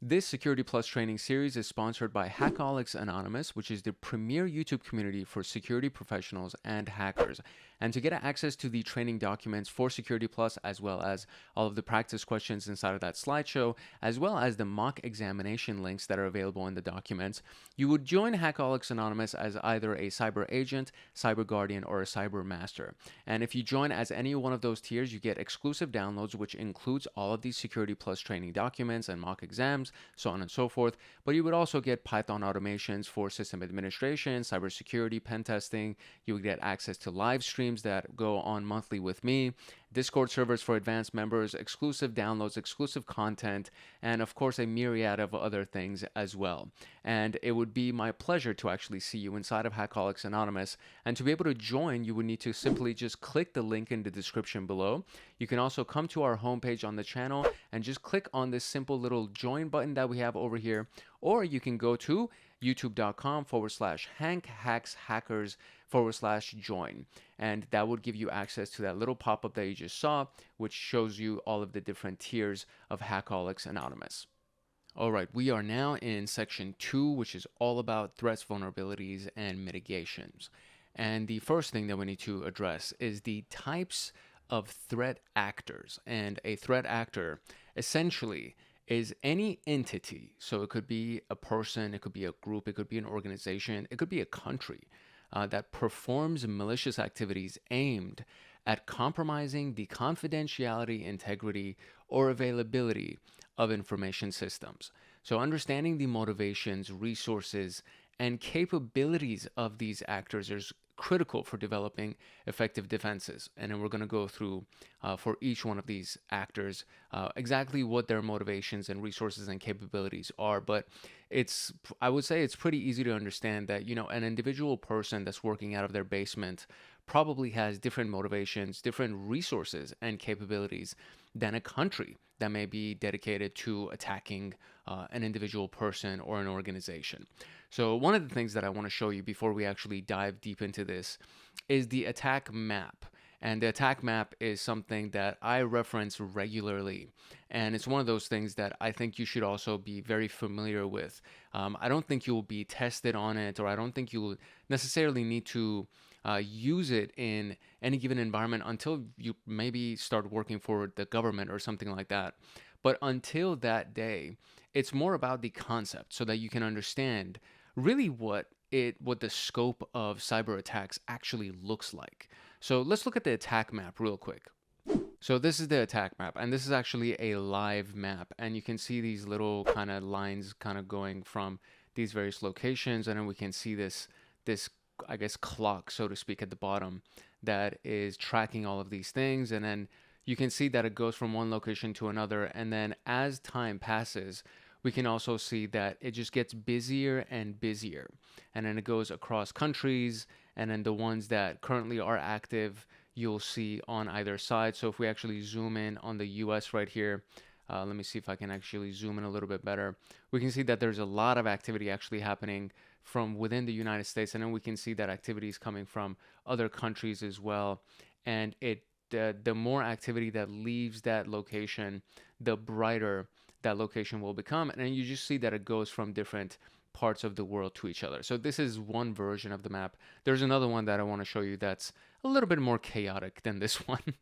This Security Plus training series is sponsored by Hackaholics Anonymous, which is the premier YouTube community for security professionals and hackers. And to get access to the training documents for Security Plus, as well as all of the practice questions inside of that slideshow, as well as the mock examination links that are available in the documents, you would join Hackaholics Anonymous as either a cyber agent, cyber guardian, or a cyber master. And if you join as any one of those tiers, you get exclusive downloads, which includes all of these Security Plus training documents and mock exams, so on and so forth. But you would also get Python automations for system administration, cybersecurity, pen testing. You would get access to live streams that go on monthly with me, Discord servers for advanced members, exclusive downloads, exclusive content, and of course a myriad of other things as well. And it would be my pleasure to actually see you inside of Hackaholics Anonymous. And to be able to join, you would need to simply just click the link in the description below. You can also come to our homepage on the channel and just click on this simple little join button that we have over here, or you can go to youtube.com/hankhackshackers/join, and that would give you access to that little pop-up that you just saw, which shows you all of the different tiers of Hackaholics Anonymous. All right, we are now in section 2, which is all about threats, vulnerabilities, and mitigations. And the first thing that we need to address is the types of threat actors. And a threat actor essentially is any entity. So it could be a person, it could be a group, it could be an organization, it could be a country that performs malicious activities aimed at compromising the confidentiality, integrity, or availability of information systems. So understanding the motivations, resources, and capabilities of these actors is critical for developing effective defenses. And then we're going to go through for each one of these actors exactly what their motivations and resources and capabilities are. But I would say it's pretty easy to understand that, an individual person that's working out of their basement probably has different motivations, different resources and capabilities than a country that may be dedicated to attacking an individual person or an organization. So one of the things that I want to show you before we actually dive deep into this is the attack map. And the attack map is something that I reference regularly. And it's one of those things that I think you should also be very familiar with. I don't think you'll be tested on it, or I don't think you'll necessarily need to use it in any given environment until you maybe start working for the government or something like that. But until that day, it's more about the concept so that you can understand really what the scope of cyber attacks actually looks like. So let's look at the attack map real quick. So this is the attack map, and this is actually a live map, and you can see these little kind of lines kind of going from these various locations, and then we can see this I guess clock, so to speak, at the bottom that is tracking all of these things. And then you can see that it goes from one location to another, and then as time passes, we can also see that it just gets busier and busier, and then it goes across countries, and then the ones that currently are active you'll see on either side. So if we actually zoom in on the US right here, let me see if I can actually zoom in a little bit better. We can see that there's a lot of activity actually happening from within the United States, and then we can see that activity is coming from other countries as well. And the more activity that leaves that location, the brighter that location will become. And then you just see that it goes from different parts of the world to each other. So this is one version of the map. There's another one that I want to show you that's a little bit more chaotic than this one.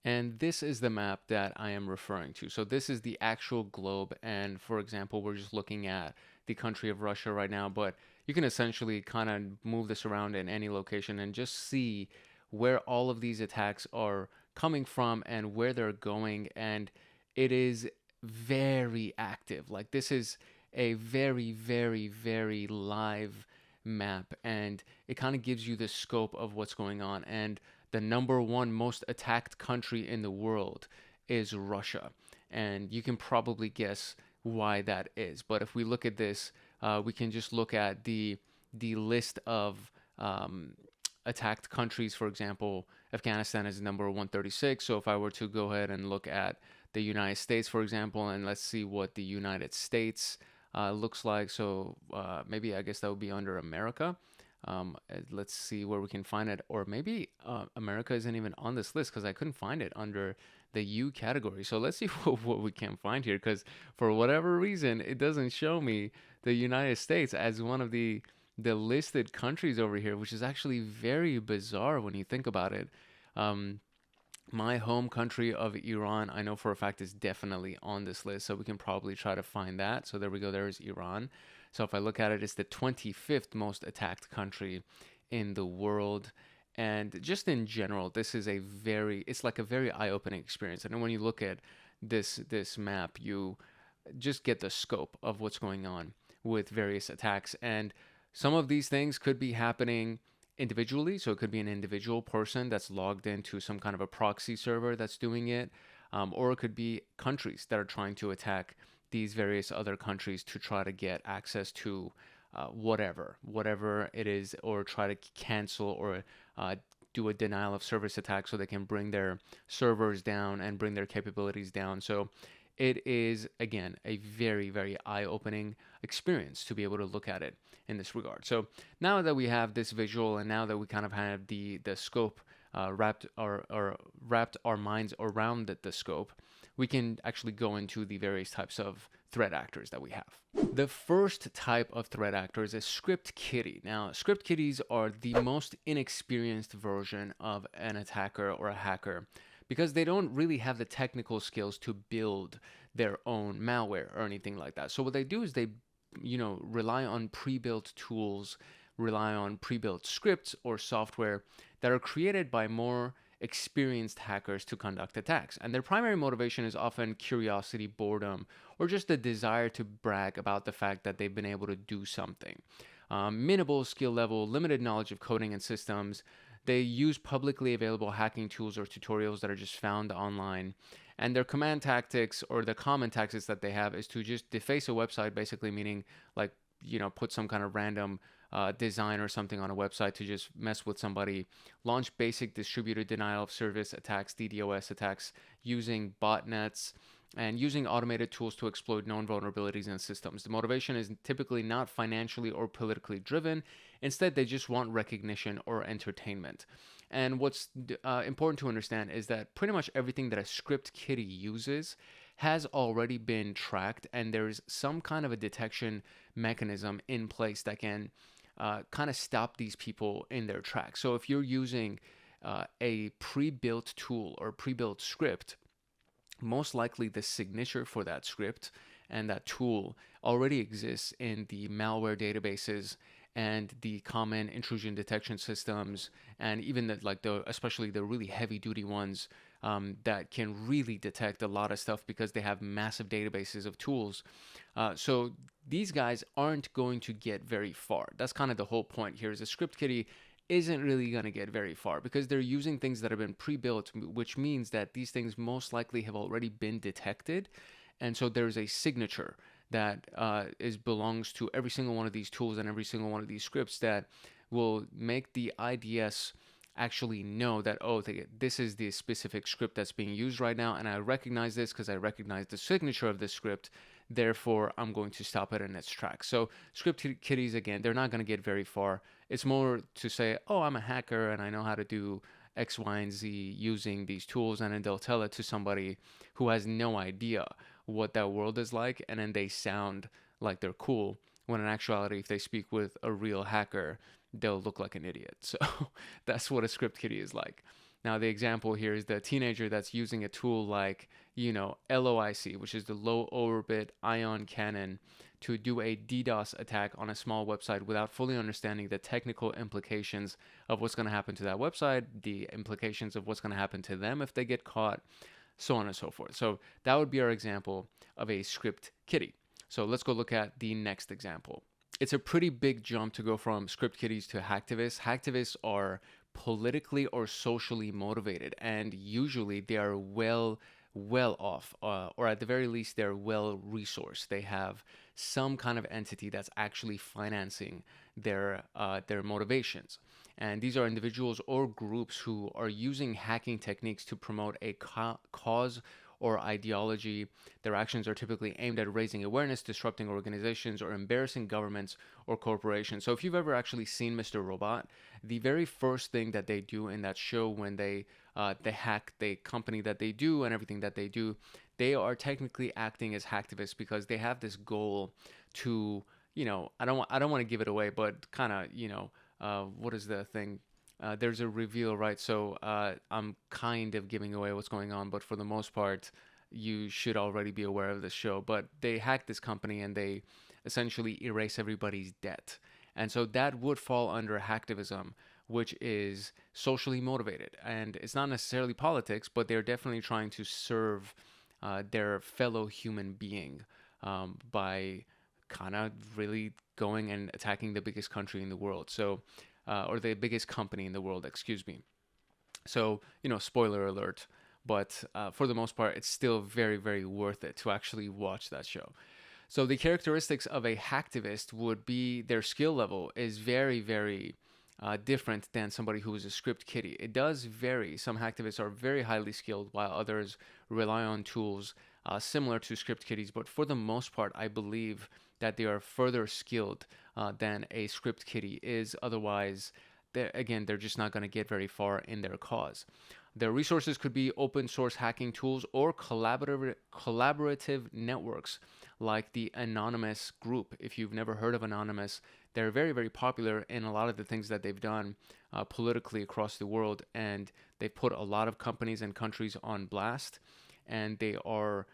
And this is the map that I am referring to. So this is the actual globe. And for example, we're just looking at the country of Russia right now, but you can essentially kind of move this around in any location and just see where all of these attacks are coming from and where they're going. And it is very active. Like, this is a very, very, very live map, and it kind of gives you the scope of what's going on. And the number one most attacked country in the world is Russia, and you can probably guess why that is. But if we look at this, we can just look at the list of attacked countries. For example, Afghanistan is number 136. So if I were to go ahead and look at the United States, for example, and let's see what the United States looks like. So maybe I guess that would be under America. Let's see where we can find it. Or maybe America isn't even on this list because I couldn't find it under the U category. So let's see what we can find here, because for whatever reason, it doesn't show me the United States as one of the listed countries over here, which is actually very bizarre when you think about it. Um, my home country of Iran, I know for a fact, is definitely on this list, so we can probably try to find that. So there we go, there is Iran. So if I look at it, it's the 25th most attacked country in the world. And just in general, this is it's like a very eye-opening experience. And when you look at this map, you just get the scope of what's going on with various attacks. And some of these things could be happening individually. So it could be an individual person that's logged into some kind of a proxy server that's doing it. Or it could be countries that are trying to attack these various other countries to try to get access to whatever it is, or try to cancel or do a denial of service attack so they can bring their servers down and bring their capabilities down. So it is, again, a very, very eye-opening experience to be able to look at it in this regard. So now that we have this visual, and now that we kind of have the scope wrapped our minds around the scope, we can actually go into the various types of threat actors that we have. The first type of threat actor is a script kiddie. Now, script kiddies are the most inexperienced version of an attacker or a hacker, because they don't really have the technical skills to build their own malware or anything like that. So what they do is they, rely on pre-built tools, rely on pre-built scripts or software that are created by more experienced hackers to conduct attacks. And their primary motivation is often curiosity, boredom, or just the desire to brag about the fact that they've been able to do something. Minimal skill level, limited knowledge of coding and systems. They use publicly available hacking tools or tutorials that are just found online. And their command tactics, or the common tactics that they have, is to just deface a website, basically meaning like, put some kind of random design or something on a website to just mess with somebody, launch basic distributed denial of service attacks, DDoS attacks, using botnets, and using automated tools to exploit known vulnerabilities in systems. The motivation is typically not financially or politically driven. Instead, they just want recognition or entertainment. And what's important to understand is that pretty much everything that a script kiddie uses has already been tracked, and there's some kind of a detection mechanism in place that can kind of stop these people in their tracks. So if you're using a pre-built tool or pre-built script, most likely the signature for that script and that tool already exists in the malware databases and the common intrusion detection systems, and even especially the really heavy duty ones that can really detect a lot of stuff because they have massive databases of tools. So these guys aren't going to get very far. That's kind of the whole point here, is a script kiddie isn't really going to get very far because they're using things that have been pre-built, which means that these things most likely have already been detected. And so there's a signature that belongs to every single one of these tools and every single one of these scripts that will make the IDS actually know that, this is the specific script that's being used right now, and I recognize this because I recognize the signature of this script. Therefore, I'm going to stop it in its tracks. So script kiddies, again, they're not going to get very far. It's more to say, I'm a hacker and I know how to do X, Y, and Z using these tools, and then they'll tell it to somebody who has no idea what that world is like, and then they sound like they're cool, when in actuality, if they speak with a real hacker, they'll look like an idiot. So that's what a script kiddie is like. Now, the example here is the teenager that's using a tool like, LOIC, which is the low orbit ion cannon, to do a DDoS attack on a small website without fully understanding the technical implications of what's going to happen to that website, the implications of what's going to happen to them if they get caught, so on and so forth. So that would be our example of a script kiddie. So let's go look at the next example. It's a pretty big jump to go from script kiddies to hacktivists. Hacktivists are politically or socially motivated, and usually they are well off, or at the very least they're well resourced. They have some kind of entity that's actually financing their motivations, and these are individuals or groups who are using hacking techniques to promote a cause or ideology. Their actions are typically aimed at raising awareness, disrupting organizations, or embarrassing governments or corporations. So if you've ever actually seen Mr. Robot, the very first thing that they do in that show when they hack the company that they do and everything that they do, they are technically acting as hacktivists because they have this goal to, I don't want to give it away, but kind of, what is the thing? There's a reveal, right? So I'm kind of giving away what's going on, but for the most part, you should already be aware of this show. But they hack this company and they essentially erase everybody's debt. And so that would fall under hacktivism, which is socially motivated. And it's not necessarily politics, but they're definitely trying to serve their fellow human being by kind of really going and attacking the biggest country in the world. So, or the biggest company in the world, excuse me. So, spoiler alert, but for the most part, it's still very, very worth it to actually watch that show. So the characteristics of a hacktivist would be their skill level is very, very different than somebody who is a script kiddie. It does vary. Some hacktivists are very highly skilled, while others rely on tools similar to script kiddies. But for the most part, I believe that they are further skilled than a script kiddie is. Otherwise, they're just not going to get very far in their cause. Their resources could be open source hacking tools or collaborative networks like the Anonymous group. If you've never heard of Anonymous, they're very, very popular in a lot of the things that they've done politically across the world. And they put a lot of companies and countries on blast. And they are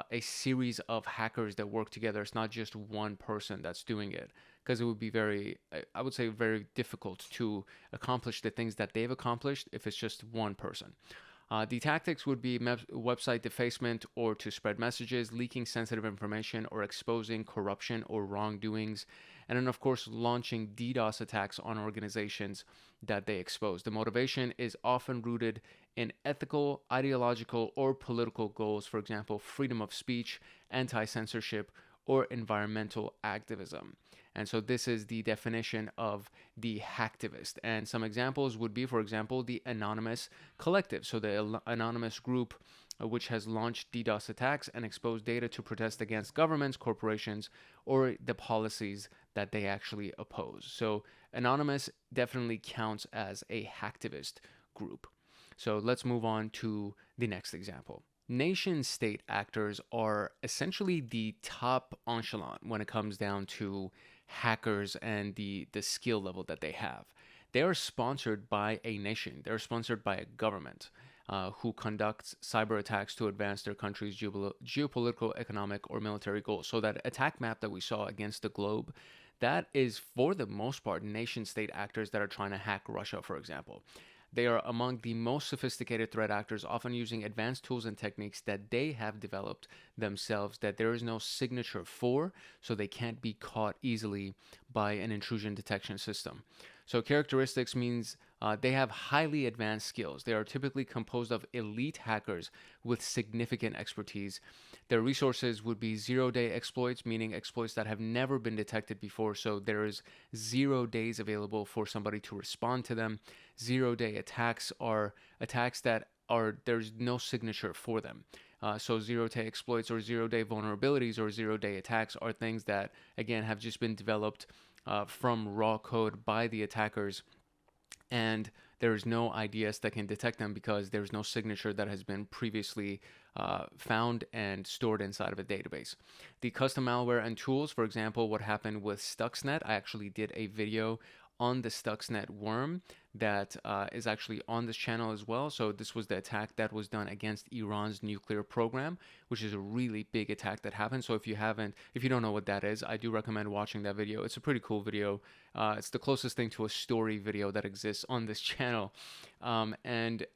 a series of hackers that work together. It's not just one person that's doing it, because it would be very, I would say, very difficult to accomplish the things that they've accomplished if it's just one person. The tactics would be website defacement or to spread messages, leaking sensitive information, or exposing corruption or wrongdoings. And then, of course, launching DDoS attacks on organizations that they expose. The motivation is often rooted in ethical, ideological, or political goals, for example, freedom of speech, anti-censorship, or environmental activism. And so this is the definition of the hacktivist. And some examples would be, for example, the Anonymous Collective. So the Anonymous group, which has launched DDoS attacks and exposed data to protest against governments, corporations, or the policies that they actually oppose. So Anonymous definitely counts as a hacktivist group. So let's move on to the next example. Nation-state actors are essentially the top echelon when it comes down to hackers and the skill level that they have. They are sponsored by a nation. They're sponsored by a government who conducts cyber attacks to advance their country's geopolitical, economic, or military goals. So that attack map that we saw against the globe, that is for the most part nation-state actors that are trying to hack Russia, for example. They are among the most sophisticated threat actors, often using advanced tools and techniques that they have developed themselves that there is no signature for, so they can't be caught easily by an intrusion detection system. So characteristics means they have highly advanced skills. They are typically composed of elite hackers with significant expertise. Their resources would be zero-day exploits, meaning exploits that have never been detected before. So there is 0 days available for somebody to respond to them. Zero-day attacks are attacks that there's no signature for them. So zero-day exploits or zero-day vulnerabilities or zero-day attacks are things that, again, have just been developed from raw code by the attackers, and there's no IDS that can detect them because there's no signature that has been previously found and stored inside of a database. The custom malware and tools, for example, what happened with Stuxnet, I actually did a video on the Stuxnet worm that is actually on this channel as well. So this was the attack that was done against Iran's nuclear program, which is a really big attack that happened. So if you don't know what that is, I do recommend watching that video. It's a pretty cool video. It's the closest thing to a story video that exists on this channel. It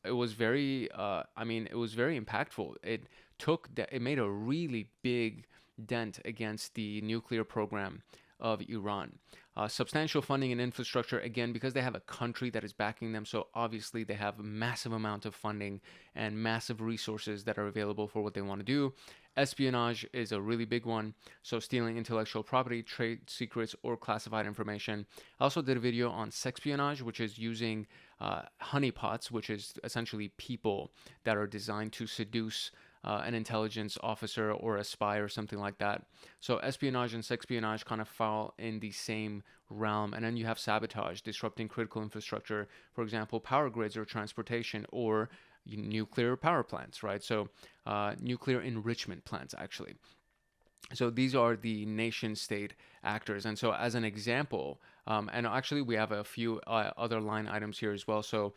was very impactful. It made a really big dent against the nuclear program of Iran. Substantial funding and infrastructure, again, because they have a country that is backing them, so obviously they have a massive amount of funding and massive resources that are available for what they want to do. Espionage is a really big one, so stealing intellectual property, trade secrets, or classified information. I also did a video on sexpionage, which is using honeypots, which is essentially people that are designed to seduce an intelligence officer or a spy or something like that. So espionage and sexpionage kind of fall in the same realm. And then you have sabotage, disrupting critical infrastructure, for example, power grids or transportation, or nuclear power plants, right? So nuclear enrichment plants, actually. So these are the nation state actors. And so as an example, and actually we have a few other line items here as well. So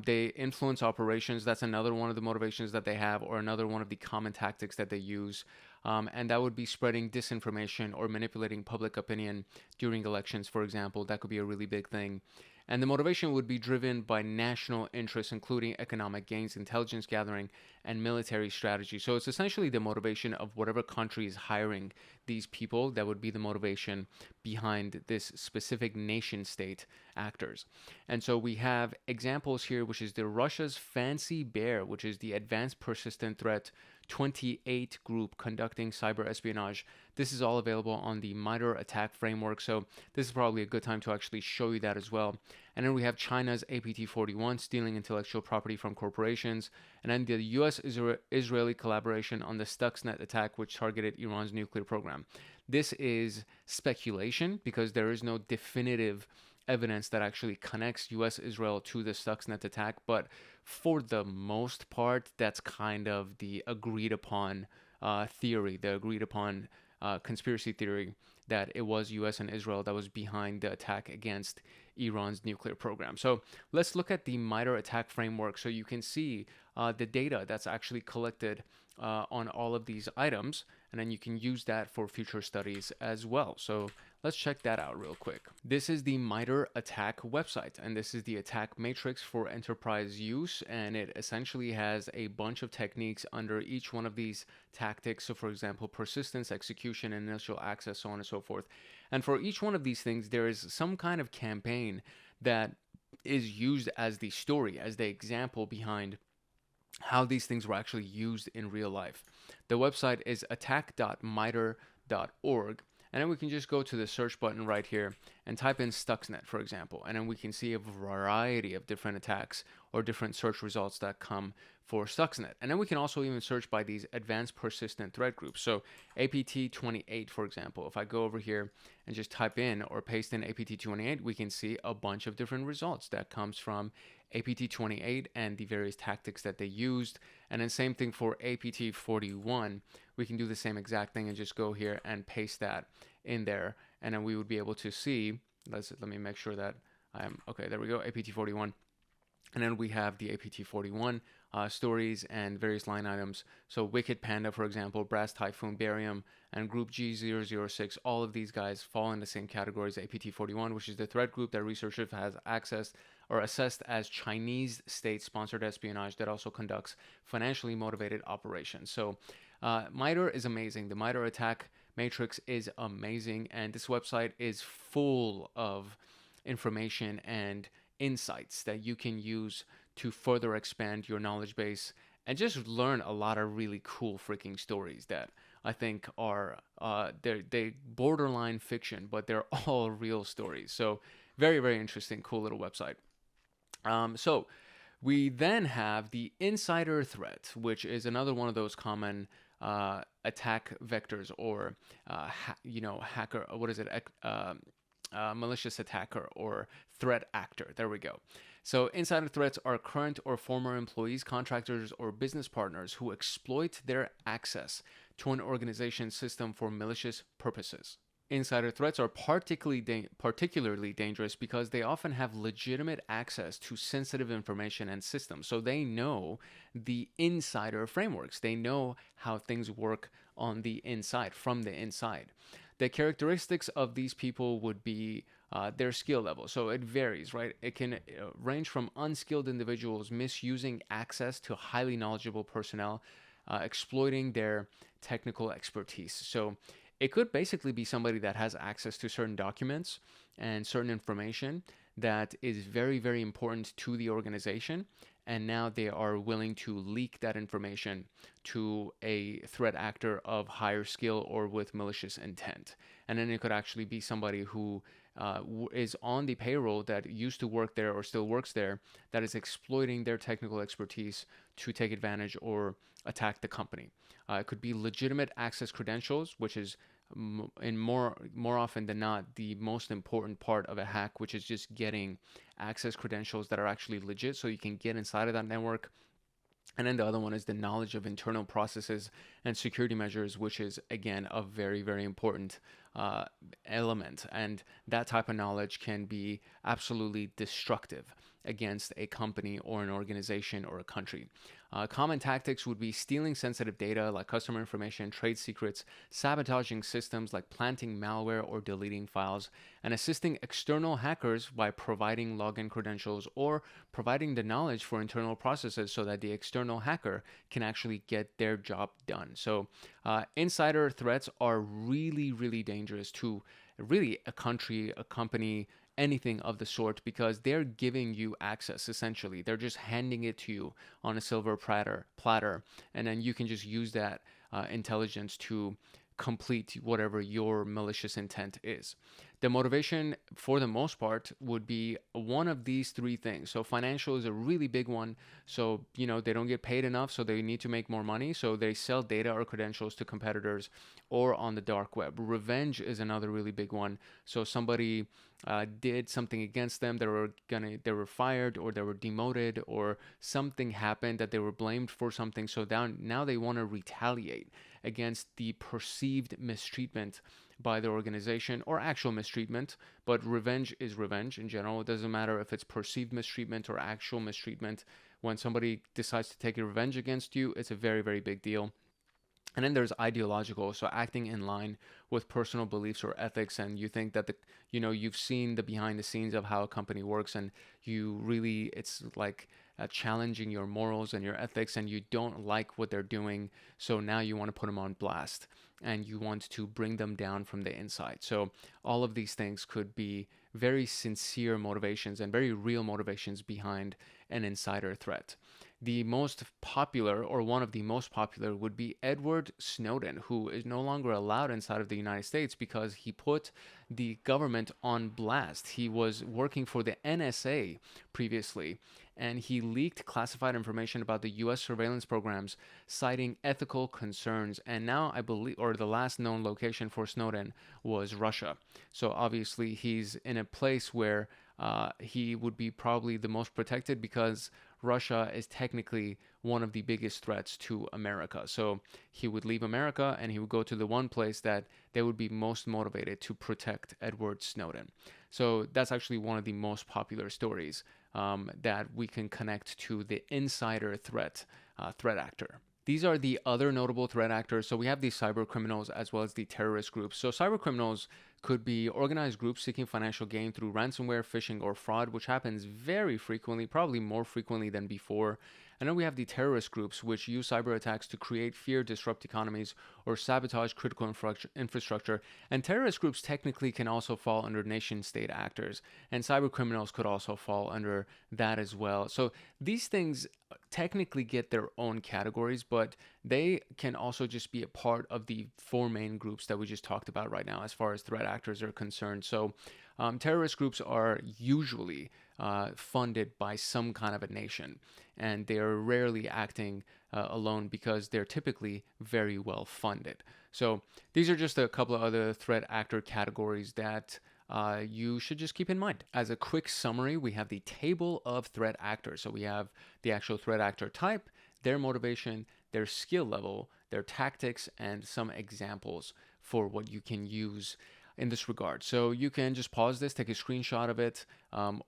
they influence operations. That's another one of the motivations that they have, or another one of the common tactics that they use. And that would be spreading disinformation or manipulating public opinion during elections, for example. That could be a really big thing. And the motivation would be driven by national interests, including economic gains, intelligence gathering, and military strategy. So it's essentially the motivation of whatever country is hiring these people. That would be the motivation behind this specific nation state actors. And so we have examples here, which is the Russia's Fancy Bear, which is the Advanced Persistent Threat 28 group conducting cyber espionage. This is all available on the MITRE attack framework, so this is probably a good time to actually show you that as well. And then we have China's APT-41, stealing intellectual property from corporations, and then the US-Israeli collaboration on the Stuxnet attack, which targeted Iran's nuclear program. This is speculation because there is no definitive evidence that actually connects US-Israel to the Stuxnet attack, but for the most part, that's kind of the agreed upon theory, the agreed upon conspiracy theory, that it was US and Israel that was behind the attack against Iran's nuclear program. So let's look at the MITRE attack framework so you can see the data that's actually collected on all of these items, and then you can use that for future studies as well. So let's check that out real quick. This is the MITRE attack website, and this is the attack matrix for enterprise use, and it essentially has a bunch of techniques under each one of these tactics. So for example, persistence, execution, initial access, so on and so forth. And for each one of these things, there is some kind of campaign that is used as the story, as the example behind how these things were actually used in real life. The website is attack.mitre.org. And then we can just go to the search button right here and type in Stuxnet, for example. And then we can see a variety of different attacks or different search results that come for Stuxnet. And then we can also even search by these advanced persistent threat groups. So APT-28, for example, if I go over here and just type in or paste in APT-28, we can see a bunch of different results that comes from APT-28 and the various tactics that they used. And then same thing for APT-41. We can do the same exact thing and just go here and paste that in there. And then we would be able to see, let me make sure that I'm, okay, there we go, APT-41. And then we have the APT-41 stories and various line items. So Wicked Panda, for example, Brass Typhoon, Barium, and Group G006, all of these guys fall in the same category as APT-41, which is the threat group that researchers has accessed or assessed as Chinese state-sponsored espionage that also conducts financially motivated operations. So MITRE is amazing. The MITRE attack matrix is amazing, and this website is full of information and insights that you can use to further expand your knowledge base and just learn a lot of really cool freaking stories that I think are they borderline fiction, but they're all real stories. So very, very interesting, cool little website. So we then have the insider threat, which is another one of those common attack vectors, or hacker. What is it? Malicious attacker or threat actor. There we go. So insider threats are current or former employees, contractors, or business partners who exploit their access to an organization's system for malicious purposes. Insider threats are particularly dangerous because they often have legitimate access to sensitive information and systems. So they know the insider frameworks. They know how things work on the inside, from the inside. The characteristics of these people would be their skill level. So it varies, right? It can range from unskilled individuals misusing access to highly knowledgeable personnel, exploiting their technical expertise. So it could basically be somebody that has access to certain documents and certain information that is very, very important to the organization. And now they are willing to leak that information to a threat actor of higher skill or with malicious intent. And then it could actually be somebody who is on the payroll that used to work there or still works there, that is exploiting their technical expertise to take advantage or attack the company. It could be legitimate access credentials, which is in more often than not the most important part of a hack, which is just getting access credentials that are actually legit so you can get inside of that network. And then the other one is the knowledge of internal processes and security measures, which is, again, a very, very important element. And that type of knowledge can be absolutely destructive against a company or an organization or a country. Common tactics would be stealing sensitive data like customer information, trade secrets, sabotaging systems like planting malware or deleting files, and assisting external hackers by providing login credentials or providing the knowledge for internal processes so that the external hacker can actually get their job done. So insider threats are really, really dangerous to really a country, a company, anything of the sort, because they're giving you access. Essentially, they're just handing it to you on a silver platter, and then you can just use that intelligence to complete whatever your malicious intent is. The motivation, for the most part, would be one of these three things. So financial is a really big one. So, they don't get paid enough, so they need to make more money. So they sell data or credentials to competitors or on the dark web. Revenge is another really big one. So somebody did something against them, they were fired or they were demoted, or something happened that they were blamed for something. So now they want to retaliate against the perceived mistreatment by the organization or actual mistreatment. But revenge is revenge in general. It doesn't matter if it's perceived mistreatment or actual mistreatment. When somebody decides to take a revenge against you, it's a very, very big deal. And then there's ideological, so acting in line with personal beliefs or ethics, and you think that you've seen the behind the scenes of how a company works, and it's like challenging your morals and your ethics, and you don't like what they're doing, so now you want to put them on blast, and you want to bring them down from the inside. So all of these things could be very sincere motivations and very real motivations behind an insider threat. The most popular, or one of the most popular, would be Edward Snowden, who is no longer allowed inside of the United States because he put the government on blast. He was working for the NSA previously, and he leaked classified information about the US surveillance programs, citing ethical concerns. And now I believe, or the last known location for Snowden was Russia. So obviously he's in a place where he would be probably the most protected, because Russia is technically one of the biggest threats to America. So he would leave America and he would go to the one place that they would be most motivated to protect Edward Snowden. So that's actually one of the most popular stories that we can connect to the insider threat actor. These are the other notable threat actors. So we have the cyber criminals as well as the terrorist groups. So cyber criminals could be organized groups seeking financial gain through ransomware, phishing, or fraud, which happens very frequently, probably more frequently than before. And then we have the terrorist groups, which use cyber attacks to create fear, disrupt economies, or sabotage critical infrastructure. And terrorist groups technically can also fall under nation-state actors, and cyber criminals could also fall under that as well. So these things technically get their own categories, but they can also just be a part of the four main groups that we just talked about right now as far as threat actors are concerned. So terrorist groups are usually funded by some kind of a nation, and they are rarely acting alone because they're typically very well funded. So these are just a couple of other threat actor categories that you should just keep in mind. As a quick summary, we have the table of threat actors. So we have the actual threat actor type, their motivation, their skill level, their tactics, and some examples for what you can use in this regard. So you can just pause this, take a screenshot of it,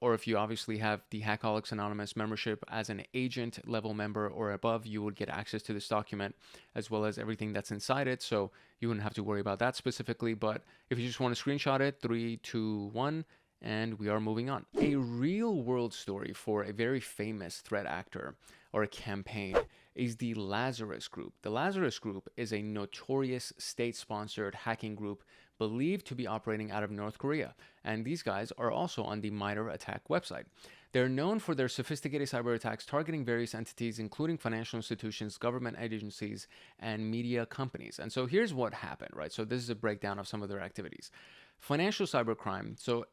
or if you obviously have the Hackaholics Anonymous membership as an agent level member or above, you would get access to this document as well as everything that's inside it. So you wouldn't have to worry about that specifically. But if you just want to screenshot it, 3, 2, 1, And we are moving on. A real world story for a very famous threat actor or a campaign is the Lazarus Group. The Lazarus Group is a notorious state-sponsored hacking group believed to be operating out of North Korea. And these guys are also on the MITRE ATT&CK website. They're known for their sophisticated cyber attacks targeting various entities, including financial institutions, government agencies, and media companies. And so here's what happened, right? So this is a breakdown of some of their activities. Financial cybercrime. So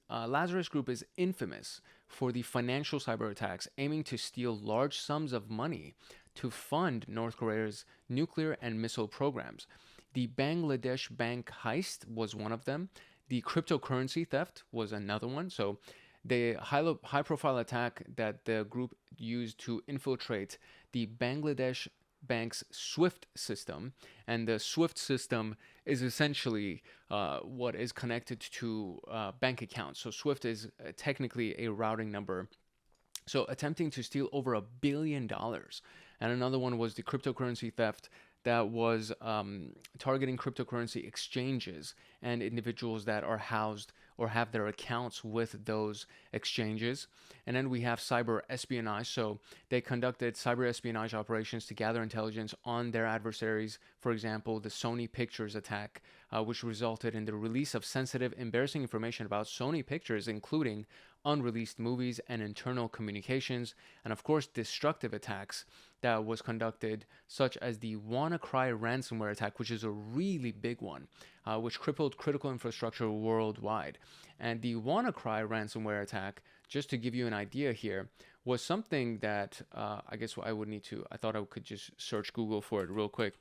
Lazarus Group is infamous for the financial cyber attacks aiming to steal large sums of money to fund North Korea's nuclear and missile programs. The Bangladesh bank heist was one of them. The cryptocurrency theft was another one. So the high-profile attack that the group used to infiltrate the Bangladesh bank's SWIFT system, and the SWIFT system is essentially what is connected to bank accounts. So SWIFT is technically a routing number. So attempting to steal over $1 billion. And another one was the cryptocurrency theft that was targeting cryptocurrency exchanges and individuals that are housed or have their accounts with those exchanges. And then we have cyber espionage. So they conducted cyber espionage operations to gather intelligence on their adversaries. For example, the Sony Pictures attack, which resulted in the release of sensitive, embarrassing information about Sony Pictures, including unreleased movies and internal communications. And of course, destructive attacks that was conducted, such as the WannaCry ransomware attack, which is a really big one, which crippled critical infrastructure worldwide. And the WannaCry ransomware attack, just to give you an idea here, was something that I guess I thought I could just search Google for it real quick.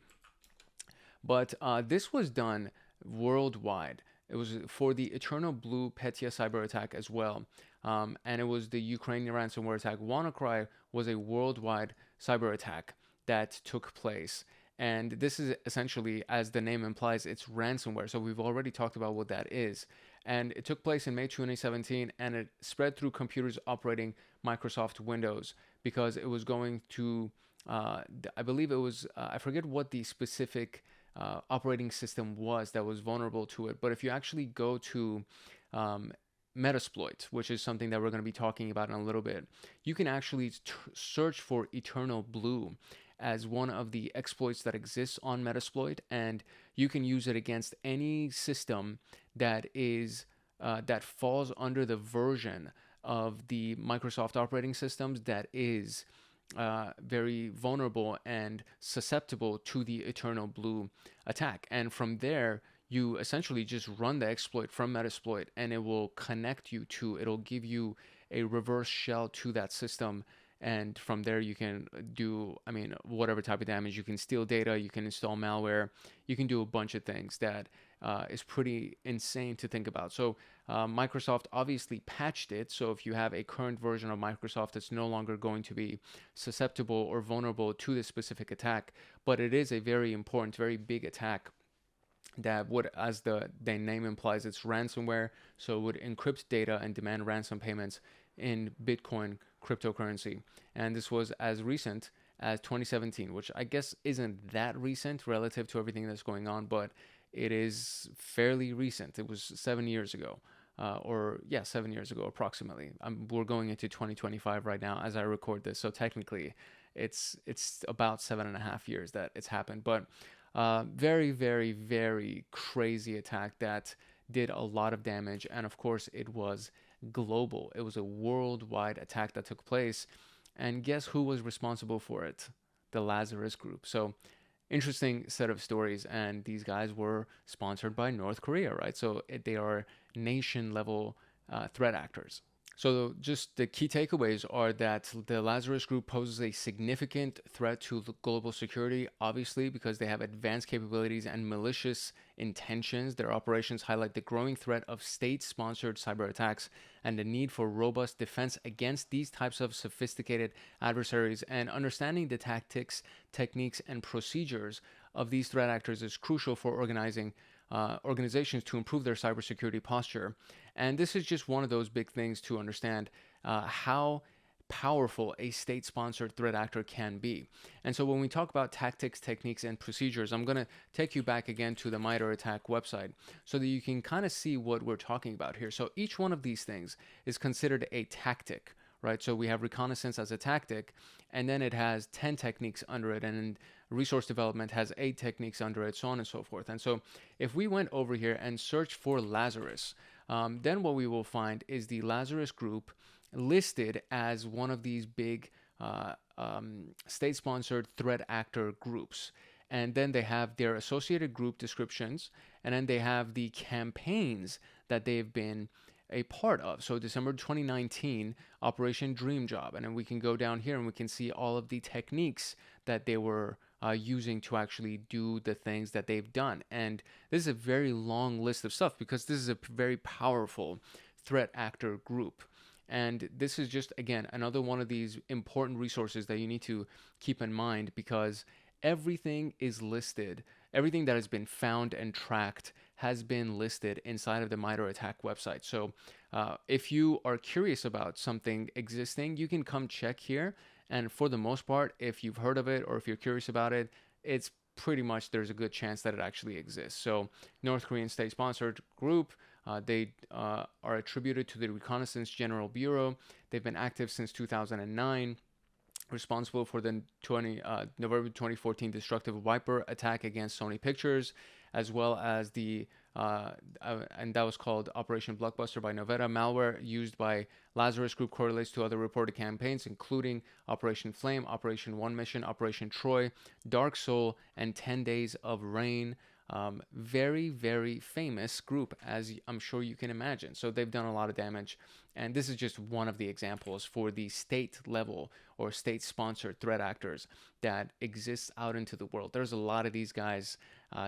But this was done worldwide. It was for the Eternal Blue Petya cyber attack as well. And it was the Ukrainian ransomware attack. WannaCry was a worldwide cyber attack that took place. And this is essentially, as the name implies, it's ransomware. So we've already talked about what that is. And it took place in May 2017, and it spread through computers operating Microsoft Windows because it was going to, I believe it was, I forget what the specific operating system was that was vulnerable to it. But if you actually go to Metasploit, which is something that we're going to be talking about in a little bit, you can actually search for Eternal Blue as one of the exploits that exists on Metasploit, and you can use it against any system that is that falls under the version of the Microsoft operating systems that is very vulnerable and susceptible to the Eternal Blue attack. And from there, you essentially just run the exploit from Metasploit, and it will connect you to, it'll give you a reverse shell to that system. And from there, you can do, whatever type of damage. You can steal data, you can install malware, you can do a bunch of things that is pretty insane to think about. So Microsoft obviously patched it. So if you have a current version of Microsoft, it's no longer going to be susceptible or vulnerable to this specific attack. But it is a very important, very big attack that would, as the name implies, it's ransomware. So it would encrypt data and demand ransom payments in Bitcoin cryptocurrency. And this was as recent as 2017, which I guess isn't that recent relative to everything that's going on, but it is fairly recent. It was 7 years ago, 7 years ago approximately. We're going into 2025 right now as I record this, so technically it's about 7.5 years that it's happened. But very, very, very crazy attack that did a lot of damage, and of course it was global. It was a worldwide attack that took place, and guess who was responsible for it? The Lazarus Group. So interesting set of stories, and these guys were sponsored by North Korea, right? So they are nation level threat actors. So just the key takeaways are that the Lazarus Group poses a significant threat to global security, obviously, because they have advanced capabilities and malicious intentions. Their operations highlight the growing threat of state-sponsored cyber attacks and the need for robust defense against these types of sophisticated adversaries. And understanding the tactics, techniques, and procedures of these threat actors is crucial for organizations to improve their cybersecurity posture. And this is just one of those big things to understand how powerful a state-sponsored threat actor can be. And so when we talk about tactics, techniques, and procedures, I'm going to take you back again to the MITRE ATT&CK website so that you can kind of see what we're talking about here. So each one of these things is considered a tactic, right? So we have reconnaissance as a tactic, and then it has 10 techniques under it, and resource development has 8 techniques under it, so on and so forth. And so if we went over here and searched for Lazarus, then what we will find is the Lazarus group listed as one of these big state-sponsored threat actor groups. And then they have their associated group descriptions, and then they have the campaigns that they've been a part of. So December 2019, Operation Dream Job. And then we can go down here and we can see all of the techniques that they were using to actually do the things that they've done. And this is a very long list of stuff because this is a very powerful threat actor group. And this is just, again, another one of these important resources that you need to keep in mind, because everything is listed. Everything that has been found and tracked has been listed inside of the MITRE ATT&CK website. So if you are curious about something existing, you can come check here. And for the most part, if you've heard of it or if you're curious about it, it's pretty much, there's a good chance that it actually exists. So North Korean state-sponsored group, they are attributed to the Reconnaissance General Bureau. They've been active since 2009. Responsible for the November 2014 destructive Viper attack against Sony Pictures, as well as the and that was called Operation Blockbuster by Novetta. Malware used by Lazarus Group correlates to other reported campaigns, including Operation Flame, Operation One Mission, Operation Troy, Dark Soul, and 10 Days of Rain. Very, very famous group, as I'm sure you can imagine. So they've done a lot of damage. And this is just one of the examples for the state level or state sponsored threat actors that exists out into the world. There's a lot of these guys.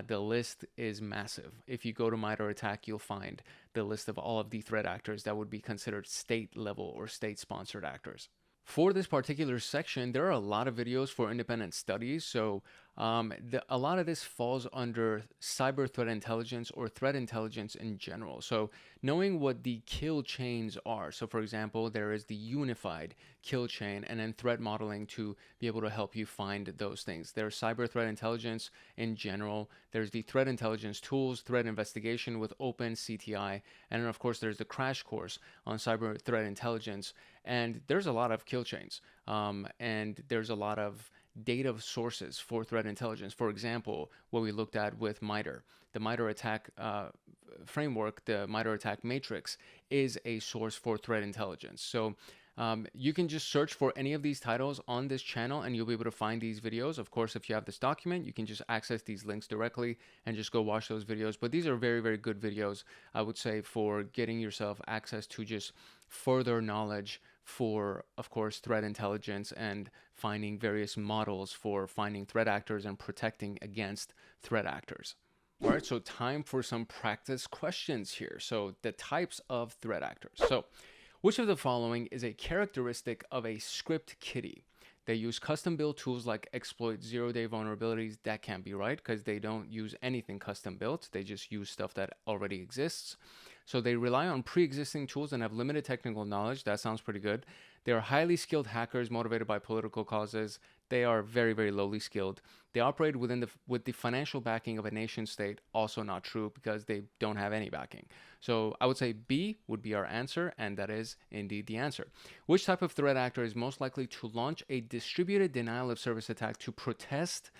The list is massive. If you go to MITRE ATT&CK, you'll find the list of all of the threat actors that would be considered state level or state sponsored actors. For this particular section, there are a lot of videos for independent studies. So a lot of this falls under cyber threat intelligence or threat intelligence in general. So knowing what the kill chains are. So for example, there is the unified kill chain, and then threat modeling to be able to help you find those things. There's cyber threat intelligence in general. There's the threat intelligence tools, threat investigation with OpenCTI. And then of course, there's the crash course on cyber threat intelligence. And there's a lot of kill chains, and there's a lot of data sources for threat intelligence. For example, what we looked at with MITRE, the MITRE ATT&CK framework, the MITRE ATT&CK matrix is a source for threat intelligence. So you can just search for any of these titles on this channel and you'll be able to find these videos. Of course, if you have this document, you can just access these links directly and just go watch those videos. But these are very, very good videos, I would say, for getting yourself access to just further knowledge for, of course, threat intelligence and finding various models for finding threat actors and protecting against threat actors. All right, so time for some practice questions here. So the types of threat actors. So which of the following is a characteristic of a script kiddie? They use custom-built tools like exploit zero-day vulnerabilities. That can't be right because they don't use anything custom-built. They just use stuff that already exists. So they rely on pre-existing tools and have limited technical knowledge. That sounds pretty good. They are highly skilled hackers motivated by political causes. They are very, very lowly skilled. They operate with the financial backing of a nation state. Also not true because they don't have any backing. So I would say B would be our answer, and that is indeed the answer. Which type of threat actor is most likely to launch a distributed denial of service attack to protest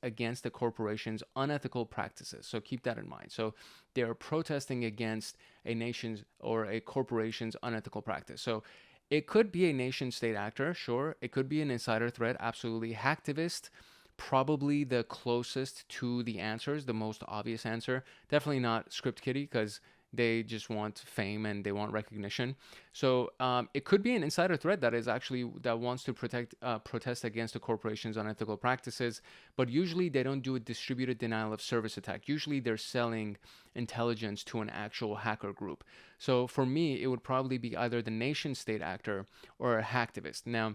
against the corporation's unethical practices? So keep that in mind. So they are protesting against a nation's or a corporation's unethical practice. So it could be a nation state actor, sure. It could be an insider threat, absolutely. Hacktivist, probably the closest to the answers, the most obvious answer. Definitely not script kiddie because they just want fame and they want recognition. So it could be an insider threat that wants to protest against the corporation's unethical practices, but usually they don't do a distributed denial of service attack. Usually they're selling intelligence to an actual hacker group. So for me, it would probably be either the nation state actor or a hacktivist. Now,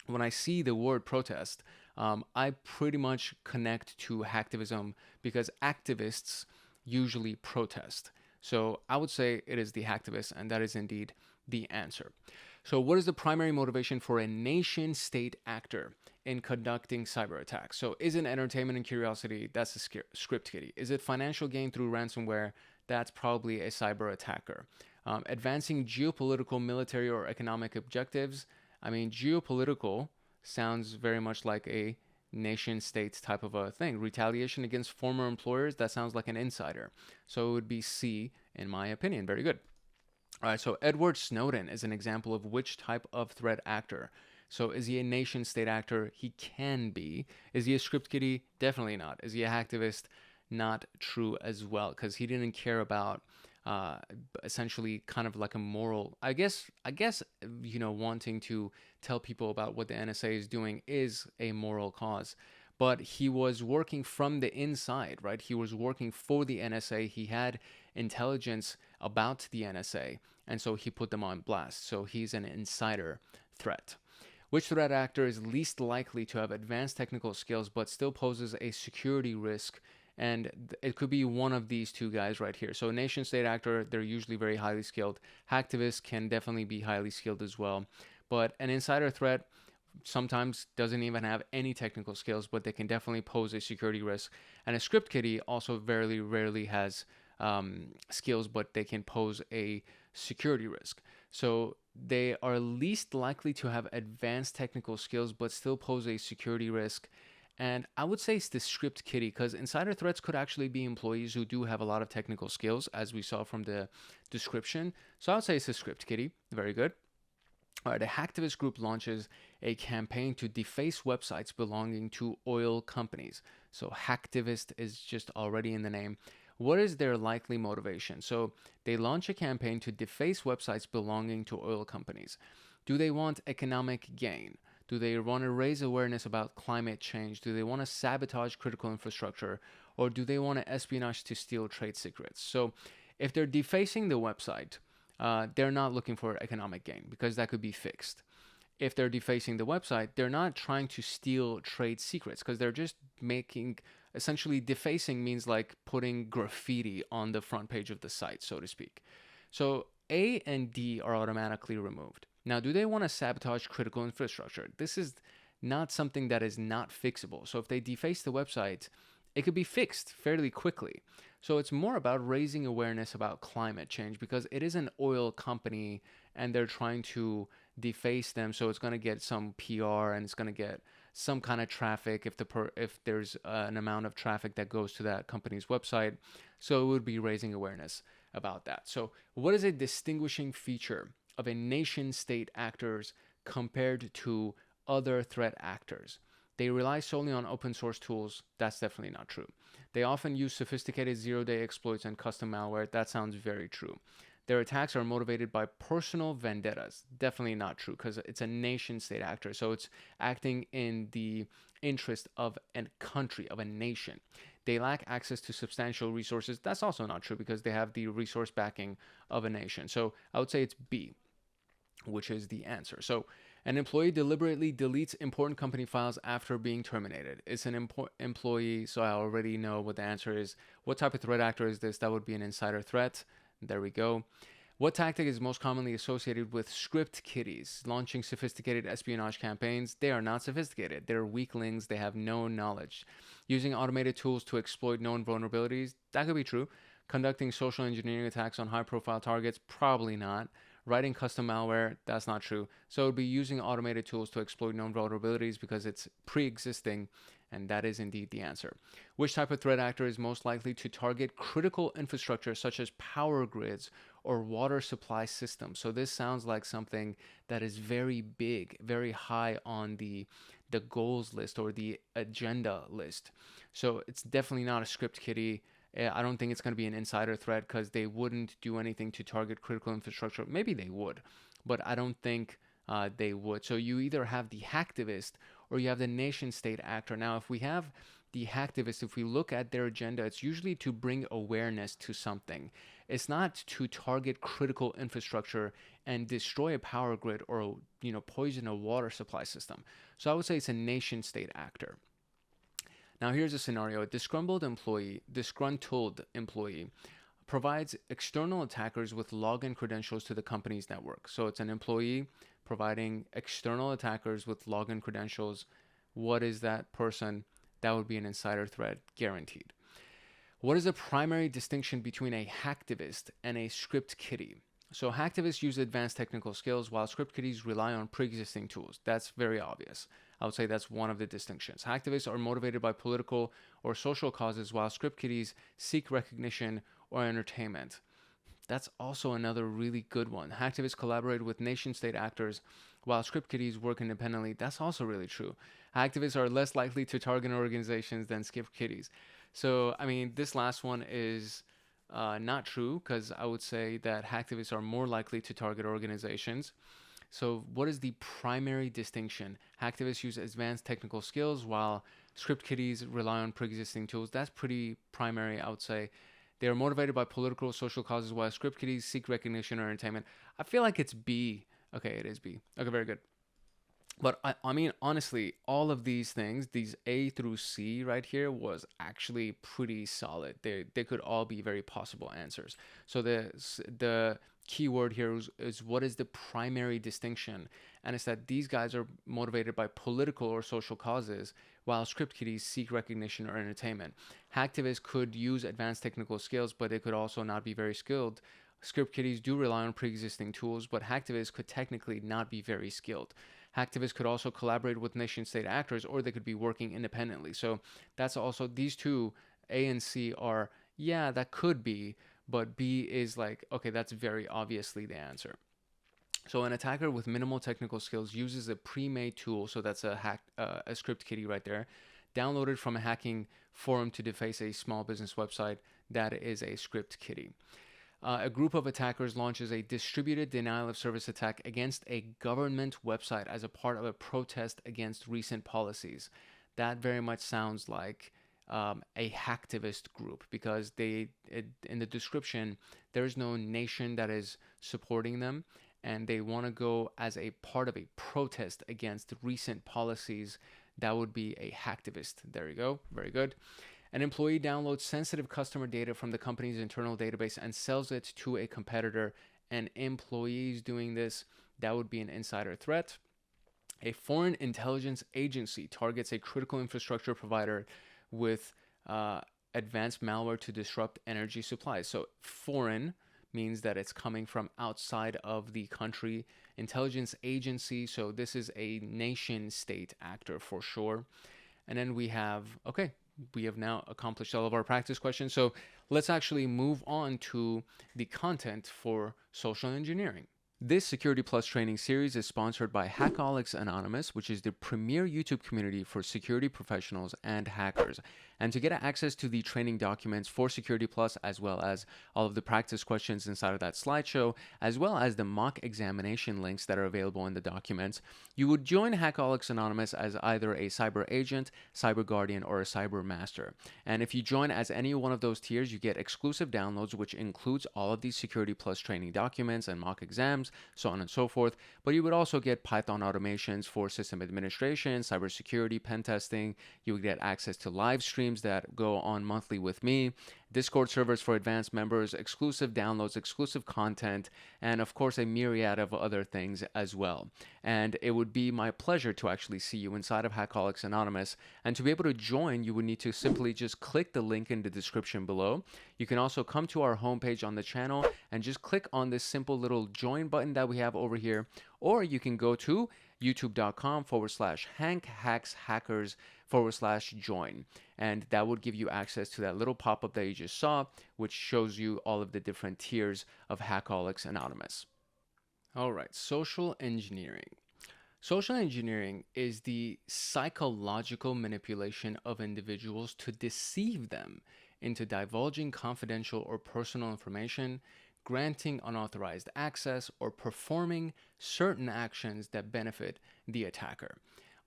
when I see the word protest, I pretty much connect to hacktivism because activists usually protest. So I would say it is the hacktivist, and that is indeed the answer. So what is the primary motivation for a nation state actor in conducting cyber attacks? So is it entertainment and curiosity? That's a script kiddie. Is it financial gain through ransomware? That's probably a cyber attacker. Advancing geopolitical, military, or economic objectives. I mean, geopolitical sounds very much like a nation states type of a thing. Retaliation against former employers, that sounds like an insider. So it would be C, in my opinion. Very good. All right, so Edward Snowden is an example of which type of threat actor. So is he a nation state actor? He can be. Is he a script kiddie? Definitely not. Is he a hacktivist? Not true as well, because he didn't care about essentially kind of like a moral, I guess, wanting to tell people about what the NSA is doing is a moral cause. But he was working from the inside, right? He was working for the NSA. He had intelligence about the NSA, and so he put them on blast. So he's an insider threat. Which threat actor is least likely to have advanced technical skills but still poses a security risk? And it could be one of these two guys right here. So a nation state actor, they're usually very highly skilled. Hacktivists can definitely be highly skilled as well. But an insider threat sometimes doesn't even have any technical skills, but they can definitely pose a security risk. And a script kiddie also very rarely has skills, but they can pose a security risk. So they are least likely to have advanced technical skills, but still pose a security risk. And I would say it's the script kiddie, because insider threats could actually be employees who do have a lot of technical skills, as we saw from the description. So I would say it's a script kiddie. Very good. All right, a hacktivist group launches a campaign to deface websites belonging to oil companies. So hacktivist is just already in the name. What is their likely motivation? So they launch a campaign to deface websites belonging to oil companies. Do they want economic gain? Do they want to raise awareness about climate change? Do they want to sabotage critical infrastructure? Or do they want to espionage to steal trade secrets? So if they're defacing the website, they're not looking for economic gain, because that could be fixed. If they're defacing the website, they're not trying to steal trade secrets, because they're just making, essentially defacing means like putting graffiti on the front page of the site, so to speak. So A and D are automatically removed. Now, do they want to sabotage critical infrastructure? This is not something that is not fixable. So if they deface the website, it could be fixed fairly quickly. So it's more about raising awareness about climate change, because it is an oil company and they're trying to deface them. So it's going to get some PR and it's going to get some kind of traffic if there's an amount of traffic that goes to that company's website. So it would be raising awareness about that. So what is a distinguishing feature of a nation state actors compared to other threat actors? They rely solely on open source tools. That's definitely not true. They often use sophisticated zero-day exploits and custom malware. That sounds very true. Their attacks are motivated by personal vendettas. Definitely not true, because it's a nation state actor. So it's acting in the interest of a country, of a nation. They lack access to substantial resources. That's also not true, because they have the resource backing of a nation. So I would say it's B, which is the answer. So an employee deliberately deletes important company files after being terminated. It's an employee, so I already know what the answer is. What type of threat actor is this? That would be an insider threat. There we go. What tactic is most commonly associated with script kiddies? Launching sophisticated espionage campaigns. They are not sophisticated. They're weaklings. They have no knowledge. Using automated tools to exploit known vulnerabilities. That could be true. Conducting social engineering attacks on high-profile targets. Probably not. Writing custom malware. That's not true. So it would be using automated tools to exploit known vulnerabilities, because it's pre-existing. And that is indeed the answer. Which type of threat actor is most likely to target critical infrastructure such as power grids or water supply systems? So this sounds like something that is very big, very high on the goals list or the agenda list. So it's definitely not a script kiddie. I don't think it's going to be an insider threat, because they wouldn't do anything to target critical infrastructure. Maybe they would, but I don't think they would. So you either have the hacktivist or you have the nation state actor. Now, if we have the hacktivist, if we look at their agenda, it's usually to bring awareness to something. It's not to target critical infrastructure and destroy a power grid or, poison a water supply system. So I would say it's a nation state actor. Now, here's a scenario. A disgruntled employee provides external attackers with login credentials to the company's network. So it's an employee providing external attackers with login credentials. What is that person? That would be an insider threat, guaranteed. What is the primary distinction between a hacktivist and a script kiddie? So hacktivists use advanced technical skills while script kiddies rely on pre-existing tools. That's very obvious. I would say that's one of the distinctions. Hacktivists are motivated by political or social causes while script kiddies seek recognition or entertainment. That's also another really good one. Hacktivists collaborate with nation-state actors while script kiddies work independently. That's also really true. Hacktivists are less likely to target organizations than script kiddies. So, I mean, this last one is not true, because I would say that hacktivists are more likely to target organizations. So what is the primary distinction? Hacktivists use advanced technical skills while script kiddies rely on pre-existing tools. That's pretty primary, I would say. They are motivated by political or social causes while script kiddies seek recognition or entertainment. I feel like it's B. Okay, it is B. Okay, very good. But I mean, honestly, all of these things, these A through C right here, was actually pretty solid. They could all be very possible answers. So the key word here is what is the primary distinction? And it's that these guys are motivated by political or social causes, while script kiddies seek recognition or entertainment. Hacktivists could use advanced technical skills, but they could also not be very skilled. Script kiddies do rely on pre-existing tools, but hacktivists could technically not be very skilled. Hacktivists could also collaborate with nation-state actors, or they could be working independently. So that's also, these two, A and C, are, yeah, that could be, but B is like, okay, that's very obviously the answer. So an attacker with minimal technical skills uses a pre-made tool, so that's a script kiddie right there, downloaded from a hacking forum to deface a small business website. That is a script kiddie. A group of attackers launches a distributed denial of service attack against a government website as a part of a protest against recent policies. That very much sounds like a hacktivist group, because in the description, there's no nation that is supporting them, and they want to go as a part of a protest against recent policies. That would be a hacktivist. There you go. Very good. An employee downloads sensitive customer data from the company's internal database and sells it to a competitor, and employees doing this, that would be an insider threat. A foreign intelligence agency targets a critical infrastructure provider with advanced malware to disrupt energy supplies. So foreign means that it's coming from outside of the country. Intelligence agency, so this is a nation state actor for sure. And then we have now accomplished all of our practice questions. So let's actually move on to the content for social engineering. This Security Plus training series is sponsored by Hackaholics Anonymous, which is the premier YouTube community for security professionals and hackers. And to get access to the training documents for Security Plus, as well as all of the practice questions inside of that slideshow, as well as the mock examination links that are available in the documents, you would join Hackaholics Anonymous as either a cyber agent, cyber guardian, or a cyber master. And if you join as any one of those tiers, you get exclusive downloads, which includes all of these Security Plus training documents and mock exams, so on and so forth. But you would also get Python automations for system administration, cybersecurity, pen testing. You would get access to live streams that go on monthly with me, Discord servers for advanced members, exclusive downloads, exclusive content, and of course a myriad of other things as well. And it would be my pleasure to actually see you inside of Hackaholics Anonymous. And to be able to join, you would need to simply just click the link in the description below. You can also come to our homepage on the channel and just click on this simple little join button that we have over here, or you can go to youtube.com/hankhackshackers/join, and that would give you access to that little pop-up that you just saw, which shows you all of the different tiers of Hackaholics Anonymous. All right, social engineering. Social engineering is the psychological manipulation of individuals to deceive them into divulging confidential or personal information, granting unauthorized access, or performing certain actions that benefit the attacker.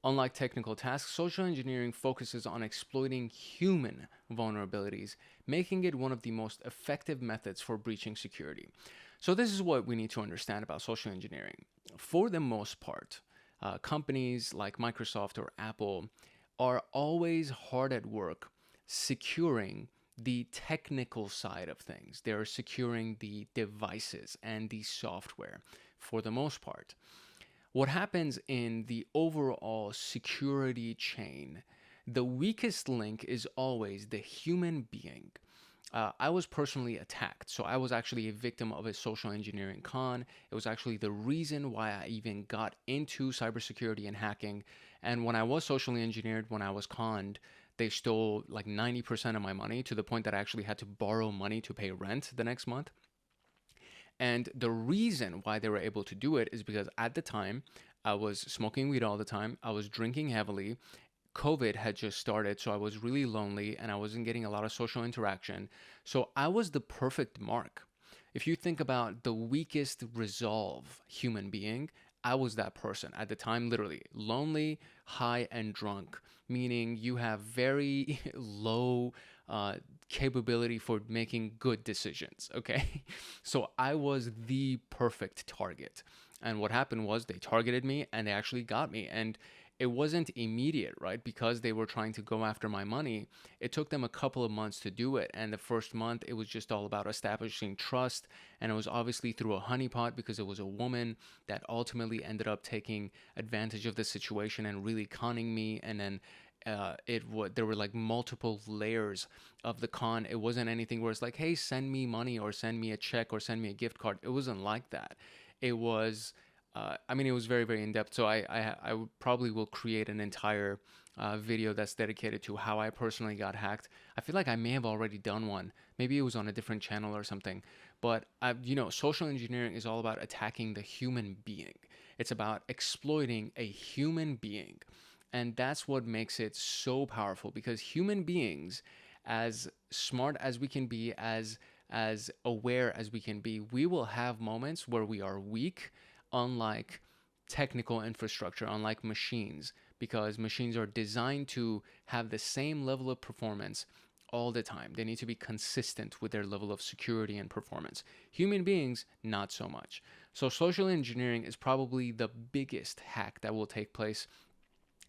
Unlike technical tasks, social engineering focuses on exploiting human vulnerabilities, making it one of the most effective methods for breaching security. So this is what we need to understand about social engineering. For the most part, companies like Microsoft or Apple are always hard at work securing the technical side of things. They're securing the devices and the software for the most part. What happens in the overall security chain, the weakest link is always the human being. I was personally attacked. So I was actually a victim of a social engineering con. It was actually the reason why I even got into cybersecurity and hacking. And when I was socially engineered, when I was conned, they stole like 90% of my money, to the point that I actually had to borrow money to pay rent the next month. And the reason why they were able to do it is because at the time, I was smoking weed all the time. I was drinking heavily. COVID had just started, so I was really lonely and I wasn't getting a lot of social interaction. So I was the perfect mark. If you think about the weakest resolve human being, I was that person at the time, literally lonely, high, and drunk, meaning you have very low capability for making good decisions. Okay. So I was the perfect target. And what happened was they targeted me and they actually got me. And it wasn't immediate, right? Because they were trying to go after my money. It took them a couple of months to do it. And the first month, it was just all about establishing trust. And it was obviously through a honeypot, because it was a woman that ultimately ended up taking advantage of the situation and really conning me. And then there were like multiple layers of the con. It wasn't anything where it's like, hey, send me money or send me a check or send me a gift card. It wasn't like that. It was it was very, very in depth. So I probably will create an entire video that's dedicated to how I personally got hacked. I feel like I may have already done one. Maybe it was on a different channel or something. But social engineering is all about attacking the human being. It's about exploiting a human being, and that's what makes it so powerful. Because human beings, as smart as we can be, as aware as we can be, we will have moments where we are weak, unlike technical infrastructure, unlike machines, because machines are designed to have the same level of performance all the time. They need to be consistent with their level of security and performance. Human beings, not so much. So social engineering is probably the biggest hack that will take place.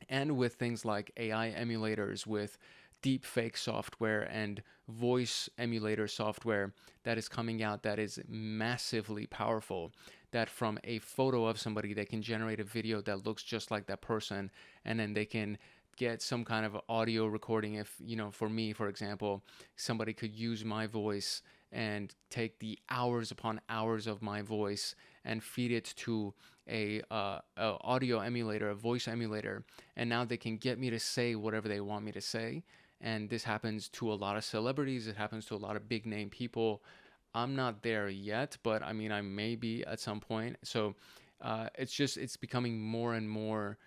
And with things like AI emulators, with deep fake software and voice emulator software that is coming out, that is massively powerful, that from a photo of somebody, they can generate a video that looks just like that person, and then they can get some kind of audio recording. If, for me, for example, somebody could use my voice and take the hours upon hours of my voice and feed it to a audio emulator, a voice emulator, and now they can get me to say whatever they want me to say. And this happens to a lot of celebrities. It happens to a lot of big name people. I'm not there yet, but I may be at some point. So it's becoming more and more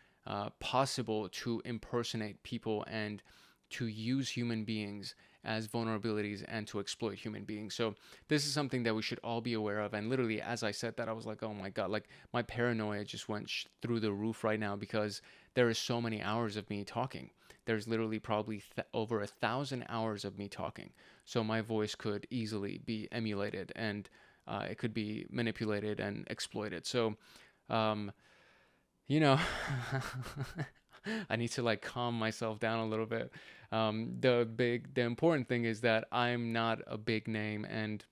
possible to impersonate people and to use human beings as vulnerabilities and to exploit human beings. So this is something that we should all be aware of. And literally, as I said that, I was like, oh my God, like my paranoia just went through the roof right now, because there is so many hours of me talking. There's literally probably over 1,000 hours of me talking. So my voice could easily be emulated, and it could be manipulated and exploited. So, I need to like calm myself down a little bit. The important thing is that I'm not a big name, and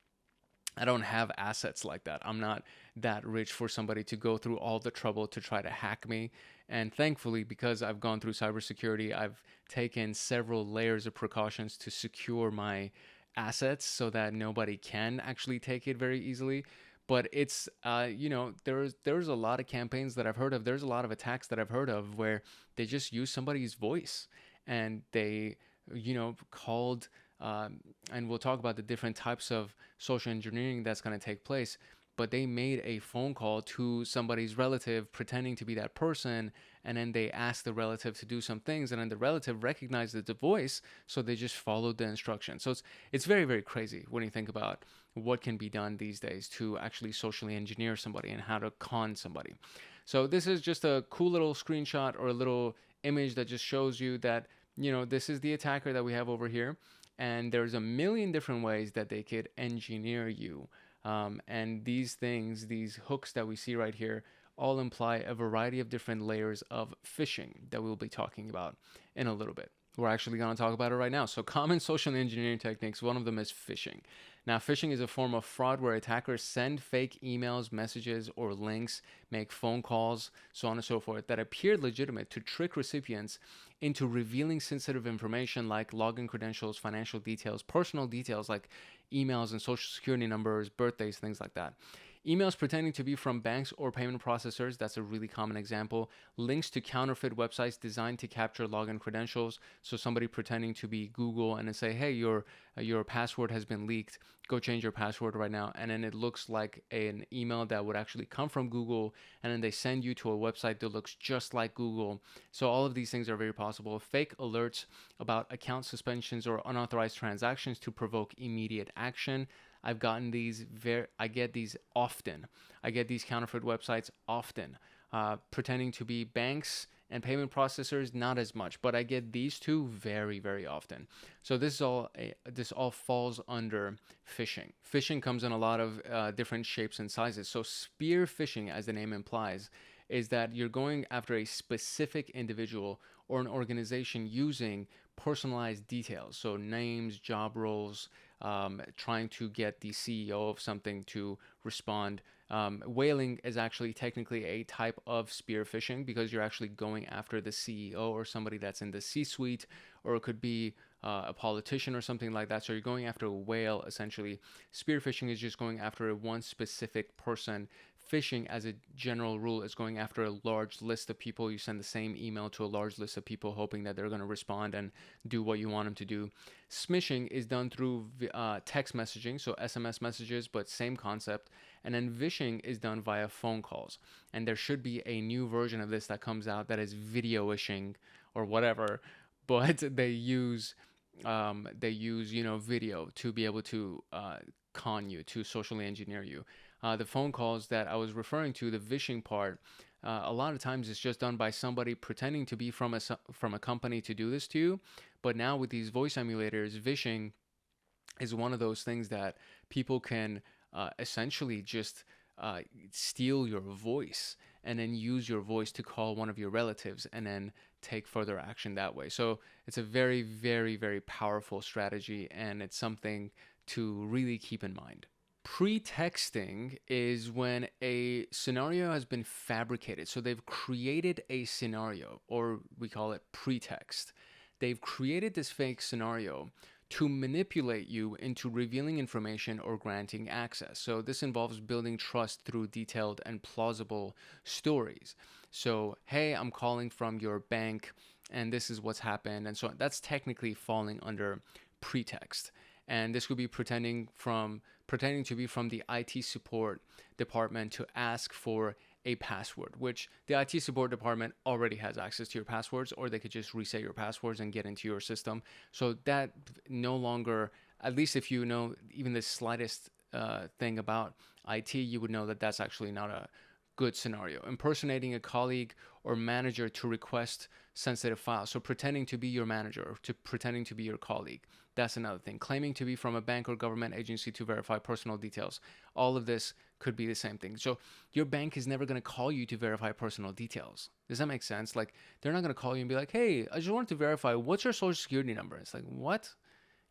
I don't have assets like that. I'm not that rich for somebody to go through all the trouble to try to hack me. And thankfully, because I've gone through cybersecurity, I've taken several layers of precautions to secure my assets so that nobody can actually take it very easily. But it's, there's a lot of campaigns that I've heard of. There's a lot of attacks that I've heard of where they just use somebody's voice, and they, called, and we'll talk about the different types of social engineering that's going to take place. But they made a phone call to somebody's relative pretending to be that person, and then they asked the relative to do some things, and then the relative recognized the voice, so they just followed the instructions. So it's very, very crazy when you think about what can be done these days to actually socially engineer somebody and how to con somebody. So this is just a cool little screenshot or a little image that just shows you that, this is the attacker that we have over here, and there's a million different ways that they could engineer you. And these things, these hooks that we see right here, all imply a variety of different layers of phishing that we'll be talking about in a little bit. We're actually going to talk about it right now. So common social engineering techniques, one of them is phishing. Now, phishing is a form of fraud where attackers send fake emails, messages, or links, make phone calls, so on and so forth, that appear legitimate to trick recipients into revealing sensitive information like login credentials, financial details, personal details like emails and social security numbers, birthdays, things like that. Emails pretending to be from banks or payment processors, that's a really common example. Links to counterfeit websites designed to capture login credentials. So somebody pretending to be Google and then say, hey, your password has been leaked. Go change your password right now. And then it looks like an email that would actually come from Google. And then they send you to a website that looks just like Google. So all of these things are very possible. Fake alerts about account suspensions or unauthorized transactions to provoke immediate action. I've gotten these I get these often. I get these counterfeit websites often, pretending to be banks and payment processors, not as much, but I get these two very, very often. So this all falls under phishing. Phishing comes in a lot of different shapes and sizes. So spear phishing, as the name implies, is that you're going after a specific individual or an organization using personalized details, so names, job roles, trying to get the CEO of something to respond. Whaling is actually technically a type of spear phishing because you're actually going after the CEO or somebody that's in the C-suite, or it could be a politician or something like that. So you're going after a whale, essentially. Spear phishing is just going after one specific person. Phishing, as a general rule, is going after a large list of people. You send the same email to a large list of people hoping that they're going to respond and do what you want them to do. Smishing is done through text messaging, so SMS messages, but same concept. And then vishing is done via phone calls. And there should be a new version of this that comes out that is video-ishing or whatever, but they use video to be able to con you, to socially engineer you. The phone calls that I was referring to, the vishing part, a lot of times it's just done by somebody pretending to be from a company to do this to you. But now with these voice emulators, vishing is one of those things that people can essentially just steal your voice and then use your voice to call one of your relatives and then take further action that way. So it's a very, very, very powerful strategy, and it's something to really keep in mind. Pretexting is when a scenario has been fabricated. So they've created a scenario, or we call it pretext. They've created this fake scenario to manipulate you into revealing information or granting access. So this involves building trust through detailed and plausible stories. So, hey, I'm calling from your bank and this is what's happened. And so that's technically falling under pretext. And this could be pretending to be from the IT support department to ask for a password, which the IT support department already has access to your passwords, or they could just reset your passwords and get into your system. So that no longer, at least if you know even the slightest thing about IT, you would know that that's actually not a good scenario. Impersonating a colleague or manager to request sensitive files. So pretending to be your manager or pretending to be your colleague. That's another thing. Claiming to be from a bank or government agency to verify personal details. All of this could be the same thing. So your bank is never going to call you to verify personal details. Does that make sense? Like, they're not going to call you and be like, hey, I just wanted to verify, what's your social security number? It's like, what?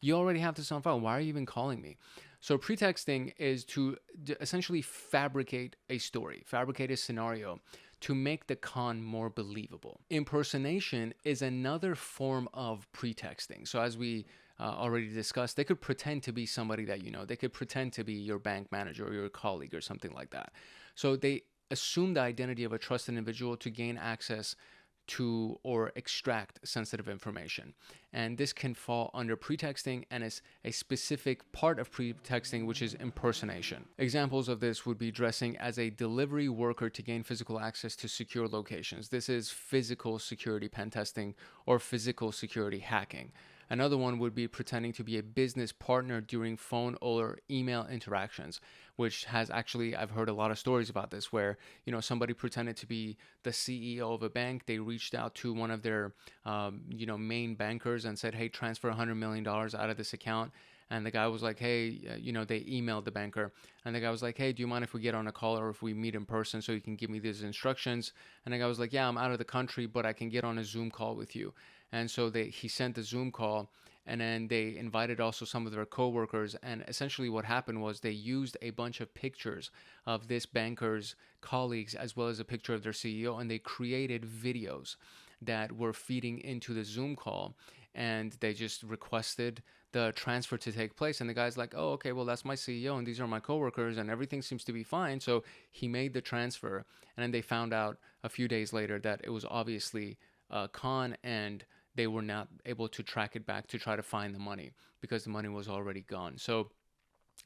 You already have this on file. Why are you even calling me? So pretexting is to essentially fabricate a story, fabricate a scenario to make the con more believable. Impersonation is another form of pretexting. So as we already discussed, they could pretend to be somebody that you know. They could pretend to be your bank manager or your colleague or something like that. So they assume the identity of a trusted individual to gain access to or extract sensitive information. And this can fall under pretexting, and is a specific part of pretexting, which is impersonation. Examples of this would be dressing as a delivery worker to gain physical access to secure locations. This is physical security pen testing or physical security hacking. Another one would be pretending to be a business partner during phone or email interactions, which has actually, I've heard a lot of stories about this where, somebody pretended to be the CEO of a bank. They reached out to one of their, main bankers and said, hey, transfer $100 million out of this account. And the guy was like, hey, they emailed the banker. And the guy was like, hey, do you mind if we get on a call or if we meet in person so you can give me these instructions? And the guy was like, yeah, I'm out of the country, but I can get on a Zoom call with you. And so he sent the Zoom call, and then they invited also some of their coworkers. And essentially what happened was they used a bunch of pictures of this banker's colleagues as well as a picture of their CEO, and they created videos that were feeding into the Zoom call, and they just requested the transfer to take place. And the guy's like, oh, okay, well, that's my CEO and these are my coworkers and everything seems to be fine. So he made the transfer, and then they found out a few days later that it was obviously a con, and they were not able to track it back to try to find the money because the money was already gone. So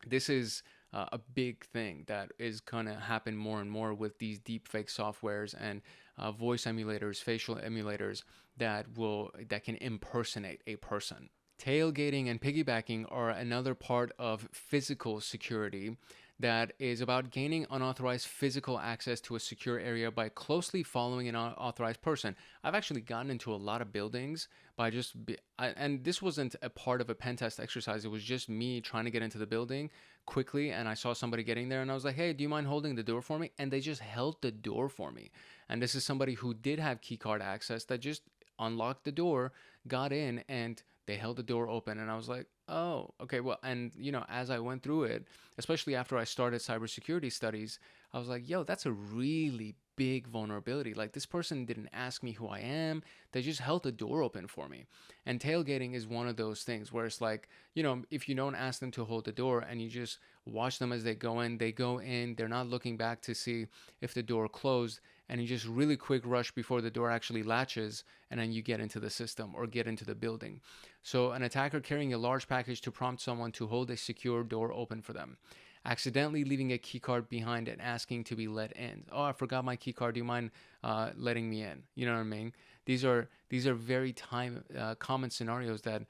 this is a big thing that is going to happen more and more with these deepfake softwares and voice emulators, facial emulators that can impersonate a person. Tailgating and piggybacking are another part of physical security that is about gaining unauthorized physical access to a secure area by closely following an unauthorized person. I've actually gotten into a lot of buildings by and this wasn't a part of a pen test exercise. It was just me trying to get into the building quickly, and I saw somebody getting there, and I was like, hey, do you mind holding the door for me? And they just held the door for me. And this is somebody who did have keycard access that just unlocked the door, got in, and they held the door open. And I was like, oh, okay, well, and as I went through it, especially after I started cybersecurity studies, I was like, yo, that's a really big vulnerability. Like, this person didn't ask me who I am. They just held the door open for me. And tailgating is one of those things where it's like, if you don't ask them to hold the door and you just watch them as they go in, they're not looking back to see if the door closed, and you just really quick rush before the door actually latches, and then you get into the system or get into the building. So an attacker carrying a large package to prompt someone to hold a secure door open for them. Accidentally leaving a keycard behind and asking to be let in. Oh, I forgot my keycard. Do you mind letting me in? You know what I mean? These are very common scenarios that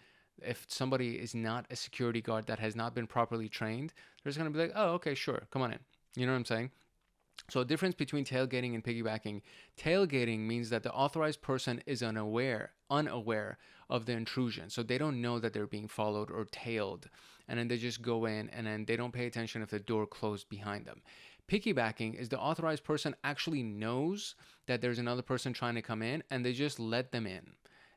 if somebody is not a security guard that has not been properly trained, they're just going to be like, oh, okay, sure, come on in. You know what I'm saying? So, a difference between tailgating and piggybacking. Tailgating means that the authorized person is unaware of the intrusion. So they don't know that they're being followed or tailed. And then they just go in, and then they don't pay attention if the door closed behind them. Piggybacking is the authorized person actually knows that there's another person trying to come in, and they just let them in.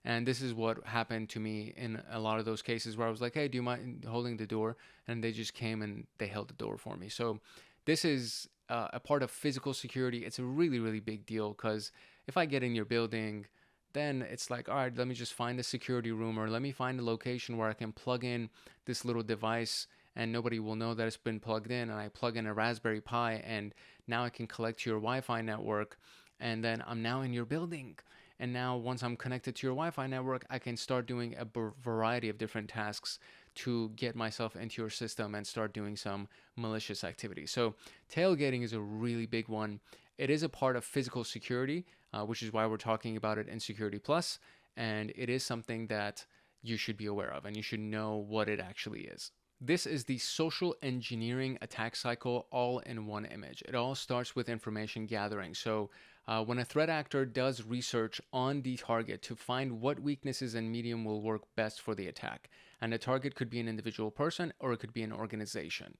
And this is what happened to me in a lot of those cases where I was like, hey, do you mind holding the door? And they just came and they held the door for me. So this is a part of physical security. It's a really, really big deal, because if I get in your building, then it's like, all right, let me just find a security room, or let me find a location where I can plug in this little device and nobody will know that it's been plugged in, and I plug in a Raspberry Pi, and now I can collect to your Wi-Fi network, and then I'm now in your building. And now once I'm connected to your Wi-Fi network, I can start doing a variety of different tasks to get myself into your system and start doing some malicious activity. So tailgating is a really big one. It is a part of physical security, which is why we're talking about it in Security Plus. And it is something that you should be aware of, and you should know what it actually is. This is the social engineering attack cycle all in one image. It all starts with information gathering. So when a threat actor does research on the target to find what weaknesses and medium will work best for the attack, and the target could be an individual person or it could be an organization.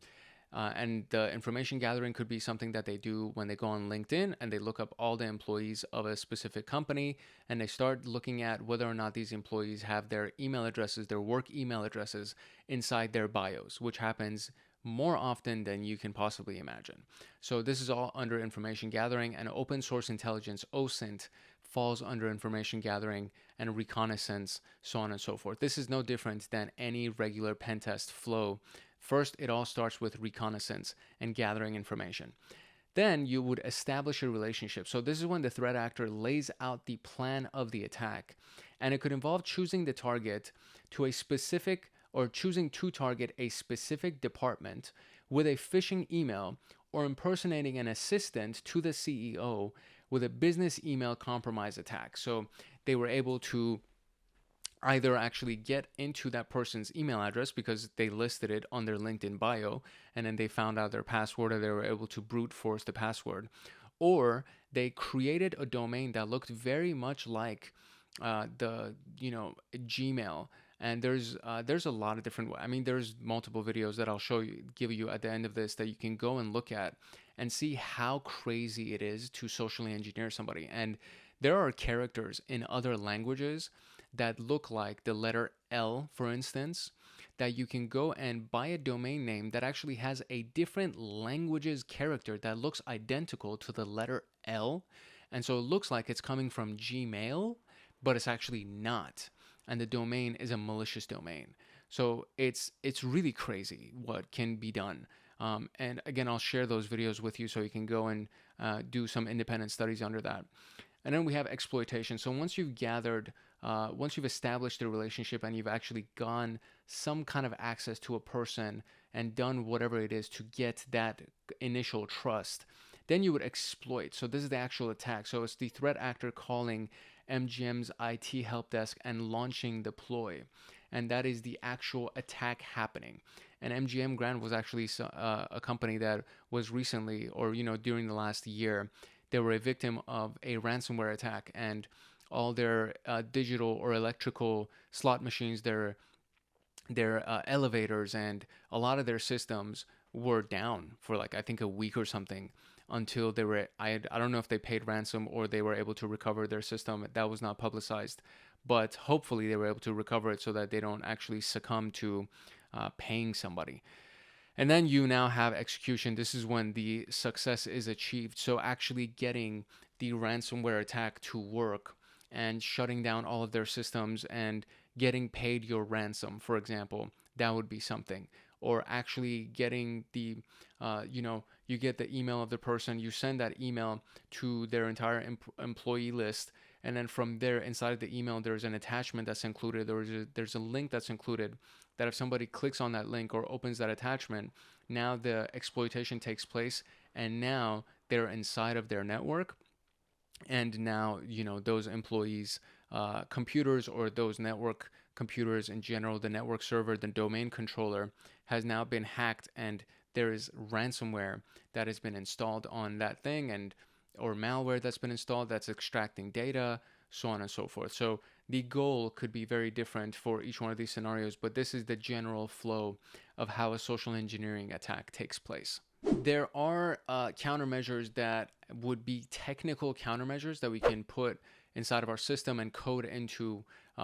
And the information gathering could be something that they do when they go on LinkedIn and they look up all the employees of a specific company, and they start looking at whether or not these employees have their email addresses, their work email addresses, inside their bios, which happens more often than you can possibly imagine. So this is all under information gathering, and open source intelligence, OSINT, falls under information gathering and reconnaissance, so on and so forth. This is no different than any regular pen test flow. First, it all starts with reconnaissance and gathering information. Then you would establish a relationship. So this is when the threat actor lays out the plan of the attack. And it could involve choosing the target to a specific, or choosing to target a specific department with a phishing email, or impersonating an assistant to the CEO with a business email compromise attack. So they were able to either actually get into that person's email address because they listed it on their LinkedIn bio, and then they found out their password, or they were able to brute force the password, or they created a domain that looked very much like the Gmail. And there's a lot of different, there's multiple videos that I'll give you at the end of this that you can go and look at and see how crazy it is to socially engineer somebody. And there are characters in other languages that look like the letter L, for instance, that you can go and buy a domain name that actually has a different language's character that looks identical to the letter L. And so it looks like it's coming from Gmail, but it's actually not. And the domain is a malicious domain. So it's really crazy what can be done. And again, I'll share those videos with you so you can go and do some independent studies under that. And then we have exploitation. So once you've established a relationship and you've actually gone some kind of access to a person and done whatever it is to get that initial trust, then you would exploit. So this is the actual attack. So it's the threat actor calling MGM's IT help desk and launching the ploy. And that is the actual attack happening. And MGM Grand was actually a company that was recently, or during the last year, they were a victim of a ransomware attack, and all their digital or electrical slot machines, their elevators, and a lot of their systems were down for like I think a week or something until they were I don't know if they paid ransom or they were able to recover their system. That was not publicized, but hopefully they were able to recover it so that they don't actually succumb to paying somebody. And then you now have execution. This is when the success is achieved. So actually getting the ransomware attack to work and shutting down all of their systems and getting paid your ransom, for example, that would be something. Or actually getting the, you get the email of the person, you send that email to their entire employee list. And then from there, inside of the email, there's an attachment that's included. There's a link that's included that if somebody clicks on that link or opens that attachment, now the exploitation takes place, and now they're inside of their network. And now, those employees' computers, or those network computers in general, the network server, the domain controller has now been hacked, and there is ransomware that has been installed on that thing, or malware that's been installed that's extracting data, so on and so forth. So the goal could be very different for each one of these scenarios, but this is the general flow of how a social engineering attack takes place. There are countermeasures that would be technical countermeasures that we can put inside of our system and code into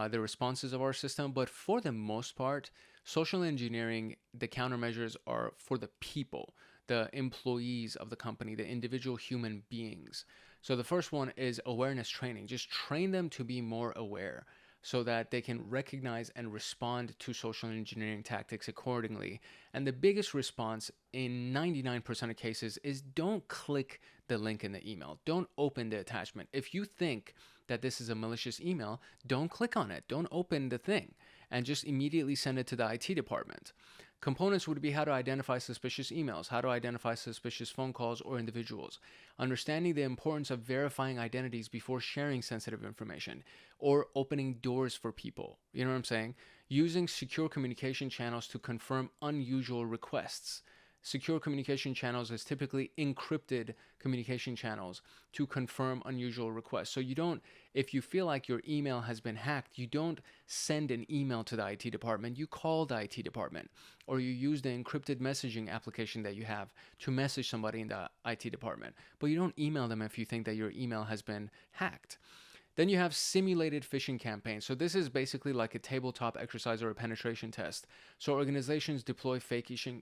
the responses of our system. But for the most part, social engineering, the countermeasures are for the people, the employees of the company, the individual human beings. So the first one is awareness training. Just train them to be more aware so that they can recognize and respond to social engineering tactics accordingly. And the biggest response in 99% of cases is don't click the link in the email. Don't open the attachment. If you think that this is a malicious email, don't click on it. Don't open the thing, and just immediately send it to the IT department. Components would be how to identify suspicious emails, how to identify suspicious phone calls or individuals, understanding the importance of verifying identities before sharing sensitive information, or opening doors for people. You know what I'm saying? Using secure communication channels to confirm unusual requests. Secure communication channels is typically encrypted communication channels to confirm unusual requests. So if you feel like your email has been hacked, you don't send an email to the IT department, you call the IT department, or you use the encrypted messaging application that you have to message somebody in the IT department. But you don't email them if you think that your email has been hacked. Then you have simulated phishing campaigns. So this is basically like a tabletop exercise or a penetration test. So organizations deploy fake phishing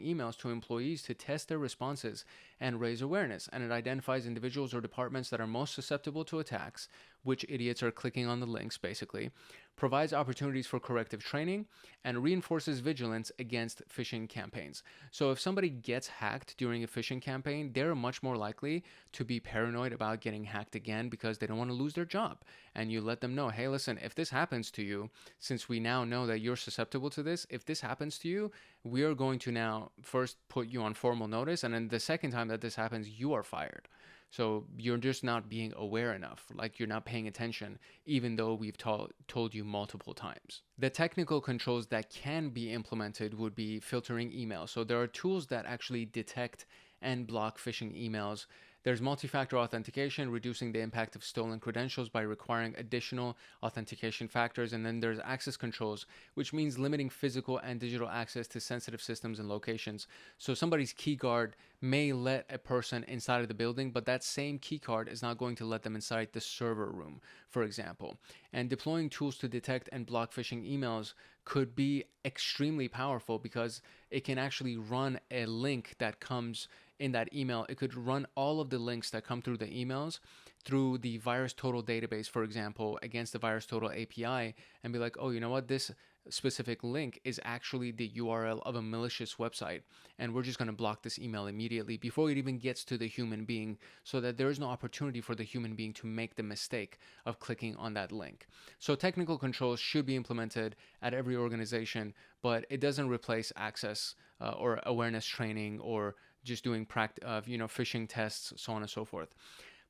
emails to employees to test their responses and raise awareness. And it identifies individuals or departments that are most susceptible to attacks, which idiots are clicking on the links basically, provides opportunities for corrective training, and reinforces vigilance against phishing campaigns. So if somebody gets hacked during a phishing campaign, they're much more likely to be paranoid about getting hacked again because they don't want to lose their job. And you let them know, hey, listen, if this happens to you, since we now know that you're susceptible to this, if this happens to you, we are going to now first put you on formal notice, and then the second time that this happens, you are fired. So you're just not being aware enough, like you're not paying attention, even though we've told you multiple times. The technical controls that can be implemented would be filtering emails. So there are tools that actually detect and block phishing emails There's multi-factor authentication, reducing the impact of stolen credentials by requiring additional authentication factors. And then there's access controls, which means limiting physical and digital access to sensitive systems and locations. So somebody's key guard may let a person inside of the building, but that same key card is not going to let them inside the server room, for example. And deploying tools to detect and block phishing emails could be extremely powerful because it can actually run a link that comes in that email. It could run all of the links that come through the emails through the VirusTotal database, for example, against the VirusTotal API, and be like, oh, you know what, this specific link is actually the URL of a malicious website, and we're just going to block this email immediately before it even gets to the human being, so that there is no opportunity for the human being to make the mistake of clicking on that link. So technical controls should be implemented at every organization, but it doesn't replace access or awareness training or just doing phishing tests, so on and so forth.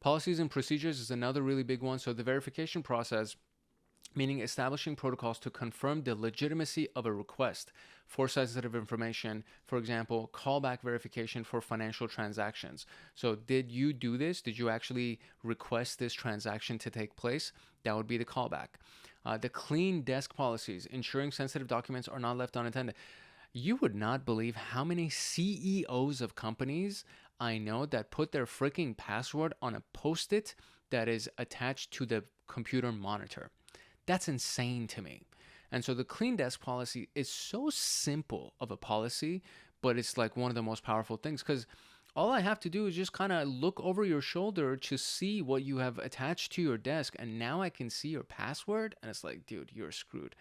Policies and procedures is another really big one. So the verification process, meaning establishing protocols to confirm the legitimacy of a request for sensitive information. For example, callback verification for financial transactions. So did you do this? Did you actually request this transaction to take place? That would be the callback. The clean desk policies, ensuring sensitive documents are not left unattended. You would not believe how many CEOs of companies I know that put their freaking password on a post-it that is attached to the computer monitor. That's insane to me. And so the clean desk policy is so simple of a policy, but it's like one of the most powerful things, because all I have to do is just kind of look over your shoulder to see what you have attached to your desk, and now I can see your password, and it's like, dude, you're screwed.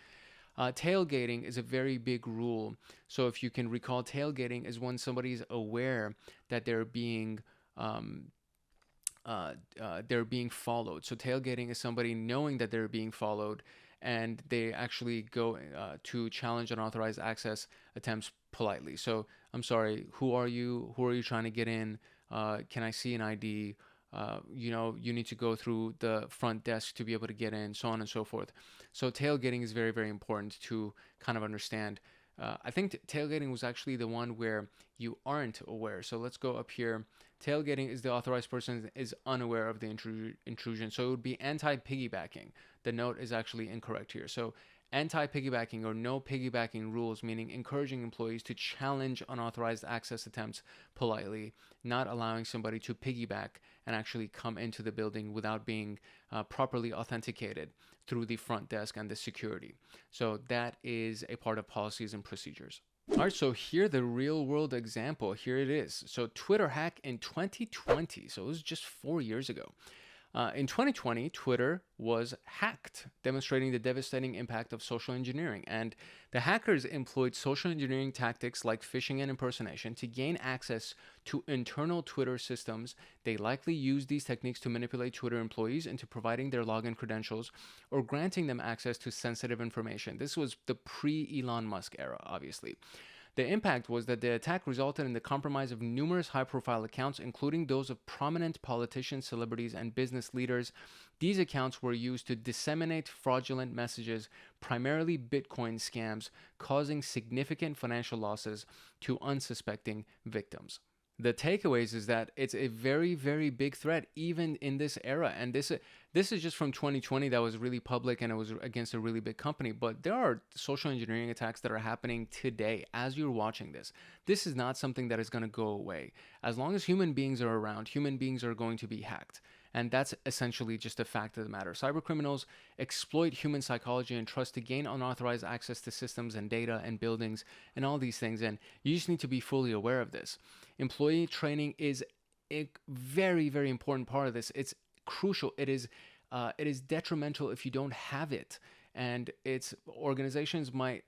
Tailgating is a very big rule. So if you can recall, tailgating is when somebody is aware that they're being followed. So tailgating is somebody knowing that they're being followed, and they actually go to challenge unauthorized access attempts politely. So I'm sorry, who are you? Who are you trying to get in? Can I see an ID? You need to go through the front desk to be able to get in, so on and so forth. So tailgating is very, very important to kind of understand. I think tailgating was actually the one where you aren't aware. So let's go up here. Tailgating is the authorized person is unaware of the intrusion. So it would be anti-piggybacking. The note is actually incorrect here. So anti-piggybacking or no piggybacking rules, meaning encouraging employees to challenge unauthorized access attempts politely, not allowing somebody to piggyback and actually come into the building without being properly authenticated through the front desk and the security. So that is a part of policies and procedures. All right, so here the real world example, here it is. So Twitter hack in 2020, so it was just 4 years ago. In 2020, Twitter was hacked, demonstrating the devastating impact of social engineering. And the hackers employed social engineering tactics like phishing and impersonation to gain access to internal Twitter systems. They likely used these techniques to manipulate Twitter employees into providing their login credentials or granting them access to sensitive information. This was the pre-Elon Musk era, obviously. The impact was that the attack resulted in the compromise of numerous high-profile accounts, including those of prominent politicians, celebrities, and business leaders. These accounts were used to disseminate fraudulent messages, primarily Bitcoin scams, causing significant financial losses to unsuspecting victims. The takeaways is that it's a very, very big threat, even in this era. And this is just from 2020 that was really public and it was against a really big company. But there are social engineering attacks that are happening today as you're watching this. This is not something that is going to go away. As long as human beings are around, human beings are going to be hacked. And that's essentially just a fact of the matter. Cybercriminals exploit human psychology and trust to gain unauthorized access to systems and data and buildings and all these things. And you just need to be fully aware of this. Employee training is a very, very important part of this. It's crucial. It is detrimental if you don't have it. And organizations might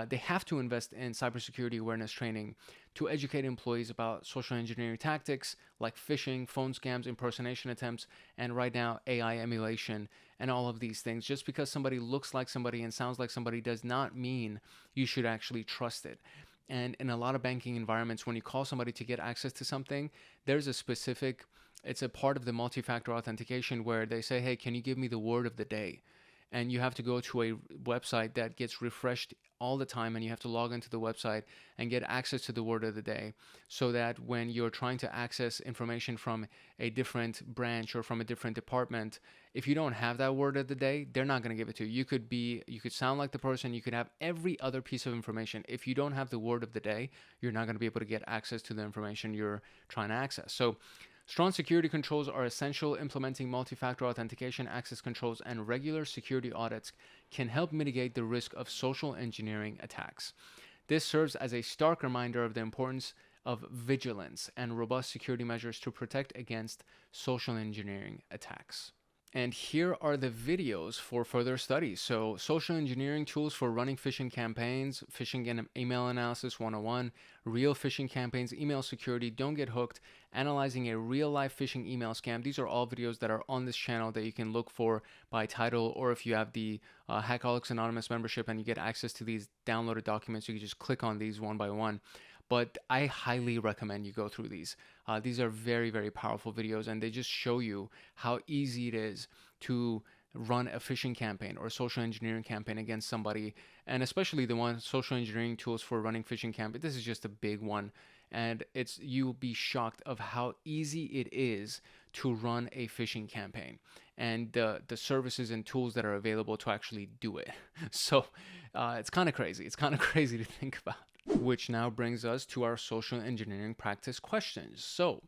they have to invest in cybersecurity awareness training to educate employees about social engineering tactics like phishing, phone scams, impersonation attempts, and right now AI emulation and all of these things. Just because somebody looks like somebody and sounds like somebody does not mean you should actually trust it. And in a lot of banking environments, when you call somebody to get access to something, there's it's a part of the multi-factor authentication where they say, hey, can you give me the word of the day? and you have to go to a website that gets refreshed all the time, and you have to log into the website and get access to the word of the day, so that when you're trying to access information from a different branch or from a different department, if you don't have that word of the day, they're not going to give it to you. You could sound like the person, you could have every other piece of information. If you don't have the word of the day, you're not going to be able to get access to the information you're trying to access. So strong security controls are essential. Implementing multi-factor authentication, access controls, and regular security audits can help mitigate the risk of social engineering attacks. This serves as a stark reminder of the importance of vigilance and robust security measures to protect against social engineering attacks. And here are the videos for further studies. So, social engineering tools for running phishing campaigns, phishing and email analysis 101, real phishing campaigns, email security, don't get hooked, analyzing a real life phishing email scam. These are all videos that are on this channel that you can look for by title, or if you have the Hackaholics Anonymous membership and you get access to these downloaded documents, you can just click on these one by one. But I highly recommend you go through these. These are very, very powerful videos, and they just show you how easy it is to run a phishing campaign or social engineering campaign against somebody, and especially the one social engineering tools for running phishing campaign. This is just a big one, and you'll be shocked of how easy it is to run a phishing campaign and the services and tools that are available to actually do it. So it's kind of crazy. It's kind of crazy to think about. Which now brings us to our social engineering practice questions. So,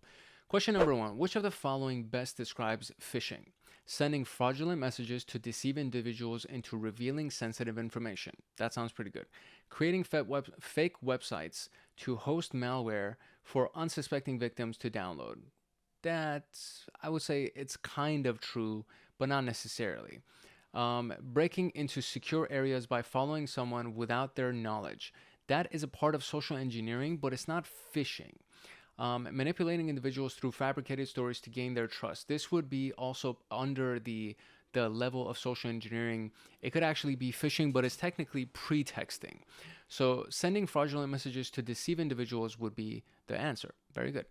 question number 1, which of the following best describes phishing? Sending fraudulent messages to deceive individuals into revealing sensitive information. That sounds pretty good. Creating fake websites to host malware for unsuspecting victims to download. I would say it's kind of true, but not necessarily. Breaking into secure areas by following someone without their knowledge. That is a part of social engineering, but it's not phishing. Manipulating individuals through fabricated stories to gain their trust. This would be also under the level of social engineering. It could actually be phishing, but it's technically pretexting. So sending fraudulent messages to deceive individuals would be the answer. Very good.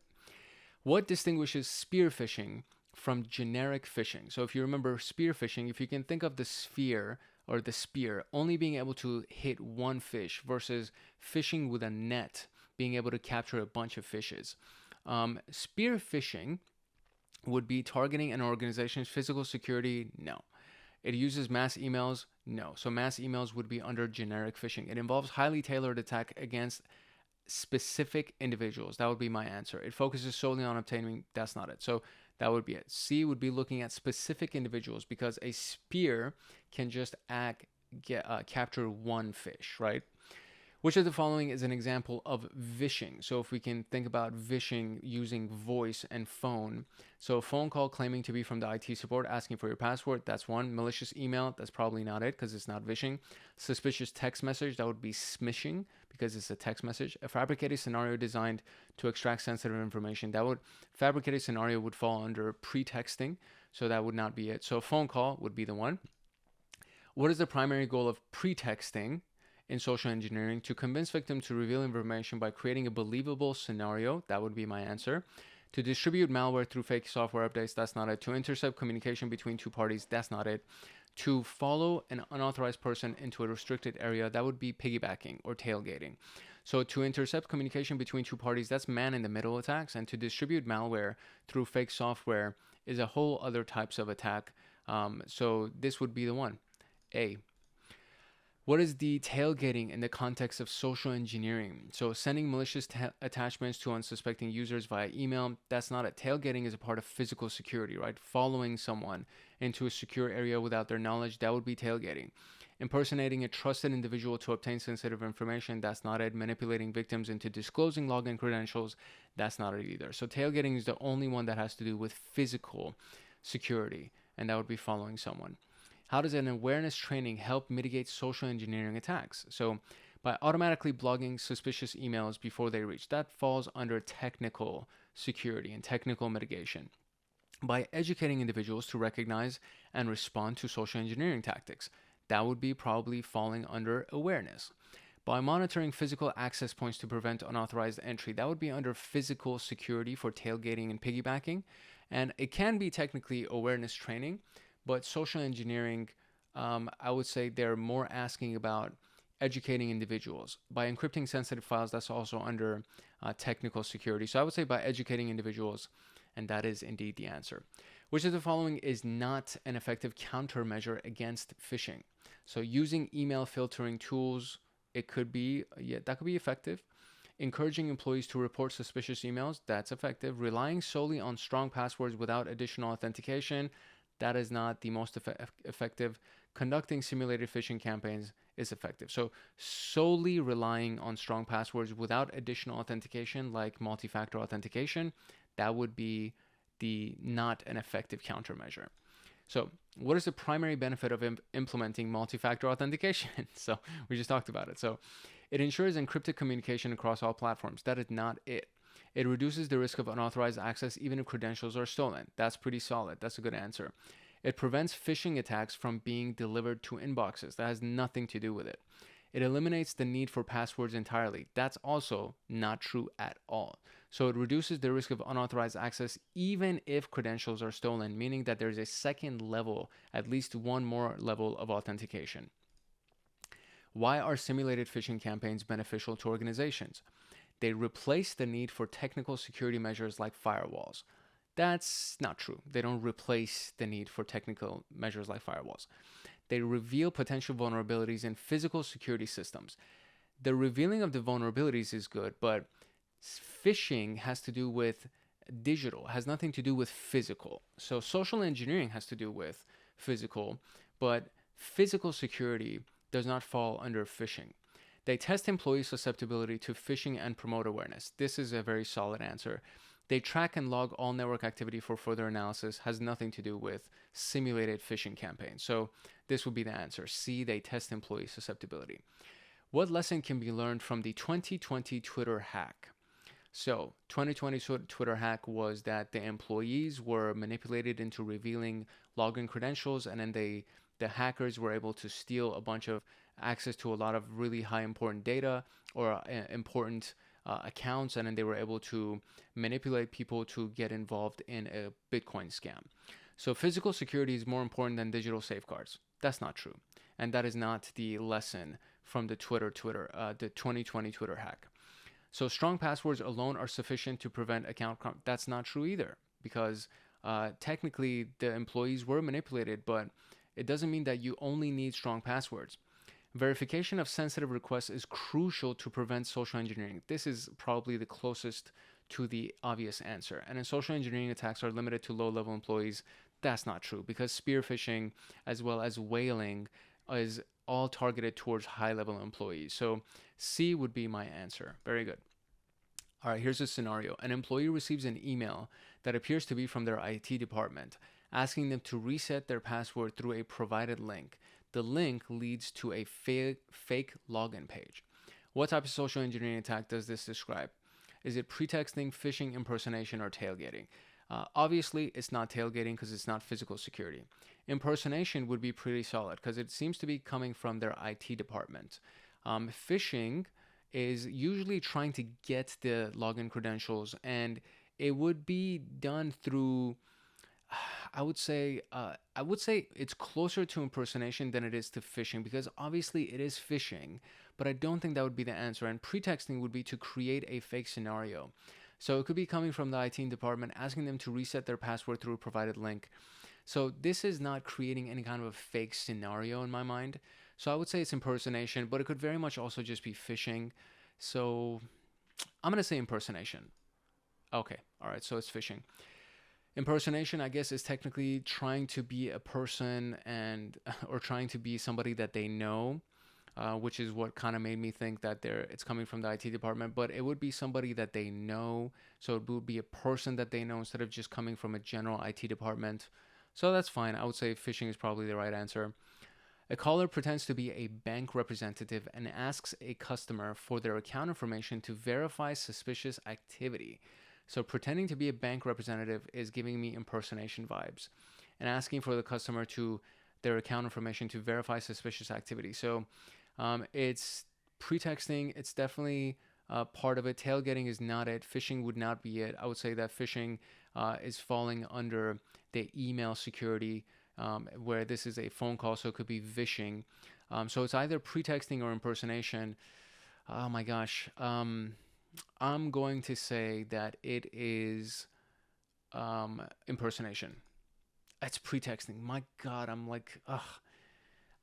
What distinguishes spear phishing from generic phishing? So if you remember spear phishing, if you can think of the sphere or the spear only being able to hit one fish versus fishing with a net being able to capture a bunch of fishes. Spear phishing would be targeting an organization's physical security. No. It uses mass emails. No. So mass emails would be under generic phishing. It involves highly tailored attack against specific individuals. That would be my answer. It focuses solely on obtaining. That's not it. So that would be it. C would be looking at specific individuals, because a spear can just capture one fish, right? Which of the following is an example of vishing? So if we can think about vishing using voice and phone. So a phone call claiming to be from the IT support asking for your password, that's one. Malicious email, that's probably not it because it's not vishing. Suspicious text message, that would be smishing because it's a text message. A fabricated scenario designed to extract sensitive information, fabricated scenario would fall under pretexting, so that would not be it. So a phone call would be the one. What is the primary goal of pretexting in social engineering? To convince victims to reveal information by creating a believable scenario. That would be my answer. To distribute malware through fake software updates. That's not it. To intercept communication between two parties. That's not it. To follow an unauthorized person into a restricted area. That would be piggybacking or tailgating. So to intercept communication between two parties, that's man-in-the-middle attacks. And to distribute malware through fake software is a whole other types of attack. So this would be the one. A. What is the tailgating in the context of social engineering? So sending malicious attachments to unsuspecting users via email, that's not it. Tailgating is a part of physical security, right? Following someone into a secure area without their knowledge, that would be tailgating. Impersonating a trusted individual to obtain sensitive information, that's not it. Manipulating victims into disclosing login credentials, that's not it either. So tailgating is the only one that has to do with physical security, and that would be following someone. How does an awareness training help mitigate social engineering attacks? So by automatically blocking suspicious emails before they reach, that falls under technical security and technical mitigation. By educating individuals to recognize and respond to social engineering tactics, that would be probably falling under awareness. By monitoring physical access points to prevent unauthorized entry, that would be under physical security for tailgating and piggybacking. And it can be technically awareness training, but social engineering I would say they're more asking about educating individuals. By encrypting sensitive files, that's also under technical security. So I would say by educating individuals, and that is indeed the answer. Which of the following is not an effective countermeasure against phishing? So using email filtering tools, it could be, that could be effective. Encouraging employees to report suspicious emails, that's effective. Relying solely on strong passwords without additional authentication, that is not the most effective. Conducting simulated phishing campaigns is effective. So solely relying on strong passwords without additional authentication, like multi-factor authentication, that would be the not an effective countermeasure. So what is the primary benefit of implementing multi-factor authentication? So we just talked about it. So it ensures encrypted communication across all platforms. That is not it. It reduces the risk of unauthorized access even if credentials are stolen. That's pretty solid. That's a good answer. It prevents phishing attacks from being delivered to inboxes. That has nothing to do with it. It eliminates the need for passwords entirely. That's also not true at all. So it reduces the risk of unauthorized access even if credentials are stolen, meaning that there's a second level, at least one more level of authentication. Why are simulated phishing campaigns beneficial to organizations? They replace the need for technical security measures like firewalls. That's not true. They don't replace the need for technical measures like firewalls. They reveal potential vulnerabilities in physical security systems. The revealing of the vulnerabilities is good, but phishing has to do with digital, has nothing to do with physical. So social engineering has to do with physical, but physical security does not fall under phishing. They test employee susceptibility to phishing and promote awareness. This is a very solid answer. They track and log all network activity for further analysis, has nothing to do with simulated phishing campaigns. So this would be the answer. C, they test employee susceptibility. What lesson can be learned from the 2020 Twitter hack? So 2020 Twitter hack was that the employees were manipulated into revealing login credentials, and then the hackers were able to steal a bunch of access to a lot of really high important data or important accounts, and then they were able to manipulate people to get involved in a Bitcoin scam. So physical security is more important than digital safeguards. That's not true, and that is not the lesson from the 2020 Twitter hack. So strong passwords alone are sufficient to prevent account crime. That's not true either, because technically the employees were manipulated, but it doesn't mean that you only need strong passwords. Verification of sensitive requests is crucial to prevent social engineering. This is probably the closest to the obvious answer. And then social engineering attacks are limited to low-level employees. That's not true, because spear phishing as well as whaling is all targeted towards high-level employees. So C would be my answer. Very good. All right, here's a scenario. An employee receives an email that appears to be from their IT department, asking them to reset their password through a provided link. The link leads to a fake login page. What type of social engineering attack does this describe? Is it pretexting, phishing, impersonation, or tailgating? Obviously, it's not tailgating because it's not physical security. Impersonation would be pretty solid because it seems to be coming from their IT department. Phishing is usually trying to get the login credentials, and it would be done through, I would say it's closer to impersonation than it is to phishing, because obviously it is phishing, but I don't think that would be the answer. And pretexting would be to create a fake scenario. So it could be coming from the IT department, asking them to reset their password through a provided link. So this is not creating any kind of a fake scenario in my mind. So I would say it's impersonation, but it could very much also just be phishing. So I'm going to say impersonation. Okay, all right, so it's phishing. Impersonation, I guess, is technically trying to be a person or trying to be somebody that they know, which is what kind of made me think that it's coming from the IT department. But it would be somebody that they know, so it would be a person that they know instead of just coming from a general IT department. So that's fine. I would say phishing is probably the right answer. A caller pretends to be a bank representative and asks a customer for their account information to verify suspicious activity. So pretending to be a bank representative is giving me impersonation vibes, and asking for the customer to their account information to verify suspicious activity. So it's pretexting. It's definitely part of it. Tailgating is not it. Phishing would not be it. I would say that phishing is falling under the email security where this is a phone call, so it could be phishing. So it's either pretexting or impersonation. Oh my gosh. I'm going to say that it is impersonation. It's pretexting. My God, I'm like, ugh.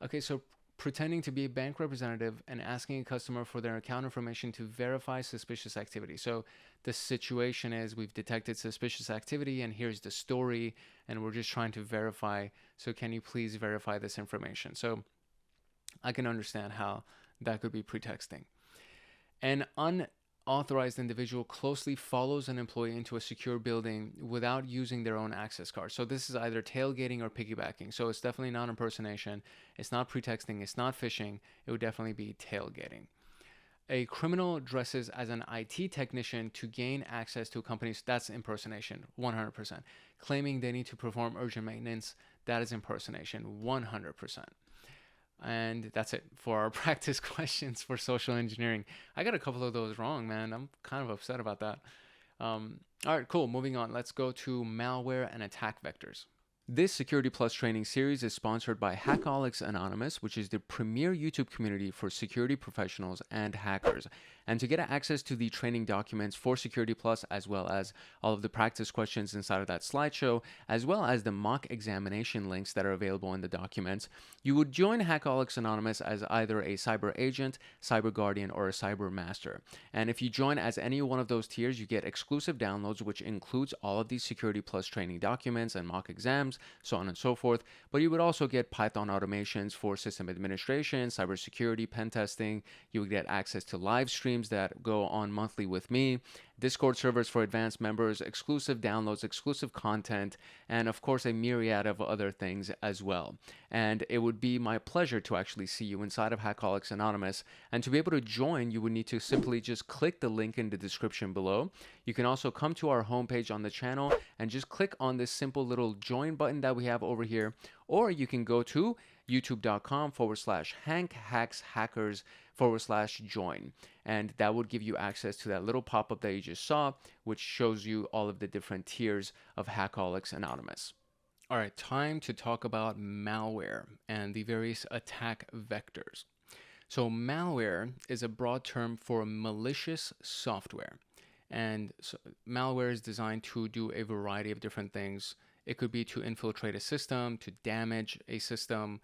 Okay, so pretending to be a bank representative and asking a customer for their account information to verify suspicious activity. So the situation is we've detected suspicious activity and here's the story and we're just trying to verify. So can you please verify this information? So I can understand how that could be pretexting. An unauthorized individual closely follows an employee into a secure building without using their own access card. So this is either tailgating or piggybacking. So it's definitely not impersonation. It's not pretexting. It's not phishing. It would definitely be tailgating. A criminal dresses as an IT technician to gain access to a company's, that's impersonation, 100%. Claiming they need to perform urgent maintenance, that is impersonation, 100%. And that's it for our practice questions for social engineering. I got a couple of those wrong, man. I'm kind of upset about that. All right, cool. Moving on. Let's go to malware and attack vectors. This Security Plus training series is sponsored by Hackaholics Anonymous, which is the premier YouTube community for security professionals and hackers. And to get access to the training documents for Security Plus, as well as all of the practice questions inside of that slideshow, as well as the mock examination links that are available in the documents, you would join Hackaholics Anonymous as either a cyber agent, cyber guardian, or a cyber master. And if you join as any one of those tiers, you get exclusive downloads, which includes all of these Security Plus training documents and mock exams, so on and so forth. But you would also get Python automations for system administration, cybersecurity, pen testing. You would get access to live streams that go on monthly with me, Discord servers for advanced members, exclusive downloads, exclusive content, and of course a myriad of other things as well. And it would be my pleasure to actually see you inside of Hackaholics Anonymous. And to be able to join, you would need to simply just click the link in the description below. You can also come to our homepage on the channel and just click on this simple little join button that we have over here, or you can go to youtube.com/hankhackshackers/join. And that would give you access to that little pop-up that you just saw, which shows you all of the different tiers of Hackaholics Anonymous. All right, time to talk about malware and the various attack vectors. So malware is a broad term for malicious software. And so malware is designed to do a variety of different things. It could be to infiltrate a system, to damage a system,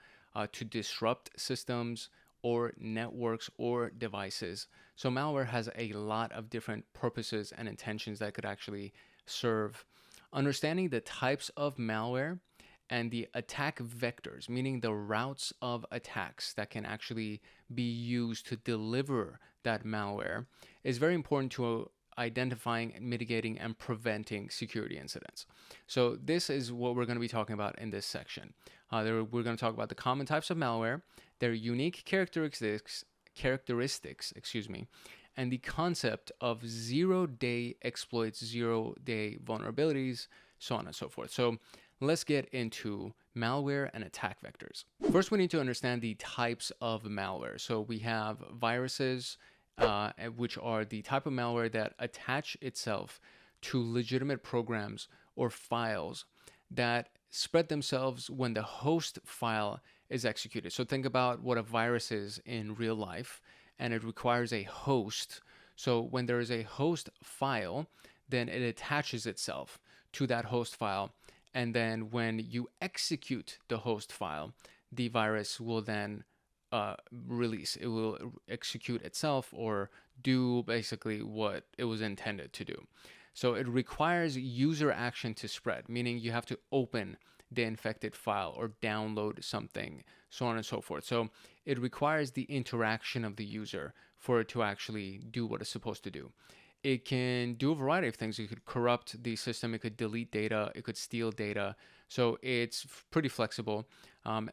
to disrupt systems or networks or devices. So malware has a lot of different purposes and intentions that could actually serve. Understanding the types of malware and the attack vectors, meaning the routes of attacks that can actually be used to deliver that malware, is very important to identifying, mitigating, and preventing security incidents. So this is what we're going to be talking about in this section. We're going to talk about the common types of malware, their unique characteristics, and the concept of zero-day exploits, zero-day vulnerabilities, so on and so forth. So let's get into malware and attack vectors. First, we need to understand the types of malware. So we have viruses, which are the type of malware that attach itself to legitimate programs or files that spread themselves when the host file is executed. So think about what a virus is in real life, and it requires a host. So when there is a host file, then it attaches itself to that host file. And then when you execute the host file, the virus will then release. It will execute itself or do basically what it was intended to do. So it requires user action to spread, meaning you have to open the infected file or download something, so on and so forth. So it requires the interaction of the user for it to actually do what it's supposed to do. It can do a variety of things. It could corrupt the system. It could delete data. It could steal data. So it's pretty flexible.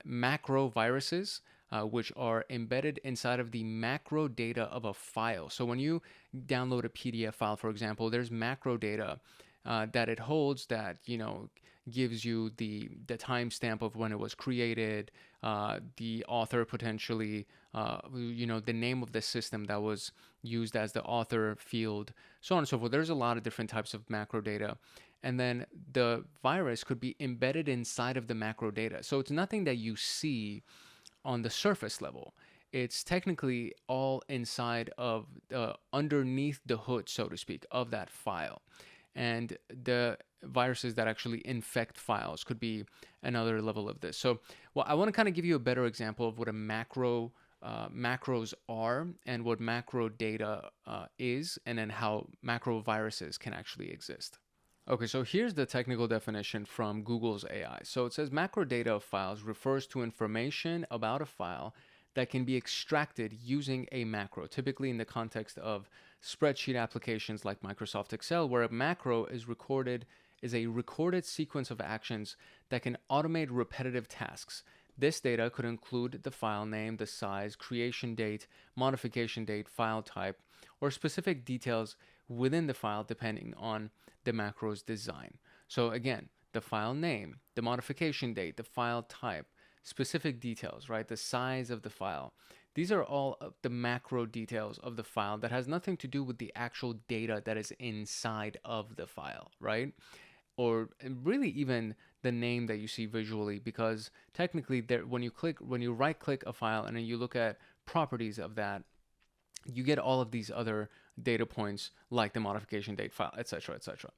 Macro viruses, which are embedded inside of the macro data of a file. So when you download a PDF file, for example, there's macro data that it holds that, gives you the timestamp of when it was created, the author potentially, the name of the system that was used as the author field, so on and so forth. There's a lot of different types of macro data. and then the virus could be embedded inside of the macro data. So it's nothing that you see on the surface level. It's technically all inside of underneath the hood, so to speak, of that file. And the viruses that actually infect files could be another level of this. So, well, I want to kind of give you a better example of what a macros are and what macro data is, and then how macro viruses can actually exist. Okay, so here's the technical definition from Google's AI. So it says macro data of files refers to information about a file that can be extracted using a macro, typically in the context of spreadsheet applications like Microsoft Excel, where a macro is a recorded sequence of actions that can automate repetitive tasks. This data could include the file name, the size, creation date, modification date, file type, or specific details within the file depending on the macro's design. So again, the file name, the modification date, the file type, specific details, right? The size of the file. These are all of the macro details of the file that has nothing to do with the actual data that is inside of the file, right? Or really even the name that you see visually, because technically when you right click a file and then you look at properties of that, you get all of these other data points like the modification date, file, etc., etc.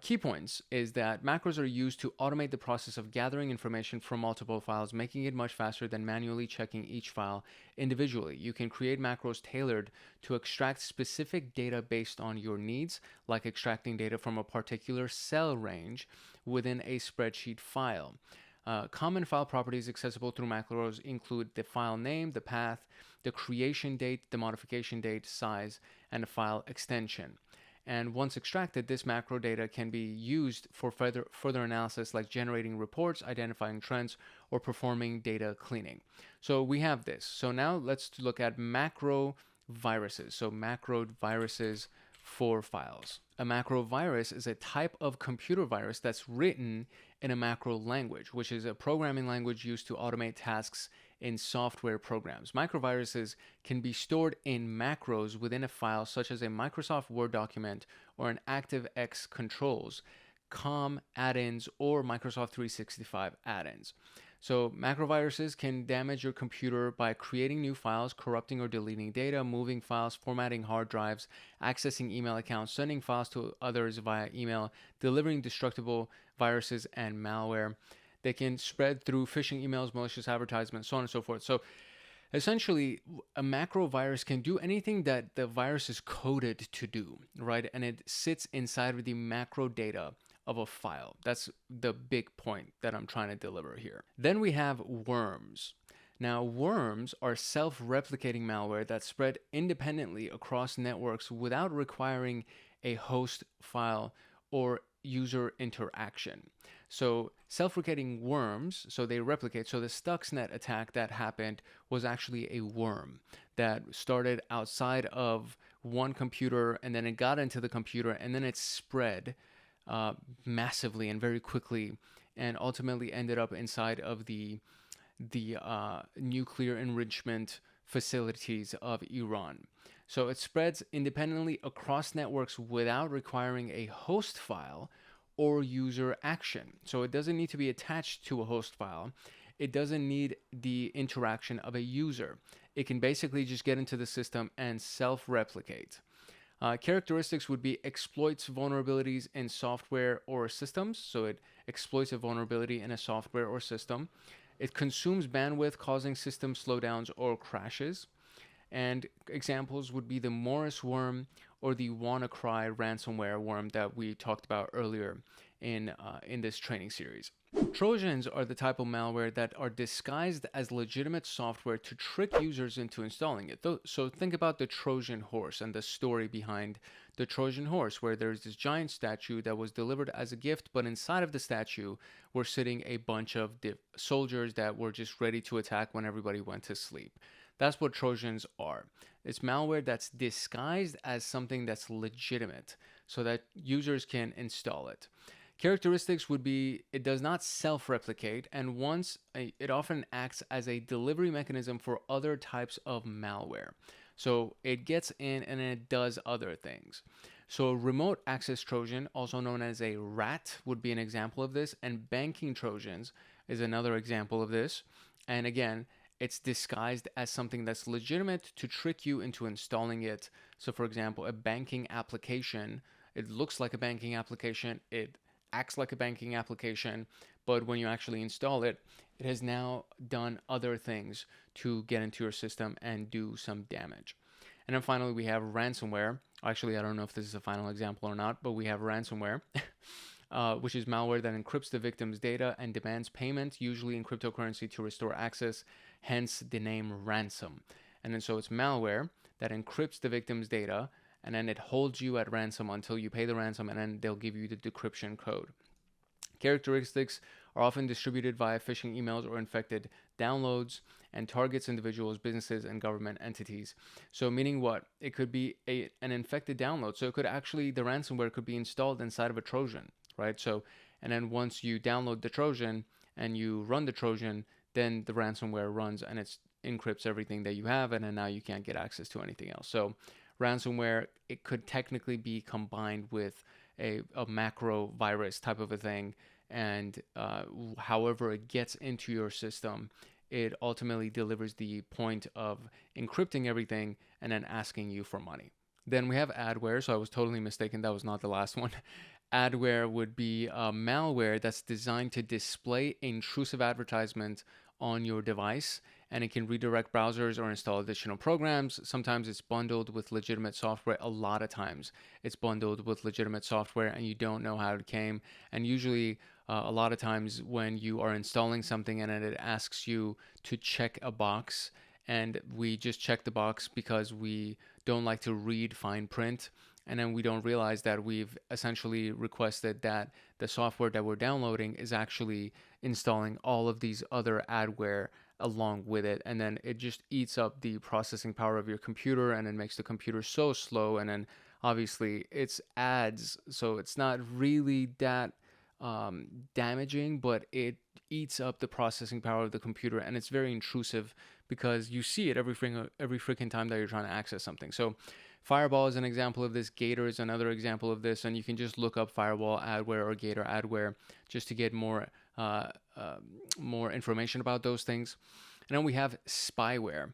Key points is that macros are used to automate the process of gathering information from multiple files, making it much faster than manually checking each file individually. You can create macros tailored to extract specific data based on your needs, like extracting data from a particular cell range within a spreadsheet file. Common file properties accessible through macros include the file name, the path, the creation date, the modification date, size, and a file extension. And once extracted, this macro data can be used for further analysis, like generating reports, identifying trends, or performing data cleaning. So we have this. So now let's look at macro viruses. So macro viruses for files. A macro virus is a type of computer virus that's written in a macro language, which is a programming language used to automate tasks in software programs. Microviruses can be stored in macros within a file, such as a Microsoft Word document or an ActiveX controls, COM add-ins, or Microsoft 365 add-ins. So macroviruses can damage your computer by creating new files, corrupting or deleting data, moving files, formatting hard drives, accessing email accounts, sending files to others via email, delivering destructible viruses and malware. They can spread through phishing emails, malicious advertisements, so on and so forth. So essentially, a macro virus can do anything that the virus is coded to do, right? And it sits inside of the macro data of a file. That's the big point that I'm trying to deliver here. Then we have worms. Now, worms are self-replicating malware that spread independently across networks without requiring a host file or user interaction. So self-replicating worms, so they replicate. So the Stuxnet attack that happened was actually a worm that started outside of one computer, and then it got into the computer, and then it spread massively and very quickly, and ultimately ended up inside of the nuclear enrichment facilities of Iran. So it spreads independently across networks without requiring a host file or user action. So it doesn't need to be attached to a host file. It doesn't need the interaction of a user. It can basically just get into the system and self-replicate. Characteristics would be exploits vulnerabilities in software or systems. So it exploits a vulnerability in a software or system. It consumes bandwidth, causing system slowdowns or crashes. And examples would be the Morris worm or the WannaCry ransomware worm that we talked about earlier in this training series. Trojans are the type of malware that are disguised as legitimate software to trick users into installing it. So think about the Trojan horse and the story behind the Trojan horse, where there's this giant statue that was delivered as a gift, but inside of the statue were sitting a bunch of soldiers that were just ready to attack when everybody went to sleep. That's what Trojans are. It's malware that's disguised as something that's legitimate so that users can install it. Characteristics would be it does not self-replicate, and it often acts as a delivery mechanism for other types of malware. So it gets in and it does other things. So a remote access Trojan, also known as a RAT, would be an example of this, and banking Trojans is another example of this. And again, it's disguised as something that's legitimate to trick you into installing it. So for example, a banking application, it looks like a banking application, it acts like a banking application, but when you actually install it, it has now done other things to get into your system and do some damage. And then finally, we have ransomware. Actually, I don't know if this is a final example or not, but we have ransomware, which is malware that encrypts the victim's data and demands payment, usually in cryptocurrency, to restore access, hence the name ransom. And then so it's malware that encrypts the victim's data, and then it holds you at ransom until you pay the ransom, and then they'll give you the decryption code. Characteristics are often distributed via phishing emails or infected downloads and targets individuals, businesses, and government entities. So meaning what? It could be an infected download. So it could actually, the ransomware could be installed inside of a Trojan, right? So, and then once you download the Trojan and you run the Trojan, then the ransomware runs and it encrypts everything that you have, and then now you can't get access to anything else. So ransomware, it could technically be combined with a macro virus type of a thing, and however it gets into your system, it ultimately delivers the point of encrypting everything and then asking you for money. Then we have adware. So I was totally mistaken. That was not the last one. Adware would be malware that's designed to display intrusive advertisement on your device, and it can redirect browsers or install additional programs. Sometimes it's bundled with legitimate software. A lot of times it's bundled with legitimate software and you don't know how it came. And usually a lot of times when you are installing something and it asks you to check a box, and we just check the box because we don't like to read fine print, and then we don't realize that we've essentially requested that the software that we're downloading is actually installing all of these other adware along with it, and then it just eats up the processing power of your computer, and it makes the computer so slow. And then obviously it's ads, so it's not really that damaging, but it eats up the processing power of the computer, and it's very intrusive because you see it every freaking time that you're trying to access something. So Firewall is an example of this. Gator is another example of this, and you can just look up Firewall adware or Gator adware just to get more information about those things. And then we have spyware.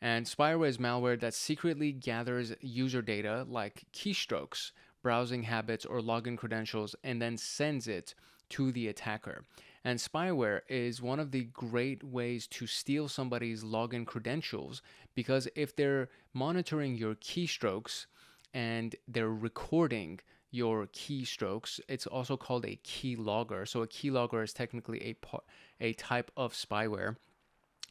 And spyware is malware that secretly gathers user data like keystrokes, browsing habits, or login credentials, and then sends it to the attacker. And spyware is one of the great ways to steal somebody's login credentials, because if they're monitoring your keystrokes and they're recording your keystrokes, it's also called a keylogger. So a keylogger is technically a type of spyware.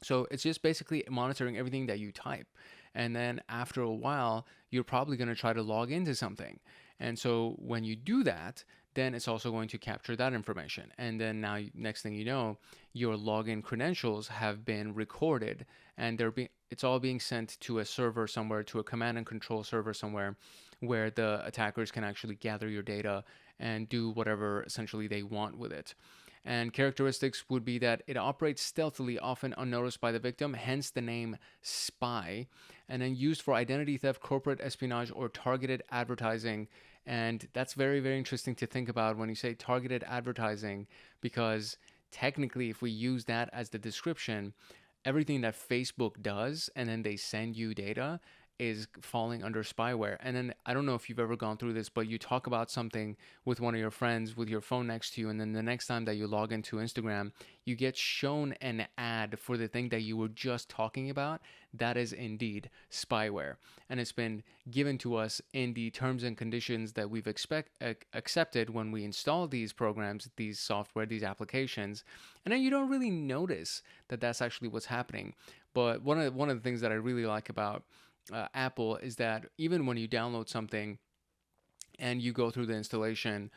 So it's just basically monitoring everything that you type. And then after a while, you're probably going to try to log into something. And so when you do that, then it's also going to capture that information. And then now, next thing you know, your login credentials have been recorded, and it's all being sent to a server somewhere, to a command and control server somewhere, where the attackers can actually gather your data and do whatever essentially they want with it. And characteristics would be that it operates stealthily, often unnoticed by the victim, hence the name spy, and then used for identity theft, corporate espionage, or targeted advertising. And that's very, very interesting to think about when you say targeted advertising, because technically, if we use that as the description, everything that Facebook does and then they send you data is falling under spyware. And then I don't know if you've ever gone through this, but you talk about something with one of your friends with your phone next to you, and then the next time that you log into Instagram, you get shown an ad for the thing that you were just talking about. That is indeed spyware, and it's been given to us in the terms and conditions that we've accepted when we install these programs, these software, these applications, and then you don't really notice that that's actually what's happening. But one of the things that I really like about Apple is that even when you download something and you go through the installation,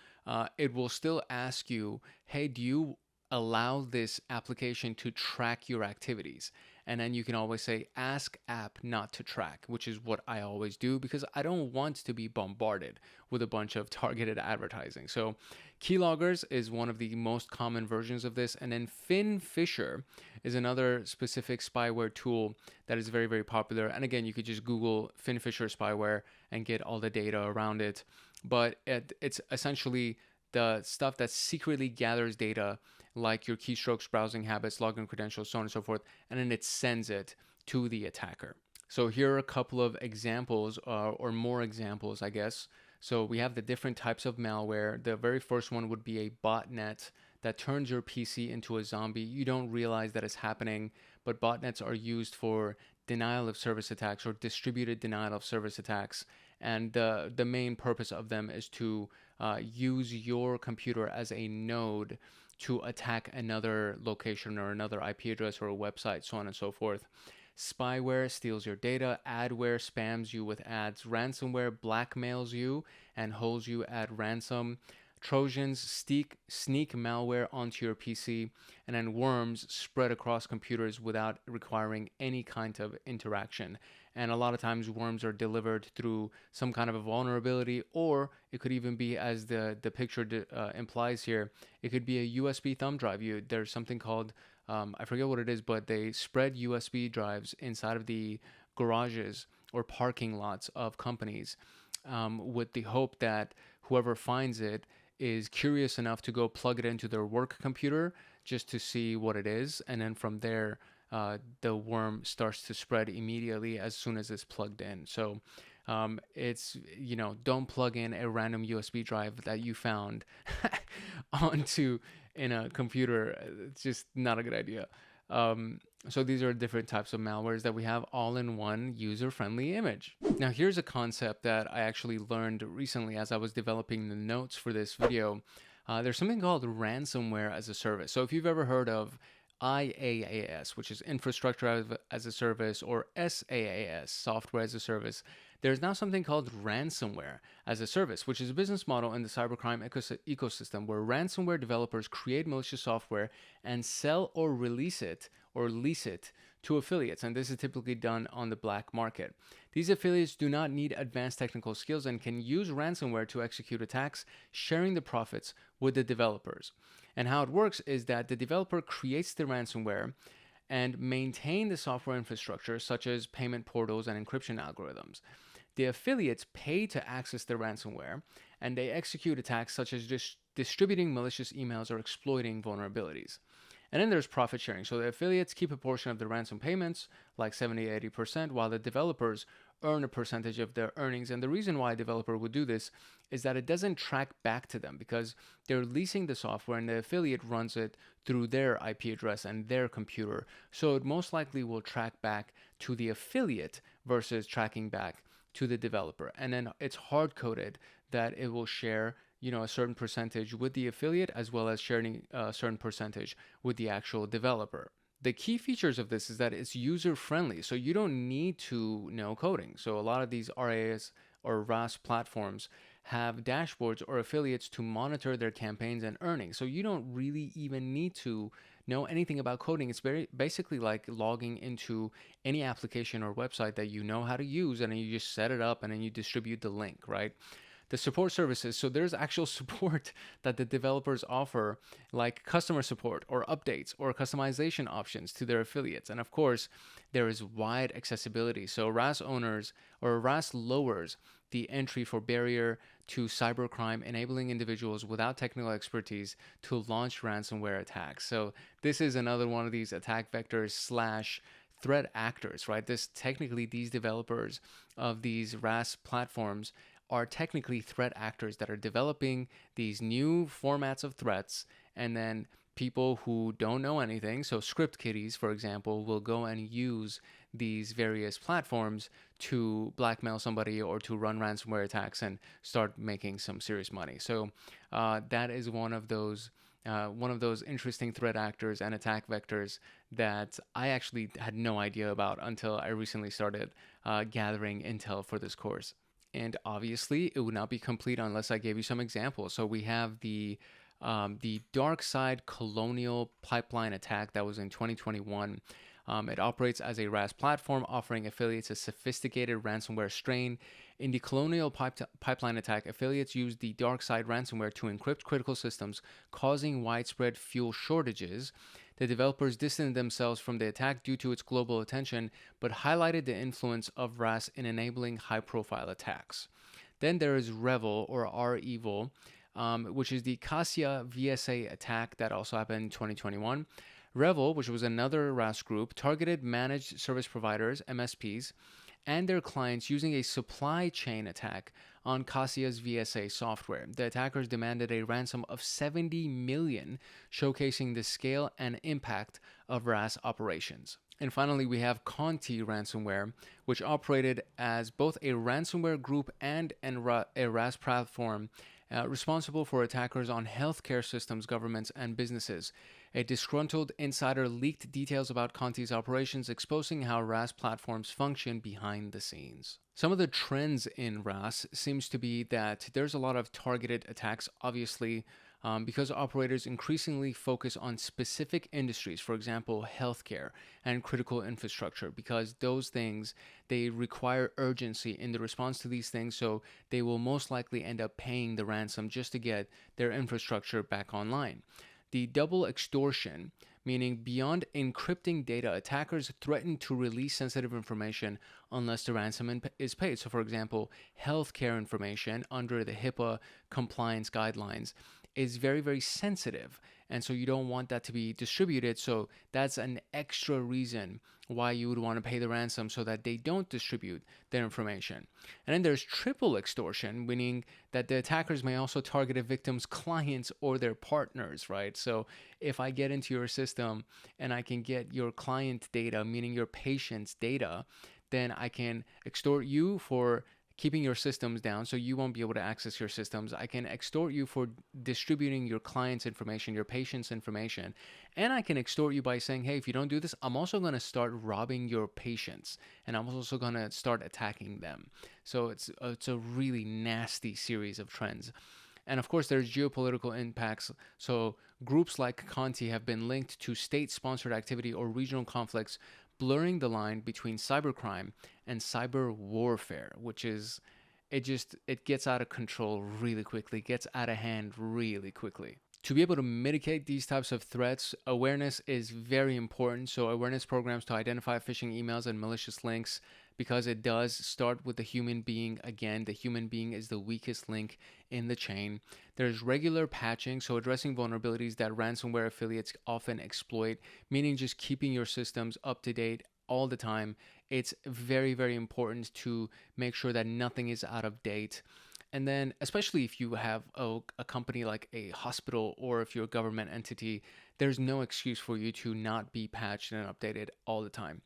it will still ask you, hey, do you allow this application to track your activities? And then you can always say ask app not to track, which is what I always do because I don't want to be bombarded with a bunch of targeted advertising. So keyloggers is one of the most common versions of this. And then FinFisher is another specific spyware tool that is very, very popular. And again, you could just Google FinFisher spyware and get all the data around it. But it's essentially the stuff that secretly gathers data like your keystrokes, browsing habits, login credentials, so on and so forth, and then it sends it to the attacker. So here are a couple of examples, or more examples, I guess. So we have the different types of malware. The very first one would be a botnet that turns your PC into a zombie. You don't realize that it's happening, but botnets are used for denial of service attacks or distributed denial of service attacks. And the main purpose of them is to use your computer as a node to attack another location or another IP address or a website, so on and so forth. Spyware steals your data. Adware spams you with ads. Ransomware blackmails you and holds you at ransom. Trojans sneak malware onto your PC, and then worms spread across computers without requiring any kind of interaction. And a lot of times worms are delivered through some kind of a vulnerability, or it could even be, as the picture implies here, it could be a USB thumb drive. There's something called, I forget what it is, but they spread USB drives inside of the garages or parking lots of companies with the hope that whoever finds it is curious enough to go plug it into their work computer just to see what it is. And then from there, the worm starts to spread immediately as soon as it's plugged in. So it's, don't plug in a random USB drive that you found onto in a computer. It's just not a good idea. So these are different types of malwares that we have all in one user-friendly image. Now here's a concept that I actually learned recently as I was developing the notes for this video. There's something called Ransomware-as-a-Service. So if you've ever heard of IaaS, which is Infrastructure as a Service, or SaaS, Software as a Service, there's now something called Ransomware as a Service, which is a business model in the cybercrime ecosystem where ransomware developers create malicious software and sell or release it or lease it to affiliates. And this is typically done on the black market. These affiliates do not need advanced technical skills and can use ransomware to execute attacks, sharing the profits with the developers. And how it works is that the developer creates the ransomware and maintain the software infrastructure, such as payment portals and encryption algorithms. The affiliates pay to access the ransomware, and they execute attacks such as distributing malicious emails or exploiting vulnerabilities. And then there's profit sharing. So the affiliates keep a portion of the ransom payments, like 70-80%, while the developers earn a percentage of their earnings. And the reason why a developer would do this is that it doesn't track back to them because they're leasing the software and the affiliate runs it through their IP address and their computer. So it most likely will track back to the affiliate versus tracking back to the developer. And then it's hard-coded that it will share a certain percentage with the affiliate as well as sharing a certain percentage with the actual developer. The key features of this is that it's user-friendly, so you don't need to know coding. So a lot of these RaaS or RaaS platforms have dashboards or affiliates to monitor their campaigns and earnings. So you don't really even need to know anything about coding. It's very basically like logging into any application or website that you know how to use, and then you just set it up and then you distribute the link, right? The support services, so there's actual support that the developers offer, like customer support or updates or customization options to their affiliates. And of course, there is wide accessibility. So RaaS owners or RaaS lowers the entry for barrier to cybercrime, enabling individuals without technical expertise to launch ransomware attacks. So this is another one of these attack vectors / threat actors, right? These developers of these RaaS platforms are technically threat actors that are developing these new formats of threats, and then people who don't know anything, so script kiddies, for example, will go and use these various platforms to blackmail somebody or to run ransomware attacks and start making some serious money. So that is one of those interesting threat actors and attack vectors that I actually had no idea about until I recently started gathering intel for this course. And obviously, it would not be complete unless I gave you some examples. So we have the dark side colonial pipeline attack that was in 2021. It operates as a RaaS platform, offering affiliates a sophisticated ransomware strain. In the Colonial Pipeline attack, affiliates used the dark side ransomware to encrypt critical systems, causing widespread fuel shortages. The developers distanced themselves from the attack due to its global attention, but highlighted the influence of RaaS in enabling high-profile attacks. Then there is Revil, or REvil, which is the Cassia VSA attack that also happened in 2021. Revil, which was another RaaS group, targeted managed service providers, MSPs, and their clients using a supply chain attack on Cassia's VSA software. The attackers demanded a ransom of $70 million, showcasing the scale and impact of RaaS operations. And finally, we have Conti ransomware, which operated as both a ransomware group and a RaaS platform, responsible for attackers on healthcare systems, governments, and businesses. A disgruntled insider leaked details about Conti's operations, exposing how RaaS platforms function behind the scenes. Some of the trends in RaaS seems to be that there's a lot of targeted attacks, obviously, because operators increasingly focus on specific industries, for example, healthcare and critical infrastructure, because those things, they require urgency in the response to these things, so they will most likely end up paying the ransom just to get their infrastructure back online. The double extortion, meaning beyond encrypting data, attackers threaten to release sensitive information unless the ransom is paid. So, for example, healthcare information under the HIPAA compliance guidelines is very, very sensitive. And so you don't want that to be distributed. So that's an extra reason why you would want to pay the ransom so that they don't distribute their information. And then there's triple extortion, meaning that the attackers may also target a victim's clients or their partners, right? So if I get into your system and I can get your client data, meaning your patient's data, then I can extort you for keeping your systems down so you won't be able to access your systems. I can extort you for distributing your client's information, your patient's information. And I can extort you by saying, hey, if you don't do this, I'm also going to start robbing your patients. And I'm also going to start attacking them. So it's a really nasty series of trends. And of course, there's geopolitical impacts. So groups like Conti have been linked to state-sponsored activity or regional conflicts, blurring the line between cybercrime and cyber warfare, which is, it gets out of control really quickly, gets out of hand really quickly. To be able to mitigate these types of threats, awareness is very important. So awareness programs to identify phishing emails and malicious links, because it does start with the human being. Again, the human being is the weakest link in the chain. There's regular patching, so addressing vulnerabilities that ransomware affiliates often exploit, meaning just keeping your systems up to date all the time. It's very, very important to make sure that nothing is out of date. And then, especially if you have a company like a hospital or if you're a government entity, there's no excuse for you to not be patched and updated all the time.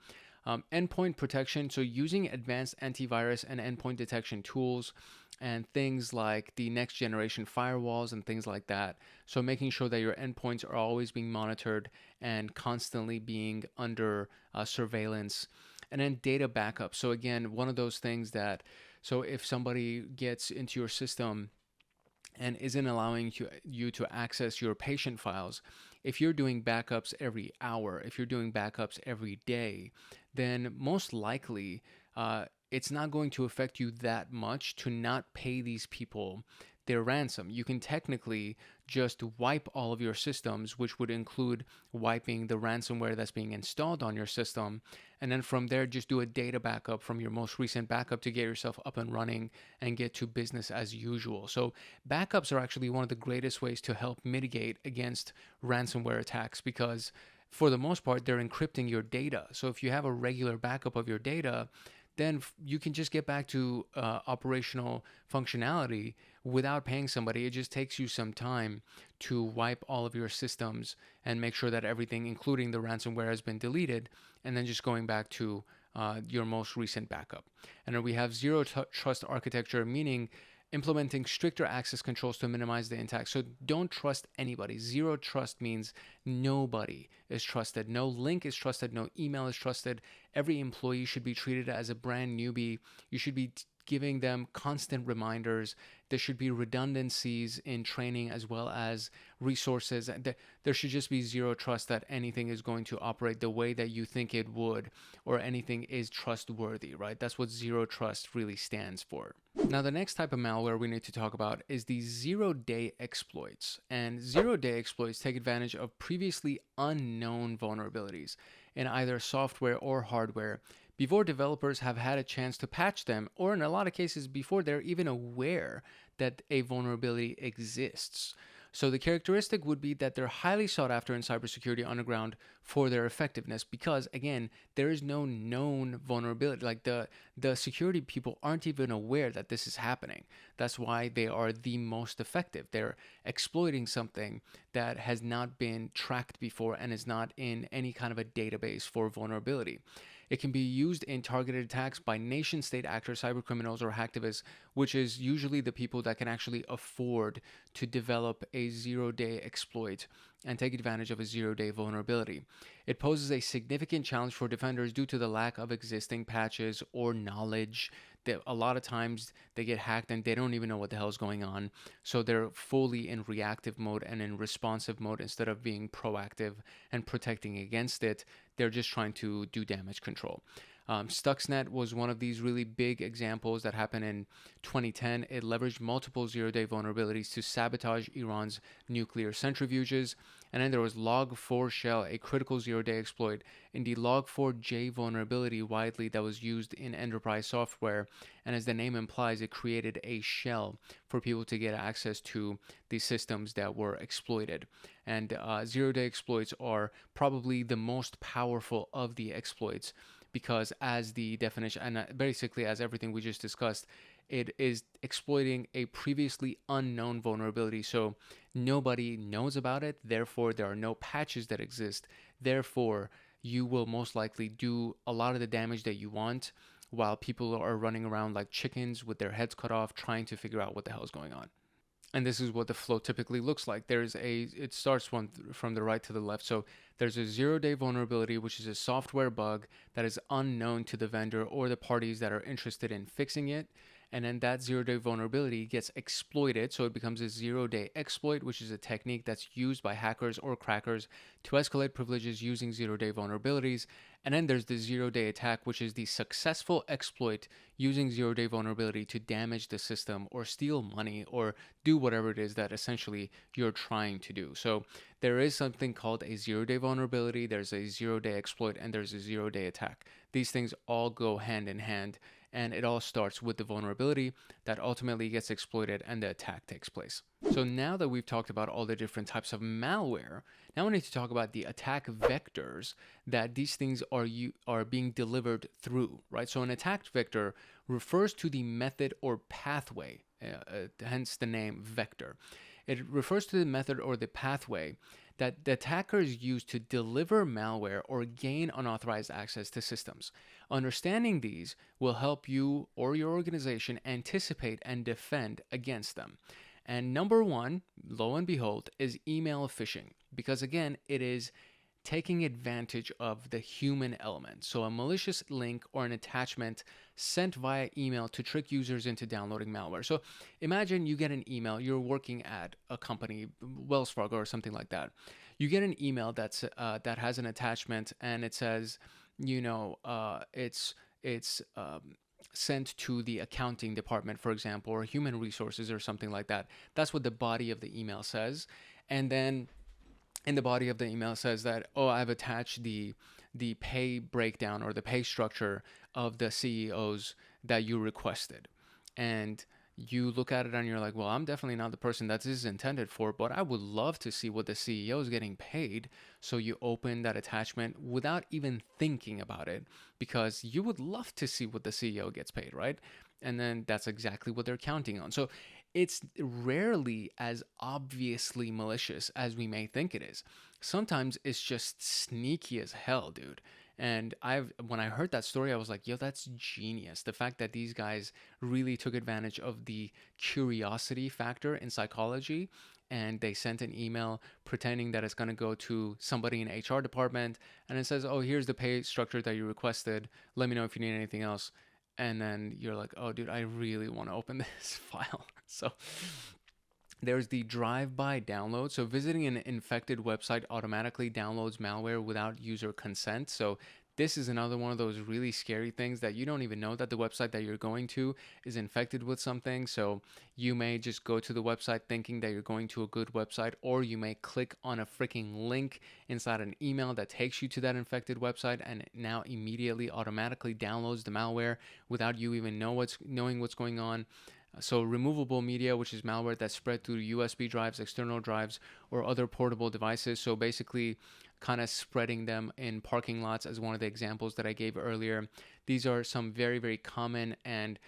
Endpoint protection, so using advanced antivirus and endpoint detection tools and things like the next generation firewalls and things like that. So making sure that your endpoints are always being monitored and constantly being under surveillance. And then data backup. So again, one of those things that, so if somebody gets into your system and isn't allowing you to access your patient files, if you're doing backups every hour, if you're doing backups every day, then most likely it's not going to affect you that much to not pay these people their ransom. You can technically just wipe all of your systems, which would include wiping the ransomware that's being installed on your system. And then from there, just do a data backup from your most recent backup to get yourself up and running and get to business as usual. So backups are actually one of the greatest ways to help mitigate against ransomware attacks, because for the most part, they're encrypting your data. So if you have a regular backup of your data, then you can just get back to operational functionality without paying somebody. It just takes you some time to wipe all of your systems and make sure that everything, including the ransomware, has been deleted, and then just going back to your most recent backup. And then we have zero trust architecture, meaning implementing stricter access controls to minimize the attack. So don't trust anybody. Zero trust means nobody is trusted. No link is trusted. No email is trusted. Every employee should be treated as a brand newbie. You should be giving them constant reminders. There should be redundancies in training as well as resources. There should just be zero trust that anything is going to operate the way that you think it would, or anything is trustworthy, right? That's what zero trust really stands for. Now, the next type of malware we need to talk about is the zero-day exploits. And zero-day exploits take advantage of previously unknown vulnerabilities in either software or hardware before developers have had a chance to patch them, or in a lot of cases before they're even aware that a vulnerability exists. So the characteristic would be that they're highly sought after in cybersecurity underground for their effectiveness because, again, there is no known vulnerability. Like the security people aren't even aware that this is happening. That's why they are the most effective. They're exploiting something that has not been tracked before and is not in any kind of a database for vulnerability. It can be used in targeted attacks by nation-state actors, cybercriminals, or hacktivists, which is usually the people that can actually afford to develop a zero-day exploit and take advantage of a zero-day vulnerability. It poses a significant challenge for defenders due to the lack of existing patches or knowledge. That a lot of times they get hacked and they don't even know what the hell is going on. So they're fully in reactive mode and in responsive mode instead of being proactive and protecting against it. They're just trying to do damage control. Stuxnet was one of these really big examples that happened in 2010. It leveraged multiple zero-day vulnerabilities to sabotage Iran's nuclear centrifuges. And then there was Log4Shell, a critical zero-day exploit in the Log4j vulnerability widely that was used in enterprise software. And as the name implies, it created a shell for people to get access to the systems that were exploited. And zero-day exploits are probably the most powerful of the exploits, because as the definition, and basically as everything we just discussed, it is exploiting a previously unknown vulnerability. So nobody knows about it. Therefore, there are no patches that exist. Therefore, you will most likely do a lot of the damage that you want while people are running around like chickens with their heads cut off trying to figure out what the hell is going on. And this is what the flow typically looks like. It starts from the right to the left. So there's a zero-day vulnerability, which is a software bug that is unknown to the vendor or the parties that are interested in fixing it. And then that zero-day vulnerability gets exploited. So it becomes a zero-day exploit, which is a technique that's used by hackers or crackers to escalate privileges using zero-day vulnerabilities. And then there's the zero-day attack, which is the successful exploit using zero-day vulnerability to damage the system or steal money or do whatever it is that essentially you're trying to do. So there is something called a zero-day vulnerability, there's a zero-day exploit, and there's a zero-day attack. These things all go hand in hand, and it all starts with the vulnerability that ultimately gets exploited and the attack takes place. So now that we've talked about all the different types of malware, now we need to talk about the attack vectors that these things are being delivered through, right? So an attack vector refers to the method or pathway, hence the name vector. It refers to the method or the pathway that the attackers use to deliver malware or gain unauthorized access to systems. Understanding these will help you or your organization anticipate and defend against them. And number one, lo and behold, is email phishing, because again, it is taking advantage of the human element. So a malicious link or an attachment sent via email to trick users into downloading malware. So imagine you get an email, you're working at a company, Wells Fargo or something like that. You get an email that has an attachment and it says, it's sent to the accounting department, for example, or human resources or something like that. That's what the body of the email says. And then in the body of the email says that, I've attached the pay breakdown or the pay structure of the CEOs that you requested. And you look at it and you're like, well, I'm definitely not the person that this is intended for, but I would love to see what the CEO is getting paid. So you open that attachment without even thinking about it, because you would love to see what the CEO gets paid, right? And then that's exactly what they're counting on. So it's rarely as obviously malicious as we may think it is. Sometimes it's just sneaky as hell, dude. And when I heard that story, I was like, yo, that's genius. The fact that these guys really took advantage of the curiosity factor in psychology, and they sent an email pretending that it's going to go to somebody in HR department, and it says, here's the pay structure that you requested. Let me know if you need anything else. and then you're like, oh dude, I really want to open this file. So there's the drive-by download. So visiting an infected website automatically downloads malware without user consent. So this is another one of those really scary things that you don't even know that the website that you're going to is infected with something. So you may just go to the website thinking that you're going to a good website, or you may click on a freaking link inside an email that takes you to that infected website, and it now immediately automatically downloads the malware without you even knowing what's going on. So removable media, which is malware that's spread through USB drives, external drives, or other portable devices. So basically kind of spreading them in parking lots, as one of the examples that I gave earlier. These are some very, very common and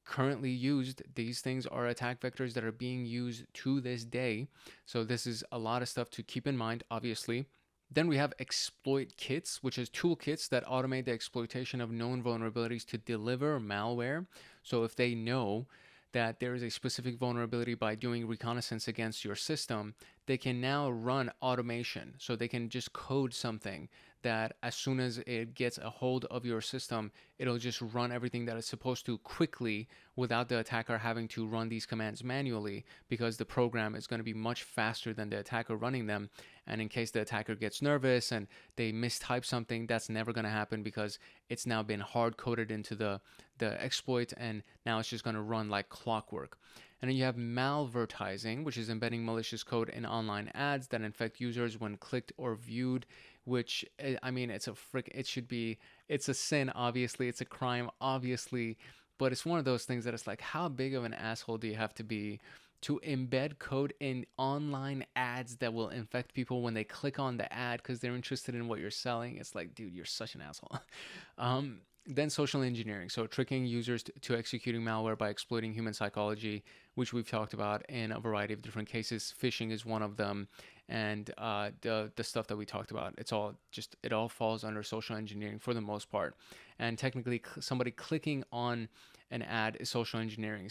currently used. These things are attack vectors that are being used to this day. So this is a lot of stuff to keep in mind, obviously. Then we have exploit kits, which is toolkits that automate the exploitation of known vulnerabilities to deliver malware. So if they know that there is a specific vulnerability by doing reconnaissance against your system, they can now run automation. So they can just code something that as soon as it gets a hold of your system, it'll just run everything that it's supposed to quickly without the attacker having to run these commands manually, because the program is going to be much faster than the attacker running them. And in case the attacker gets nervous and they mistype something, that's never going to happen because it's now been hard coded into the exploit, and now it's just going to run like clockwork. And then you have malvertising, which is embedding malicious code in online ads that infect users when clicked or viewed, which, I mean, it's a sin, obviously, it's a crime, obviously, but it's one of those things that it's like, how big of an asshole do you have to be to embed code in online ads that will infect people when they click on the ad because they're interested in what you're selling? It's like, dude, you're such an asshole. Then social engineering, so tricking users to executing malware by exploiting human psychology, which we've talked about in a variety of different cases. Phishing is one of them, and the stuff that we talked about, it all falls under social engineering for the most part. And technically, somebody clicking on an ad is social engineering.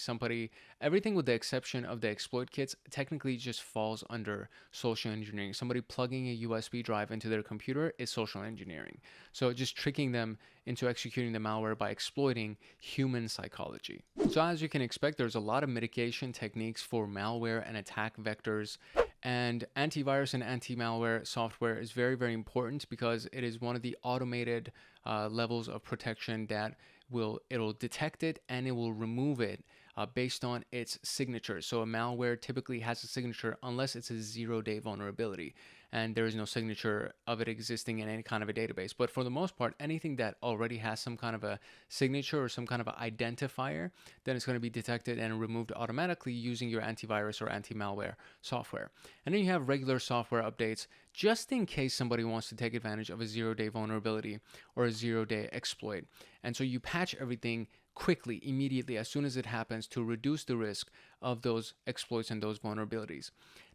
Everything with the exception of the exploit kits technically just falls under social engineering. Somebody plugging a USB drive into their computer is social engineering. So just tricking them into executing the malware by exploiting human psychology. So as you can expect, there's a lot of mitigation techniques for malware and attack vectors. And antivirus and anti-malware software is very, very important because it is one of the automated levels of protection that it'll detect it and it will remove it based on its signature. So a malware typically has a signature unless it's a 0-day vulnerability and there is no signature of it existing in any kind of a database. But for the most part, anything that already has some kind of a signature or some kind of an identifier, then it's going to be detected and removed automatically using your antivirus or anti-malware software. And then you have regular software updates just in case somebody wants to take advantage of a 0-day vulnerability or a 0-day exploit. And so you patch everything quickly, immediately, as soon as it happens to reduce the risk of those exploits and those vulnerabilities.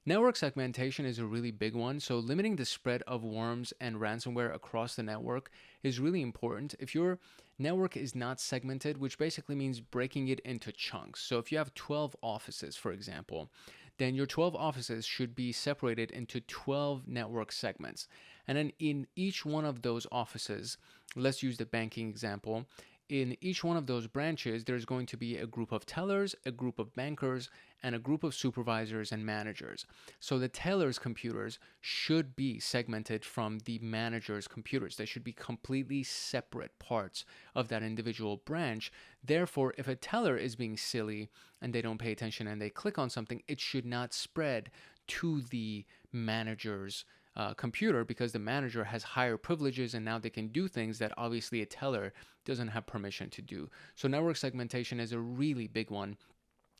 Network segmentation is a really big one. So limiting the spread of worms and ransomware across the network is really important. If your network is not segmented, which basically means breaking it into chunks. So if you have 12 offices, for example, then your 12 offices should be separated into 12 network segments. And then in each one of those offices, let's use the banking example, in each one of those branches, there's going to be a group of tellers, a group of bankers, and a group of supervisors and managers. So the tellers' computers should be segmented from the managers' computers. They should be completely separate parts of that individual branch. Therefore, if a teller is being silly and they don't pay attention and they click on something, it should not spread to the manager's computer, because the manager has higher privileges and now they can do things that obviously a teller doesn't have permission to do. So network segmentation is a really big one.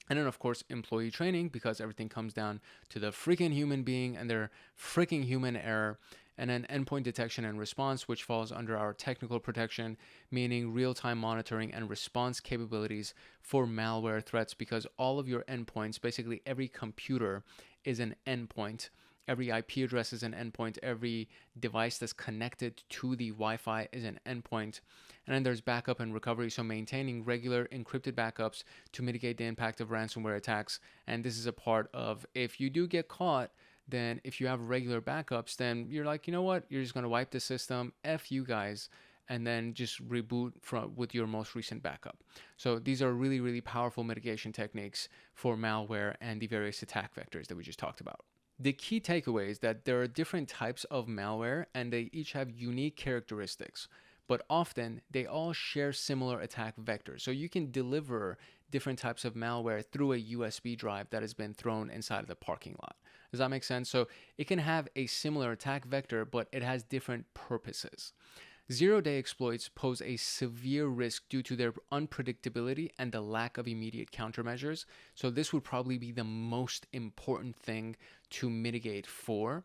And then, of course, employee training, because everything comes down to the freaking human being and their freaking human error. And then endpoint detection and response, which falls under our technical protection, meaning real-time monitoring and response capabilities for malware threats, because all of your endpoints, basically every computer is an endpoint. Every IP address is an endpoint. Every device that's connected to the Wi-Fi is an endpoint. And then there's backup and recovery, so maintaining regular encrypted backups to mitigate the impact of ransomware attacks. And this is a part of, if you do get caught, then if you have regular backups, then you're like, you know what? You're just going to wipe the system. F you guys. and then just reboot with your most recent backup. So these are really, really powerful mitigation techniques for malware and the various attack vectors that we just talked about. The key takeaway is that there are different types of malware and they each have unique characteristics, but often they all share similar attack vectors. So you can deliver different types of malware through a USB drive that has been thrown inside of the parking lot. Does that make sense? So it can have a similar attack vector, but it has different purposes. Zero-day exploits pose a severe risk due to their unpredictability and the lack of immediate countermeasures. So this would probably be the most important thing to mitigate for.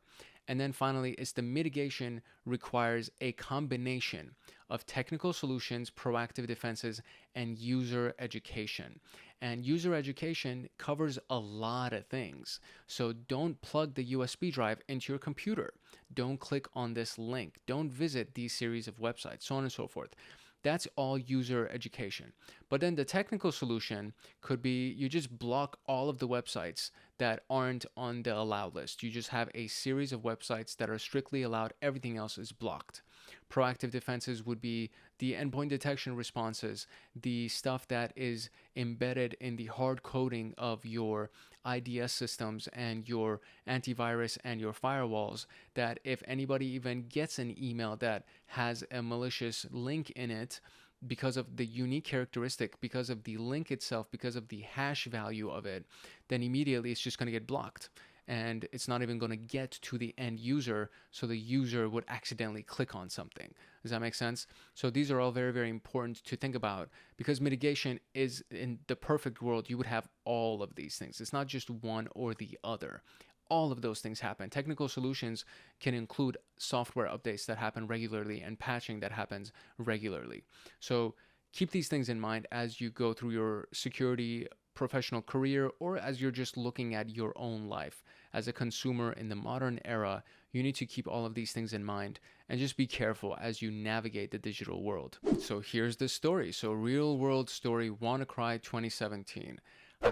And then finally, is the mitigation requires a combination of technical solutions, proactive defenses, and user education. And user education covers a lot of things. So don't plug the USB drive into your computer. Don't click on this link. Don't visit these series of websites, so on and so forth. That's all user education. But then the technical solution could be you just block all of the websites that aren't on the allowed list. You just have a series of websites that are strictly allowed. Everything else is blocked. Proactive defenses would be the endpoint detection responses, the stuff that is embedded in the hard coding of your IDS systems and your antivirus and your firewalls, that if anybody even gets an email that has a malicious link in it, because of the unique characteristic, because of the link itself, because of the hash value of it, then immediately it's just going to get blocked. And it's not even going to get to the end user, so the user would accidentally click on something. Does that make sense? So these are all very, very important to think about, because mitigation is, in the perfect world, you would have all of these things. It's not just one or the other. All of those things happen. Technical solutions can include software updates that happen regularly and patching that happens regularly. So keep these things in mind as you go through your security professional career, or as you're just looking at your own life. As a consumer in the modern era, you need to keep all of these things in mind and just be careful as you navigate the digital world. So here's the story. So real world story, WannaCry 2017.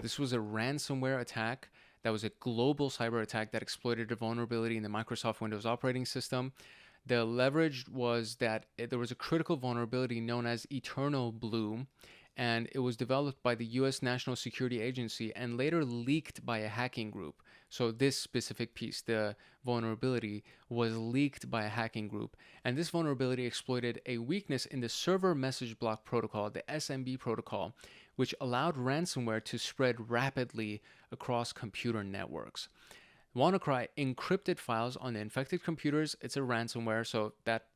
This was a ransomware attack that was a global cyber attack that exploited a vulnerability in the Microsoft Windows operating system. The leverage was that there was a critical vulnerability known as Eternal Blue, and it was developed by the US National Security Agency and later leaked by a hacking group. So this specific piece, the vulnerability, was leaked by a hacking group, and this vulnerability exploited a weakness in the server message block protocol, the SMB protocol, which allowed ransomware to spread rapidly across computer networks. WannaCry encrypted files on the infected computers. It's a ransomware, so that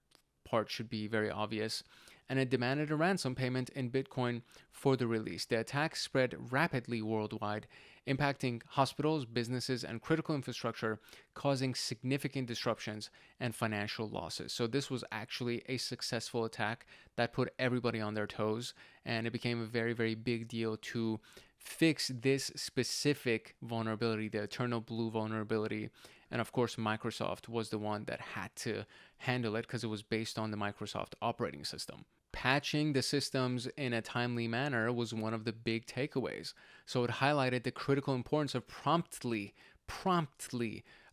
part should be very obvious. And it demanded a ransom payment in Bitcoin for the release. The attack spread rapidly worldwide, impacting hospitals, businesses, and critical infrastructure, causing significant disruptions and financial losses. So this was actually a successful attack that put everybody on their toes, and it became a very, very big deal to fix this specific vulnerability, the Eternal Blue vulnerability. And of course, Microsoft was the one that had to handle it because it was based on the Microsoft operating system. Patching the systems in a timely manner was one of the big takeaways. So it highlighted the critical importance of promptly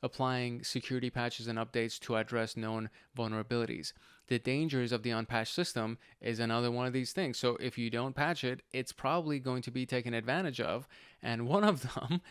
applying security patches and updates to address known vulnerabilities. The dangers of the unpatched system is another one of these things. So if you don't patch it, it's probably going to be taken advantage of. And one of them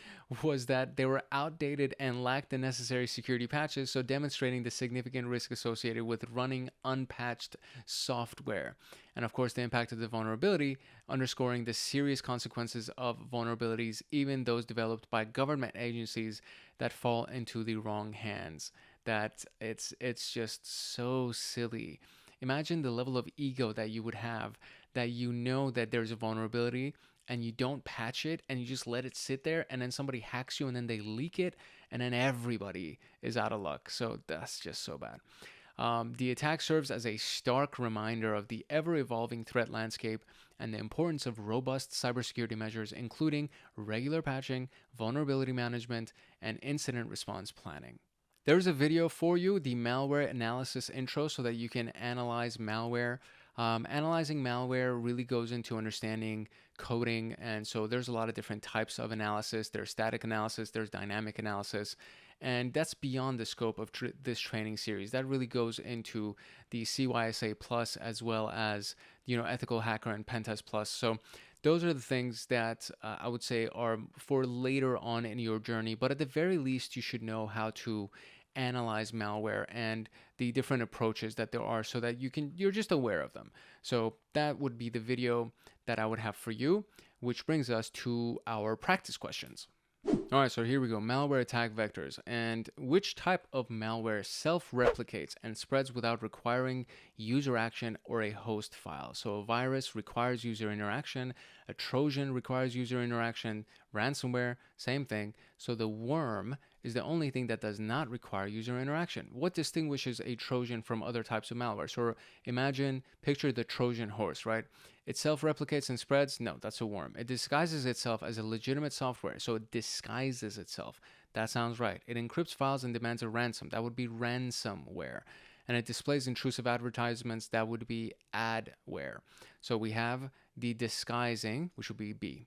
was that they were outdated and lacked the necessary security patches, so demonstrating the significant risk associated with running unpatched software. And of course, the impact of the vulnerability, underscoring the serious consequences of vulnerabilities, even those developed by government agencies, that fall into the wrong hands. That it's just so silly. Imagine the level of ego that you would have, that you know that there's a vulnerability and you don't patch it and you just let it sit there, and then somebody hacks you and then they leak it, and then everybody is out of luck. So that's just so bad. The attack serves as a stark reminder of the ever-evolving threat landscape and the importance of robust cybersecurity measures, including regular patching, vulnerability management, and incident response planning. There's a video for you, the malware analysis intro, so that you can analyze malware Analyzing malware really goes into understanding coding, and so there's a lot of different types of analysis. There's static analysis, there's dynamic analysis, and that's beyond the scope of this training series. That really goes into the CYSA Plus, as well as Ethical Hacker and Pentest Plus. So those are the things that I would say are for later on in your journey, but at the very least, you should know how to analyze malware and the different approaches that there are, so that you're just aware of them. So that would be the video that I would have for you, which brings us to our practice questions. All right, so here we go. Malware attack vectors. And which type of malware self-replicates and spreads without requiring user action or a host file? So a virus requires user interaction. A Trojan requires user interaction. Ransomware, same thing. So the worm is the only thing that does not require user interaction. What distinguishes a Trojan from other types of malware? So picture the Trojan horse, right? It self-replicates and spreads? No, that's a worm. It disguises itself as a legitimate software. So it disguises itself. That sounds right. It encrypts files and demands a ransom. That would be ransomware. And it displays intrusive advertisements. That would be adware. So we have the disguising, which would be B.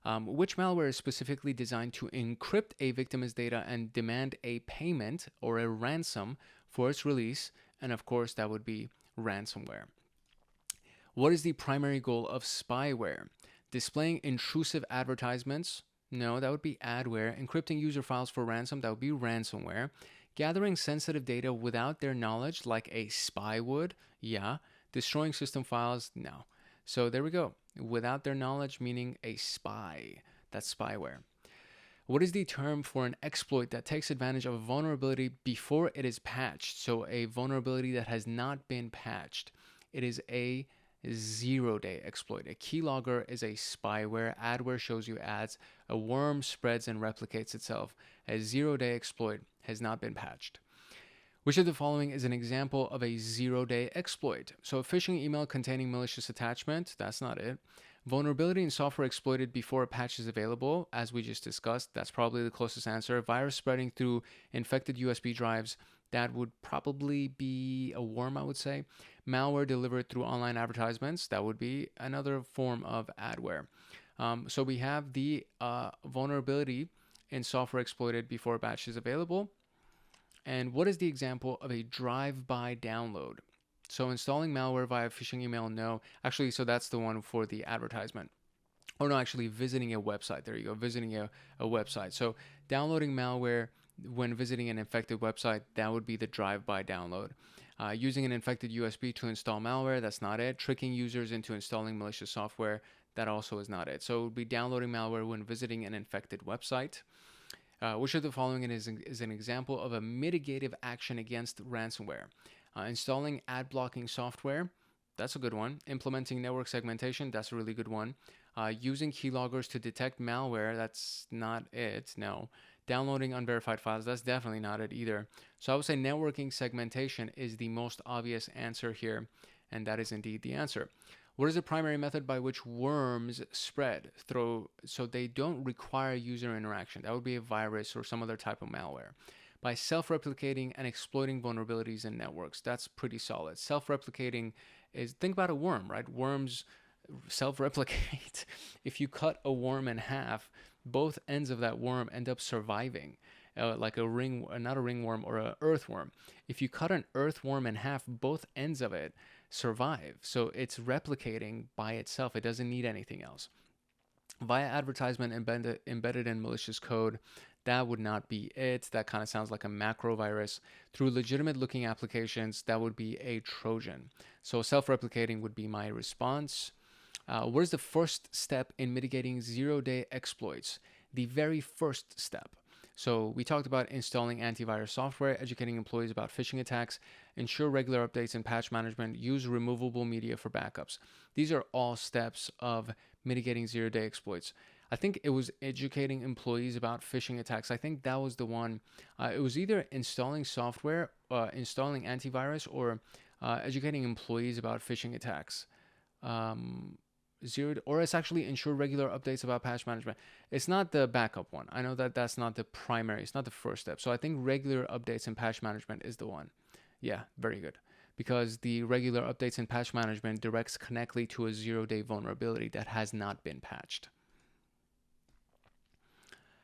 Which malware is specifically designed to encrypt a victim's data and demand a payment or a ransom for its release? And of course, that would be ransomware. What is the primary goal of spyware? Displaying intrusive advertisements? No, that would be adware. Encrypting user files for ransom? That would be ransomware. Gathering sensitive data without their knowledge, like a spy would? Yeah. Destroying system files? No. So there we go. Without their knowledge, meaning a spy. That's spyware. What is the term for an exploit that takes advantage of a vulnerability before it is patched? So a vulnerability that has not been patched. It is a zero-day exploit. A keylogger is a spyware. Adware shows you ads. A worm spreads and replicates itself. A zero-day exploit has not been patched. Which of the following is an example of a zero-day exploit? So a phishing email containing malicious attachment, that's not it. Vulnerability in software exploited before a patch is available, as we just discussed, that's probably the closest answer. Virus spreading through infected USB drives, that would probably be a worm, I would say. Malware delivered through online advertisements, that would be another form of adware. So we have the vulnerability in software exploited before a patch is available. And what is the example of a drive-by download? So installing malware via phishing email, no. Actually, so that's the one for the advertisement. Or no, actually visiting a website. There you go, visiting a website. So downloading malware when visiting an infected website, that would be the drive-by download. Using an infected USB to install malware, that's not it. Tricking users into installing malicious software, that also is not it. So it would be downloading malware when visiting an infected website. Which of the following is an example of a mitigative action against ransomware? Installing ad blocking software, that's a good one. Implementing network segmentation, that's a really good one. Using keyloggers to detect malware, that's not it, no. Downloading unverified files, that's definitely not it either. So I would say networking segmentation is the most obvious answer here, and that is indeed the answer. What is the primary method by which worms spread? So they don't require user interaction. That would be a virus or some other type of malware. By self-replicating and exploiting vulnerabilities in networks. That's pretty solid. Self-replicating is, think about a worm, right? Worms self-replicate. If you cut a worm in half, both ends of that worm end up surviving. Like a ring, not a ringworm or an earthworm. If you cut an earthworm in half, both ends of it survive. So it's replicating by itself. It doesn't need anything else. Via advertisement embedded in malicious code, that would not be it. That kind of sounds like a macro virus. Through legitimate looking applications, that would be a Trojan. So self-replicating would be my response. What is the first step in mitigating zero-day exploits? The very first step. So we talked about installing antivirus software, educating employees about phishing attacks, ensure regular updates and patch management, use removable media for backups. These are all steps of mitigating zero-day exploits. I think it was educating employees about phishing attacks. I think that was the one. It was either installing software, installing antivirus, or educating employees about phishing attacks. Or it's actually ensure regular updates about patch management. It's not the backup one. I know that that's not the primary. It's not the first step. So I think regular updates and patch management is the one. Yeah, very good. because the regular updates and patch management directs connectly to a 0-day vulnerability that has not been patched.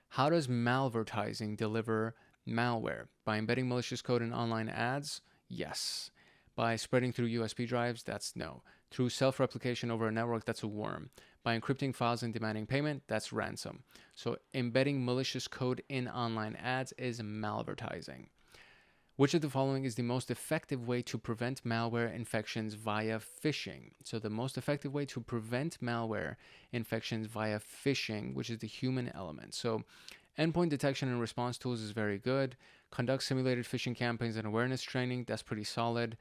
How does malvertising deliver malware? By embedding malicious code in online ads? Yes. By spreading through USB drives? That's no. Through self-replication over a network? That's a worm. By encrypting files and demanding payment? That's ransom. So embedding malicious code in online ads is malvertising. Which of the following is the most effective way to prevent malware infections via phishing? So the most effective way to prevent malware infections via phishing, which is the human element. So endpoint detection and response tools is very good. Conduct simulated phishing campaigns and awareness training. That's pretty solid.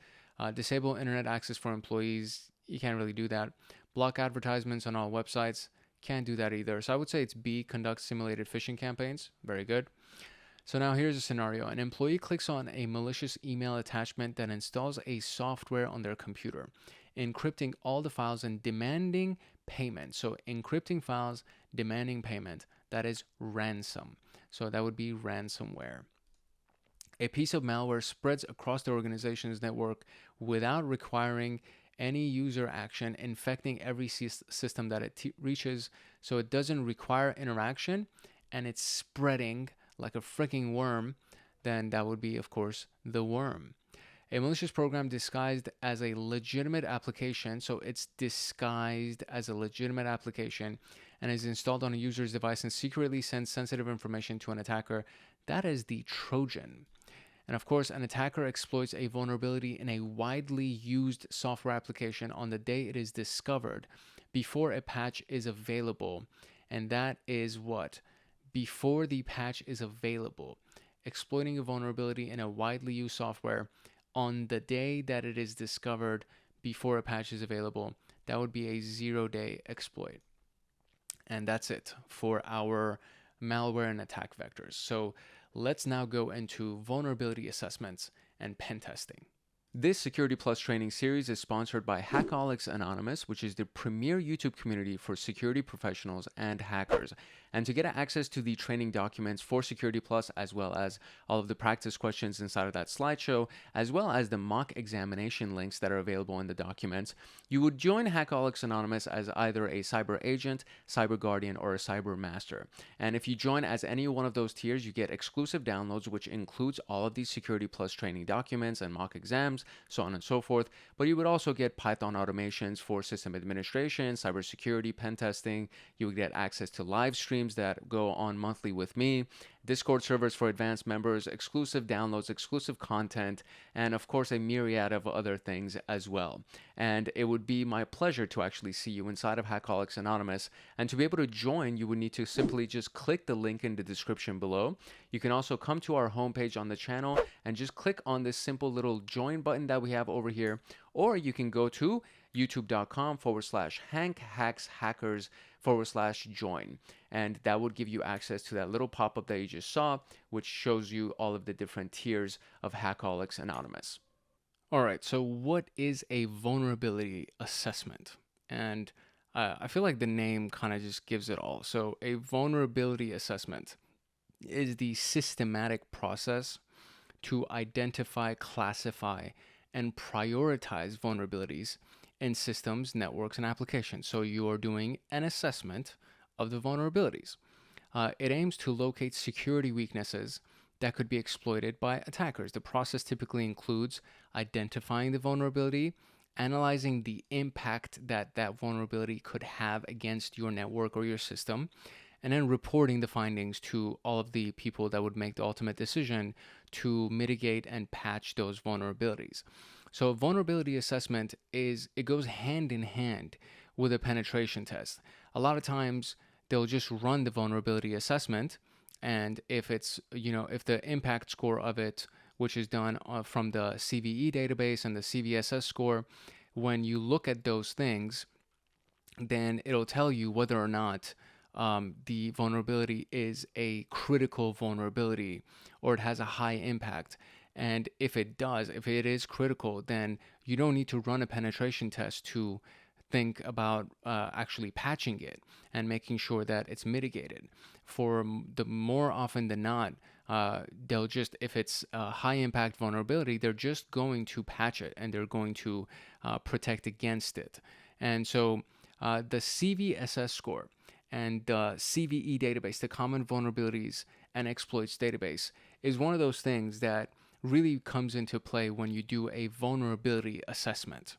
Disable internet access for employees. You can't really do that. Block advertisements on all websites. Can't do that either. So I would say it's B, conduct simulated phishing campaigns. Very good. So now here's a scenario. An employee clicks on a malicious email attachment that installs a software on their computer, encrypting all the files and demanding payment. So encrypting files, demanding payment, that is ransom. So that would be ransomware. A piece of malware spreads across the organization's network without requiring any user action, infecting every system that it reaches. So it doesn't require interaction and it's spreading like a freaking worm, then that would be, of course, the worm. A malicious program disguised as a legitimate application, so it's disguised as a legitimate application and is installed on a user's device and secretly sends sensitive information to an attacker, that is the Trojan. And of course, an attacker exploits a vulnerability in a widely used software application on the day it is discovered, before a patch is available. And that is what? Before the patch is available. Exploiting a vulnerability in a widely used software on the day that it is discovered before a patch is available. That would be a 0-day exploit. And that's it for our malware and attack vectors. So let's now go into vulnerability assessments and pen testing. This Security Plus training series is sponsored by Hackaholics Anonymous, which is the premier YouTube community for security professionals and hackers. And to get access to the training documents for Security Plus, as well as all of the practice questions inside of that slideshow, as well as the mock examination links that are available in the documents, you would join Hackaholics Anonymous as either a cyber agent, cyber guardian, or a cyber master. And if you join as any one of those tiers, you get exclusive downloads, which includes all of these Security Plus training documents and mock exams, so on and so forth. But you would also get Python automations for system administration, cybersecurity, pen testing. You would get access to live streams that go on monthly with me, Discord servers for advanced members, exclusive downloads, exclusive content, and of course a myriad of other things as well. And it would be my pleasure to actually see you inside of Hackaholics Anonymous. And to be able to join, you would need to simply just click the link in the description below. You can also come to our homepage on the channel and just click on this simple little join button that we have over here, or you can go to youtube.com/hankhackshackers/join. And that would give you access to that little pop-up that you just saw, which shows you all of the different tiers of Hackaholics Anonymous. All right, so what is a vulnerability assessment? And I feel like the name kind of just gives it all. So a vulnerability assessment is the systematic process to identify, classify, and prioritize vulnerabilities in systems, networks, and applications. So you are doing an assessment of the vulnerabilities. It aims to locate security weaknesses that could be exploited by attackers. The process typically includes identifying the vulnerability, analyzing the impact that that vulnerability could have against your network or your system, and then reporting the findings to all of the people that would make the ultimate decision to mitigate and patch those vulnerabilities. So vulnerability assessment it goes hand in hand with a penetration test. A lot of times they'll just run the vulnerability assessment, and if it's, if the impact score of it, which is done from the CVE database and the CVSS score, when you look at those things, then it'll tell you whether or not the vulnerability is a critical vulnerability or it has a high impact. And if it is critical, then you don't need to run a penetration test to think about actually patching it and making sure that it's mitigated. For the more often than not, they'll just, if it's a high impact vulnerability, they're just going to patch it and they're going to protect against it. And so the CVSS score and the CVE database, the Common Vulnerabilities and Exploits database, is one of those things that really comes into play when you do a vulnerability assessment.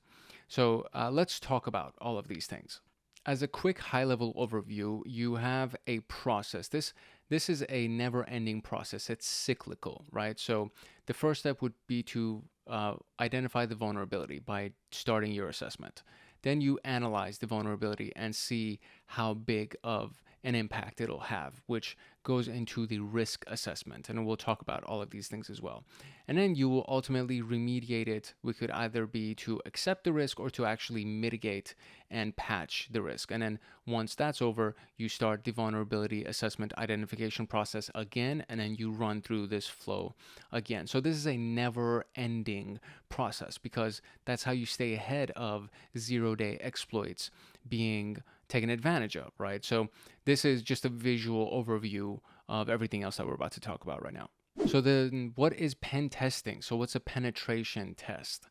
So let's talk about all of these things. As a quick high-level overview, you have a process. This is a never-ending process. It's cyclical, right? So the first step would be to identify the vulnerability by starting your assessment. Then you analyze the vulnerability and see how big of an impact it'll have, which goes into the risk assessment. And we'll talk about all of these things as well. And then you will ultimately remediate it. We could either be to accept the risk or to actually mitigate and patch the risk. And then once that's over, you start the vulnerability assessment identification process again, and then you run through this flow again. So this is a never-ending process because that's how you stay ahead of zero-day exploits being taken advantage of, right? So this is just a visual overview of everything else that we're about to talk about right now. So then what is pen testing? So what's a penetration test?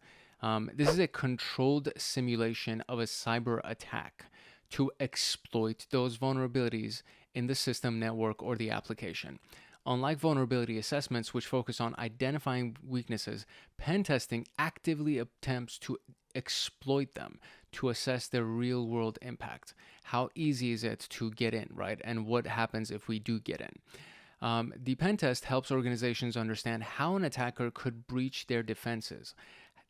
This is a controlled simulation of a cyber attack to exploit those vulnerabilities in the system, network, or the application. Unlike vulnerability assessments, which focus on identifying weaknesses, pen testing actively attempts to exploit them to assess their real world impact. How easy is it to get in, right? And what happens if we do get in? The pen test helps organizations understand how an attacker could breach their defenses,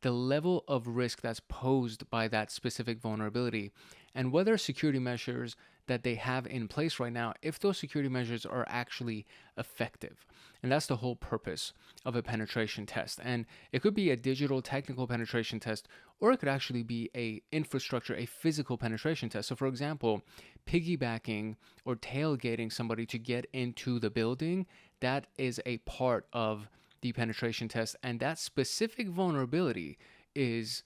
the level of risk that's posed by that specific vulnerability, and whether security measures that they have in place right now, if those security measures are actually effective. And that's the whole purpose of a penetration test. And it could be a digital technical penetration test, or it could actually be a infrastructure, a physical penetration test. So for example, piggybacking or tailgating somebody to get into the building, that is a part of the penetration test. And that specific vulnerability is,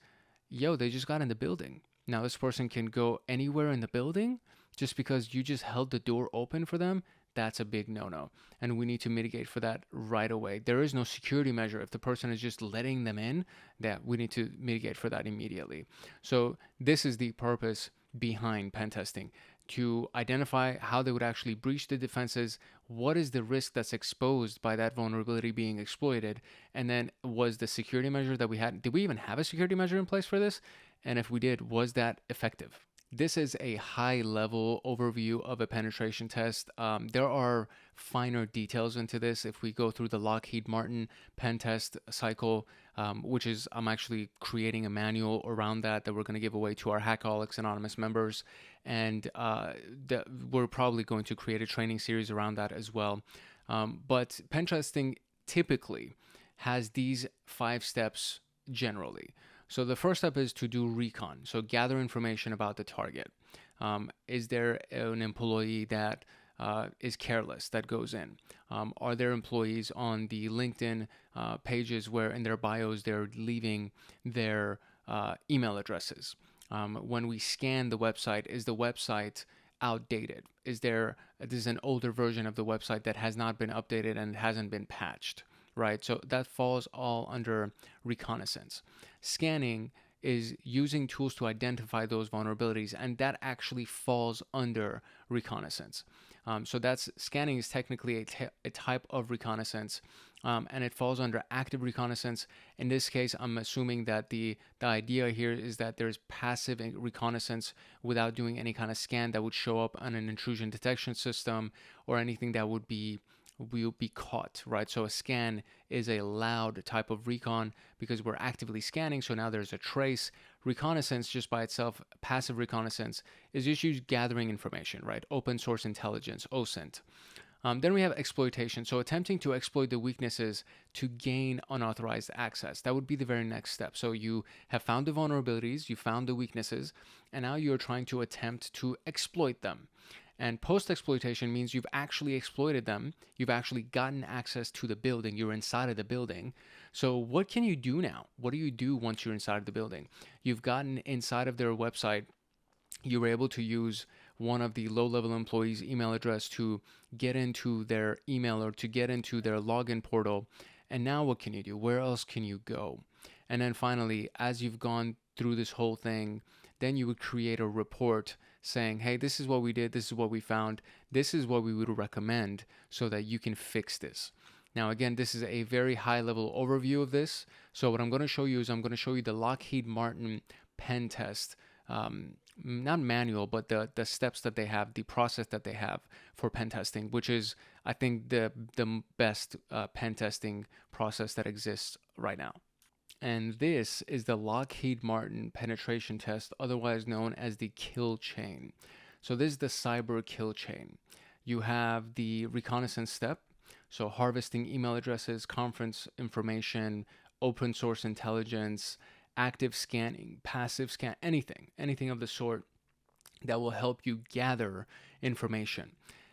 they just got in the building. Now this person can go anywhere in the building just because you just held the door open for them. That's a big no-no. And we need to mitigate for that right away. There is no security measure. If the person is just letting them in, that we need to mitigate for that immediately. So this is the purpose behind pen testing, to identify how they would actually breach the defenses, what is the risk that's exposed by that vulnerability being exploited, and then was the security measure that we had, did we even have a security measure in place for this? And if we did, was that effective? This is a high-level overview of a penetration test. There are finer details into this. If we go through the Lockheed Martin pen test cycle, which is, I'm actually creating a manual around that we're going to give away to our Hackaholics Anonymous members. And we're probably going to create a training series around that as well. But pen testing typically has these 5 steps generally. So the first step is to do recon. So gather information about the target. Is there an employee that is careless that goes in? Are there employees on the LinkedIn pages where in their bios they're leaving their email addresses? When we scan the website, is the website outdated? Is there an older version of the website that has not been updated and hasn't been patched? Right, so that falls all under reconnaissance. Scanning is using tools to identify those vulnerabilities, and that actually falls under reconnaissance. So scanning is technically a type of reconnaissance, and it falls under active reconnaissance. In this case, I'm assuming that the idea here is that there's passive reconnaissance without doing any kind of scan that would show up on an intrusion detection system or anything that will be caught, right? So a scan is a loud type of recon because we're actively scanning, so now there's a trace. Reconnaissance just by itself, passive reconnaissance, is just you gathering information, right? Open source intelligence, OSINT. Then we have exploitation, so attempting to exploit the weaknesses to gain unauthorized access. That would be the very next step. So you have found the vulnerabilities, you found the weaknesses, and now you're trying to attempt to exploit them. And post-exploitation means you've actually exploited them. You've actually gotten access to the building. You're inside of the building. So what can you do now? What do you do once you're inside of the building? You've gotten inside of their website. you were able to use one of the low-level employees' email address to get into their email or to get into their login portal. And now what can you do? Where else can you go? And then finally, as you've gone through this whole thing, then you would create a report saying, hey, this is what we did, this is what we found, this is what we would recommend so that you can fix this. Now, again, this is a very high-level overview of this. So what I'm going to show you is I'm going to show you the Lockheed Martin pen test, not manual, but the steps that they have, the process that they have for pen testing, which is, I think, the best pen testing process that exists right now. And this is the Lockheed Martin penetration test, otherwise known as the kill chain. So this is the cyber kill chain. You have the reconnaissance step, so harvesting email addresses, conference information, open source intelligence, active scanning, passive scan, anything of the sort that will help you gather information.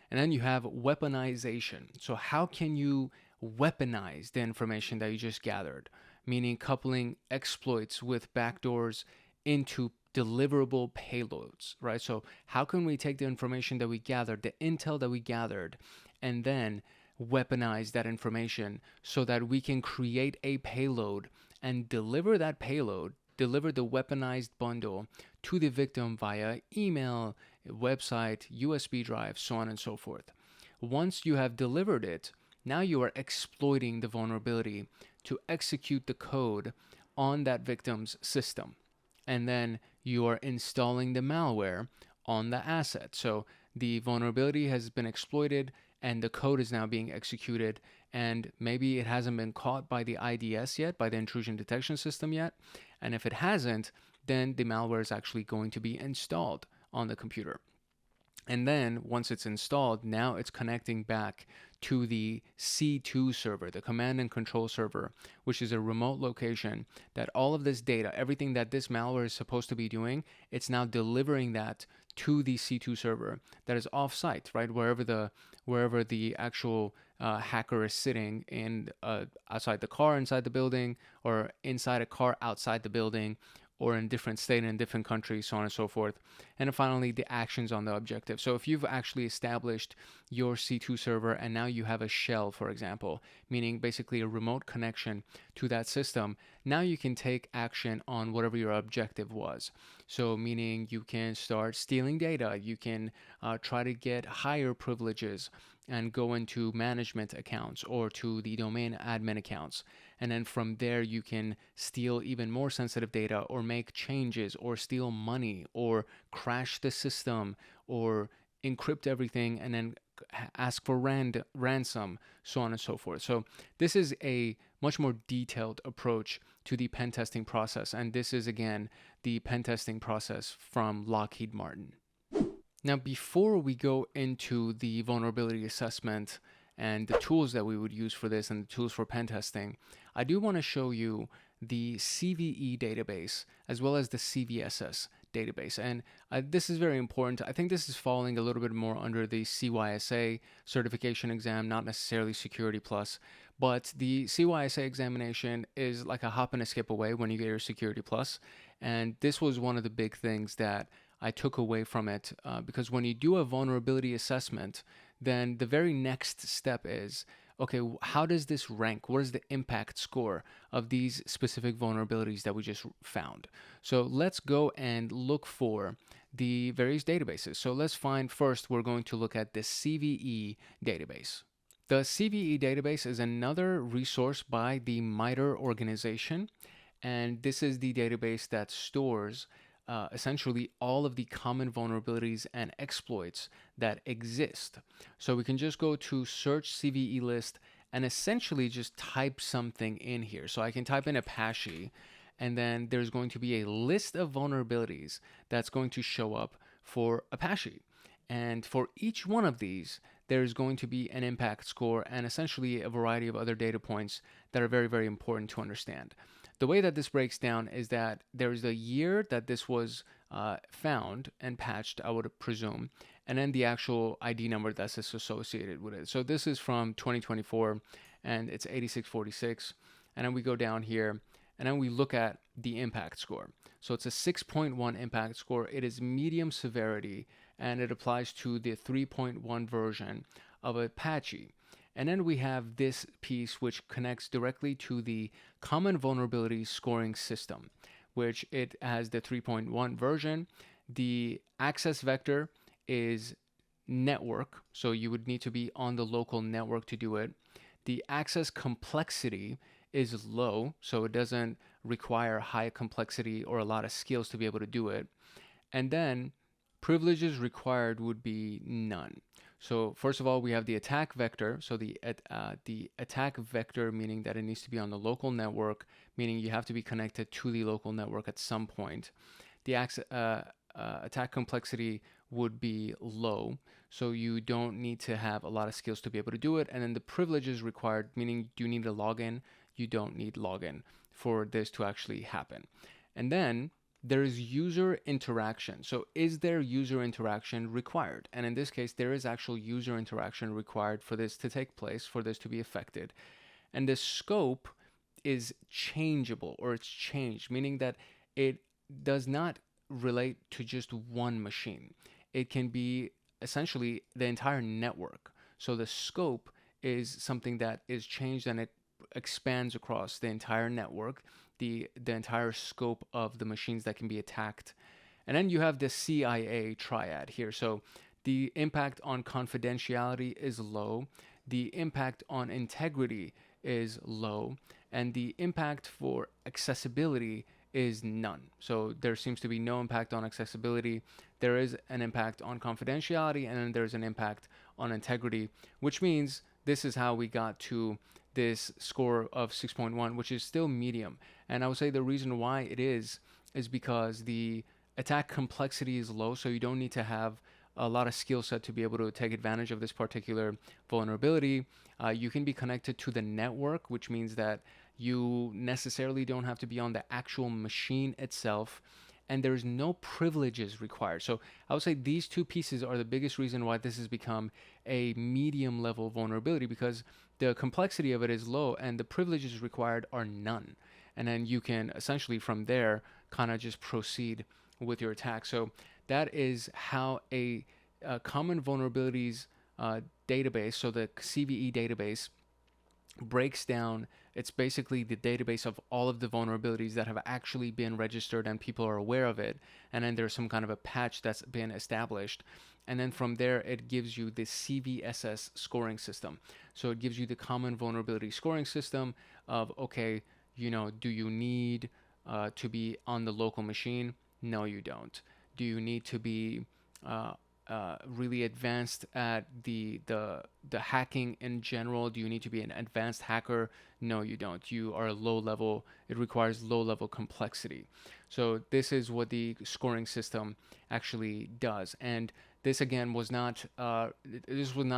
And then you have weaponization. So how can you weaponize the information that you just gathered? Meaning coupling exploits with backdoors into deliverable payloads, right? So how can we take the information that we gathered, the intel that we gathered, and then weaponize that information so that we can create a payload and deliver that payload, deliver the weaponized bundle to the victim via email, website, USB drive, so on and so forth. Once you have delivered it, now you are exploiting the vulnerability to execute the code on that victim's system. And then you are installing the malware on the asset. So the vulnerability has been exploited and the code is now being executed, and maybe it hasn't been caught by the IDS yet, by the intrusion detection system yet. And if it hasn't, then the malware is actually going to be installed on the computer. And then once it's installed, now it's connecting back to the C2 server, the command and control server, which is a remote location that all of this data, everything that this malware is supposed to be doing, it's now delivering that to the C2 server that is off-site, right? Wherever the actual hacker is sitting in outside the car, inside the building, or inside a car outside the building, or in different state and different countries, so on and so forth. And then finally, the actions on the objective. So if you've actually established your C2 server and now you have a shell, for example, meaning basically a remote connection to that system, now you can take action on whatever your objective was. So meaning you can start stealing data, you can try to get higher privileges and go into management accounts or to the domain admin accounts. And then from there, you can steal even more sensitive data or make changes or steal money or crash the system or encrypt everything and then ask for ransom, so on and so forth. So this is a much more detailed approach to the pen testing process. And this is, again, the pen testing process from Lockheed Martin. Now, before we go into the vulnerability assessment and the tools that we would use for this and the tools for pen testing, I do want to show you the CVE database as well as the CVSS database. And this is very important. I think this is falling a little bit more under the CYSA certification exam, not necessarily Security Plus. But the CYSA examination is like a hop and a skip away when you get your Security Plus. And this was one of the big things that I took away from it, because when you do a vulnerability assessment, then the very next step is, okay, how does this rank? What is the impact score of these specific vulnerabilities that we just found? So let's go and look for the various databases. So let's find, first, we're going to look at the CVE database. The CVE database is another resource by the MITRE organization, and this is the database that stores essentially all of the common vulnerabilities and exploits that exist. So we can just go to search CVE list and essentially just type something in here. So I can type in Apache, and then there's going to be a list of vulnerabilities that's going to show up for Apache. And for each one of these, there's going to be an impact score and essentially a variety of other data points that are very, very important to understand. The way that this breaks down is that there's a year that this was found and patched, I would presume, and then the actual ID number that's associated with it. So this is from 2024, and it's 8646. And then we go down here, and then we look at the impact score. So it's a 6.1 impact score. It is medium severity, and it applies to the 3.1 version of Apache. And then we have this piece which connects directly to the common vulnerabilities scoring system, which it has the 3.1 version. The access vector is network, so you would need to be on the local network to do it. The access complexity is low, so it doesn't require high complexity or a lot of skills to be able to do it. And then privileges required would be none. So first of all, we have the attack vector. So the attack vector, meaning that it needs to be on the local network, meaning you have to be connected to the local network at some point. The attack complexity would be low, so you don't need to have a lot of skills to be able to do it. And then the privileges required, meaning do you need a login? You don't need login for this to actually happen. And then there is user interaction. So is there user interaction required? And in this case, there is actual user interaction required for this to take place, for this to be affected. And the scope is changeable, or it's changed, meaning that it does not relate to just one machine. It can be essentially the entire network. So the scope is something that is changed, and it expands across the entire network, the entire scope of the machines that can be attacked. And then you have the CIA triad here. So the impact on confidentiality is low, the impact on integrity is low, and the impact for accessibility is none. So there seems to be no impact on accessibility. There is an impact on confidentiality, and then there's an impact on integrity, which means this is how we got to this score of 6.1, which is still medium. And I would say the reason why it is because the attack complexity is low, so you don't need to have a lot of skill set to be able to take advantage of this particular vulnerability. You can be connected to the network, which means that you necessarily don't have to be on the actual machine itself, and there's no privileges required. So I would say these two pieces are the biggest reason why this has become a medium level vulnerability, because the complexity of it is low and the privileges required are none. And then you can essentially from there kind of just proceed with your attack. So that is how a common vulnerabilities database, so the CVE database, breaks down. It's basically the database of all of the vulnerabilities that have actually been registered and people are aware of it. And then there's some kind of a patch that's been established. And then from there, it gives you the CVSS scoring system. So it gives you the common vulnerability scoring system of, okay, do you need to be on the local machine? No, you don't. Do you need to be really advanced at the hacking in general? Do you need to be an advanced hacker? No, you don't. You are low level. It requires low level complexity. So this is what the scoring system actually does. And this again was not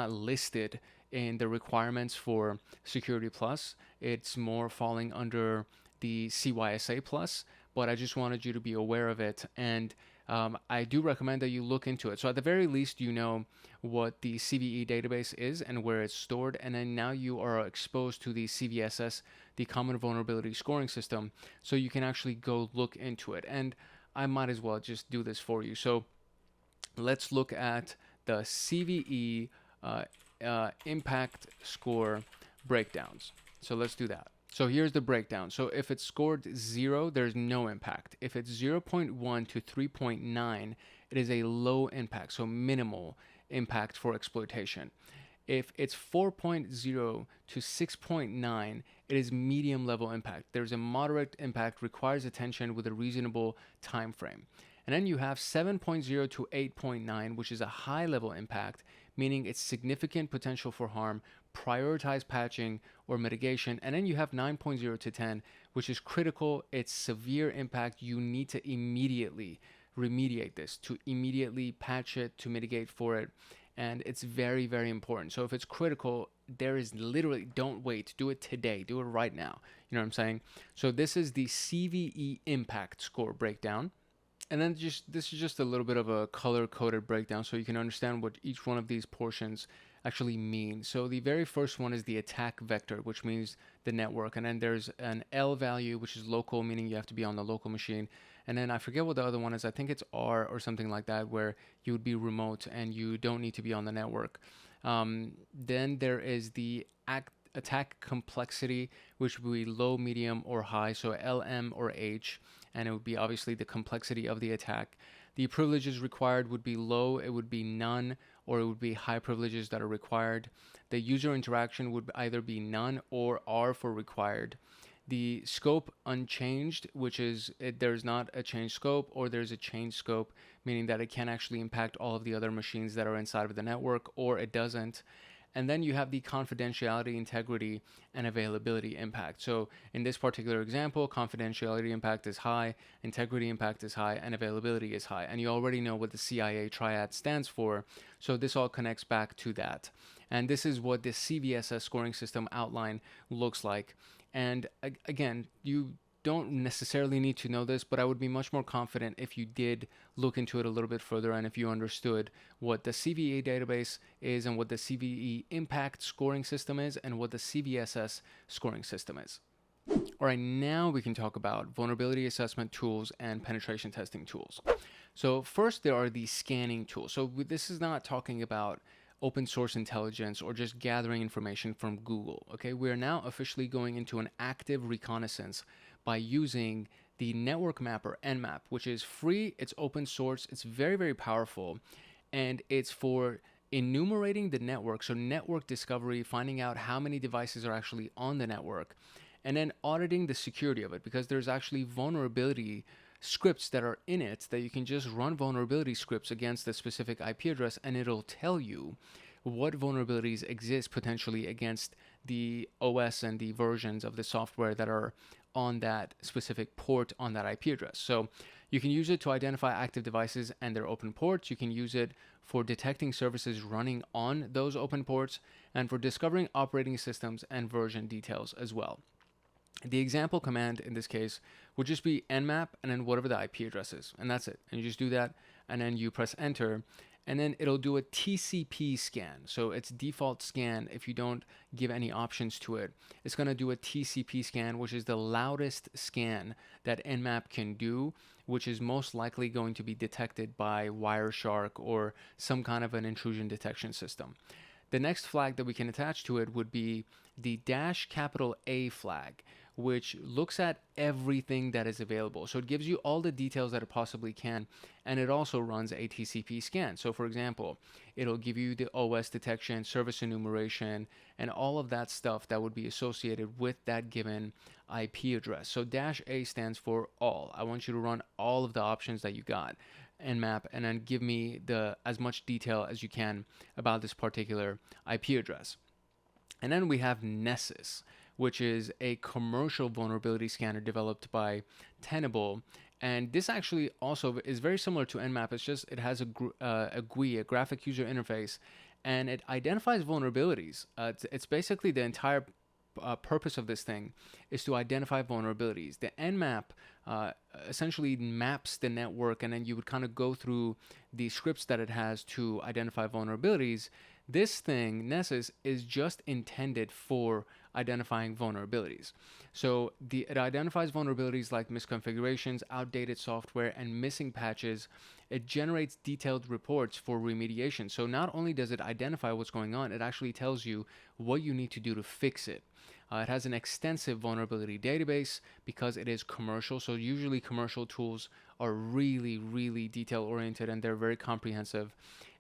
listed in the requirements for Security Plus. It's more falling under the CYSA Plus, but I just wanted you to be aware of it. And I do recommend that you look into it. So at the very least, you know what the CVE database is and where it's stored. And then now you are exposed to the CVSS, the Common Vulnerability Scoring System, so you can actually go look into it. And I might as well just do this for you. So let's look at the CVE impact score breakdowns. So let's do that. So here's the breakdown. So if it's scored 0, there's no impact. If it's 0.1 to 3.9, it is a low impact, so minimal impact for exploitation. If it's 4.0 to 6.9, it is medium level impact. There's a moderate impact, requires attention with a reasonable time frame. And then you have 7.0 to 8.9, which is a high level impact, meaning it's significant potential for harm, prioritize patching or mitigation. And then you have 9.0 to 10, which is critical. It's severe impact. You need to immediately remediate this, to immediately patch it, to mitigate for it. And it's very, very important. So if it's critical, there is literally, don't wait, do it today, do it right now. You know what I'm saying? So this is the CVE impact score breakdown. And then this is just a little bit of a color-coded breakdown so you can understand what each one of these portions actually mean. So the very first one is the attack vector, which means the network. And then there's an L value, which is local, meaning you have to be on the local machine. And then I forget what the other one is. I think it's R or something like that, where you would be remote and you don't need to be on the network. Then there is the attack complexity, which would be low, medium, or high, so LM or H, and it would be obviously the complexity of the attack. The privileges required would be low, it would be none, or it would be high privileges that are required. The user interaction would either be none or R for required. The scope unchanged, which is there's not a change scope, or there's a change scope, meaning that it can actually impact all of the other machines that are inside of the network, or it doesn't. And then you have the confidentiality, integrity, and availability impact. So in this particular example, confidentiality impact is high, integrity impact is high, and availability is high. And you already know what the CIA triad stands for, so this all connects back to that. And this is what the CVSS scoring system outline looks like. And again, you don't necessarily need to know this, but I would be much more confident if you did look into it a little bit further and if you understood what the CVE database is and what the CVE impact scoring system is and what the CVSS scoring system is. All right, now we can talk about vulnerability assessment tools and penetration testing tools. So first, there are the scanning tools. So this is not talking about open source intelligence or just gathering information from Google. Okay, we are now officially going into an active reconnaissance by using the network mapper Nmap, which is free, it's open source, it's very, very powerful, and it's for enumerating the network, so network discovery, finding out how many devices are actually on the network, and then auditing the security of it, because there's actually vulnerability scripts that are in it that you can just run vulnerability scripts against a specific IP address, and it'll tell you what vulnerabilities exist potentially against the OS and the versions of the software that are on that specific port on that IP address. So you can use it to identify active devices and their open ports. You can use it for detecting services running on those open ports and for discovering operating systems and version details as well. The example command in this case would just be nmap and then whatever the IP address is, and that's it. And you just do that, and then you press enter, and then it'll do a TCP scan. So it's default scan if you don't give any options to it. It's going to do a TCP scan, which is the loudest scan that Nmap can do, which is most likely going to be detected by Wireshark or some kind of an intrusion detection system. The next flag that we can attach to it would be the -A flag, which looks at everything that is available. So it gives you all the details that it possibly can, and it also runs a TCP scan. So for example, it'll give you the OS detection, service enumeration, and all of that stuff that would be associated with that given IP address. So -A stands for all. I want you to run all of the options that you got. Nmap, and then give me as much detail as you can about this particular IP address. And then we have Nessus, which is a commercial vulnerability scanner developed by Tenable. And this actually also is very similar to Nmap. It's just it has a GUI, a graphic user interface, and it identifies vulnerabilities. It's basically the entire purpose of this thing is to identify vulnerabilities. The Nmap essentially maps the network, and then you would kind of go through the scripts that it has to identify vulnerabilities. This thing, Nessus, is just intended for identifying vulnerabilities. So it identifies vulnerabilities like misconfigurations, outdated software, and missing patches. It generates detailed reports for remediation. So not only does it identify what's going on, it actually tells you what you need to do to fix it. It has an extensive vulnerability database because it is commercial. So usually commercial tools are really, really detail-oriented, and they're very comprehensive.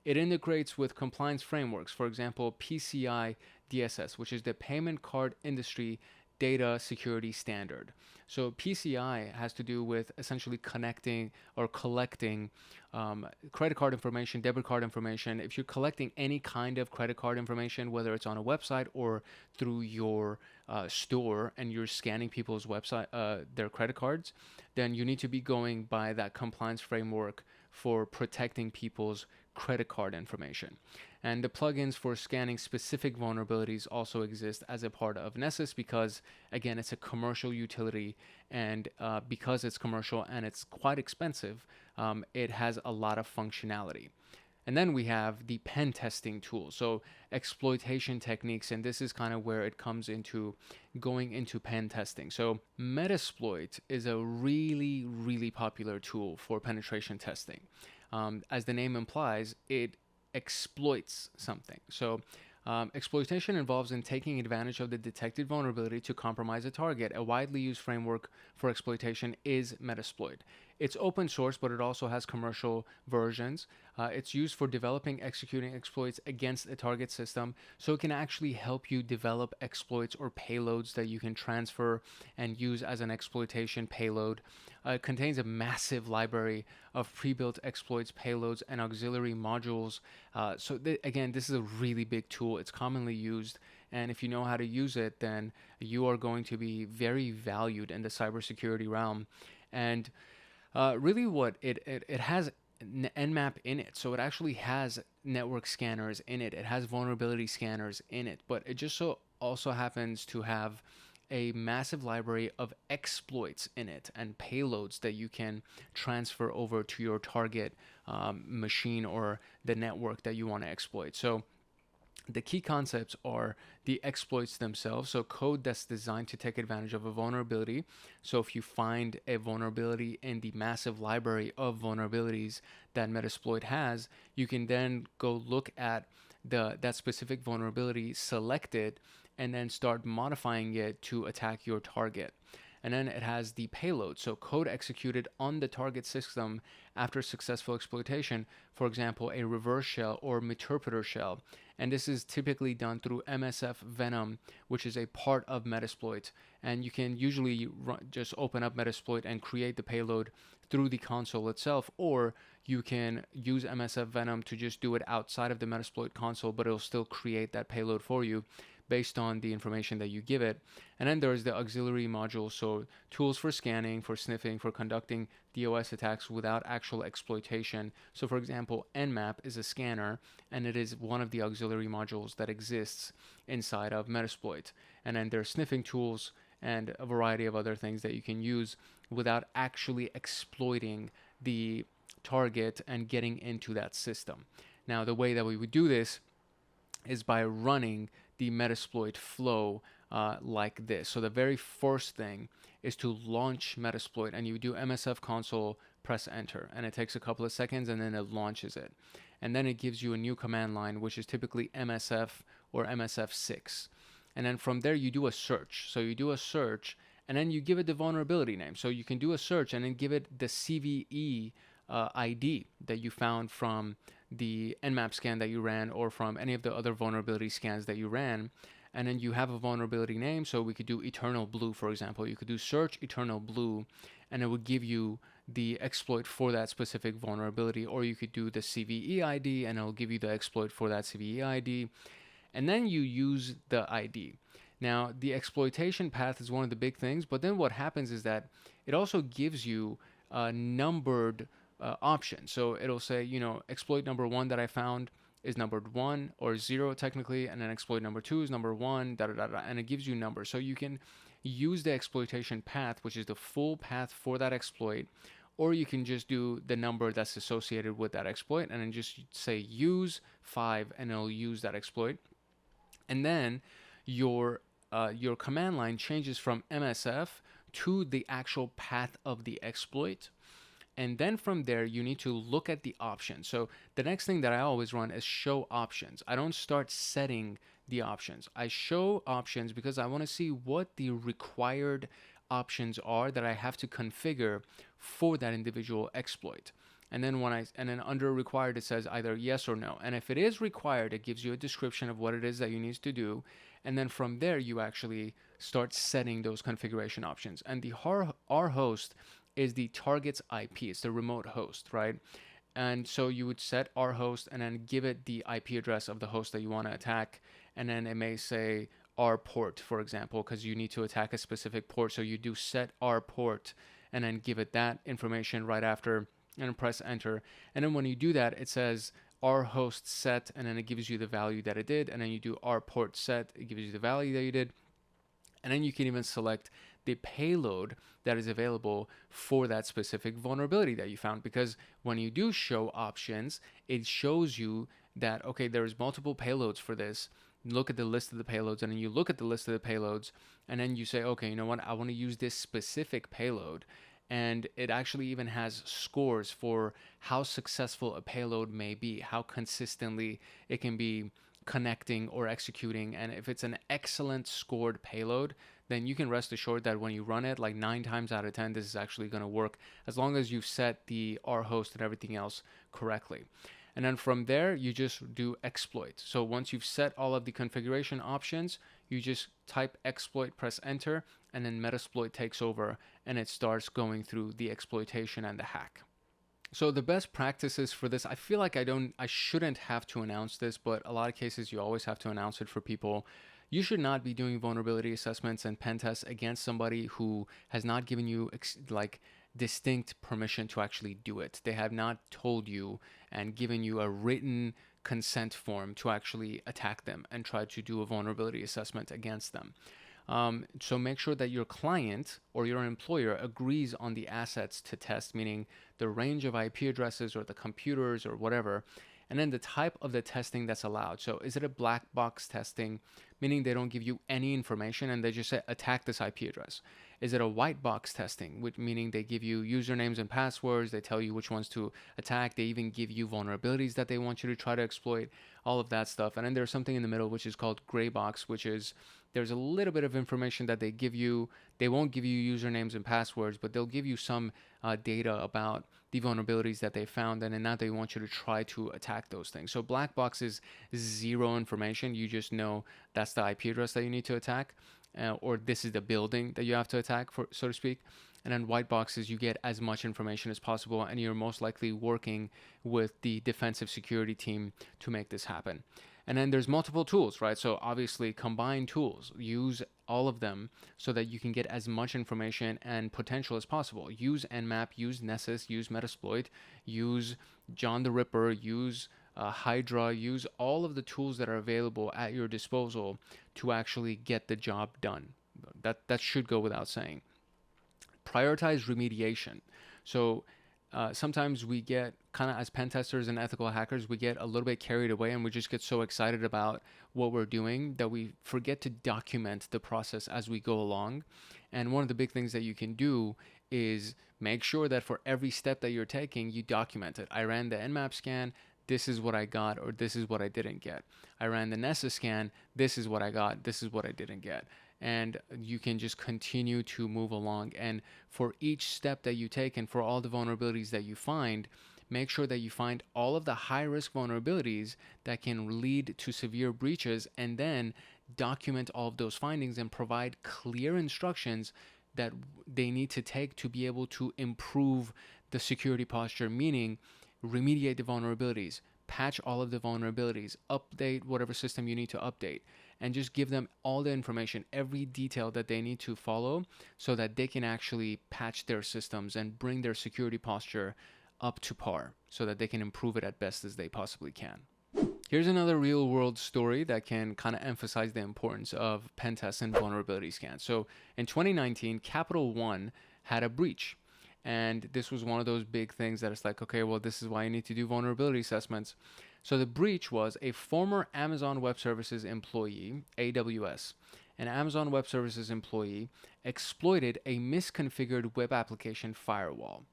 It integrates with compliance frameworks, for example, PCI DSS, which is the Payment Card Industry Data Security Standard. So PCI has to do with essentially connecting or collecting credit card information, debit card information. If you're collecting any kind of credit card information, whether it's on a website or through your store, and you're scanning people's website, their credit cards, then you need to be going by that compliance framework for protecting people's credit card information. And the plugins for scanning specific vulnerabilities also exist as a part of Nessus because, again, it's a commercial utility, and because it's commercial and it's quite expensive, it has a lot of functionality. And then we have the pen testing tool. So exploitation techniques, and this is kind of where it comes into going into pen testing. So Metasploit is a really, really popular tool for penetration testing. As the name implies, it exploits something. So exploitation involves in taking advantage of the detected vulnerability to compromise a target. A widely used framework for exploitation is Metasploit. It's open source, but it also has commercial versions. It's used for developing, executing exploits against a target system, so it can actually help you develop exploits or payloads that you can transfer and use as an exploitation payload. It contains a massive library of pre-built exploits, payloads, and auxiliary modules. Again, this is a really big tool. It's commonly used, and if you know how to use it, then you are going to be very valued in the cybersecurity realm. And really what it has Nmap in it, so it actually has network scanners in it. It has vulnerability scanners in it, but it just so also happens to have a massive library of exploits in it and payloads that you can transfer over to your target machine or the network that you want to exploit. So the key concepts are the exploits themselves, so code that's designed to take advantage of a vulnerability. So if you find a vulnerability in the massive library of vulnerabilities that Metasploit has, you can then go look at that specific vulnerability, select it, and then start modifying it to attack your target. And then it has the payload, so code executed on the target system after successful exploitation, for example, a reverse shell or meterpreter shell. And this is typically done through MSF Venom, which is a part of Metasploit. And you can usually just open up Metasploit and create the payload through the console itself, or you can use MSF Venom to just do it outside of the Metasploit console, but it'll still create that payload for you based on the information that you give it. And then there's the auxiliary module, so tools for scanning, for sniffing, for conducting DOS attacks without actual exploitation. So for example, Nmap is a scanner, and it is one of the auxiliary modules that exists inside of Metasploit. And then there's sniffing tools and a variety of other things that you can use without actually exploiting the target and getting into that system. Now, the way that we would do this is by running the Metasploit flow like this. So the very first thing is to launch Metasploit, and you do MSF console, press enter, and it takes a couple of seconds, and then it launches it. And then it gives you a new command line, which is typically MSF or MSF6. And then from there, you do a search. So you do a search, and then you give it the vulnerability name. So you can do a search and then give it the CVE ID that you found from the Nmap scan that you ran, or from any of the other vulnerability scans that you ran. And then you have a vulnerability name. So we could do Eternal Blue, for example. You could do search Eternal Blue, and it would give you the exploit for that specific vulnerability. Or you could do the CVE ID, and it'll give you the exploit for that CVE ID. And then you use the ID. Now, the exploitation path is one of the big things, but then what happens is that it also gives you numbered options. So it'll say, exploit number 1 that I found is numbered 1 or 0 technically, and then exploit number 2 is number 1, and it gives you numbers. So you can use the exploitation path, which is the full path for that exploit, or you can just do the number that's associated with that exploit, and then just say use 5, and it'll use that exploit. And then your command line changes from MSF to the actual path of the exploit. And then from there, you need to look at the options. So the next thing that I always run is show options. I don't start setting the options. I show options because I want to see what the required options are that I have to configure for that individual exploit. And then under required, it says either yes or no. And if it is required, it gives you a description of what it is that you need to do. And then from there, you actually start setting those configuration options. And the R host is the target's IP. It's the remote host, right? And so you would set R host and then give it the IP address of the host that you want to attack. And then it may say R port, for example, because you need to attack a specific port. So you do set R port and then give it that information right after, and then press enter. And then when you do that, it says R host set, and then it gives you the value that it did. And then you do R port set, it gives you the value that you did. And then you can even select the payload that is available for that specific vulnerability that you found. Because when you do show options, it shows you that, okay, there's multiple payloads for this. Look at the list of the payloads, and then you look at the list of the payloads, and then you say, okay, you know what, I want to use this specific payload. And it actually even has scores for how successful a payload may be, how consistently it can be connecting or executing. And if it's an excellent scored payload, then you can rest assured that when you run it, like 9 times out of 10, this is actually going to work, as long as you've set the R host and everything else correctly. And then from there, you just do exploit. So once you've set all of the configuration options, you just type exploit, press enter, and then Metasploit takes over and it starts going through the exploitation and the hack. So the best practices for this, I feel like I shouldn't have to announce this, but a lot of cases you always have to announce it for people. You should not be doing vulnerability assessments and pen tests against somebody who has not given you distinct permission to actually do it. They have not told you and given you a written consent form to actually attack them and try to do a vulnerability assessment against them. So make sure that your client or your employer agrees on the assets to test, meaning the range of IP addresses or the computers or whatever, and then the type of the testing that's allowed. So is it a black box testing, meaning they don't give you any information and they just say attack this IP address? Is it a white box testing, which meaning they give you usernames and passwords, they tell you which ones to attack, they even give you vulnerabilities that they want you to try to exploit, all of that stuff. And then there's something in the middle which is called gray box, which is there's a little bit of information that they give you. They won't give you usernames and passwords, but they'll give you some data about the vulnerabilities that they found, and then now they want you to try to attack those things. So black box is zero information. You just know that's the IP address that you need to attack, or this is the building that you have to attack, for so to speak. And then white boxes, you get as much information as possible, and you're most likely working with the defensive security team to make this happen. And then there's multiple tools, right? So obviously combine tools, use all of them so that you can get as much information and potential as possible. Use Nmap, use Nessus, use Metasploit, use John the Ripper, use Hydra, use all of the tools that are available at your disposal to actually get the job done. That should go without saying. Prioritize remediation. So sometimes we get kind of, as pen testers and ethical hackers, we get a little bit carried away and we just get so excited about what we're doing that we forget to document the process as we go along. And one of the big things that you can do is make sure that for every step that you're taking, you document it. I ran the Nmap scan, this is what I got, or this is what I didn't get. I ran the Nessus scan, this is what I got, this is what I didn't get. And you can just continue to move along. And for each step that you take and for all the vulnerabilities that you find, make sure that you find all of the high-risk vulnerabilities that can lead to severe breaches, and then document all of those findings and provide clear instructions that they need to take to be able to improve the security posture, meaning remediate the vulnerabilities, patch all of the vulnerabilities, update whatever system you need to update, and just give them all the information, every detail that they need to follow so that they can actually patch their systems and bring their security posture up to par so that they can improve it as best as they possibly can. Here's another real world story that can kind of emphasize the importance of pen tests and vulnerability scans. So in 2019, Capital One had a breach. And this was one of those big things that it's like, okay, well, this is why you need to do vulnerability assessments. So the breach was a former Amazon Web Services employee, AWS, an Amazon Web Services employee exploited a misconfigured web application firewall.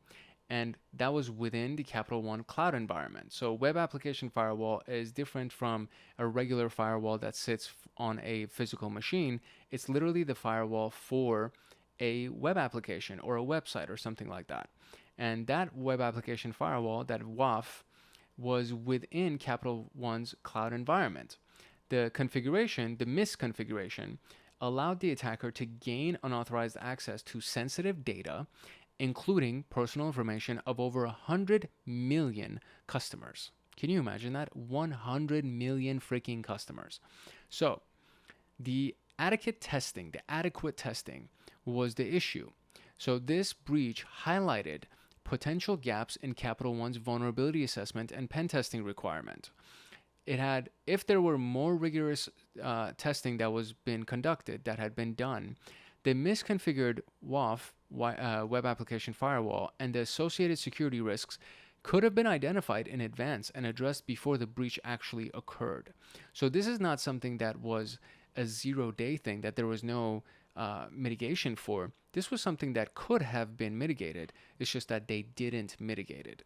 And that was within the Capital One cloud environment. So web application firewall is different from a regular firewall that sits on a physical machine. It's literally the firewall for a web application or a website or something like that. And that web application firewall, that WAF, was within Capital One's cloud environment. The configuration, the misconfiguration, allowed the attacker to gain unauthorized access to sensitive data, including personal information of over 100 million customers. Can you imagine that? 100 million freaking customers. So the adequate testing was the issue. So this breach highlighted potential gaps in Capital One's vulnerability assessment and pen testing requirement. It had, if there were more rigorous testing that was been conducted, that had been done, The misconfigured WAF, web application firewall, and the associated security risks could have been identified in advance and addressed before the breach actually occurred. So this is not something that was a 0-day thing that there was no mitigation for. This was something that could have been mitigated. It's just that they didn't mitigate it.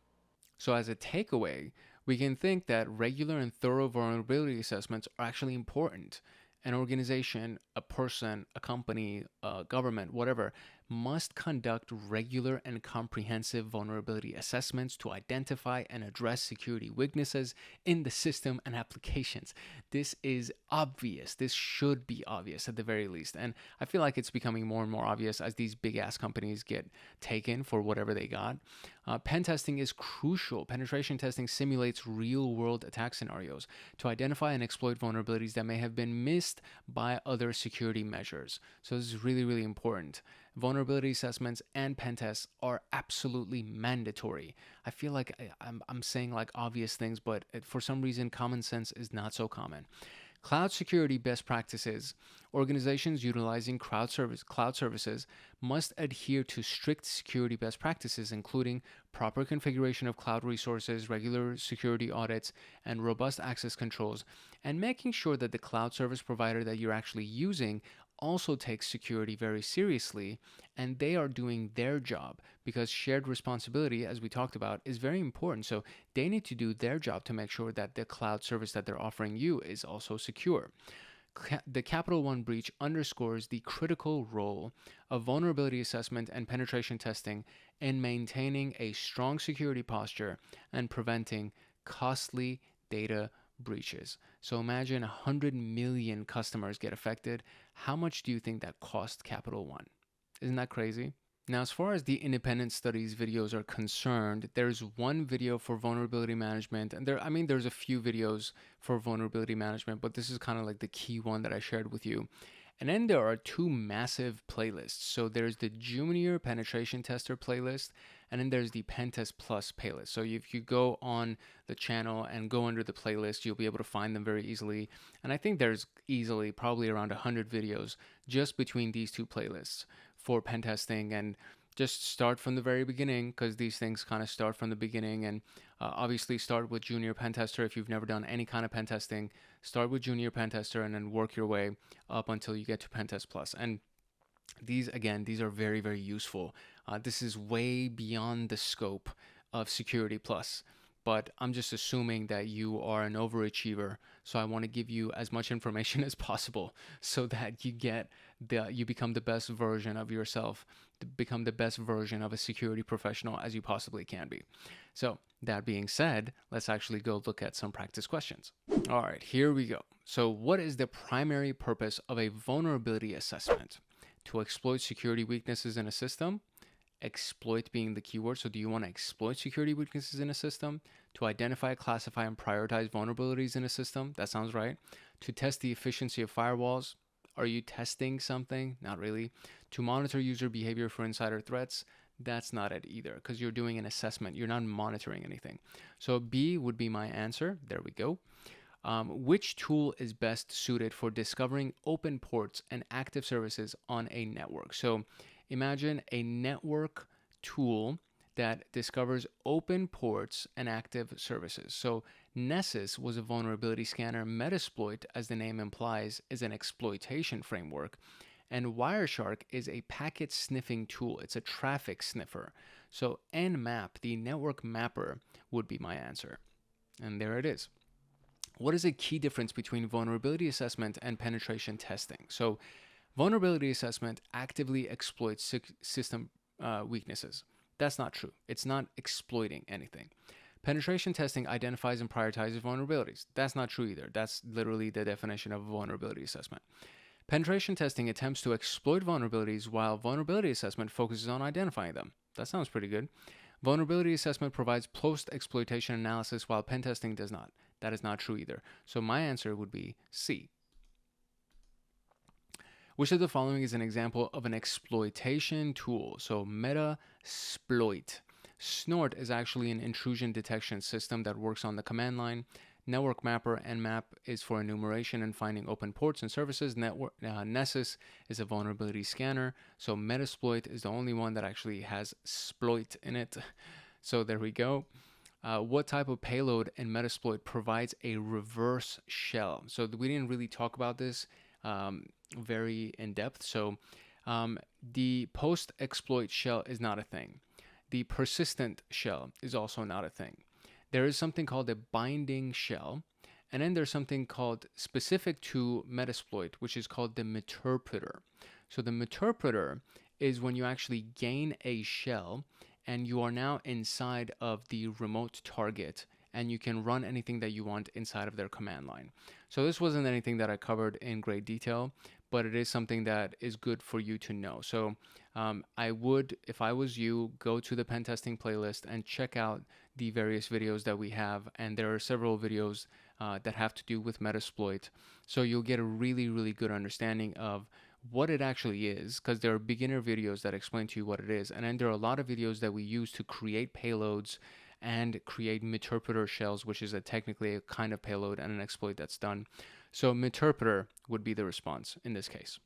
So as a takeaway, we can think that regular and thorough vulnerability assessments are actually important. An organization, a person, a company, a government, whatever, must conduct regular and comprehensive vulnerability assessments to identify and address security weaknesses in the system and applications. This is obvious. This should be obvious at the very least. And I feel like it's becoming more and more obvious as these big ass companies get taken for whatever they got. Pen testing is crucial. Penetration testing simulates real world attack scenarios to identify and exploit vulnerabilities that may have been missed by other security measures. So this is really, really important. Vulnerability assessments and pen tests are absolutely mandatory. I feel like I'm saying like obvious things, but for some reason, common sense is not so common. Cloud security best practices. Organizations utilizing cloud services must adhere to strict security best practices, including proper configuration of cloud resources, regular security audits, and robust access controls, and making sure that the cloud service provider that you're actually using also takes security very seriously, and they are doing their job, because shared responsibility, as we talked about, is very important. So they need to do their job to make sure that the cloud service that they're offering you is also secure. The Capital One breach underscores the critical role of vulnerability assessment and penetration testing in maintaining a strong security posture and preventing costly data breaches. So imagine 100 million customers get affected. How much do you think that cost Capital One? Isn't that crazy? Now, as far as the independent studies videos are concerned, there's one video for vulnerability management, and there's a few videos for vulnerability management, but this is kind of like the key one that I shared with you. And then there are two massive playlists. So there's the Junior Penetration Tester playlist, and then there's the Pentest Plus playlist. So if you go on the channel and go under the playlist, you'll be able to find them very easily. And I think there's easily probably around 100 videos just between these two playlists for pen testing. And just start from the very beginning, because these things kind of start from the beginning. And obviously start with Junior Pen Tester. If you've never done any kind of pen testing, start with Junior Pen Tester and then work your way up until you get to Pentest Plus. And these are very, very useful. This is way beyond the scope of Security Plus, but I'm just assuming that you are an overachiever. So I want to give you as much information as possible so that you become the best version of yourself, to become the best version of a security professional as you possibly can be. So that being said, let's actually go look at some practice questions. All right, here we go. So what is the primary purpose of a vulnerability assessment? To exploit security weaknesses in a system. Exploit being the keyword. So do you want to exploit security weaknesses in a system? To identify, classify, and prioritize vulnerabilities in a system? That sounds right. To test the efficiency of firewalls? Are you testing something? Not really. To monitor user behavior for insider threats? That's not it either, because you're doing an assessment. You're not monitoring anything. So B would be my answer. There we go. Which tool is best suited for discovering open ports and active services on a network? So imagine a network tool that discovers open ports and active services. So Nessus was a vulnerability scanner. Metasploit, as the name implies, is an exploitation framework. And Wireshark is a packet sniffing tool. It's a traffic sniffer. So Nmap, the network mapper, would be my answer. And there it is. What is a key difference between vulnerability assessment and penetration testing? So vulnerability assessment actively exploits system weaknesses. That's not true. It's not exploiting anything. Penetration testing identifies and prioritizes vulnerabilities. That's not true either. That's literally the definition of a vulnerability assessment. Penetration testing attempts to exploit vulnerabilities, while vulnerability assessment focuses on identifying them. That sounds pretty good. Vulnerability assessment provides post-exploitation analysis, while pen testing does not. That is not true either. So my answer would be C. Which of the following is an example of an exploitation tool? So Metasploit. Snort is actually an intrusion detection system that works on the command line. Network Mapper, Nmap, is for enumeration and finding open ports and services. Nessus is a vulnerability scanner. So Metasploit is the only one that actually has sploit in it. So there we go. What type of payload in Metasploit provides a reverse shell? So we didn't really talk about this very in depth. So the post-exploit shell is not a thing. The persistent shell is also not a thing. There is something called a binding shell, and then there's something called specific to Metasploit, which is called the meterpreter. So the meterpreter is when you actually gain a shell and you are now inside of the remote target and you can run anything that you want inside of their command line. So this wasn't anything that I covered in great detail, but it is something that is good for you to know. So I would, if I was you, go to the pen testing playlist and check out the various videos that we have. And there are several videos that have to do with Metasploit. So you'll get a really, really good understanding of what it actually is, because there are beginner videos that explain to you what it is. And then there are a lot of videos that we use to create payloads and create meterpreter shells, which is technically a kind of payload and an exploit that's done. So meterpreter would be the response in this case.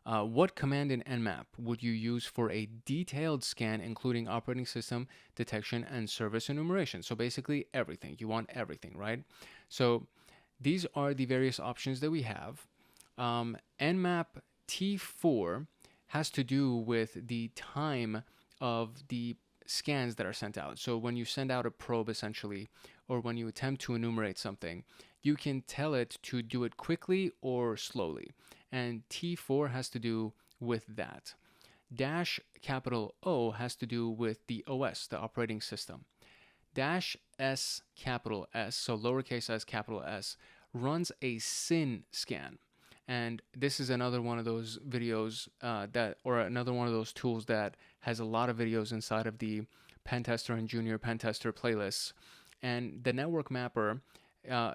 What command in Nmap would you use for a detailed scan, including operating system detection and service enumeration? So basically everything. You want everything, right? So these are the various options that we have. Nmap T4 has to do with the time of the scans that are sent out. So when you send out a probe, essentially, or when you attempt to enumerate something, you can tell it to do it quickly or slowly. And T4 has to do with that. Dash capital O has to do with the OS, the operating system. Dash S capital S, so lowercase s capital S, runs a SYN scan. And this is another one of those videos another one of those tools that has a lot of videos inside of the Pentester and Junior Pentester playlists. And the network mapper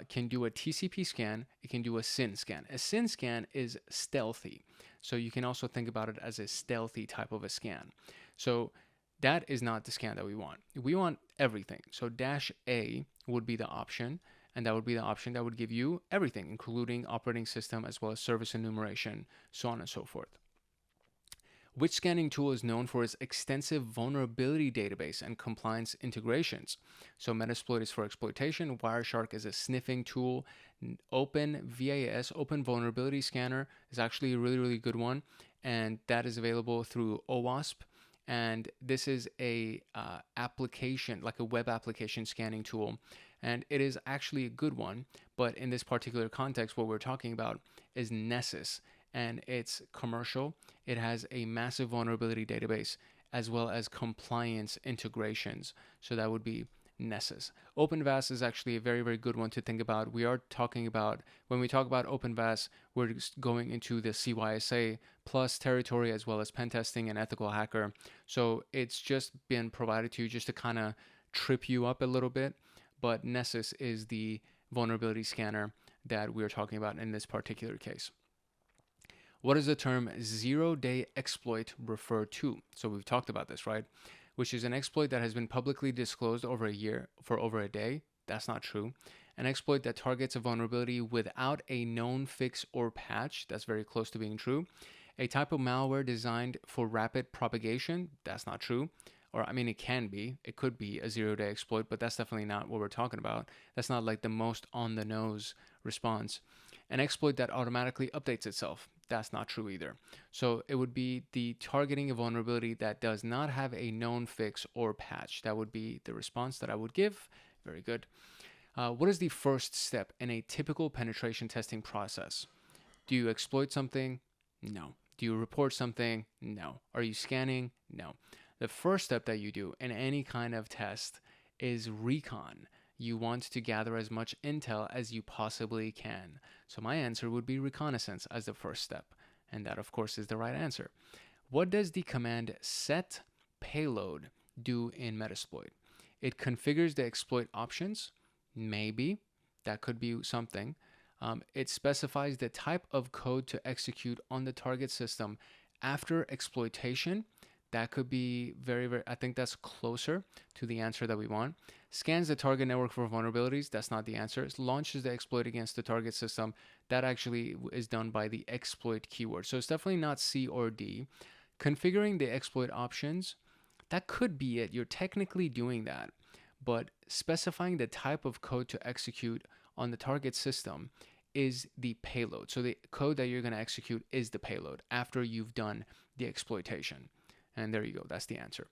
can do a TCP scan. It can do a SYN scan. A SYN scan is stealthy. So you can also think about it as a stealthy type of a scan. So that is not the scan that we want. We want everything. So dash A would be the option. And that would be the option that would give you everything, including operating system as well as service enumeration, so on and so forth. Which scanning tool is known for its extensive vulnerability database and compliance integrations? So Metasploit is for exploitation. Wireshark is a sniffing tool. OpenVAS, Open Vulnerability Scanner, is actually a really, really good one. And that is available through OWASP. And this is a application, like a web application scanning tool. And it is actually a good one. But in this particular context, what we're talking about is Nessus. And it's commercial. It has a massive vulnerability database as well as compliance integrations. So that would be Nessus. OpenVAS is actually a very, very good one to think about. We are talking about, when we talk about OpenVAS, we're just going into the CYSA plus territory as well as pen testing and ethical hacker. So it's just been provided to you just to kind of trip you up a little bit. But Nessus is the vulnerability scanner that we're talking about in this particular case. What does the term zero-day exploit refer to? So we've talked about this, right? Which is an exploit that has been publicly disclosed over a year for over a day. That's not true. An exploit that targets a vulnerability without a known fix or patch. That's very close to being true. A type of malware designed for rapid propagation. That's not true. Or, I mean, it can be. It could be a zero-day exploit, but that's definitely not what we're talking about. That's not like the most on-the-nose response. An exploit that automatically updates itself. That's not true either. So it would be the targeting a vulnerability that does not have a known fix or patch. That would be the response that I would give. Very good. What is the first step in a typical penetration testing process? Do you exploit something? No. Do you report something? No. Are you scanning? No. The first step that you do in any kind of test is recon. You want to gather as much intel as you possibly can. So my answer would be reconnaissance as the first step. And that, of course, is the right answer. What does the command set payload do in Metasploit? It configures the exploit options. Maybe. That could be something. It specifies the type of code to execute on the target system after exploitation. That could be very, very, I think that's closer to the answer that we want. Scans the target network for vulnerabilities. That's not the answer. It launches the exploit against the target system. That actually is done by the exploit keyword. So it's definitely not C or D. Configuring the exploit options, that could be it. You're technically doing that. But specifying the type of code to execute on the target system is the payload. So the code that you're going to execute is the payload after you've done the exploitation. And there you go. That's the answer.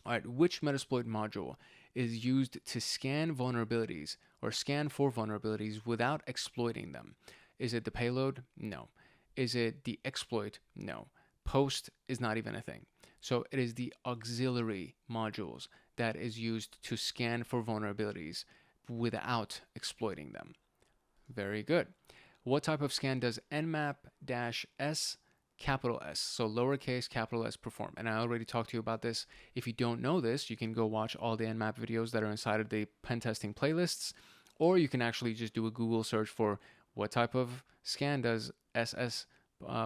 All right, which Metasploit module is used to scan vulnerabilities or scan for vulnerabilities without exploiting them? Is it the payload? No. Is it the exploit? No. Post is not even a thing. So it is the auxiliary modules that is used to scan for vulnerabilities without exploiting them. Very good. What type of scan does Nmap-S capital S, so lowercase capital S, perform? And I already talked to you about this. If you don't know this, you can go watch all the Nmap videos that are inside of the pen testing playlists, or you can actually just do a Google search for what type of scan does SS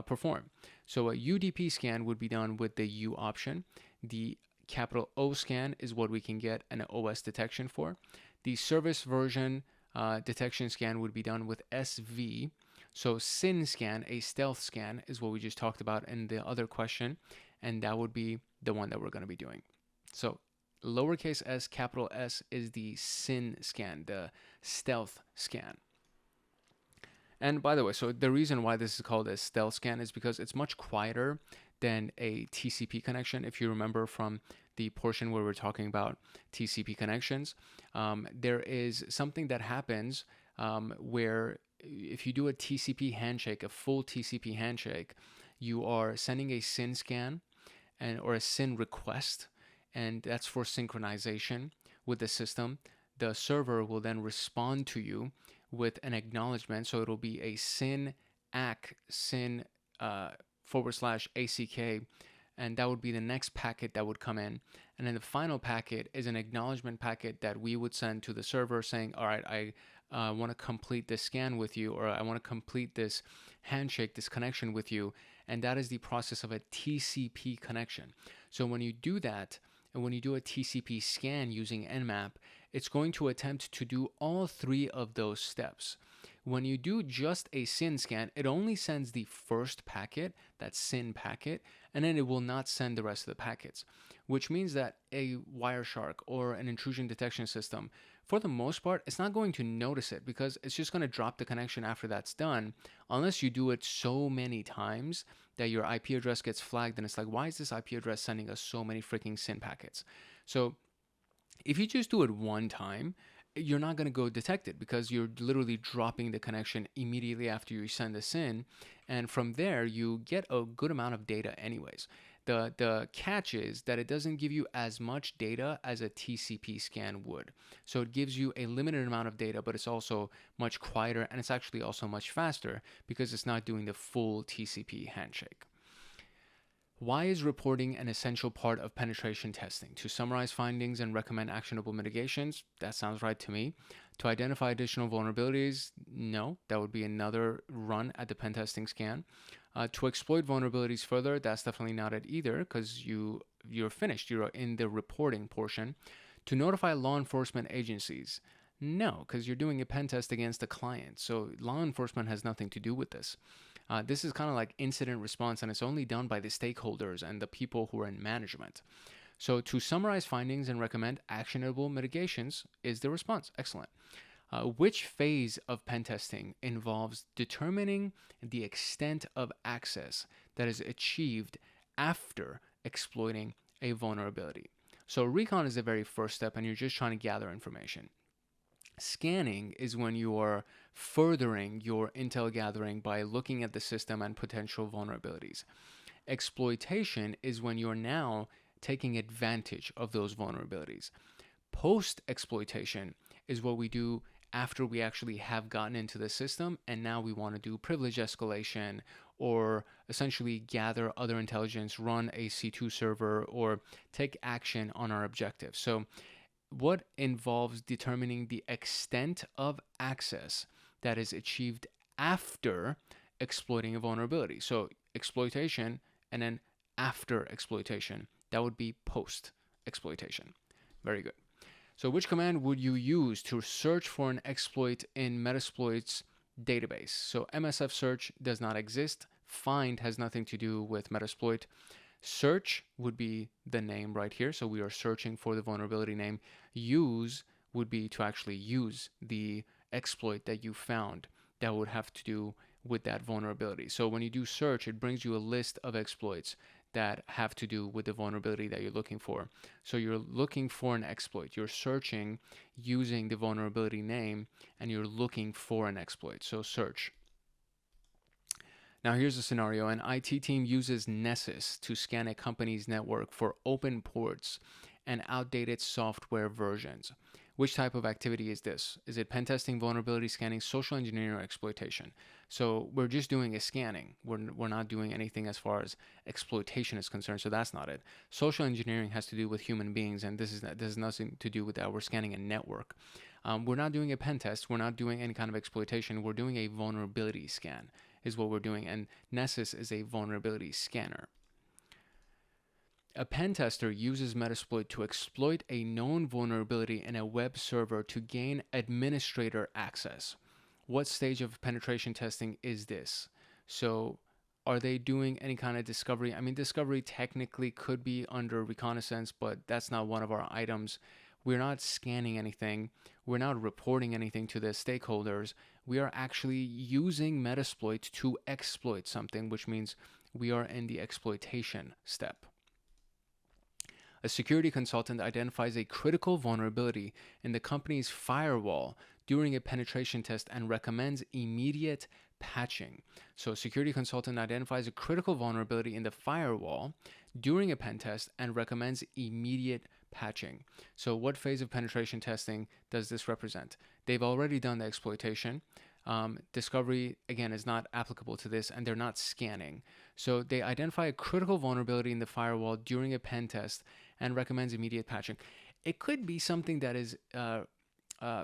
perform. So a UDP scan would be done with the U option. The capital O scan is what we can get an OS detection for. The service version detection scan would be done with SV. So SYN scan, a stealth scan, is what we just talked about in the other question, and that would be the one that we're going to be doing. So lowercase s, capital S is the SYN scan, the stealth scan. And by the way, so the reason why this is called a stealth scan is because it's much quieter than a TCP connection. If you remember from the portion where we're talking about TCP connections, there is something that happens where if you do a TCP handshake, a full TCP handshake, you are sending a SYN scan or a SYN request, and that's for synchronization with the system. The server will then respond to you with an acknowledgement, so it'll be a SYN ACK, SYN /ACK, and that would be the next packet that would come in. And then the final packet is an acknowledgement packet that we would send to the server saying, all right, I want to complete this scan with you, or I want to complete this handshake, this connection with you. And that is the process of a TCP connection. So when you do that, and when you do a TCP scan using Nmap, it's going to attempt to do all three of those steps. When you do just a SYN scan, it only sends the first packet, that SYN packet, and then it will not send the rest of the packets, which means that a Wireshark or an intrusion detection system, for the most part, it's not going to notice it because it's just going to drop the connection after that's done, unless you do it so many times that your IP address gets flagged and it's like, why is this IP address sending us so many freaking SYN packets? So if you just do it one time, you're not going to go detect it because you're literally dropping the connection immediately after you send the SYN, and from there you get a good amount of data anyways. The catch is that it doesn't give you as much data as a TCP scan would. So it gives you a limited amount of data, but it's also much quieter, and it's actually also much faster because it's not doing the full TCP handshake. Why is reporting an essential part of penetration testing? To summarize findings and recommend actionable mitigations? That sounds right to me. To identify additional vulnerabilities? No, that would be another run at the pen testing scan. To exploit vulnerabilities further? That's definitely not it either because you're finished. You're in the reporting portion. To notify law enforcement agencies? No, because you're doing a pen test against a client. So law enforcement has nothing to do with this. This is kind of like incident response, and it's only done by the stakeholders and the people who are in management. So to summarize findings and recommend actionable mitigations is the response. Excellent. Which phase of pen testing involves determining the extent of access that is achieved after exploiting a vulnerability? So recon is the very first step, and you're just trying to gather information. Scanning is when you are furthering your intel gathering by looking at the system and potential vulnerabilities. Exploitation is when you're now taking advantage of those vulnerabilities. Post-exploitation is what we do after we actually have gotten into the system, and now we want to do privilege escalation or essentially gather other intelligence, run a C2 server, or take action on our objective. So what involves determining the extent of access that is achieved after exploiting a vulnerability. So exploitation and then after exploitation, that would be post exploitation. Very good. So which command would you use to search for an exploit in Metasploit's database? So MSF search does not exist. Find has nothing to do with Metasploit. Search would be the name right here. So we are searching for the vulnerability name. Use would be to actually use the exploit that you found that would have to do with that vulnerability. So when you do search, it brings you a list of exploits that have to do with the vulnerability that you're looking for. So you're looking for an exploit. You're searching using the vulnerability name, and you're looking for an exploit. So search. Now here's a scenario. An IT team uses Nessus to scan a company's network for open ports and outdated software versions. Which type of activity is this? Is it pen testing, vulnerability scanning, social engineering, or exploitation? So we're just doing a scanning. We're not doing anything as far as exploitation is concerned, so that's not it. Social engineering has to do with human beings, and this has nothing to do with that. We're scanning a network. We're not doing a pen test. We're not doing any kind of exploitation. We're doing a vulnerability scan is what we're doing, and Nessus is a vulnerability scanner. A pen tester uses Metasploit to exploit a known vulnerability in a web server to gain administrator access. What stage of penetration testing is this? So are they doing any kind of discovery? I mean, discovery technically could be under reconnaissance, but that's not one of our items. We're not scanning anything. We're not reporting anything to the stakeholders. We are actually using Metasploit to exploit something, which means we are in the exploitation step. A security consultant identifies a critical vulnerability in the company's firewall during a penetration test and recommends immediate patching. So a security consultant identifies a critical vulnerability in the firewall during a pen test and recommends immediate patching. So what phase of penetration testing does this represent? They've already done the exploitation. Discovery, again, is not applicable to this, and they're not scanning. So they identify a critical vulnerability in the firewall during a pen test and recommends immediate patching. It could be something that is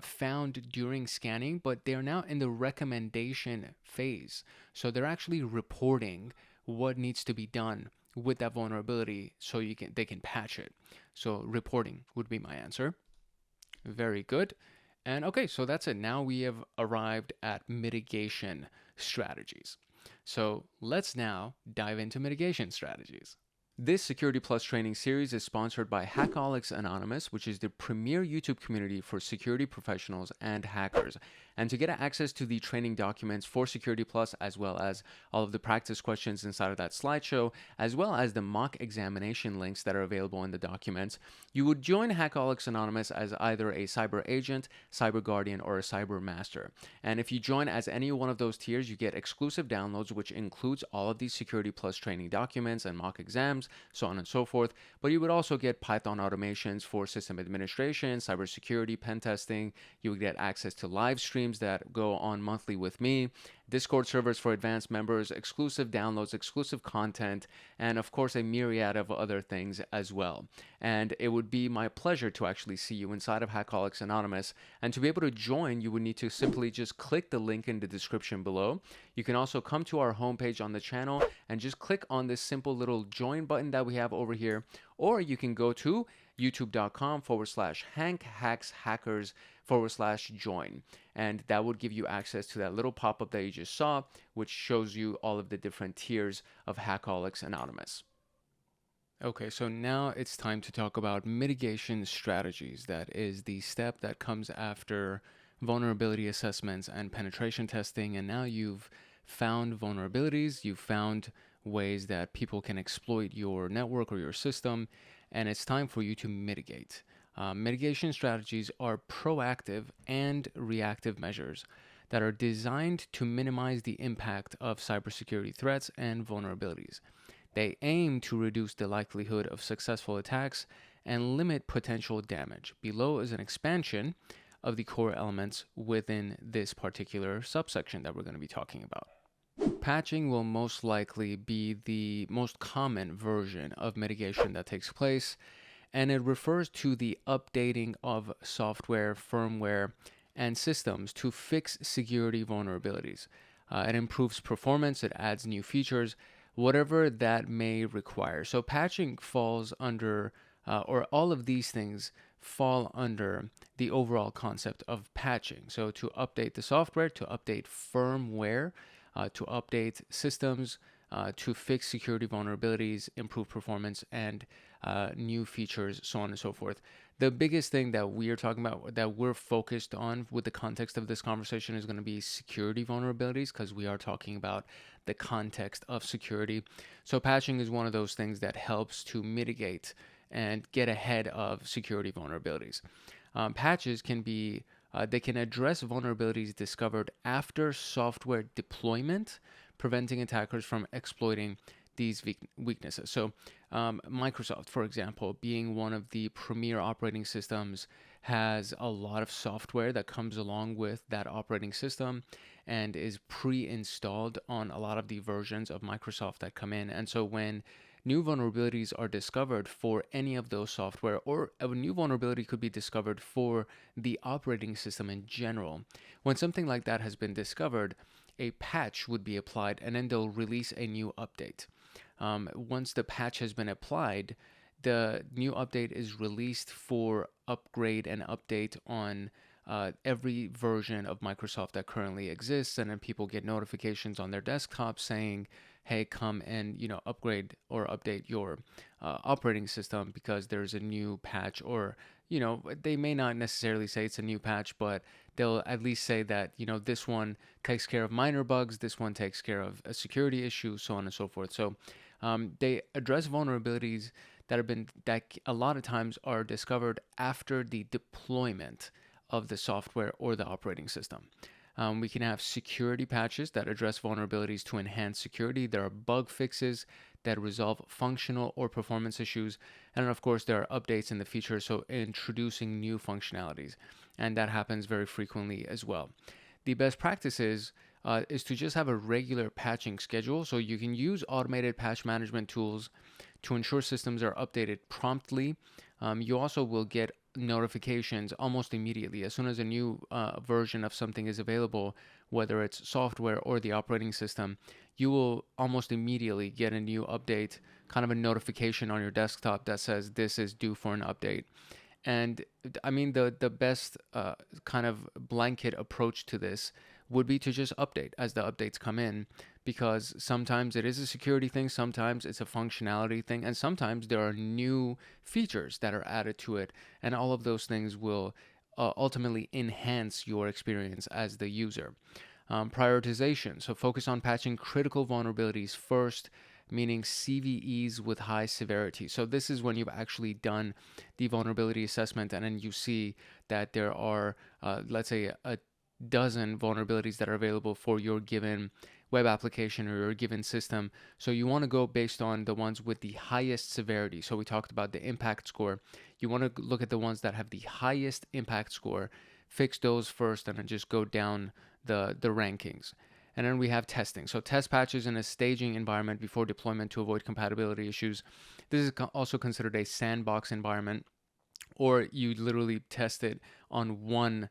found during scanning, but they're now in the recommendation phase. So they're actually reporting what needs to be done with that vulnerability so they can patch it. So reporting would be my answer. Very good. And okay, so that's it. Now we have arrived at mitigation strategies. So let's now dive into mitigation strategies. This Security Plus training series is sponsored by Hackaholics Anonymous, which is the premier YouTube community for security professionals and hackers. And to get access to the training documents for Security Plus, as well as all of the practice questions inside of that slideshow, as well as the mock examination links that are available in the documents, you would join Hackaholics Anonymous as either a cyber agent, cyber guardian, or a cyber master. And if you join as any one of those tiers, you get exclusive downloads, which includes all of these Security Plus training documents and mock exams, so on and so forth. But you would also get Python automations for system administration, cybersecurity, pen testing. You would get access to live streams that go on monthly with me, Discord servers for advanced members, exclusive downloads, exclusive content, and of course a myriad of other things as well. And it would be my pleasure to actually see you inside of Hackaholics Anonymous. And to be able to join, you would need to simply just click the link in the description below. You can also come to our homepage on the channel and just click on this simple little join button that we have over here, or you can go to youtube.com/hankhackshackers/join. And that would give you access to that little pop-up that you just saw, which shows you all of the different tiers of Hackaholics Anonymous. Okay, so now it's time to talk about mitigation strategies. That is the step that comes after vulnerability assessments and penetration testing. And now you've found vulnerabilities, you've found ways that people can exploit your network or your system, and it's time for you to mitigate. Mitigation strategies are proactive and reactive measures that are designed to minimize the impact of cybersecurity threats and vulnerabilities. They aim to reduce the likelihood of successful attacks and limit potential damage. Below is an expansion of the core elements within this particular subsection that we're going to be talking about. Patching will most likely be the most common version of mitigation that takes place, and it refers to the updating of software, firmware, and systems to fix security vulnerabilities. It improves performance, it adds new features, whatever that may require. So patching falls under, or all of these things fall under the overall concept of patching. So to update the software, to update firmware, to update systems, to fix security vulnerabilities, improve performance, and new features, so on and so forth. The biggest thing that we are talking about, that we're focused on with the context of this conversation, is going to be security vulnerabilities, because we are talking about the context of security. So patching is one of those things that helps to mitigate and get ahead of security vulnerabilities. Patches can be they can address vulnerabilities discovered after software deployment, preventing attackers from exploiting these weaknesses. So Microsoft, for example, being one of the premier operating systems, has a lot of software that comes along with that operating system and is pre-installed on a lot of the versions of Microsoft that come in. And so when new vulnerabilities are discovered for any of those software, or a new vulnerability could be discovered for the operating system in general, when something like that has been discovered, a patch would be applied, and then they'll release a new update. Once the patch has been applied, the new update is released for upgrade and update on every version of Microsoft that currently exists, and then people get notifications on their desktop saying, hey, come and upgrade or update your operating system because there's a new patch. Or they may not necessarily say it's a new patch, but they'll at least say that this one takes care of minor bugs, this one takes care of a security issue, so on and so forth. So they address vulnerabilities that a lot of times are discovered after the deployment of the software or the operating system. We can have security patches that address vulnerabilities to enhance security. There are bug fixes that resolve functional or performance issues. And of course, there are updates in the features, so introducing new functionalities. And that happens very frequently as well. The best practice is to just have a regular patching schedule. So you can use automated patch management tools to ensure systems are updated promptly. You also will get notifications almost immediately. As soon as a new version of something is available, whether it's software or the operating system, you will almost immediately get a new update, kind of a notification on your desktop that says this is due for an update. And I mean, the best kind of blanket approach to this would be to just update as the updates come in, because sometimes it is a security thing, sometimes it's a functionality thing, and sometimes there are new features that are added to it, and all of those things will ultimately enhance your experience as the user. Prioritization, so focus on patching critical vulnerabilities first, meaning CVEs with high severity. So this is when you've actually done the vulnerability assessment and then you see that there are, let's say, a dozen vulnerabilities that are available for your given web application or your given system. So you want to go based on the ones with the highest severity. So we talked about the impact score. You want to look at the ones that have the highest impact score, fix those first, and then just go down the rankings. And then we have testing. So test patches in a staging environment before deployment to avoid compatibility issues. This is also considered a sandbox environment, or you literally test it on one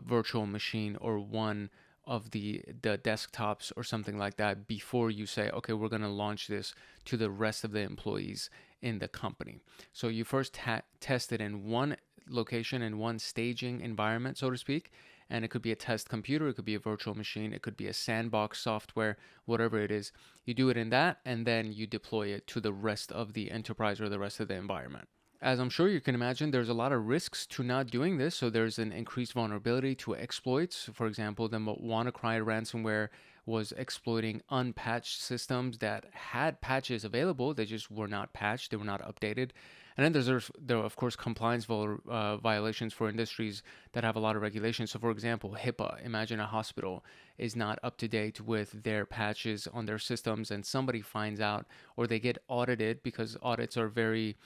virtual machine or one of the desktops or something like that before you say, okay, we're going to launch this to the rest of the employees in the company. So you first test it in one location, in one staging environment, so to speak. And it could be a test computer, it could be a virtual machine, it could be a sandbox software, whatever it is. You do it in that, and then you deploy it to the rest of the enterprise or the rest of the environment. As I'm sure you can imagine, there's a lot of risks to not doing this. So there's an increased vulnerability to exploits. For example, the WannaCry ransomware was exploiting unpatched systems that had patches available. They just were not patched, they were not updated. And then there are, of course, compliance violations for industries that have a lot of regulations. So, for example, HIPAA. Imagine a hospital is not up to date with their patches on their systems, and somebody finds out, or they get audited, because audits are very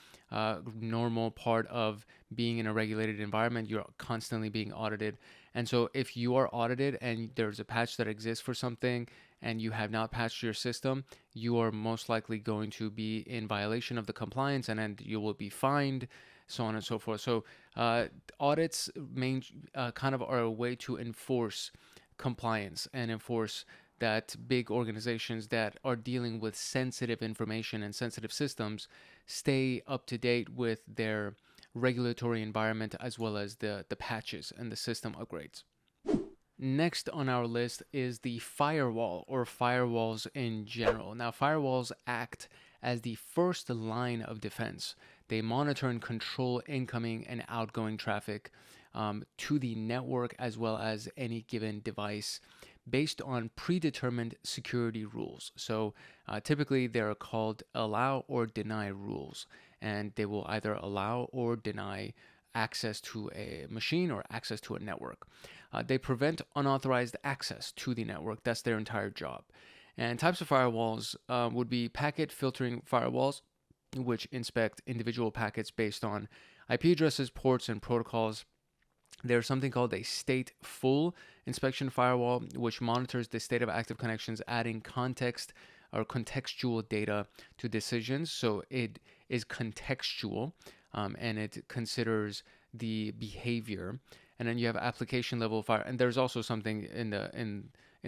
normal part of being in a regulated environment. You're constantly being audited. And so if you are audited and there's a patch that exists for something and you have not patched your system, you are most likely going to be in violation of the compliance, and then you will be fined, so on and so forth. So audits kind of are a way to enforce compliance and enforce that big organizations that are dealing with sensitive information and sensitive systems stay up to date with their regulatory environment, as well as the patches and the system upgrades. Next on our list is the firewall, or firewalls in general. Now, firewalls act as the first line of defense. They monitor and control incoming and outgoing traffic to the network, as well as any given device, based on predetermined security rules. So typically they're called allow or deny rules, and they will either allow or deny access to a machine or access to a network. They prevent unauthorized access to the network. That's their entire job. And types of firewalls would be packet filtering firewalls, which inspect individual packets based on IP addresses, ports, and protocols. There's something called a stateful inspection firewall, which monitors the state of active connections, adding context or contextual data to decisions. So it is contextual, and it considers the behavior. And then you have application level fire, and there's also something in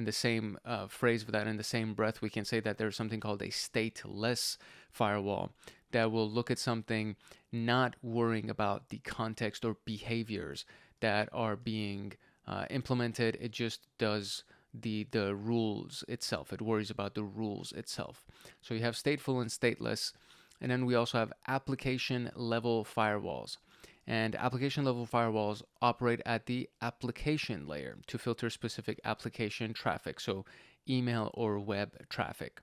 the same phrase for that. In the same breath, we can say that there's something called a stateless firewall that will look at something, not worrying about the context or behaviors that are being implemented. It just does the rules itself. It worries about the rules itself. So you have stateful and stateless, and then we also have application level firewalls. And application level firewalls operate at the application layer to filter specific application traffic, so email or web traffic.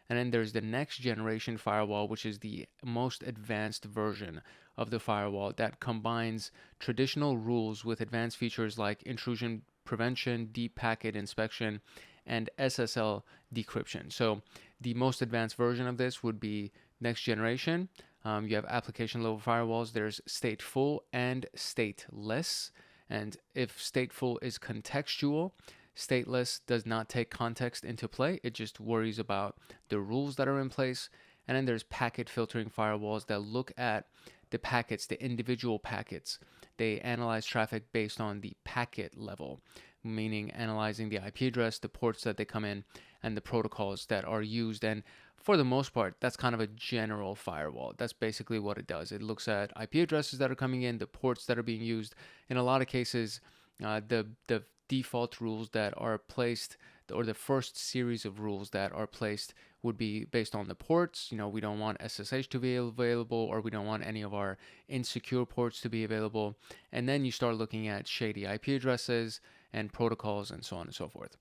And then there's the next generation firewall, which is the most advanced version of the firewall that combines traditional rules with advanced features like intrusion prevention, deep packet inspection, and SSL decryption. So the most advanced version of this would be next generation. You have application level firewalls. There's stateful and stateless. And if stateful is contextual, stateless does not take context into play. It just worries about the rules that are in place. And then there's packet filtering firewalls that look at the packets, the individual packets. They analyze traffic based on the packet level, meaning analyzing the IP address, the ports that they come in, and the protocols that are used. And for the most part, that's kind of a general firewall. That's basically what it does. It looks at IP addresses that are coming in, the ports that are being used. In a lot of cases, the default rules that are placed, or the first series of rules that are placed, would be based on the ports. You know, we don't want SSH to be available, or we don't want any of our insecure ports to be available. And then you start looking at shady IP addresses and protocols and so on and so forth.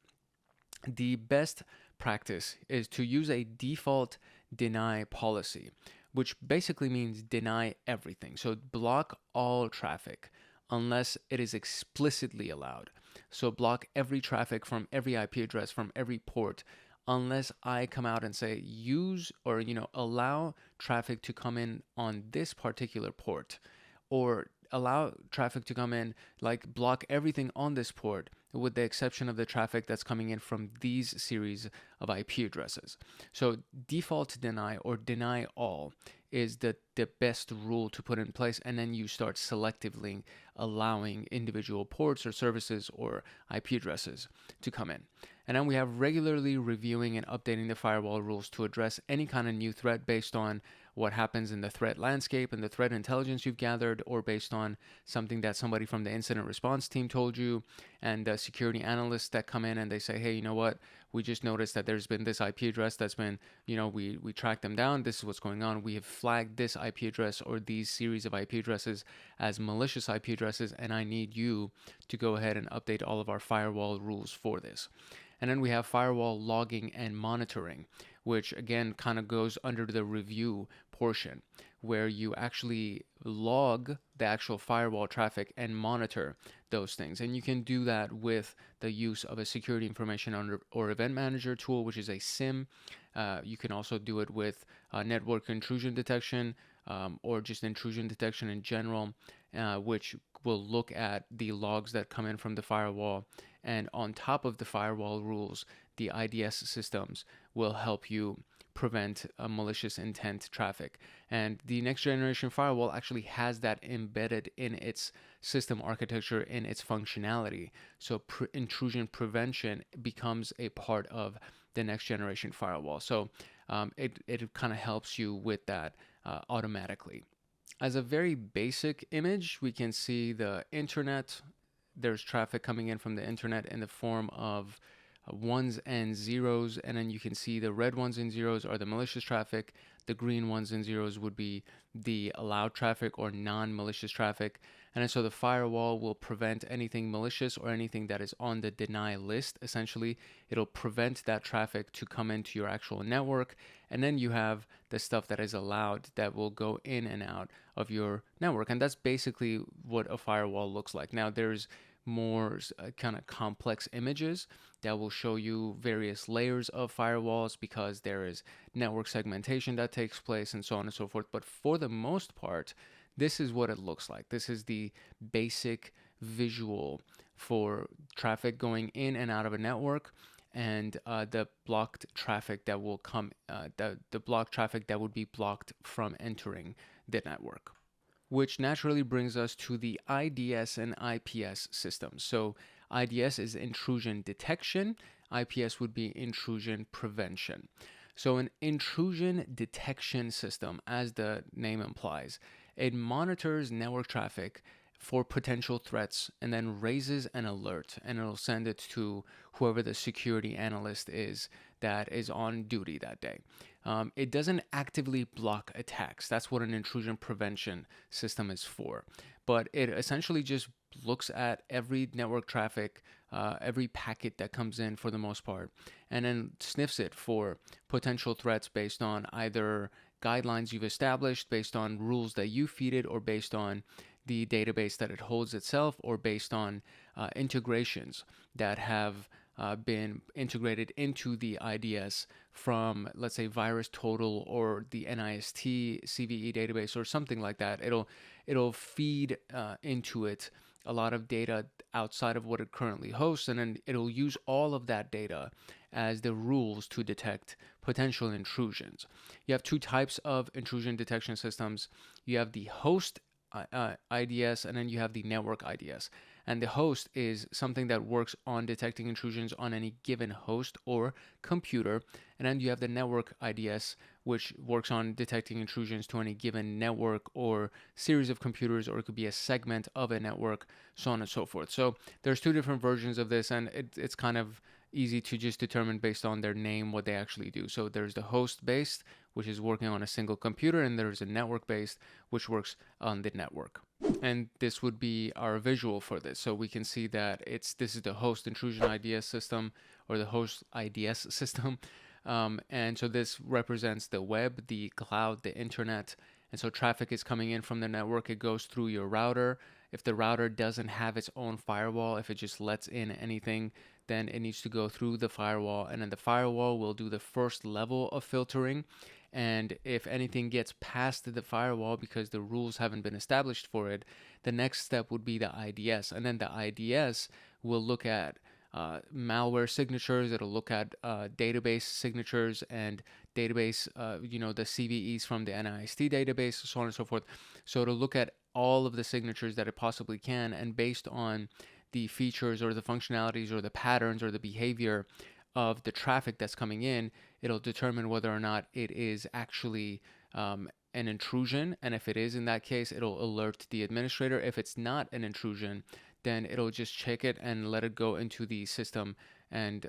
The best practice is to use a default deny policy, which basically means deny everything. So block all traffic unless it is explicitly allowed. So block every traffic from every IP address, from every port, unless I come out and say use, or allow traffic to come in on this particular port, or allow traffic to come in, like block everything on this port with the exception of the traffic that's coming in from these series of IP addresses. So default deny, or deny all, is the best rule to put in place, and then you start selectively allowing individual ports or services or IP addresses to come in. And then we have regularly reviewing and updating the firewall rules to address any kind of new threat based on what happens in the threat landscape and the threat intelligence you've gathered, or based on something that somebody from the incident response team told you, and the security analysts that come in and they say, hey, you know what, we just noticed that there's been this IP address that's been, we tracked them down, this is what's going on, we have flagged this IP address or these series of IP addresses as malicious IP addresses, and I need you to go ahead and update all of our firewall rules for this. And then we have firewall logging and monitoring, which again kind of goes under the review portion, where you actually log the actual firewall traffic and monitor those things. And you can do that with the use of a security information or event manager tool, which is a SIM. You can also do it with network intrusion detection, or just intrusion detection in general, which will look at the logs that come in from the firewall. And on top of the firewall rules, the IDS systems will help you prevent malicious intent traffic. And the next generation firewall actually has that embedded in its system architecture, in its functionality. So intrusion prevention becomes a part of the next generation firewall. So it kind of helps you with that automatically. as a very basic image, we can see the internet. There's traffic coming in from the internet in the form of ones and zeros, and then you can see the red ones and zeros are the malicious traffic. The green ones and zeros would be the allowed traffic or non-malicious traffic. And then so the firewall will prevent anything malicious or anything that is on the deny list. Essentially, it'll prevent that traffic to come into your actual network. And then you have the stuff that is allowed that will go in and out of your network. And that's basically what a firewall looks like. Now, there's more kind of complex images that will show you various layers of firewalls, because there is network segmentation that takes place and so on and so forth. But for the most part, this is what it looks like. This is the basic visual for traffic going in and out of a network, and the blocked traffic that will come, the blocked traffic that would be blocked from entering the network. Which naturally brings us to the IDS and IPS systems. So IDS is intrusion detection, IPS would be intrusion prevention. So an intrusion detection system, as the name implies, it monitors network traffic for potential threats and then raises an alert, and it'll send it to whoever the security analyst is that is on duty that day. It doesn't actively block attacks. That's what an intrusion prevention system is for. But it essentially just looks at every network traffic, every packet that comes in for the most part, and then sniffs it for potential threats based on either guidelines you've established, based on rules that you feed it, or based on the database that it holds itself, or based on integrations that have been integrated into the IDS from, let's say, VirusTotal or the NIST CVE database or something like that. It'll feed into it a lot of data outside of what it currently hosts, and then it'll use all of that data as the rules to detect potential intrusions. You have two types of intrusion detection systems. You have the host IDS, and then you have the network IDS. And the host is something that works on detecting intrusions on any given host or computer. And then you have the network IDS, which works on detecting intrusions to any given network or series of computers, or it could be a segment of a network, so on and so forth. So there's two different versions of this, and it's kind of easy to just determine based on their name what they actually do. So there's the host-based, which is working on a single computer, and there's a network-based, which works on the network. And this would be our visual for this. So we can see that this is the host intrusion IDS system, or the host IDS system. And so this represents the web, the cloud, the internet. And so traffic is coming in from the network. It goes through your router. If the router doesn't have its own firewall, if it just lets in anything, then it needs to go through the firewall. And then the firewall will do the first level of filtering. And if anything gets past the firewall because the rules haven't been established for it, the next step would be the IDS. And then the IDS will look at malware signatures. It'll look at database signatures and database, the CVEs from the NIST database, so on and so forth. So it'll look at all of the signatures that it possibly can, and based on the features or the functionalities or the patterns or the behavior of the traffic that's coming in, it'll determine whether or not it is actually an intrusion. And if it is, in that case, it'll alert the administrator. If it's not an intrusion, then it'll just check it and let it go into the system and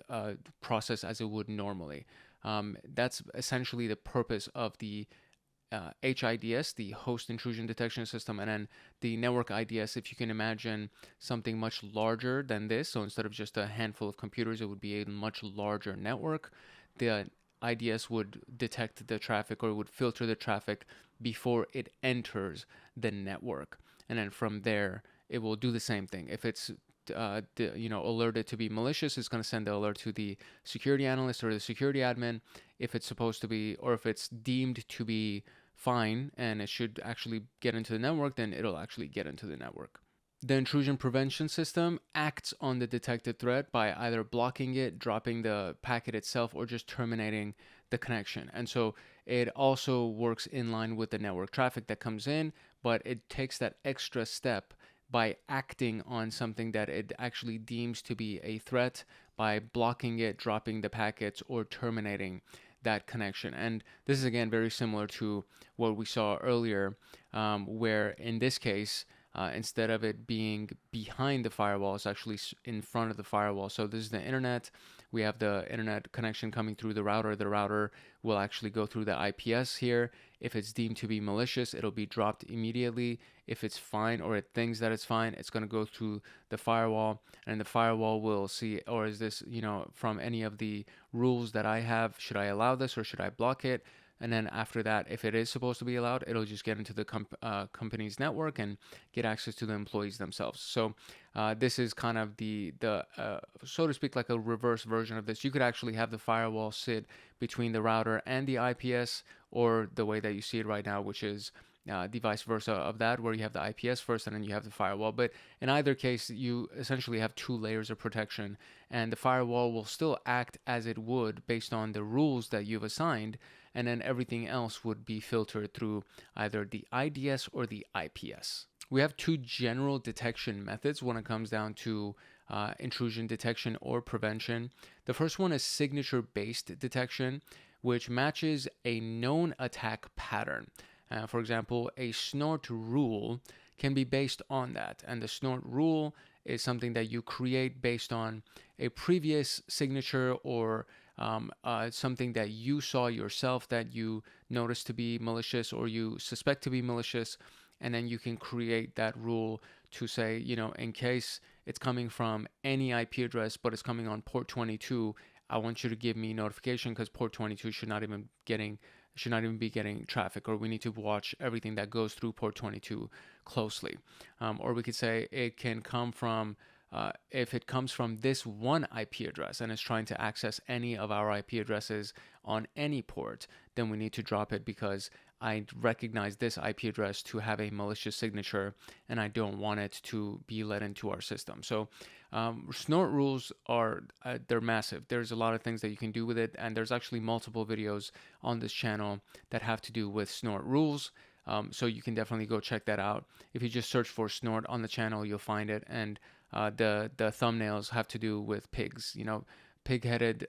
process as it would normally. That's essentially the purpose of the HIDS, the host intrusion detection system, and then the network IDS, if you can imagine something much larger than this. So instead of just a handful of computers, it would be a much larger network. The IDS would detect the traffic, or it would filter the traffic before it enters the network. And then from there, it will do the same thing. If it's alerted to be malicious, it's going to send the alert to the security analyst or the security admin. If it's supposed to be, or if it's deemed to be fine and it should actually get into the network, then it'll actually get into the network. The intrusion prevention system acts on the detected threat by either blocking it, dropping the packet itself, or just terminating the connection. And so it also works in line with the network traffic that comes in, but it takes that extra step by acting on something that it actually deems to be a threat by blocking it, dropping the packets, or terminating that connection. And this is again very similar to what we saw earlier, where in this case, instead of it being behind the firewall, it's actually in front of the firewall. So this is the internet. We have the internet connection coming through the router. The router will actually go through the IPS here. If it's deemed to be malicious, it'll be dropped immediately. If it's fine, or it thinks that it's fine, it's going to go through the firewall, and the firewall will see, or is this, from any of the rules that I have, should I allow this or should I block it? And then after that, if it is supposed to be allowed, it'll just get into the company's network and get access to the employees themselves. So this is kind of the so to speak, like a reverse version of this. You could actually have the firewall sit between the router and the IPS, or the way that you see it right now, which is the vice versa of that, where you have the IPS first and then you have the firewall. But in either case, you essentially have two layers of protection, and the firewall will still act as it would based on the rules that you've assigned, and then everything else would be filtered through either the IDS or the IPS. We have two general detection methods when it comes down to intrusion detection or prevention. The first one is signature-based detection, which matches a known attack pattern. For example, a snort rule can be based on that, and the snort rule is something that you create based on a previous signature, or something that you saw yourself that you noticed to be malicious or you suspect to be malicious, and then you can create that rule to say, in case it's coming from any IP address but it's coming on port 22, I want you to give me notification, because port 22 should not even be getting traffic, or we need to watch everything that goes through port 22 closely. Or we could say it can come from, if it comes from this one IP address and is trying to access any of our IP addresses on any port, then we need to drop it, because I recognize this IP address to have a malicious signature and I don't want it to be let into our system. So snort rules are, they're massive. There's a lot of things that you can do with it, and there's actually multiple videos on this channel that have to do with snort rules. So you can definitely go check that out. If you just search for snort on the channel, you'll find it. And the thumbnails have to do with pigs, pig-headed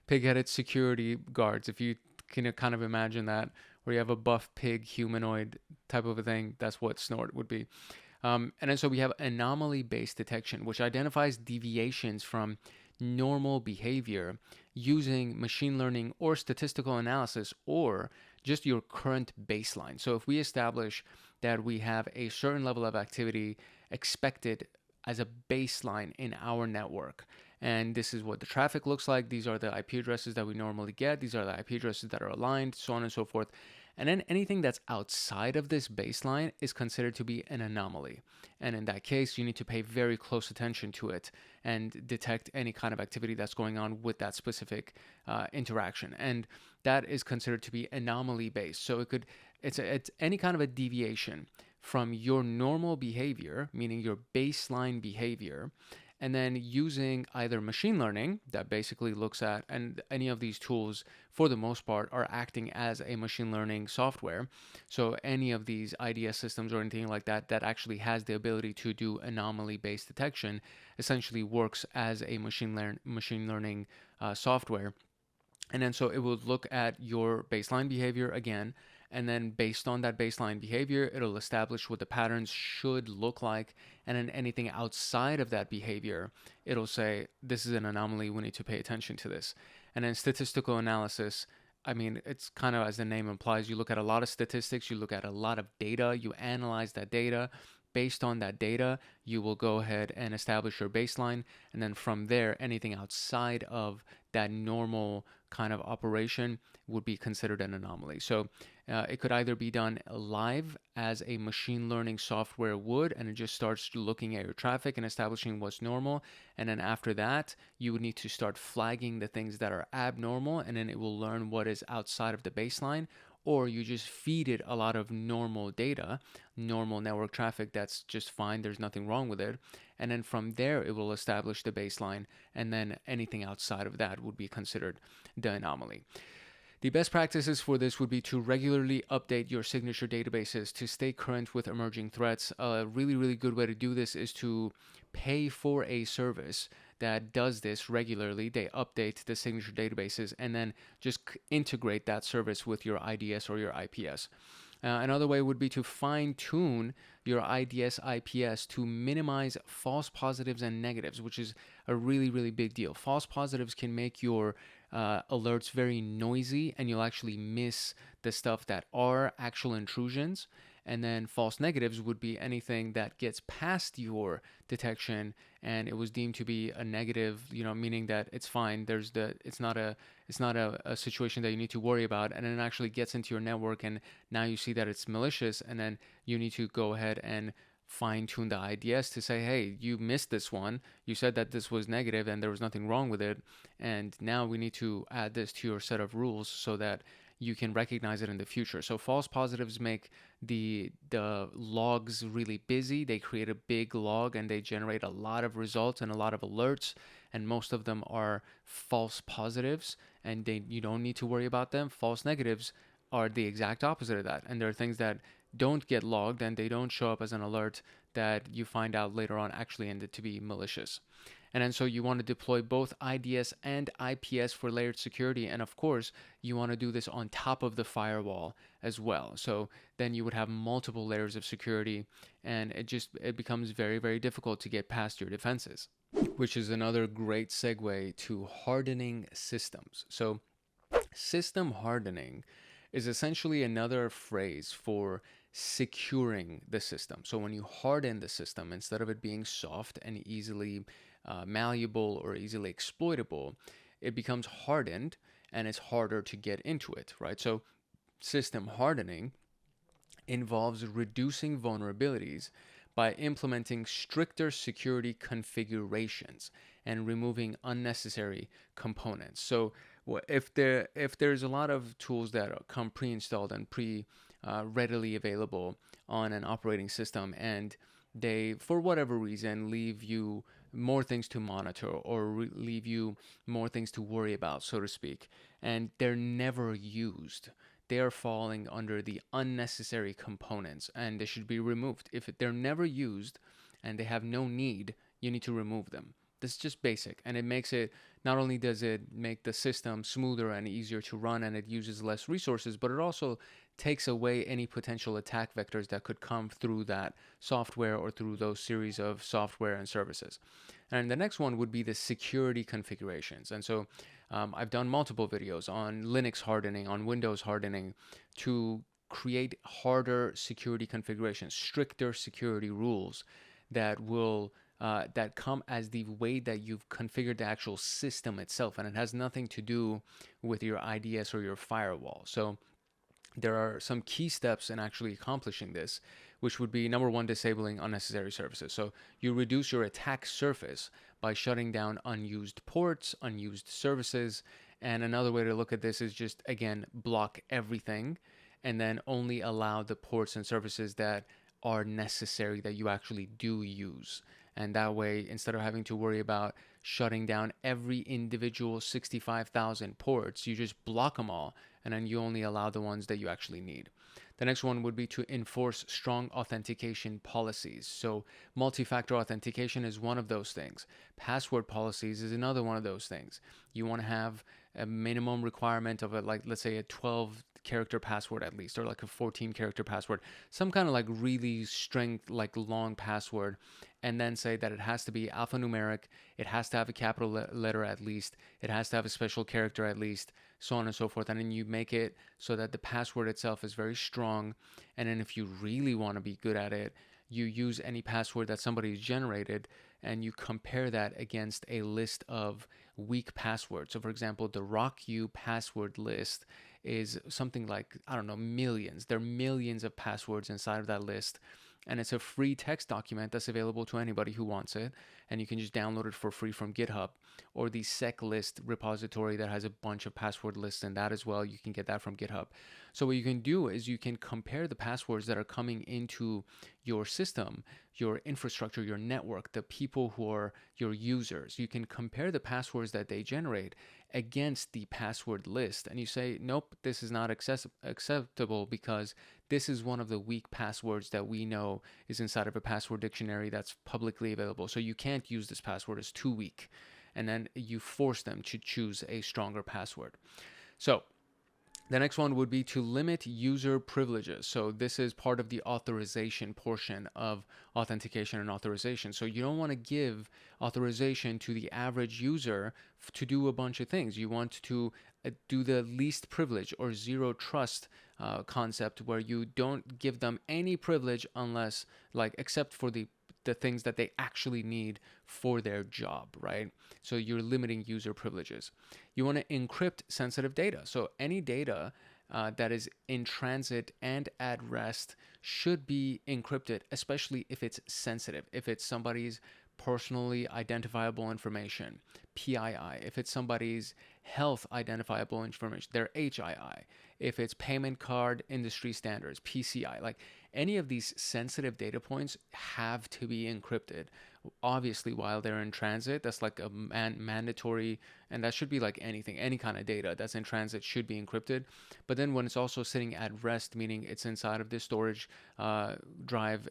pig-headed security guards. If you can kind of imagine that, where you have a buff pig humanoid type of a thing, that's what snort would be. And then so we have anomaly-based detection, which identifies deviations from normal behavior using machine learning or statistical analysis, or just your current baseline. So if we establish that we have a certain level of activity expected as a baseline in our network, and this is what the traffic looks like, these are the IP addresses that we normally get, these are the IP addresses that are aligned, so on and so forth. And then anything that's outside of this baseline is considered to be an anomaly. And in that case, you need to pay very close attention to it and detect any kind of activity that's going on with that specific interaction. And that is considered to be anomaly based. So it's any kind of a deviation from your normal behavior, meaning your baseline behavior, and then using either machine learning that basically looks at, and any of these tools for the most part are acting as a machine learning software. So any of these IDS systems or anything like that that actually has the ability to do anomaly-based detection essentially works as a machine learning software. And then so it would look at your baseline behavior again, and then based on that baseline behavior, it'll establish what the patterns should look like. And then anything outside of that behavior, it'll say, this is an anomaly, we need to pay attention to this. And then statistical analysis, I mean, it's kind of, as the name implies, you look at a lot of statistics, you look at a lot of data, you analyze that data. Based on that data, you will go ahead and establish your baseline. And then from there, anything outside of that normal kind of operation would be considered an anomaly. So it could either be done live as a machine learning software would, and it just starts looking at your traffic and establishing what's normal. And then after that, you would need to start flagging the things that are abnormal, and then it will learn what is outside of the baseline. Or you just feed it a lot of normal data, normal network traffic that's just fine, there's nothing wrong with it. And then from there, it will establish the baseline, and then anything outside of that would be considered the anomaly. The best practices for this would be to regularly update your signature databases to stay current with emerging threats. A really, really good way to do this is to pay for a service that does this regularly. They update the signature databases and then just integrate that service with your IDS or your IPS. Another way would be to fine-tune your IDS IPS to minimize false positives and negatives, which is a really, really big deal. False positives can make your alerts very noisy, and you'll actually miss the stuff that are actual intrusions. And then false negatives would be anything that gets past your detection and it was deemed to be a negative, meaning that it's fine. It's not a situation that you need to worry about, and it actually gets into your network, and now you see that it's malicious, and then you need to go ahead and fine tune the IDS to say, hey, you missed this one. You said that this was negative and there was nothing wrong with it, and now we need to add this to your set of rules so that you can recognize it in the future. So false positives make the logs really busy. They create a big log and they generate a lot of results and a lot of alerts, and most of them are false positives, and you don't need to worry about them. False negatives are the exact opposite of that, and there are things that don't get logged and they don't show up as an alert that you find out later on actually ended to be malicious. And then so you want to deploy both IDS and IPS for layered security. And of course, you want to do this on top of the firewall as well. So then you would have multiple layers of security, and it becomes very, very difficult to get past your defenses, which is another great segue to hardening systems. So system hardening is essentially another phrase for securing the system. So when you harden the system, instead of it being soft and easily malleable or easily exploitable, it becomes hardened and it's harder to get into it, right? So system hardening involves reducing vulnerabilities by implementing stricter security configurations and removing unnecessary components. So if there's a lot of tools that come pre-installed and readily available on an operating system, and they, for whatever reason, leave you more things to monitor or leave you more things to worry about, so to speak, and they're never used, they are falling under the unnecessary components and they should be removed. If they're never used and they have no need, you need to remove them. This is just basic, and it makes it, not only does it make the system smoother and easier to run and it uses less resources, but it also takes away any potential attack vectors that could come through that software or through those series of software and services. And the next one would be the security configurations. And so I've done multiple videos on Linux hardening, on Windows hardening, to create harder security configurations, stricter security rules that will that come as the way that you've configured the actual system itself, and it has nothing to do with your IDS or your firewall. So there are some key steps in actually accomplishing this, which would be, number one, disabling unnecessary services. So you reduce your attack surface by shutting down unused ports, unused services. And another way to look at this is just, again, block everything and then only allow the ports and services that are necessary, that you actually do use. And that way, instead of having to worry about shutting down every individual 65,000 ports, you just block them all, and then you only allow the ones that you actually need. The next one would be to enforce strong authentication policies. So multi-factor authentication is one of those things. Password policies is another one of those things. You want to have a minimum requirement of let's say a 12-character password at least, or like a 14-character password, some kind of like really long password, and then say that it has to be alphanumeric, it has to have a capital letter at least, it has to have a special character at least, so on and so forth. And then you make it so that the password itself is very strong. And then if you really want to be good at it, you use any password that somebody's generated and you compare that against a list of weak passwords. So for example, the RockU password list is something like, I don't know, millions. There are millions of passwords inside of that list. And it's a free text document that's available to anybody who wants it. And you can just download it for free from GitHub, or the SecList repository that has a bunch of password lists in that as well. You can get that from GitHub. So what you can do is you can compare the passwords that are coming into your system, your infrastructure, your network, the people who are your users. You can compare the passwords that they generate against the password list. And you say, nope, this is not acceptable because this is one of the weak passwords that we know is inside of a password dictionary that's publicly available. So you can't use this password, it's too weak. And then you force them to choose a stronger password. So the next one would be to limit user privileges. So this is part of the authorization portion of authentication and authorization. So you don't want to give authorization to the average user to do a bunch of things. You want to do the least privilege or zero trust concept, where you don't give them any privilege unless, like, except for the things that they actually need for their job, right? So you're limiting user privileges. You want to encrypt sensitive data. So any data that is in transit and at rest should be encrypted, especially if it's sensitive, if it's somebody's personally identifiable information, PII, if it's somebody's health identifiable information, their HII, if it's payment card industry standards, PCI, like any of these sensitive data points have to be encrypted. Obviously, while they're in transit, that's like a mandatory, and that should be like anything, any kind of data that's in transit should be encrypted. But then when it's also sitting at rest, meaning it's inside of this storage drive,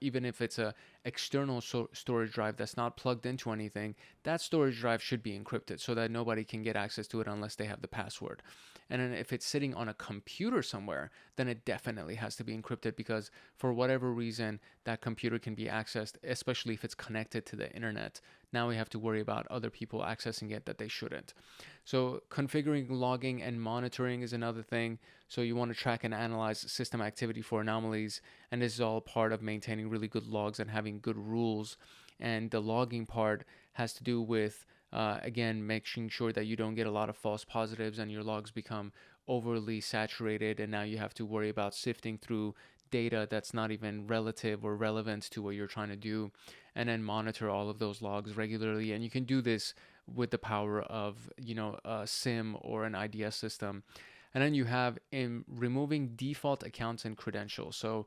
even if it's a external storage drive that's not plugged into anything, that storage drive should be encrypted so that nobody can get access to it unless they have the password. And then if it's sitting on a computer somewhere, then it definitely has to be encrypted, because for whatever reason, that computer can be accessed, especially if it's connected to the internet. Now we have to worry about other people accessing it that they shouldn't. So configuring logging and monitoring is another thing. So you want to track and analyze system activity for anomalies. And this is all part of maintaining really good logs and having good rules. And the logging part has to do with again, making sure that you don't get a lot of false positives and your logs become overly saturated, and now you have to worry about sifting through data that's not even relative or relevant to what you're trying to do, and then monitor all of those logs regularly. And you can do this with the power of a SIM or an IDS system. And then you have in removing default accounts and credentials. So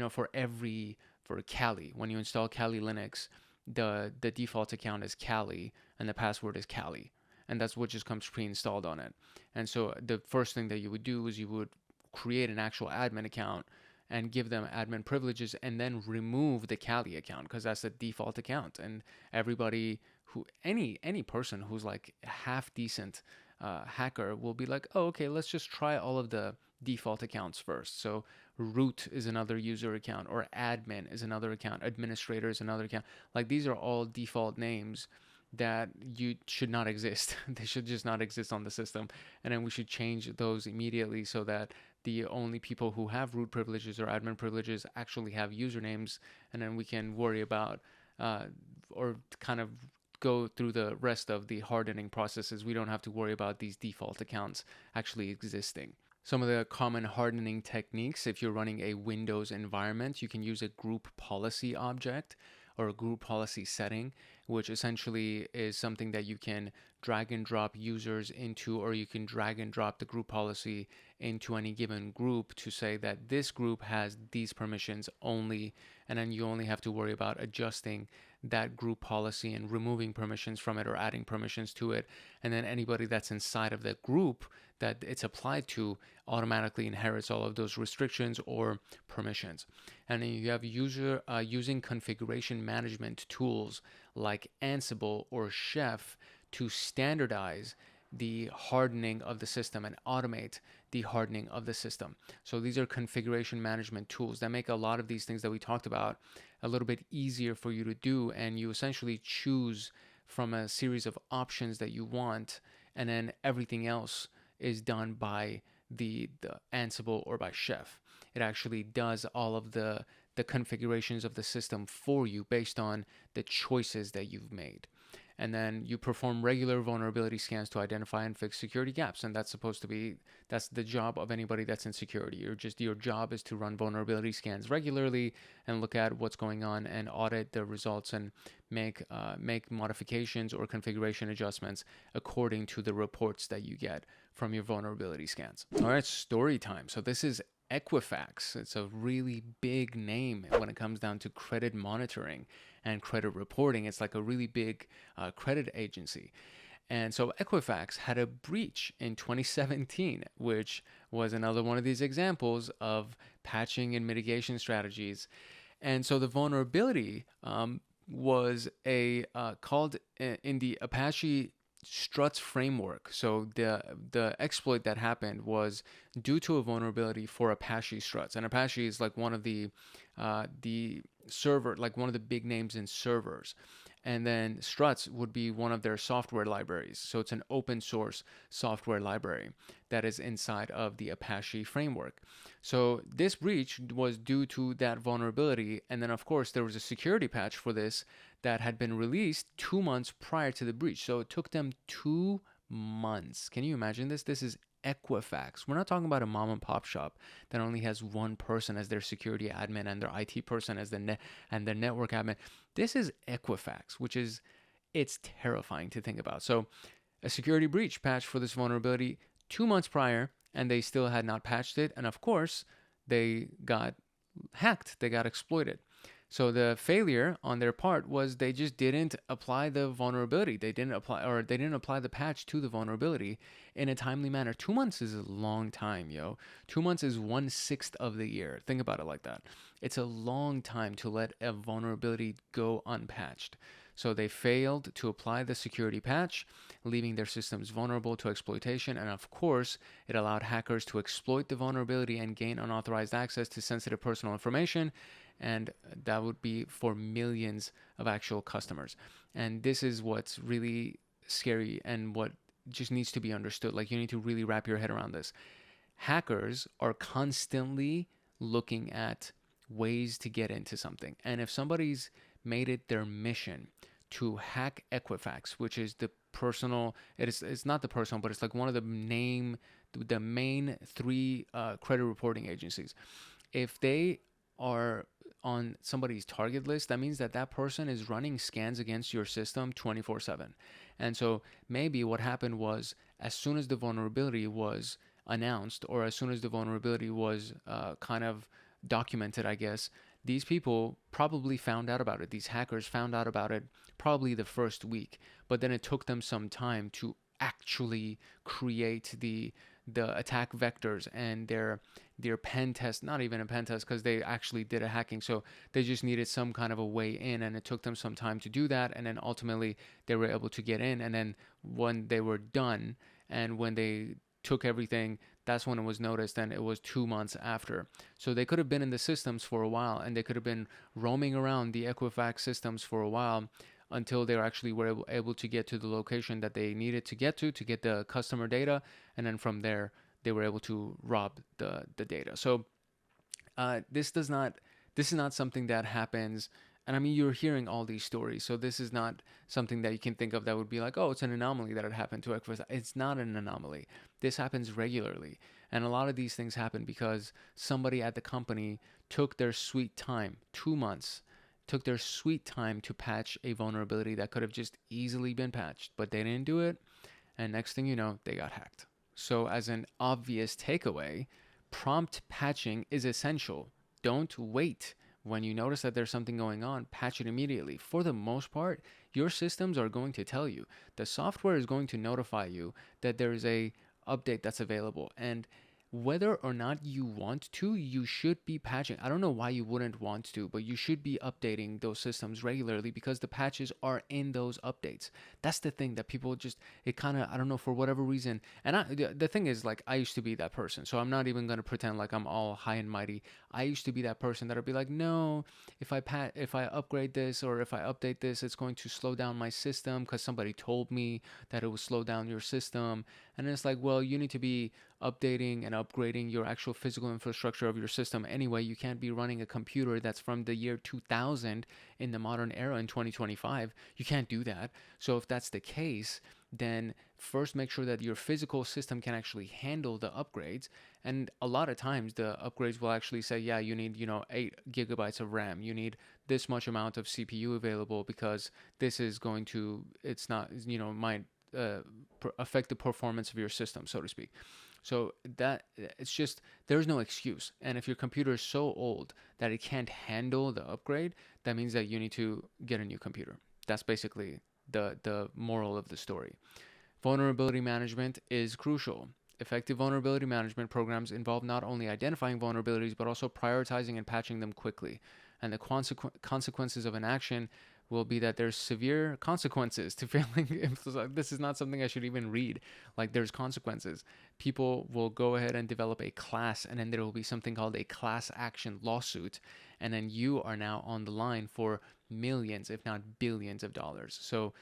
for Kali, when you install Kali Linux, the default account is Kali and the password is Kali, and that's what just comes pre-installed on it. And so the first thing that you would do is you would create an actual admin account and give them admin privileges, and then remove the Kali account, because that's the default account. And everybody any person who's like half decent hacker will be like, oh, okay, let's just try all of the default accounts first. So root is another user account, or admin is another account, administrator is another account. Like, these are all default names that you should not exist. They should just not exist on the system. And then we should change those immediately so that the only people who have root privileges or admin privileges actually have usernames, and then we can worry about or kind of go through the rest of the hardening processes. We don't have to worry about these default accounts actually existing. Some of the common hardening techniques: if you're running a Windows environment, you can use a group policy object or a group policy setting, which essentially is something that you can drag and drop users into, or you can drag and drop the group policy into any given group to say that this group has these permissions only, and then you only have to worry about adjusting that group policy and removing permissions from it or adding permissions to it. And then anybody that's inside of that group that it's applied to automatically inherits all of those restrictions or permissions. And then you have using configuration management tools like Ansible or Chef to standardize the hardening of the system and automate the hardening of the system. So these are configuration management tools that make a lot of these things that we talked about a little bit easier for you to do, and you essentially choose from a series of options that you want, and then everything else is done by the Ansible or by Chef. It actually does all of the configurations of the system for you based on the choices that you've made. And then you perform regular vulnerability scans to identify and fix security gaps. And that's the job of anybody that's in security. Your job is to run vulnerability scans regularly and look at what's going on and audit the results and make modifications or configuration adjustments according to the reports that you get from your vulnerability scans. All right, story time. So this is Equifax. It's a really big name when it comes down to credit monitoring and credit reporting. It's like a really big credit agency. And so Equifax had a breach in 2017, which was another one of these examples of patching and mitigation strategies. And so the vulnerability was called in the Apache struts framework. So the exploit that happened was due to a vulnerability for Apache struts, and Apache is like one of the server, like one of the big names in servers. And then struts would be one of their software libraries. So it's an open source software library that is inside of the Apache framework. So this breach was due to that vulnerability. And then, of course, there was a security patch for this that had been released 2 months prior to the breach. So it took them 2 months. Can you imagine this? This is Equifax. We're not talking about a mom and pop shop that only has one person as their security admin and their IT person as the network admin. This is Equifax, which is, it's terrifying to think about. So a security breach patch for this vulnerability 2 months prior, and they still had not patched it. And of course, they got hacked. They got exploited. So the failure on their part was they just didn't apply the vulnerability. They didn't apply the patch to the vulnerability in a timely manner. 2 months is a long time, yo. 2 months is 1/6 of the year. Think about it like that. It's a long time to let a vulnerability go unpatched. So they failed to apply the security patch, leaving their systems vulnerable to exploitation. And of course, it allowed hackers to exploit the vulnerability and gain unauthorized access to sensitive personal information. And that would be for millions of actual customers. And this is what's really scary and what just needs to be understood. Like, you need to really wrap your head around this. Hackers are constantly looking at ways to get into something. And if somebody's made it their mission to hack Equifax, which is it's not the personal, but it's like one of the main 3 credit reporting agencies. If they are on somebody's target list, that means that person is running scans against your system 24/7. And so maybe what happened was, as soon as the vulnerability was announced, or as soon as the vulnerability was kind of documented, I guess, these people probably found out about it. These hackers found out about it probably the first week, but then it took them some time to actually create the attack vectors and their pen test, not even a pen test, because they actually did a hacking. So they just needed some kind of a way in, and it took them some time to do that. And then ultimately they were able to get in. And then when they were done and when they took everything, that's when it was noticed, and it was 2 months after. So they could have been in the systems for a while, and they could have been roaming around the Equifax systems for a while until they actually were able to get to the location that they needed to get the customer data. And then from there, they were able to rob the data. So this is not something that happens. And I mean, you're hearing all these stories. So this is not something that you can think of that would be like, oh, it's an anomaly that it happened to Equifax. It's not an anomaly. This happens regularly. And a lot of these things happen because somebody at the company took their sweet time, 2 months, took their sweet time to patch a vulnerability that could have just easily been patched, but they didn't do it. And next thing you know, they got hacked. So as an obvious takeaway, prompt patching is essential. Don't wait. When you notice that there's something going on, patch it immediately. For the most part, your systems are going to tell you. The software is going to notify you that there is a update that's available. And whether or not you want to, you should be patching. I don't know why you wouldn't want to, but you should be updating those systems regularly because the patches are in those updates. That's the thing that people just, I don't know, for whatever reason. And the thing is, like, I used to be that person. So I'm not even going to pretend like I'm all high and mighty. I used to be that person that would be like, no, if I upgrade this or if I update this, it's going to slow down my system because somebody told me that it would slow down your system. And it's like, well, you need to be updating and upgrading your actual physical infrastructure of your system anyway. You can't be running a computer that's from the year 2000 in the modern era in 2025. You can't do that. So if that's the case, then first make sure that your physical system can actually handle the upgrades. And a lot of times the upgrades will actually say, yeah, you need 8 gigabytes of RAM, you need this much amount of CPU available because this is going to, it's not, might affect the performance of your system, so to speak. So that it's just, there's no excuse. And if your computer is so old that it can't handle the upgrade, that means that you need to get a new computer. That's basically the moral of the story. Vulnerability management is crucial. Effective vulnerability management programs involve not only identifying vulnerabilities, but also prioritizing and patching them quickly. And the consequences of an action will be that there's severe consequences to failing. This is not something I should even read. Like, there's consequences. People will go ahead and develop a class, and then there will be something called a class action lawsuit. And then you are now on the line for millions, if not billions of dollars. So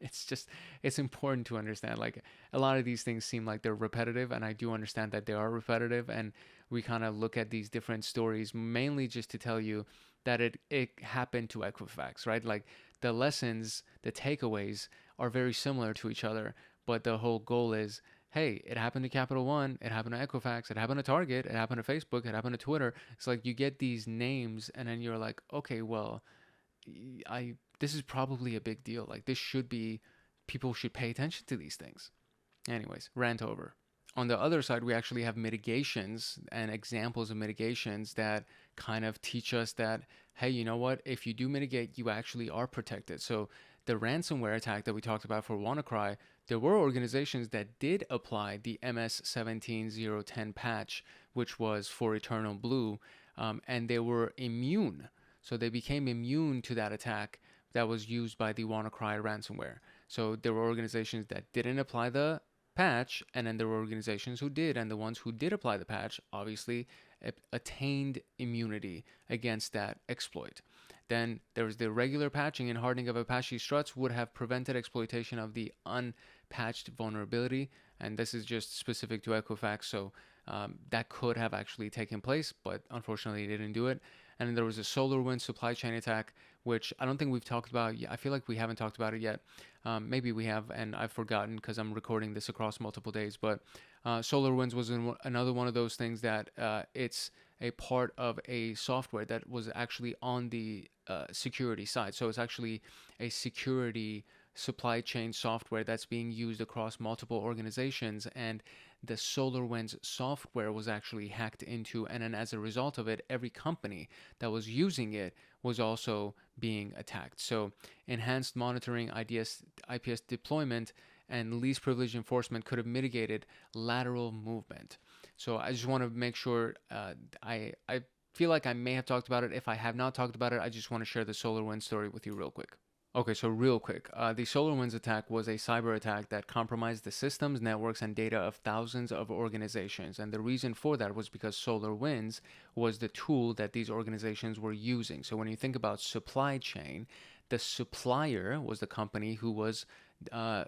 it's important to understand, like, a lot of these things seem like they're repetitive, and I do understand that they are repetitive, and we kind of look at these different stories mainly just to tell you that it happened to Equifax, right? Like, the lessons, the takeaways are very similar to each other, but the whole goal is, hey, it happened to Capital One, it happened to Equifax, it happened to Target, it happened to Facebook, it happened to Twitter. It's like you get these names and then you're like, okay, well, this is probably a big deal. Like, this should be, people should pay attention to these things. Anyways, rant over. On the other side, we actually have mitigations and examples of mitigations that kind of teach us that, hey, you know what? If you do mitigate, you actually are protected. So the ransomware attack that we talked about for WannaCry, there were organizations that did apply the MS17010 patch, which was for Eternal Blue, and they were immune. So they became immune to that attack that was used by the WannaCry ransomware. So there were organizations that didn't apply the patch, and then there were organizations who did, and the ones who did apply the patch obviously attained immunity against that exploit. Then there was the regular patching and hardening of Apache struts would have prevented exploitation of the unpatched vulnerability, and this is just specific to Equifax, so that could have actually taken place, but unfortunately they didn't do it. And then there was a SolarWinds supply chain attack, which I don't think we've talked about yet. I feel like we haven't talked about it yet. Maybe we have, and I've forgotten because I'm recording this across multiple days. But SolarWinds was another one of those things that it's a part of a software that was actually on the security side. So it's actually a security supply chain software that's being used across multiple organizations, and the SolarWinds software was actually hacked into, and then as a result of it, every company that was using it was also being attacked. So enhanced monitoring, IPS deployment, and least privilege enforcement could have mitigated lateral movement. So I just want to make sure, I feel like I may have talked about it. If I have not talked about it, I just want to share the SolarWinds story with you real quick. Okay, so real quick, the SolarWinds attack was a cyber attack that compromised the systems, networks, and data of thousands of organizations. And the reason for that was because SolarWinds was the tool that these organizations were using. So when you think about supply chain, the supplier was the company who was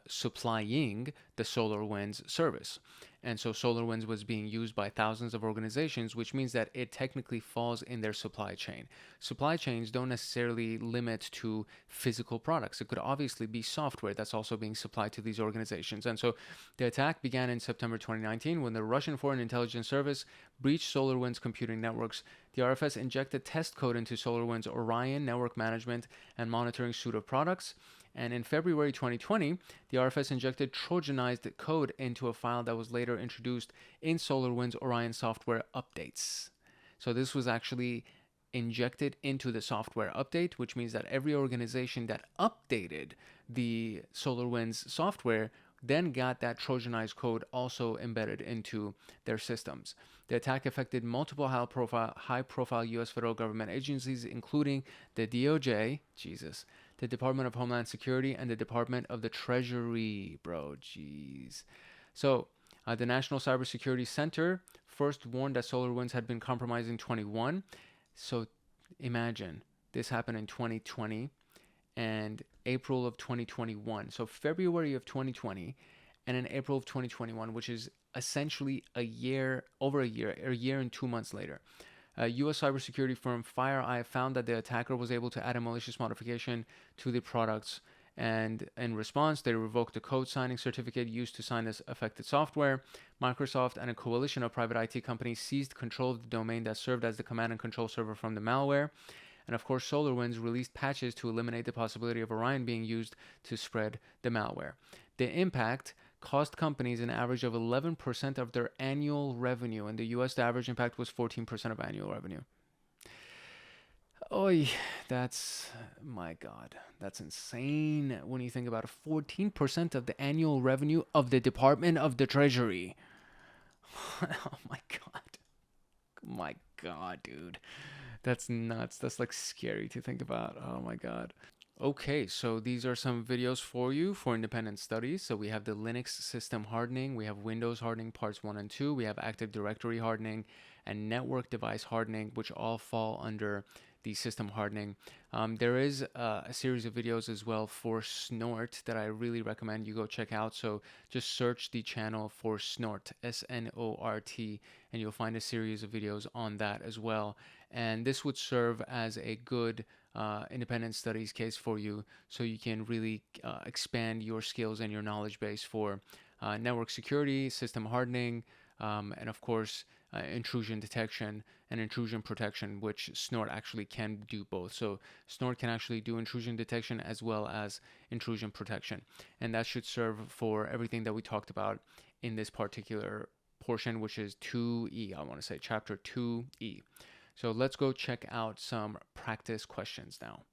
supplying the SolarWinds service. And so SolarWinds was being used by thousands of organizations, which means that it technically falls in their supply chain. Supply chains don't necessarily limit to physical products. It could obviously be software that's also being supplied to these organizations. And so the attack began in September 2019 when the Russian Foreign Intelligence Service breached SolarWinds computing networks. The RFS injected test code into SolarWinds Orion network management and monitoring suite of products. And in February 2020, the RFS injected Trojanized code into a file that was later introduced in SolarWinds Orion software updates. So this was actually injected into the software update, which means that every organization that updated the SolarWinds software then got that Trojanized code also embedded into their systems. The attack affected multiple high-profile U.S. federal government agencies, including the DOJ, the Department of Homeland Security, and the Department of the Treasury, bro, jeez. So, the National Cybersecurity Center first warned that SolarWinds had been compromised in 2021. So, imagine, this happened in 2020 and April of 2021. So, February of 2020 and in April of 2021, which is essentially a year and 2 months later. U.S. cybersecurity firm FireEye found that the attacker was able to add a malicious modification to the products, and in response, they revoked the code signing certificate used to sign this affected software. Microsoft and a coalition of private IT companies seized control of the domain that served as the command and control server from the malware. And of course, SolarWinds released patches to eliminate the possibility of Orion being used to spread the malware. The impact cost companies an average of 11% of their annual revenue. In the US, the average impact was 14% of annual revenue. Oh, that's, my God, that's insane when you think about it. 14% of the annual revenue of the Department of the Treasury. Oh my God. My God, dude. That's nuts. That's like scary to think about. Oh my God. Okay, so these are some videos for you for independent studies. So we have the Linux system hardening, we have Windows hardening parts 1 and 2, we have Active Directory hardening, and network device hardening, which all fall under the system hardening. There is a series of videos as well for Snort that I really recommend you go check out. So just search the channel for Snort, SNORT, and you'll find a series of videos on that as well. And this would serve as a good independent studies case for you, so you can really expand your skills and your knowledge base for network security, system hardening, and of course intrusion detection and intrusion protection, which Snort actually can do both. So Snort can actually do intrusion detection as well as intrusion protection, and that should serve for everything that we talked about in this particular portion, which is 2E. I want to say chapter 2E. So let's go check out some practice questions now.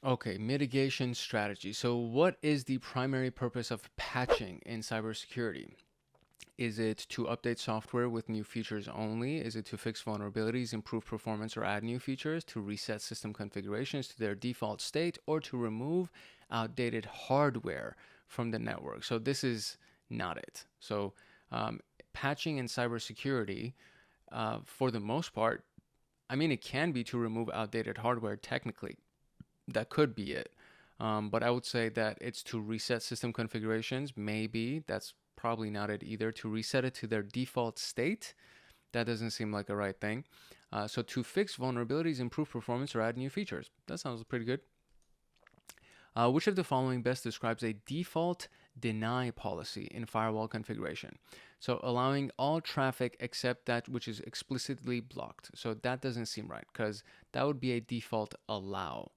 Okay, mitigation strategy. So what is the primary purpose of patching in cybersecurity? Is it to update software with new features only? Is it to fix vulnerabilities, improve performance, or add new features? To reset system configurations to their default state? Or to remove outdated hardware from the network? So this is not it. So patching in cybersecurity, for the most part, I mean, it can be to remove outdated hardware technically. That could be it. But I would say that it's to reset system configurations. Maybe that's probably not it either. To reset it to their default state, that doesn't seem like a right thing. So to fix vulnerabilities, improve performance, or add new features. That sounds pretty good. Which of the following best describes a default deny policy in firewall configuration? So allowing all traffic except that which is explicitly blocked. So that doesn't seem right, because that would be a default allow.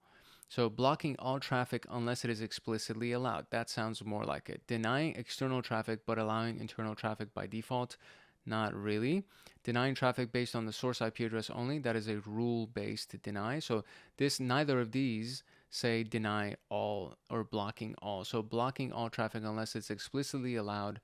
So blocking all traffic unless it is explicitly allowed. That sounds more like it. Denying external traffic but allowing internal traffic by default. Not really. Denying traffic based on the source IP address only. That is a rule-based deny. So neither of these say deny all or blocking all. So blocking all traffic unless it's explicitly allowed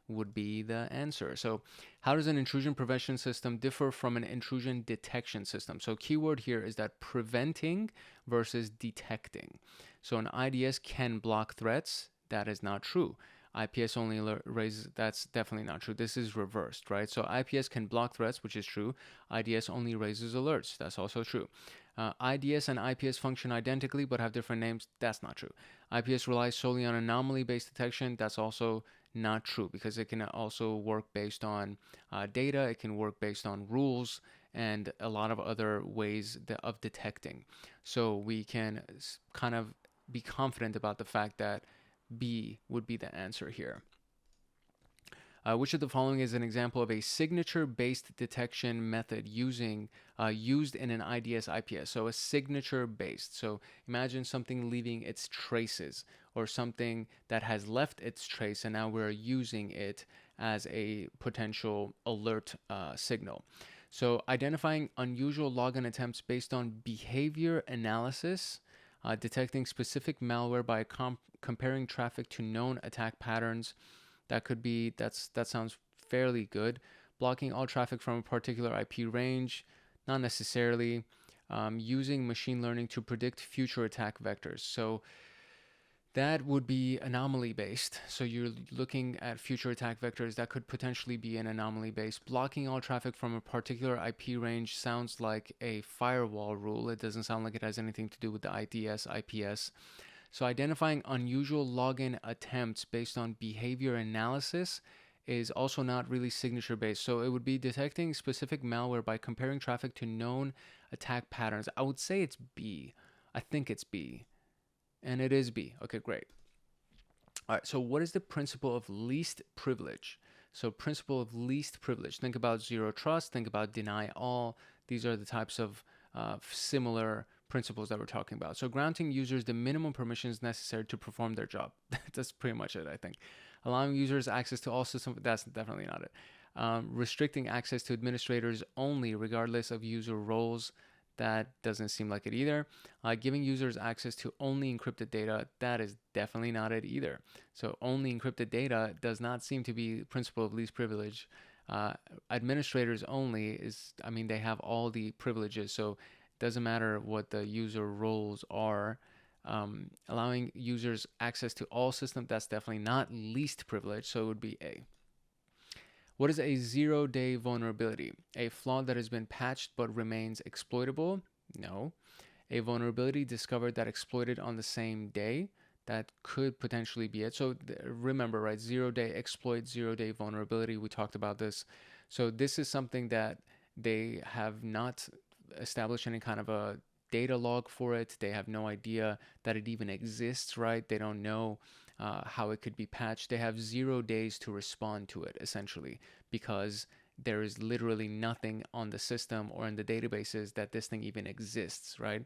would be the answer. So how does an intrusion prevention system differ from an intrusion detection system? So keyword here is that preventing versus detecting. So an IDS can block threats. That is not true. IPS only raises, that's definitely not true. This is reversed, right? So IPS can block threats, which is true. IDS only raises alerts. That's also true. IDS and IPS function identically but have different names. That's not true. IPS relies solely on anomaly-based detection. That's also not true, because it can also work based on data. It can work based on rules and a lot of other ways of detecting. So we can kind of be confident about the fact that B would be the answer here. Which of the following is an example of a signature-based detection method used in an IDS IPS? So a signature-based. So imagine something leaving its traces, or something that has left its trace and now we're using it as a potential alert signal. So identifying unusual login attempts based on behavior analysis, detecting specific malware by comparing traffic to known attack patterns. That sounds fairly good. Blocking all traffic from a particular IP range, not necessarily. Using machine learning to predict future attack vectors. So that would be anomaly based. So you're looking at future attack vectors. That could potentially be an anomaly based. Blocking all traffic from a particular IP range sounds like a firewall rule. It doesn't sound like it has anything to do with the IDS, IPS. So identifying unusual login attempts based on behavior analysis is also not really signature based. So it would be detecting specific malware by comparing traffic to known attack patterns. I would say it's B. I think it's B. And it is B. Okay, great. All right, so what is the principle of least privilege? So principle of least privilege. Think about zero trust. Think about deny all. These are the types of similar principles that we're talking about. So granting users the minimum permissions necessary to perform their job. That's pretty much it, I think. Allowing users access to all systems. That's definitely not it. Restricting access to administrators only, regardless of user roles. That doesn't seem like it either. Giving users access to only encrypted data, that is definitely not it either. So only encrypted data does not seem to be principle of least privilege. Administrators only is, I mean, they have all the privileges, so it doesn't matter what the user roles are. Allowing users access to all systems, that's definitely not least privilege, so it would be A. What is a zero-day vulnerability? A flaw that has been patched but remains exploitable? No. A vulnerability discovered that exploited on the same day? That could potentially be it. So remember, right? Zero-day exploit, zero-day vulnerability. We talked about this. So this is something that they have not established any kind of a data log for it. They have no idea that it even exists, right? They don't know how it could be patched. They have 0 days to respond to it, essentially, because there is literally nothing on the system or in the databases that this thing even exists, right?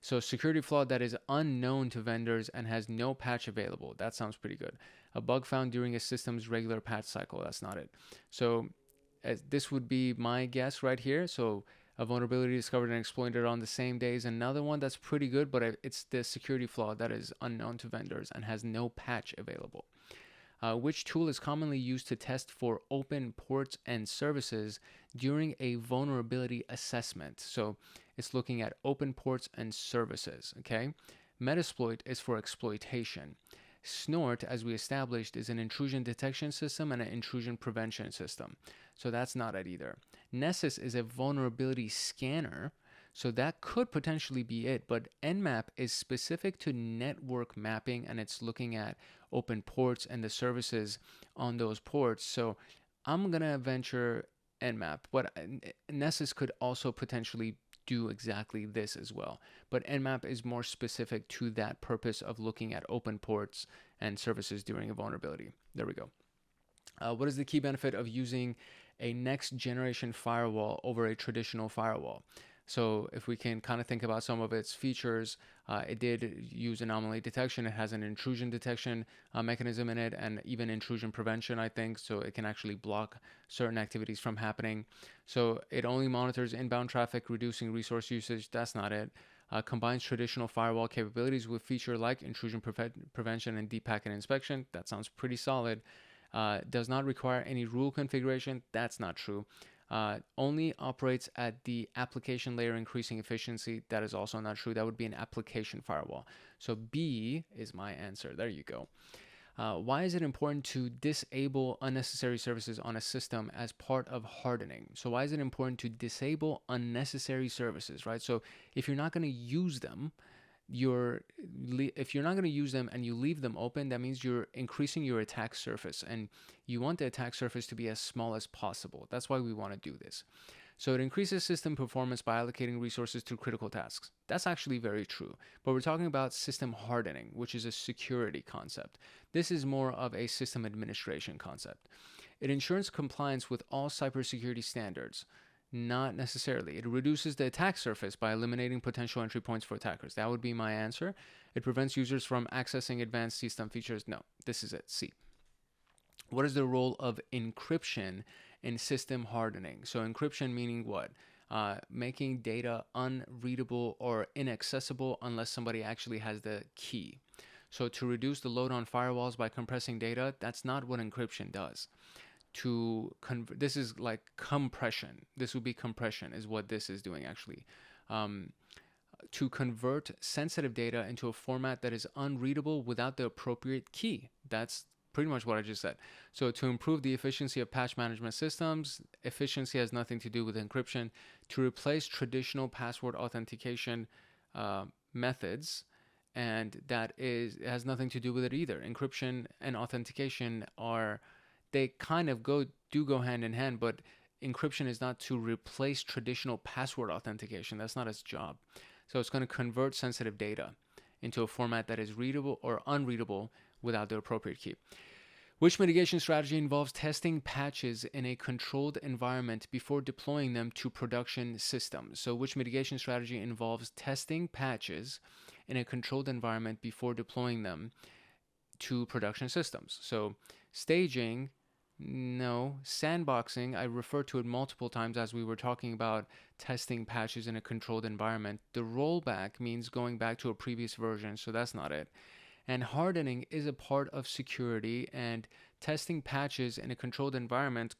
So security flaw that is unknown to vendors and has no patch available. That sounds pretty good. A bug found during a system's regular patch cycle. That's not it. So this would be my guess right here. So a vulnerability discovered and exploited on the same day is another one that's pretty good, but it's the security flaw that is unknown to vendors and has no patch available. Which tool is commonly used to test for open ports and services during a vulnerability assessment? So it's looking at open ports and services, okay? Metasploit is for exploitation. Snort, as we established, is an intrusion detection system and an intrusion prevention system. So that's not it either. Nessus is a vulnerability scanner. So that could potentially be it, but Nmap is specific to network mapping and it's looking at open ports and the services on those ports. So I'm going to venture Nmap, but Nessus could also potentially do exactly this as well. But Nmap is more specific to that purpose of looking at open ports and services during a vulnerability. There we go. What is the key benefit of using a next generation firewall over a traditional firewall? So if we can kind of think about some of its features, it did use anomaly detection. It has an intrusion detection mechanism in it and even intrusion prevention, I think. So it can actually block certain activities from happening. So it only monitors inbound traffic, reducing resource usage. That's not it. Combines traditional firewall capabilities with feature like intrusion prevention and deep packet inspection. That sounds pretty solid. Does not require any rule configuration. That's not true. Only operates at the application layer, increasing efficiency. That is also not true. That would be an application firewall. So B is my answer. There you go. Why is it important to disable unnecessary services on a system as part of hardening? So why is it important to disable unnecessary services, right? So if you're not going to use them, if you're not going to use them and you leave them open, that means you're increasing your attack surface, and you want the attack surface to be as small as possible. That's why we want to do this. So it increases system performance by allocating resources to critical tasks. That's actually very true. But we're talking about system hardening, which is a security concept. This is more of a system administration concept. It ensures compliance with all cybersecurity standards. Not necessarily. It reduces the attack surface by eliminating potential entry points for attackers. That would be my answer. It prevents users from accessing advanced system features. No, this is it. C. What is the role of encryption in system hardening? So encryption meaning what? Making data unreadable or inaccessible unless somebody actually has the key. So to reduce the load on firewalls by compressing data, that's not what encryption does. This is like compression. This would be compression is what this is doing actually. To convert sensitive data into a format that is unreadable without the appropriate key. That's pretty much what I just said. So to improve the efficiency of patch management systems, efficiency has nothing to do with encryption. To replace traditional password authentication methods, and it has nothing to do with it either. Encryption and authentication they kind of go hand in hand, but encryption is not to replace traditional password authentication. That's not its job. So it's going to convert sensitive data into a format that is readable or unreadable without the appropriate key. Which mitigation strategy involves testing patches in a controlled environment before deploying them to production systems? So which mitigation strategy involves testing patches in a controlled environment before deploying them to production systems? So staging, No, sandboxing, I referred to it multiple times as we were talking about testing patches in a controlled environment. The rollback means going back to a previous version, so that's not it. And hardening is a part of security, and testing patches in a controlled environment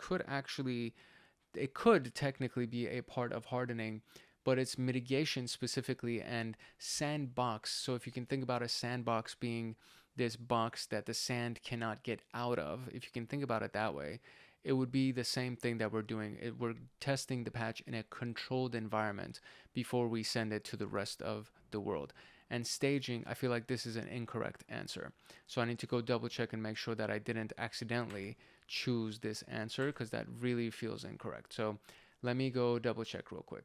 it could technically be a part of hardening, but it's mitigation specifically and sandbox. So if you can think about a sandbox being this box that the sand cannot get out of, if you can think about it that way, it would be the same thing that we're doing. We're testing the patch in a controlled environment before we send it to the rest of the world. And staging, I feel like this is an incorrect answer. So I need to go double check and make sure that I didn't accidentally choose this answer, because that really feels incorrect. So let me go double check real quick.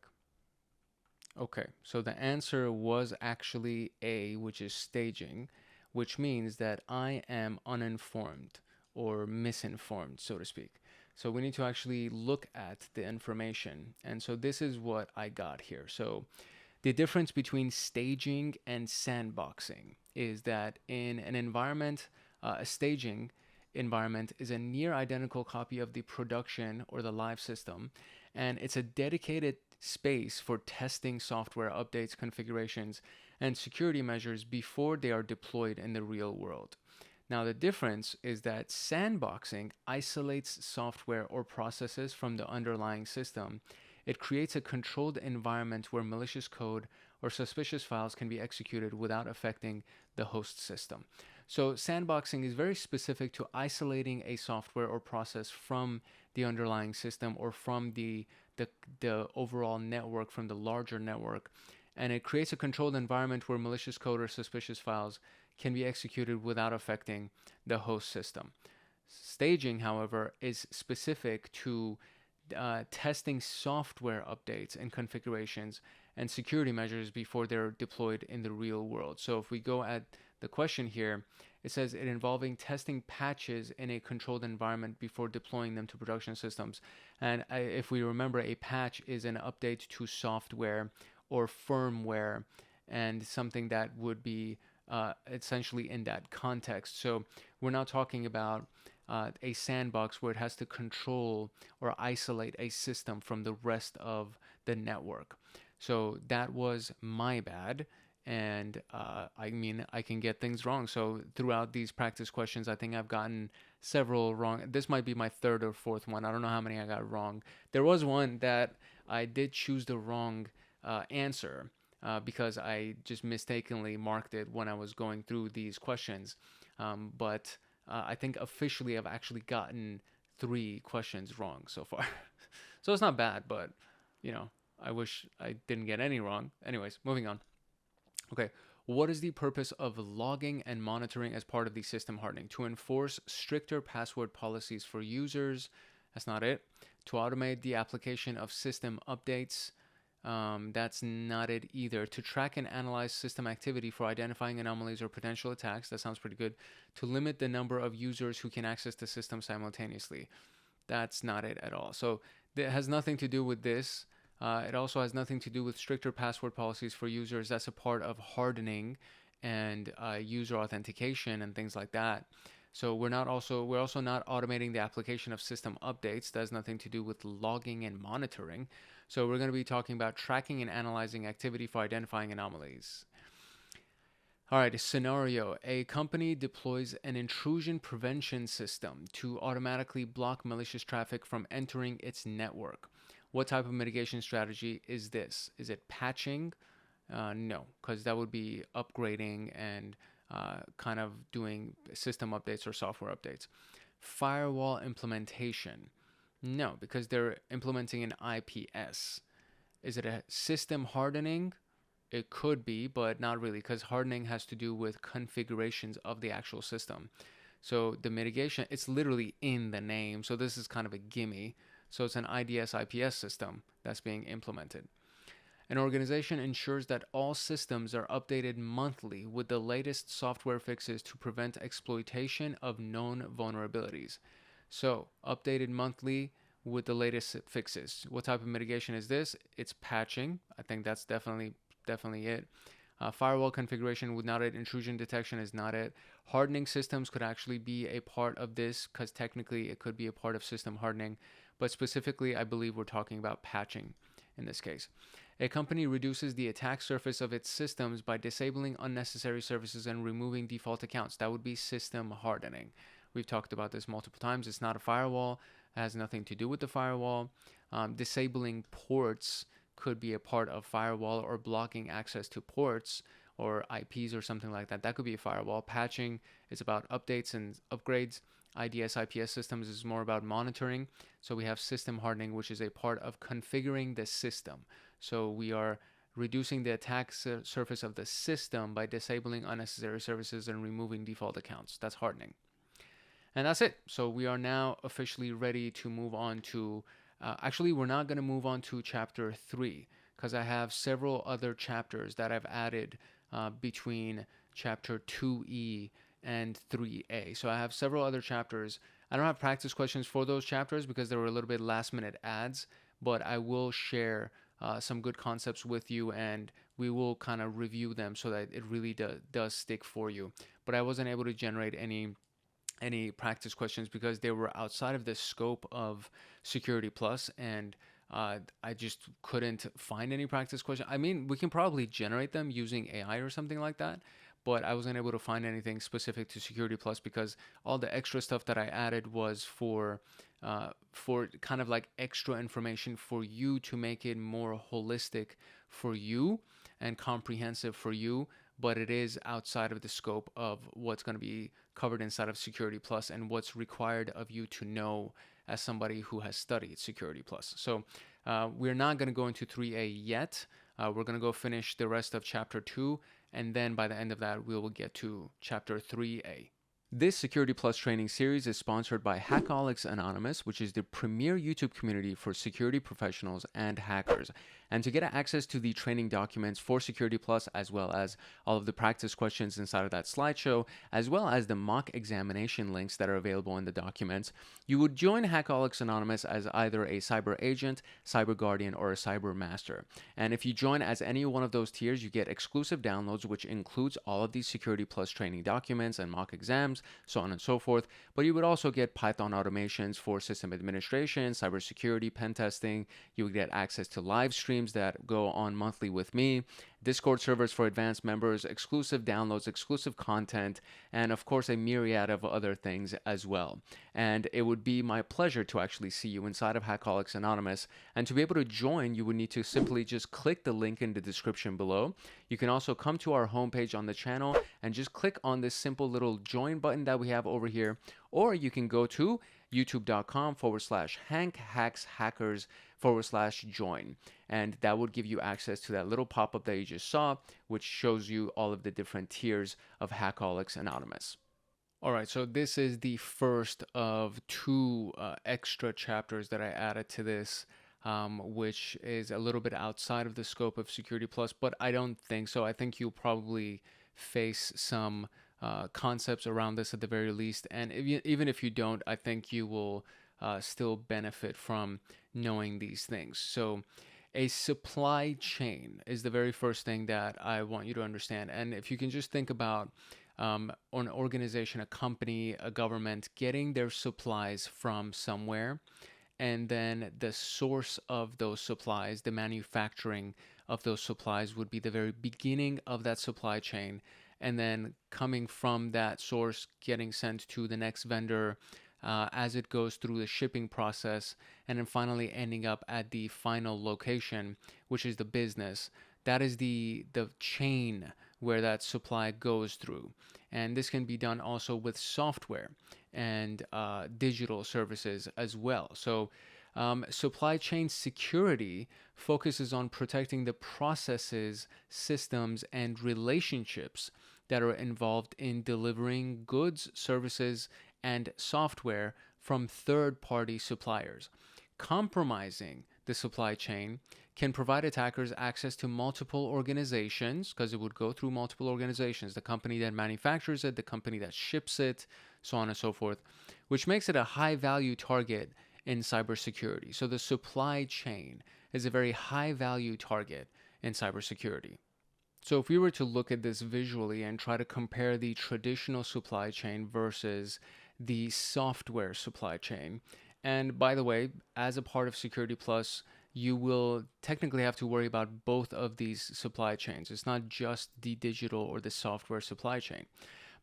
Okay, so the answer was actually A, which is staging, which means that I am uninformed or misinformed, so to speak. So we need to actually look at the information. And so this is what I got here. So the difference between staging and sandboxing is that in an environment, a staging environment is a near identical copy of the production or the live system, and it's a dedicated space for testing software updates, configurations, and security measures before they are deployed in the real world. Now, the difference is that sandboxing isolates software or processes from the underlying system. It creates a controlled environment where malicious code or suspicious files can be executed without affecting the host system. So sandboxing is very specific to isolating a software or process from the underlying system or from the overall network, from the larger network. And it creates a controlled environment where malicious code or suspicious files can be executed without affecting the host system. Staging, however, is specific to testing software updates and configurations and security measures before they're deployed in the real world. So if we go at the question here, it says it involving testing patches in a controlled environment before deploying them to production systems. And if we remember, a patch is an update to software or firmware, and something that would be essentially in that context. So we're not talking about a sandbox where it has to control or isolate a system from the rest of the network. So that was my bad. And I mean, I can get things wrong. So throughout these practice questions, I think I've gotten several wrong. This might be my third or fourth one. I don't know how many I got wrong. There was one that I did choose the wrong answer because I just mistakenly marked it when I was going through these questions. But I think officially I've actually gotten 3 questions wrong so far. So it's not bad, but you know, I wish I didn't get any wrong. Anyways, moving on. Okay, what is the purpose of logging and monitoring as part of the system hardening? To enforce stricter password policies for users. That's not it. To automate the application of system updates. That's not it either. To track and analyze system activity for identifying anomalies or potential attacks. That sounds pretty good. To limit the number of users who can access the system simultaneously. That's not it at all. So it has nothing to do with this. It also has nothing to do with stricter password policies for users. That's a part of hardening and user authentication and things like that. So we're also not automating the application of system updates. That has nothing to do with logging and monitoring. So we're going to be talking about tracking and analyzing activity for identifying anomalies. All right, scenario. A company deploys an intrusion prevention system to automatically block malicious traffic from entering its network. What type of mitigation strategy is this? Is it patching? No, because that would be upgrading and kind of doing system updates or software updates. Firewall implementation? No, because they're implementing an IPS. Is it a system hardening? It could be, but not really, because hardening has to do with configurations of the actual system. So the mitigation, it's literally in the name. So this is kind of a gimme. So it's an IDS IPS system that's being implemented. An organization ensures that all systems are updated monthly with the latest software fixes to prevent exploitation of known vulnerabilities. So updated monthly with the latest fixes. What type of mitigation is this? It's patching. I think that's definitely it. Firewall configuration would not it. Intrusion detection is not it. Hardening systems could actually be a part of this because technically it could be a part of system hardening. But specifically, I believe we're talking about patching in this case. A company reduces the attack surface of its systems by disabling unnecessary services and removing default accounts. That would be system hardening. We've talked about this multiple times. It's not a firewall. It has nothing to do with the firewall. Disabling ports could be a part of firewall, or blocking access to ports or IPs or something like that. That could be a firewall. Patching is about updates and upgrades. IDS, IPS systems is more about monitoring. So we have system hardening, which is a part of configuring the system. So we are reducing the attack surface of the system by disabling unnecessary services and removing default accounts. That's hardening. And that's it. So we are now officially ready to move on to, actually, we're not going to move on to chapter 3 because I have several other chapters that I've added between chapter 2E and 3A. So I have several other chapters. I don't have practice questions for those chapters because they were a little bit last minute adds, but I will share some good concepts with you, and we will kind of review them so that it really does stick for you. But I wasn't able to generate any practice questions because they were outside of the scope of Security Plus, and I just couldn't find any practice questions. I mean, we can probably generate them using AI or something like that, but I wasn't able to find anything specific to Security Plus because all the extra stuff that I added was for kind of like extra information for you to make it more holistic for you and comprehensive for you, but it is outside of the scope of what's going to be covered inside of Security Plus and what's required of you to know as somebody who has studied Security Plus. So we're not going to go into 3A yet. We're going to go finish the rest of chapter 2, and then by the end of that, we will get to chapter 3A. This Security Plus training series is sponsored by Hackaholics Anonymous, which is the premier YouTube community for security professionals and hackers. And to get access to the training documents for Security Plus, as well as all of the practice questions inside of that slideshow, as well as the mock examination links that are available in the documents, you would join Hackaholics Anonymous as either a cyber agent, cyber guardian, or a cyber master. And if you join as any one of those tiers, you get exclusive downloads, which includes all of these Security Plus training documents and mock exams, so on and so forth. But you would also get Python automations for system administration, cybersecurity, pen testing. You would get access to live streams that go on monthly with me, Discord servers for advanced members, exclusive downloads, exclusive content, and of course a myriad of other things as well. And it would be my pleasure to actually see you inside of Hackaholics Anonymous. And to be able to join, you would need to simply just click the link in the description below. You can also come to our homepage on the channel and just click on this simple little join button that we have over here, or you can go to youtube.com/hankhackshackers/join, and that would give you access to that little pop-up that you just saw, which shows you all of the different tiers of Hackaholics Anonymous. All right, so this is the first of 2 extra chapters that I added to this, which is a little bit outside of the scope of Security Plus, but I don't think so. I think you'll probably face some concepts around this at the very least, and even if you don't, I think you will still benefit from knowing these things. So a supply chain is the very first thing that I want you to understand. And if you can just think about an organization, a company, a government getting their supplies from somewhere, and then the source of those supplies, the manufacturing of those supplies would be the very beginning of that supply chain, and then coming from that source, getting sent to the next vendor as it goes through the shipping process, and then finally ending up at the final location, which is the business. That is the chain where that supply goes through. And this can be done also with software and digital services as well. So supply chain security focuses on protecting the processes, systems, and relationships that are involved in delivering goods, services, and software from third-party suppliers. Compromising the supply chain can provide attackers access to multiple organizations, because it would go through multiple organizations, the company that manufactures it, the company that ships it, so on and so forth, which makes it a high-value target in cybersecurity. So the supply chain is a very high-value target in cybersecurity. So if we were to look at this visually and try to compare the traditional supply chain versus the software supply chain, and by the way, as a part of Security Plus, you will technically have to worry about both of these supply chains. It's not just the digital or the software supply chain.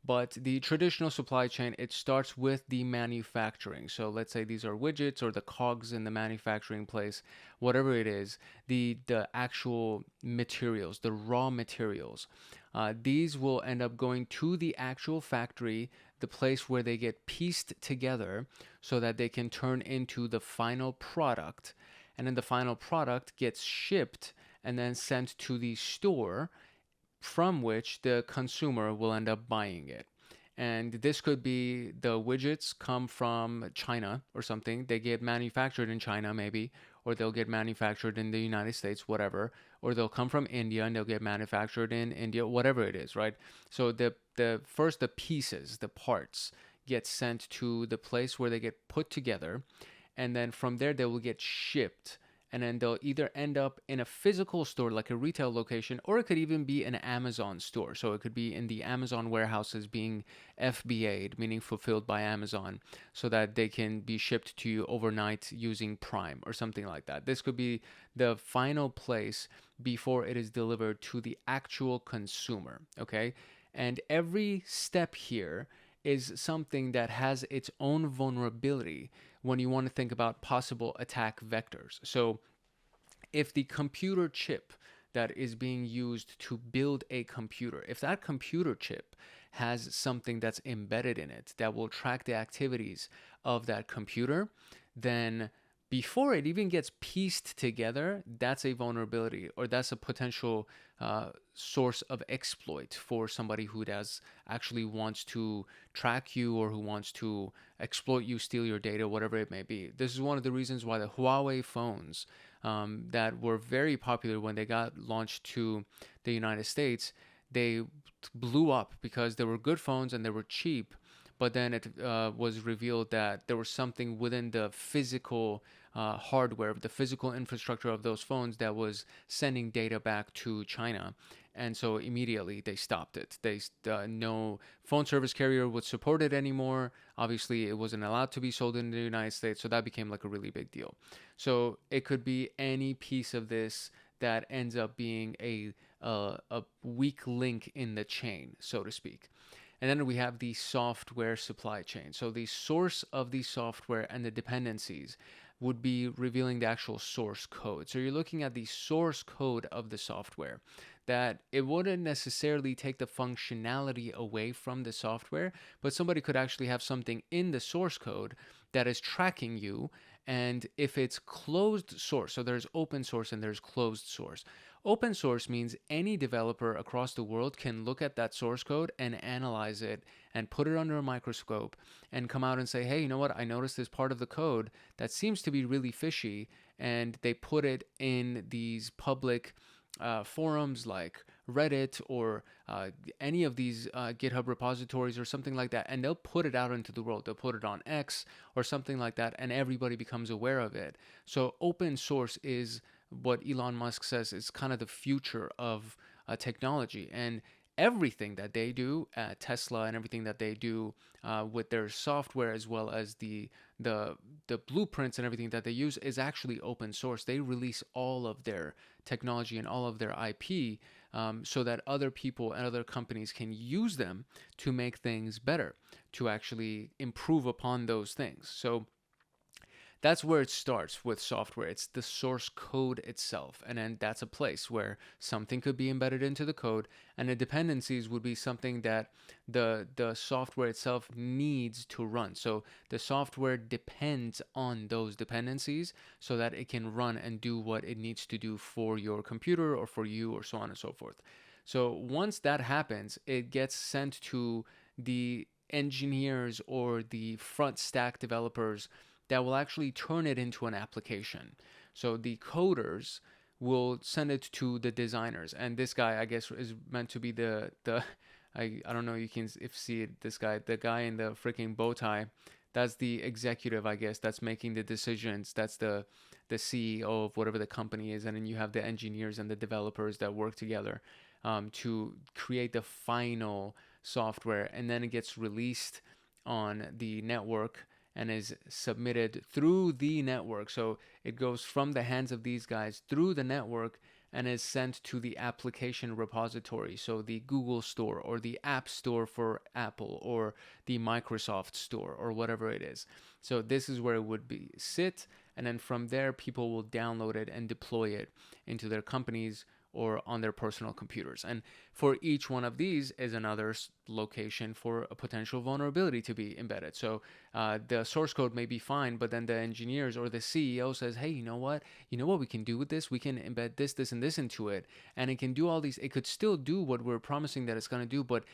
But the traditional supply chain, it starts with the manufacturing. So let's say these are widgets or the cogs in the manufacturing place, whatever it is, the actual materials, the raw materials. These will end up going to the actual factory, the place where they get pieced together so that they can turn into the final product. And then the final product gets shipped and then sent to the store, from which the consumer will end up buying it. And this could be the widgets come from China or something. They get manufactured in China, maybe, or they'll get manufactured in the United States, whatever. Or they'll come from India and they'll get manufactured in India, whatever it is, right? So the pieces, the parts, get sent to the place where they get put together, and then from there they will get shipped. And then they'll either end up in a physical store, like a retail location, or it could even be an Amazon store. So it could be in the Amazon warehouses being FBA'd, meaning fulfilled by Amazon, so that they can be shipped to you overnight using Prime or something like that. This could be the final place before it is delivered to the actual consumer, okay? And every step here is something that has its own vulnerability when you want to think about possible attack vectors. So if the computer chip that is being used to build a computer, if that computer chip has something that's embedded in it that will track the activities of that computer, then before it even gets pieced together, that's a vulnerability, or that's a potential source of exploit for somebody who actually wants to track you, or who wants to exploit you, steal your data, whatever it may be. This is one of the reasons why the Huawei phones that were very popular when they got launched to the United States, they blew up because they were good phones and they were cheap. But then it was revealed that there was something within the physical hardware, the physical infrastructure of those phones that was sending data back to China. And so immediately they stopped it. No phone service carrier would support it anymore. Obviously, it wasn't allowed to be sold in the United States. So that became like a really big deal. So it could be any piece of this that ends up being a weak link in the chain, so to speak. And then we have the software supply chain. So the source of the software and the dependencies would be revealing the actual source code. So you're looking at the source code of the software, that it wouldn't necessarily take the functionality away from the software, but somebody could actually have something in the source code that is tracking you. And if it's closed source, so there's open source and there's closed source. Open source means any developer across the world can look at that source code and analyze it and put it under a microscope and come out and say, hey, you know what? I noticed this part of the code that seems to be really fishy. And they put it in these public forums like Reddit or any of these GitHub repositories or something like that, and they'll put it out into the world. They'll put it on X or something like that, and everybody becomes aware of it. So open source is what Elon Musk says is kind of the future of technology. And everything that they do at Tesla and everything that they do with their software, as well as the blueprints and everything that they use, is actually open source. They release all of their technology and all of their IP so that other people and other companies can use them to make things better, to actually improve upon those things. So that's where it starts with software. It's the source code itself. And then that's a place where something could be embedded into the code. And the dependencies would be something that the software itself needs to run. So the software depends on those dependencies so that it can run and do what it needs to do for your computer or for you, or so on and so forth. So once that happens, it gets sent to the engineers or the front stack developers that will actually turn it into an application. So the coders will send it to the designers. And this guy, I guess, is meant to be I don't know, you can see it, this guy, the guy in the freaking bow tie, That's the executive, I guess, that's making the decisions. That's the CEO of whatever the company is, and then you have the engineers and the developers that work together to create the final software, and then it gets released on the network and is submitted through the network. So it goes from the hands of these guys through the network and is sent to the application repository. So the Google Store or the App Store for Apple or the Microsoft Store or whatever it is. So this is where it would be sit, and then from there people will download it and deploy it into their companies or on their personal computers. And for each one of these is another location for a potential vulnerability to be embedded. So the source code may be fine, but then the engineers or the CEO says, hey, you know what we can do with this? We can embed this, this, and this into it. And it can do all these. It could still do what we're promising that it's going to do, but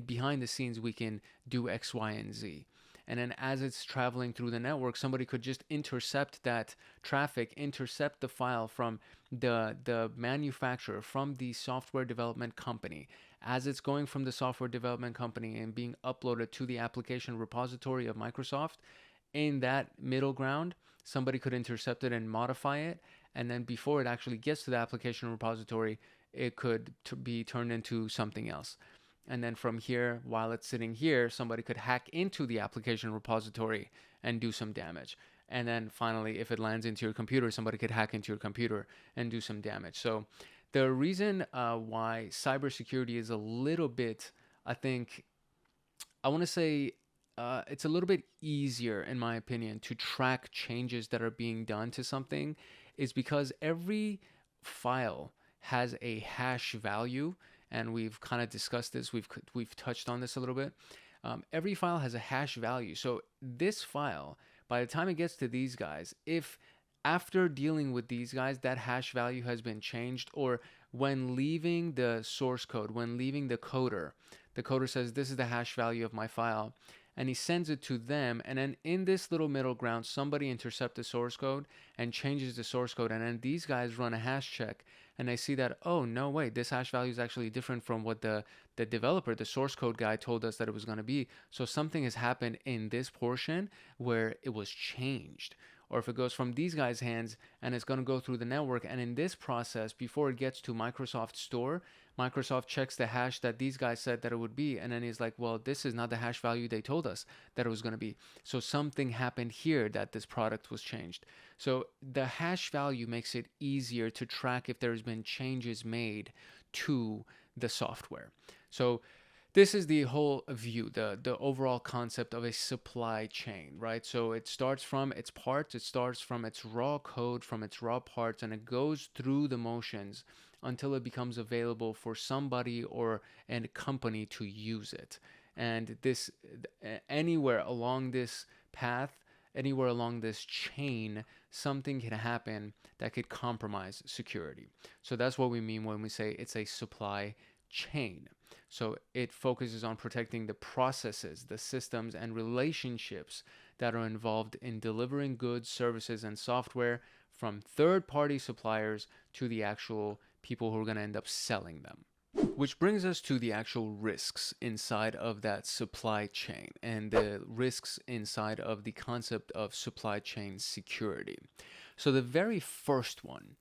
behind the scenes, we can do X, Y, and Z. And then as it's traveling through the network, somebody could just intercept that traffic, intercept the file from the manufacturer, from the software development company. As it's going from the software development company and being uploaded to the application repository of Microsoft, in that middle ground, somebody could intercept it and modify it. And then before it actually gets to the application repository, it could be turned into something else. And then from here, while it's sitting here, somebody could hack into the application repository and do some damage. And then finally, if it lands into your computer, somebody could hack into your computer and do some damage. So the reason why cybersecurity is a little bit, I think, I want to say it's a little bit easier, in my opinion, to track changes that are being done to something is because every file has a hash value. And we've kind of discussed this. We've touched on this a little bit. Every file has a hash value. So this file, by the time it gets to these guys, if after dealing with these guys, that hash value has been changed, or when leaving the source code, when leaving the coder says, this is the hash value of my file, and he sends it to them, and then in this little middle ground, somebody intercepts the source code and changes the source code, and then these guys run a hash check, and they see that, oh, no, wait, this hash value is actually different from what the developer, the source code guy, told us that it was going to be. So something has happened in this portion where it was changed. Or if it goes from these guys' hands and it's going to go through the network, and in this process, before it gets to Microsoft Store, Microsoft checks the hash that these guys said that it would be, and then he's like, well, this is not the hash value they told us that it was going to be. So something happened here that this product was changed. So the hash value makes it easier to track if there's been changes made to the software. So this is the whole view, the overall concept of a supply chain, right? So it starts from its parts, it starts from its raw code, from its raw parts, and it goes through the motions until it becomes available for somebody or a company to use it. And this, anywhere along this path, anywhere along this chain, something can happen that could compromise security. So that's what we mean when we say it's a supply chain. So it focuses on protecting the processes, the systems, and relationships that are involved in delivering goods, services, and software from third-party suppliers to the actual people who are going to end up selling them. Which brings us to the actual risks inside of that supply chain and the risks inside of the concept of supply chain security. So the very first one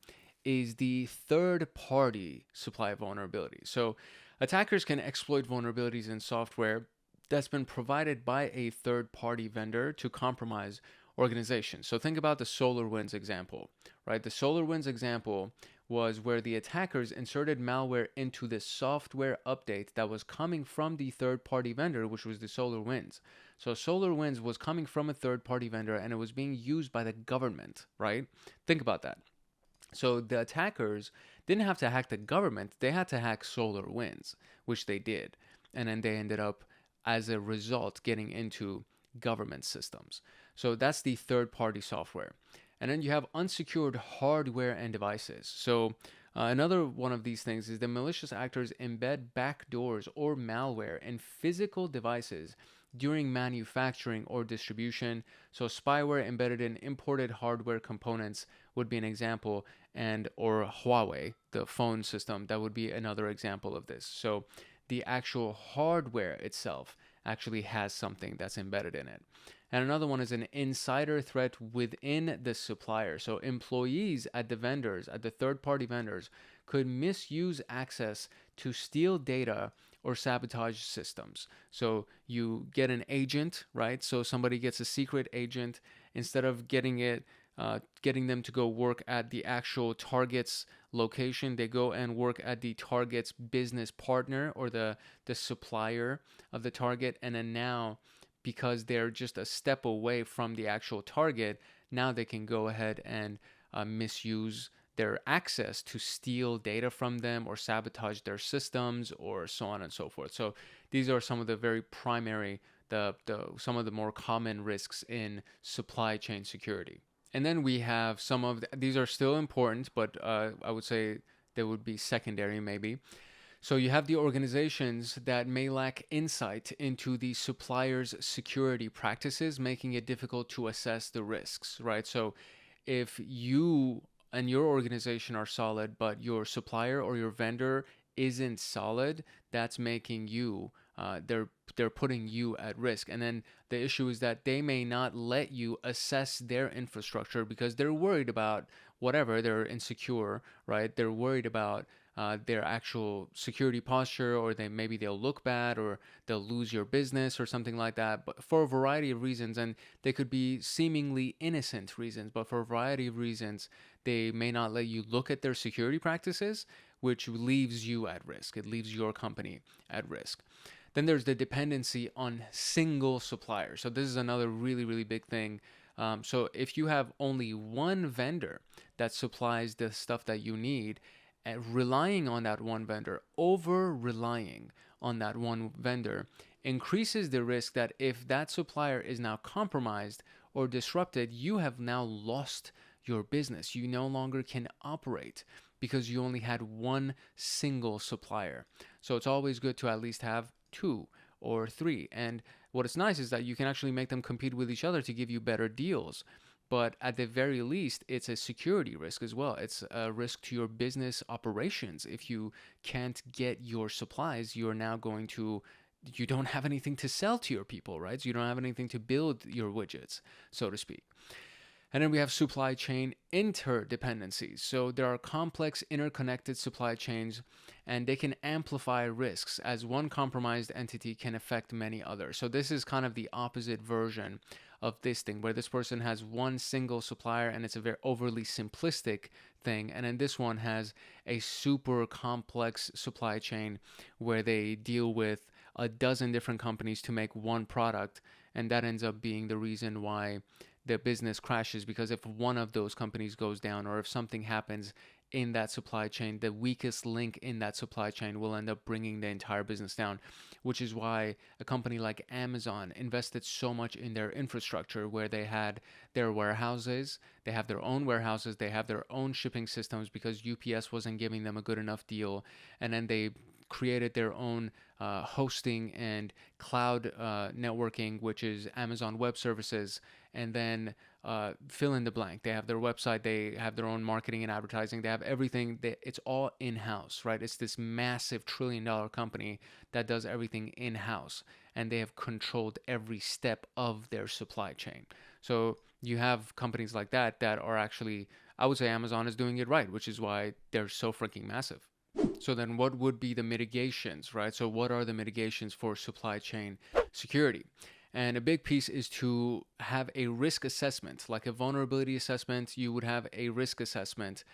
is the third-party supply vulnerability. So attackers can exploit vulnerabilities in software that's been provided by a third-party vendor to compromise organizations. So think about the SolarWinds example, right? The SolarWinds example was where the attackers inserted malware into the software update that was coming from the third-party vendor, which was the SolarWinds. So SolarWinds was coming from a third-party vendor and it was being used by the government, right? Think about that. So the attackers didn't have to hack the government, they had to hack SolarWinds, which they did. And then they ended up, as a result, getting into government systems. So that's the third-party software. And then you have unsecured hardware and devices. So another one of these things is the malicious actors embed backdoors or malware in physical devices during manufacturing or distribution. So spyware embedded in imported hardware components would be an example, and or Huawei, the phone system, that would be another example of this. So the actual hardware itself actually has something that's embedded in it. And another one is an insider threat within the supplier. So employees at the vendors, at the third-party vendors, could misuse access to steal data or sabotage systems. So you get an agent, right? So somebody gets a secret agent. Instead of getting them to go work at the actual target's location, they go and work at the target's business partner or the supplier of the target. And then now, because they're just a step away from the actual target, now they can go ahead and misuse their access to steal data from them or sabotage their systems or so on and so forth. So these are some of the very primary, some of the more common risks in supply chain security. And then we have these are still important, but I would say they would be secondary maybe. So you have the organizations that may lack insight into the supplier's security practices, making it difficult to assess the risks, right? So if you and your organization are solid, but your supplier or your vendor isn't solid, that's making you, they're putting you at risk. And then the issue is that they may not let you assess their infrastructure because they're worried about whatever, they're insecure, right? They're worried about their actual security posture, or maybe they'll look bad, or they'll lose your business or something like that, but for a variety of reasons. And they could be seemingly innocent reasons, but for a variety of reasons they may not let you look at their security practices, which leaves you at risk. It leaves your company at risk. Then there's the dependency on single suppliers. So this is another really, really big thing. So if you have only one vendor that supplies the stuff that you need, relying on that one vendor, over-relying on that one vendor, increases the risk that if that supplier is now compromised or disrupted, you have now lost your business. You no longer can operate because you only had one single supplier. So it's always good to at least have 2 or 3. And what is nice is that you can actually make them compete with each other to give you better deals. But at the very least, it's a security risk as well. It's a risk to your business operations. If you can't get your supplies, you don't have anything to sell to your people, right? So you don't have anything to build your widgets, so to speak. And then we have supply chain interdependencies. So there are complex interconnected supply chains, and they can amplify risks as one compromised entity can affect many others. So this is kind of the opposite version of this thing, where this person has one single supplier and it's a very overly simplistic thing. And then this one has a super complex supply chain where they deal with a dozen different companies to make one product. And that ends up being the reason why the business crashes, because if one of those companies goes down, or if something happens in that supply chain, the weakest link in that supply chain will end up bringing the entire business down, which is why a company like Amazon invested so much in their infrastructure, where they had their warehouses, they have their own warehouses, they have their own shipping systems because UPS wasn't giving them a good enough deal, and then they created their own hosting and cloud networking, which is Amazon Web Services, and then fill in the blank. They have their website, they have their own marketing and advertising, they have everything. It's all in-house, right? It's this massive $1 trillion company that does everything in-house, and they have controlled every step of their supply chain. So you have companies like that are actually, I would say Amazon is doing it right, which is why they're so freaking massive. So then what would be the mitigations, right? So what are the mitigations for supply chain security? And a big piece is to have a risk assessment. Like a vulnerability assessment, you would have a risk assessment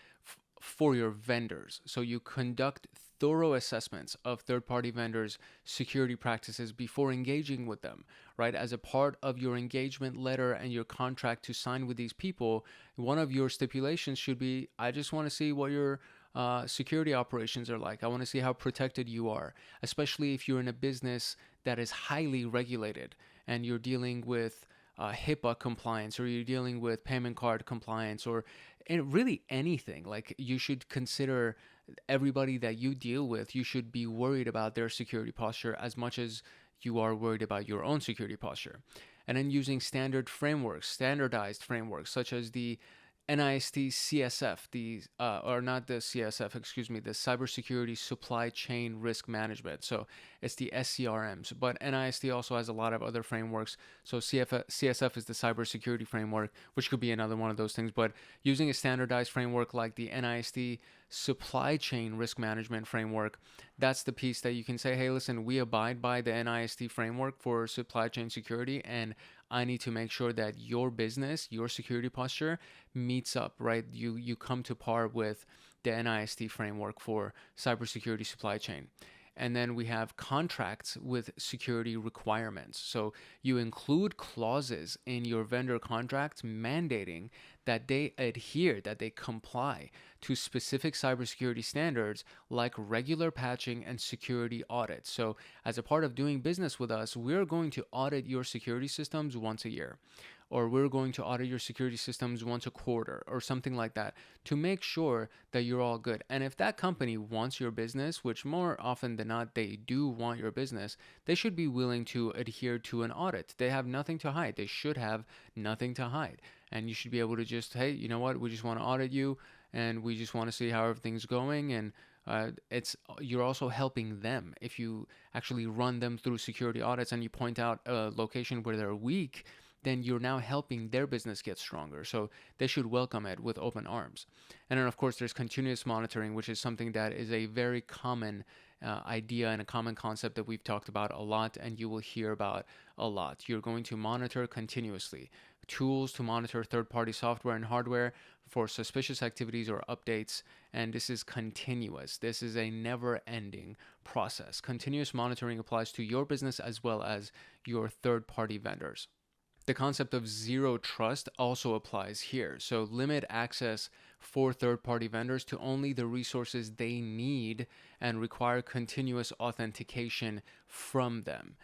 for your vendors. So you conduct thorough assessments of third-party vendors' security practices before engaging with them, right? As a part of your engagement letter and your contract to sign with these people, one of your stipulations should be, I just want to see what your security operations are like. I want to see how protected you are, especially if you're in a business that is highly regulated and you're dealing with HIPAA compliance, or you're dealing with payment card compliance, or really anything. Like, you should consider everybody that you deal with, you should be worried about their security posture as much as you are worried about your own security posture. And then using standardized frameworks such as the NIST CSF, or not the CSF, excuse me, the Cybersecurity Supply Chain Risk Management. So it's the SCRMs, but NIST also has a lot of other frameworks. So CSF is the cybersecurity framework, which could be another one of those things. But using a standardized framework like the NIST Supply Chain Risk Management framework, that's the piece that you can say, hey, listen, we abide by the NIST framework for supply chain security, and I need to make sure that your business, your security posture meets up, right? You come to par with the NIST framework for cybersecurity supply chain. And then we have contracts with security requirements. So you include clauses in your vendor contracts mandating that they adhere, that they comply to specific cybersecurity standards like regular patching and security audits. So as a part of doing business with us, we're going to audit your security systems once a year, or we're going to audit your security systems once a quarter, or something like that, to make sure that you're all good. And if that company wants your business, which more often than not they do want your business, they should be willing to adhere to an audit. They have nothing to hide. They should have nothing to hide. And you should be able to just, hey, you know what, we just want to audit you, and we just want to see how everything's going. And you're also helping them. If you actually run them through security audits and you point out a location where they're weak, then you're now helping their business get stronger. So they should welcome it with open arms. And then, of course, there's continuous monitoring, which is something that is a very common idea and a common concept that we've talked about a lot, and you will hear about a lot. You're going to monitor continuously. Tools to monitor third-party software and hardware for suspicious activities or updates, and this is continuous. This is a never-ending process. Continuous monitoring applies to your business as well as your third-party vendors. The concept of zero trust also applies here. So limit access for third-party vendors to only the resources they need and require continuous authentication from them.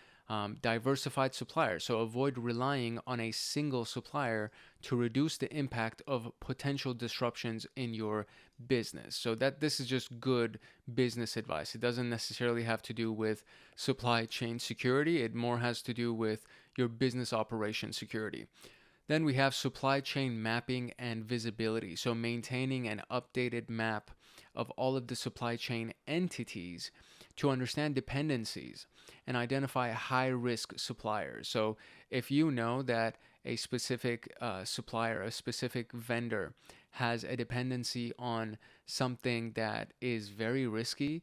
Diversified suppliers. So avoid relying on a single supplier to reduce the impact of potential disruptions in your business. So this is just good business advice. It doesn't necessarily have to do with supply chain security. It more has to do with your business operation security. Then we have supply chain mapping and visibility. So maintaining an updated map of all of the supply chain entities to understand dependencies and identify high-risk suppliers. So if you know that a specific supplier, a specific vendor has a dependency on something that is very risky,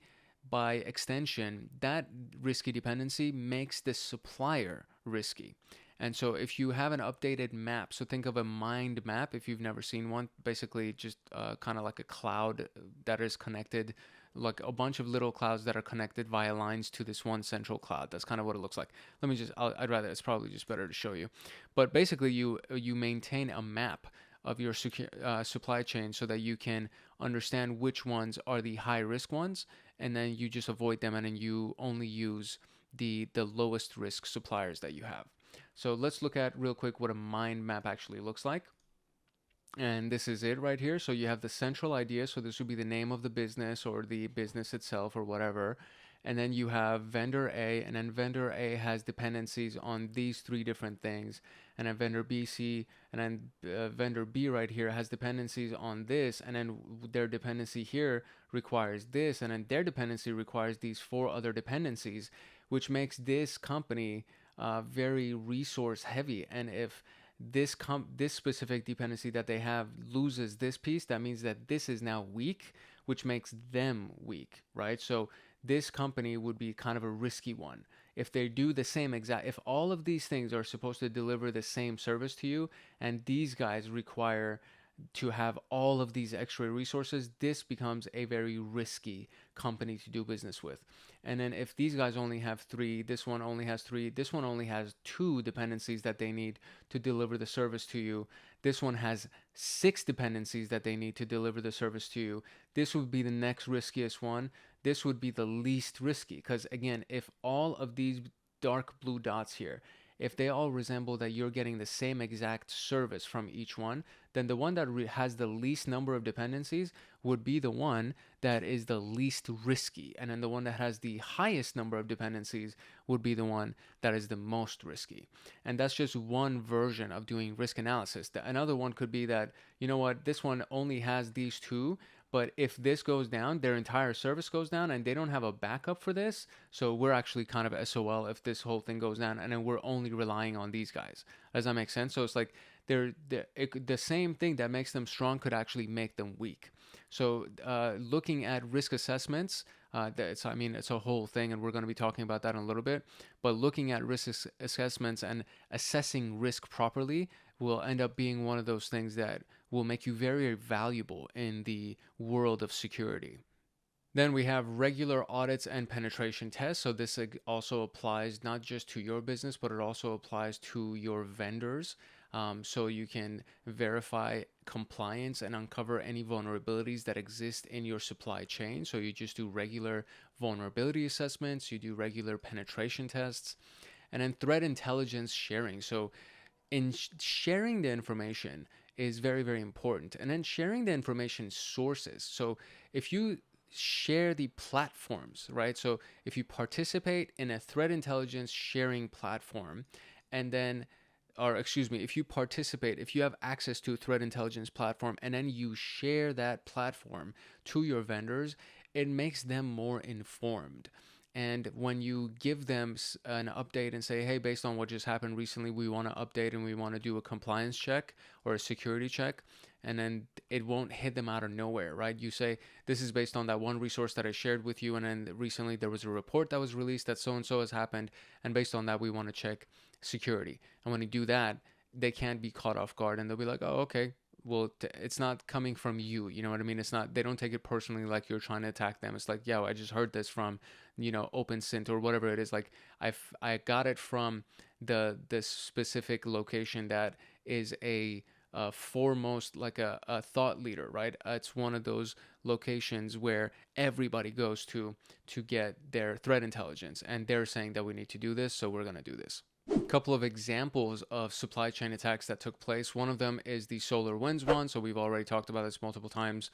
by extension, that risky dependency makes the supplier risky. And so if you have an updated map, so think of a mind map if you've never seen one, basically just kind of like a cloud that is connected, like a bunch of little clouds that are connected via lines to this one central cloud. That's kind of what it looks like. It's probably just better to show you. But basically you maintain a map of your supply chain so that you can understand which ones are the high risk ones, and then you just avoid them, and then you only use the lowest risk suppliers that you have. So let's look at real quick what a mind map actually looks like. And this is it right here. So you have the central idea. So this would be the name of the business or the business itself or whatever. And then you have vendor A, and then vendor A has dependencies on these three different things. And then vendor B, C, and then vendor B right here has dependencies on this, and then their dependency here requires this, and then their dependency requires these four other dependencies, which makes this company very resource heavy. And if this specific dependency that they have loses this piece, that means that this is now weak, which makes them weak, right? So this company would be kind of a risky one. If they do the same if all of these things are supposed to deliver the same service to you, and these guys require to have all of these extra resources, this becomes a very risky company to do business with. And then if these guys only have three, this one only has three, this one only has two dependencies that they need to deliver the service to you, this one has 6 dependencies that they need to deliver the service to you, this would be the next riskiest one. This would be the least risky, because again, if all of these dark blue dots here, if they all resemble that you're getting the same exact service from each one, then the one that has the least number of dependencies would be the one that is the least risky. And then the one that has the highest number of dependencies would be the one that is the most risky. And that's just one version of doing risk analysis. Another one could be that, you know what, this one only has these two, but if this goes down, their entire service goes down and they don't have a backup for this. So we're actually kind of SOL if this whole thing goes down, and then we're only relying on these guys. Does that make sense? So it's like the same thing that makes them strong could actually make them weak. So looking at risk assessments, it's a whole thing, and we're going to be talking about that in a little bit. But looking at risk assessments and assessing risk properly will end up being one of those things that will make you very valuable in the world of security. Then we have regular audits and penetration tests. So this also applies not just to your business, but it also applies to your vendors. So you can verify compliance and uncover any vulnerabilities that exist in your supply chain. So you just do regular vulnerability assessments, you do regular penetration tests, and then threat intelligence sharing. So in sharing the information is very, very important. And then sharing the information sources. So if you share the platforms, right? So if you participate in a threat intelligence sharing platform, and then, if you have access to a threat intelligence platform and then you share that platform to your vendors, it makes them more informed. And when you give them an update and say, hey, based on what just happened recently, we want to update and we want to do a compliance check or a security check, and then it won't hit them out of nowhere, right? You say, this is based on that one resource that I shared with you, and then recently there was a report that was released that so-and-so has happened, and based on that, we want to check security. And when you do that, they can't be caught off guard, and they'll be like, oh, okay. Well, it's not coming from you. You know what I mean? It's not, they don't take it personally like you're trying to attack them. It's like, yeah, I just heard this from, OpenSint or whatever it is. Like I got it from this specific location that is a foremost, like a thought leader, right? It's one of those locations where everybody goes to get their threat intelligence, and they're saying that we need to do this, so we're going to do this. A couple of examples of supply chain attacks that took place. One of them is the SolarWinds one. So we've already talked about this multiple times.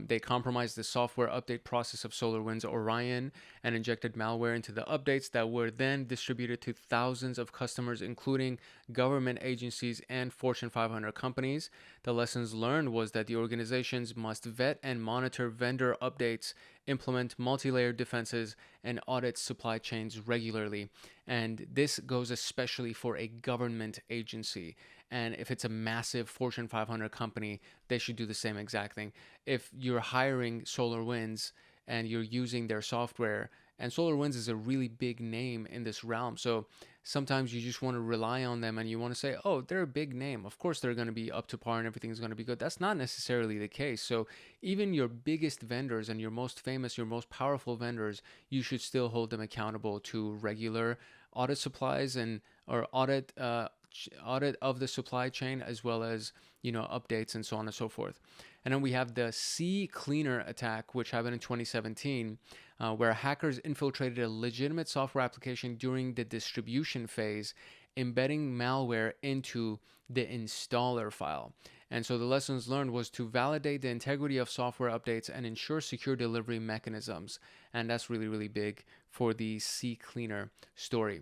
They compromised the software update process of SolarWinds Orion and injected malware into the updates that were then distributed to thousands of customers, including government agencies and Fortune 500 companies. The lessons learned was that the organizations must vet and monitor vendor updates, implement multi-layered defenses, and audit supply chains regularly. And this goes especially for a government agency. And if it's a massive Fortune 500 company, they should do the same exact thing. If you're hiring SolarWinds and you're using their software, and SolarWinds is a really big name in this realm, so sometimes you just want to rely on them and you want to say, oh, they're a big name, of course they're going to be up to par and everything's going to be good. That's not necessarily the case. So even your biggest vendors and your most famous, your most powerful vendors, you should still hold them accountable to regular audit supplies or audit of the supply chain, as well as updates and so on and so forth. And then we have the CCleaner attack, which happened in 2017, where hackers infiltrated a legitimate software application during the distribution phase, embedding malware into the installer file. And so the lessons learned was to validate the integrity of software updates and ensure secure delivery mechanisms. And that's really, really big for the CCleaner story.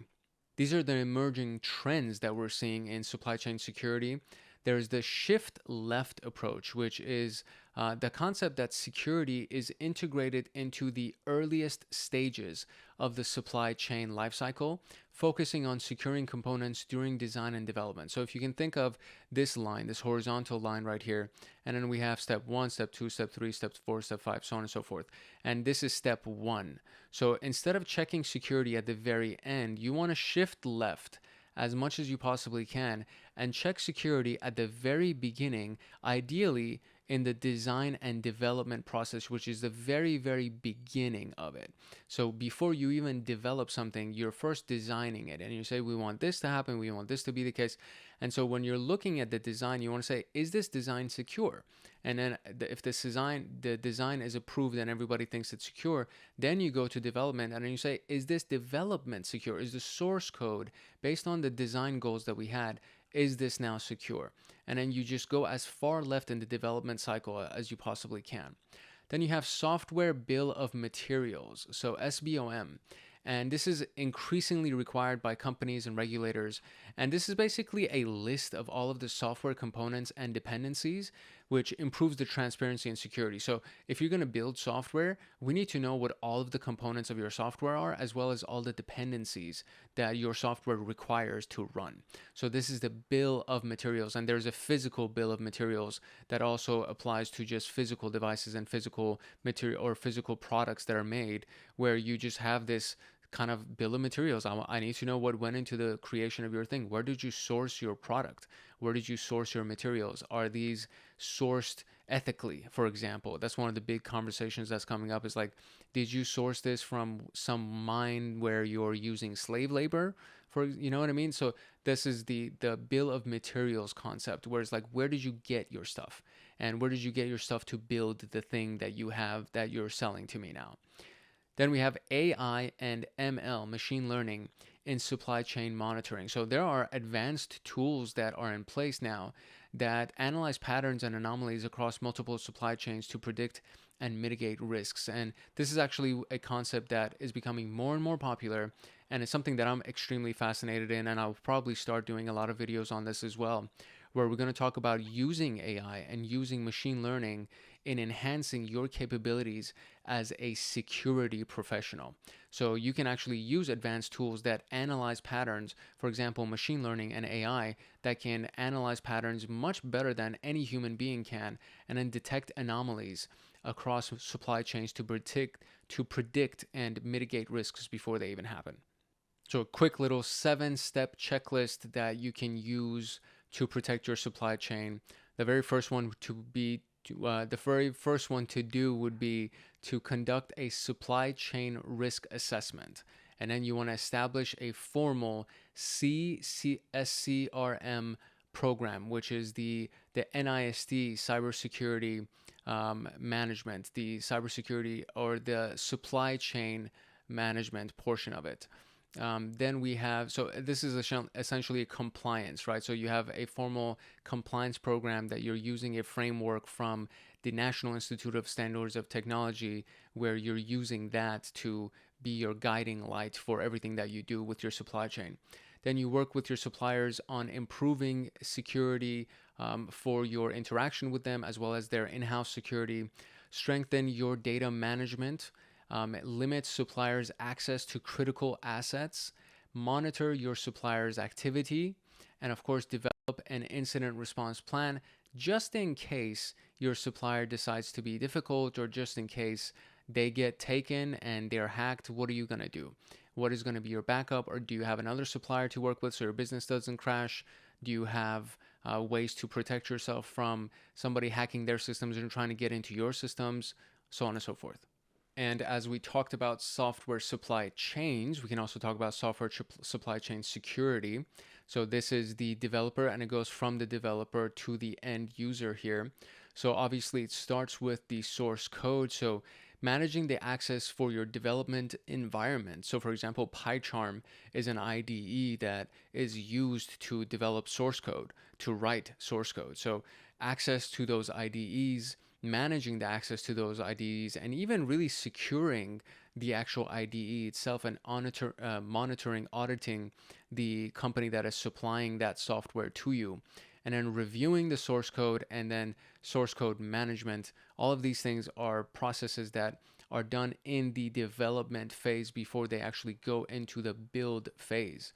These are the emerging trends that we're seeing in supply chain security. There's the shift left approach, which is the concept that security is integrated into the earliest stages of the supply chain lifecycle, focusing on securing components during design and development. So if you can think of this line, this horizontal line right here, and then we have step 1, step 2, step 3, step 4, step 5, so on and so forth. And this is step 1. So instead of checking security at the very end, you want to shift left as much as you possibly can and check security at the very beginning, ideally in the design and development process, which is the very, very beginning of it. So before you even develop something, you're first designing it and you say, we want this to happen, we want this to be the case. And so when you're looking at the design, you want to say, is this design secure? And then if the design is approved and everybody thinks it's secure, then you go to development and then you say, is this development secure? Is the source code based on the design goals that we had, is this now secure? And then you just go as far left in the development cycle as you possibly can. Then you have software bill of materials, so SBOM. And this is increasingly required by companies and regulators. And this is basically a list of all of the software components and dependencies, which improves the transparency and security. So if you're going to build software, we need to know what all of the components of your software are, as well as all the dependencies that your software requires to run. So this is the bill of materials. And there's a physical bill of materials that also applies to just physical devices and physical material or physical products that are made, where you just have this kind of bill of materials. I need to know what went into the creation of your thing. Where did you source your product? Where did you source your materials? Are these sourced ethically, for example? That's one of the big conversations that's coming up, is like, did you source this from some mine where you're using slave labor? You know what I mean? So this is the bill of materials concept, where it's like, where did you get your stuff? And where did you get your stuff to build the thing that you have that you're selling to me now? Then we have AI and ML, machine learning, in supply chain monitoring. So there are advanced tools that are in place now that analyze patterns and anomalies across multiple supply chains to predict and mitigate risks. And this is actually a concept that is becoming more and more popular, and it's something that I'm extremely fascinated in, and I'll probably start doing a lot of videos on this as well, where we're going to talk about using AI and using machine learning in enhancing your capabilities as a security professional. So you can actually use advanced tools that analyze patterns, for example, machine learning and AI, that can analyze patterns much better than any human being can, and then detect anomalies across supply chains to predict and mitigate risks before they even happen. So a quick little 7-step checklist that you can use to protect your supply chain. The very first one to do would be to conduct a supply chain risk assessment. And then you want to establish a formal SCRM program, which is the NIST cybersecurity management, the cybersecurity or the supply chain management portion of it. Then we have, so this is essentially a compliance, right? So you have a formal compliance program that you're using a framework from the National Institute of Standards of Technology, where you're using that to be your guiding light for everything that you do with your supply chain. Then you work with your suppliers on improving security for your interaction with them, as well as their in-house security. Strengthen your data management. Limit suppliers' access to critical assets, monitor your suppliers' activity, and of course, develop an incident response plan just in case your supplier decides to be difficult, or just in case they get taken and they're hacked. What are you going to do? What is going to be your backup? Or do you have another supplier to work with so your business doesn't crash? Do you have ways to protect yourself from somebody hacking their systems and trying to get into your systems, so on and so forth? And as we talked about software supply chains, we can also talk about software supply chain security. So this is the developer, and it goes from the developer to the end user here. So obviously it starts with the source code. So managing the access for your development environment. So for example, PyCharm is an IDE that is used to develop source code, to write source code. So access to those IDEs, managing the access to those IDEs, and even really securing the actual IDE itself, and monitoring, auditing the company that is supplying that software to you, and then reviewing the source code, and then source code management. All of these things are processes that are done in the development phase before they actually go into the build phase.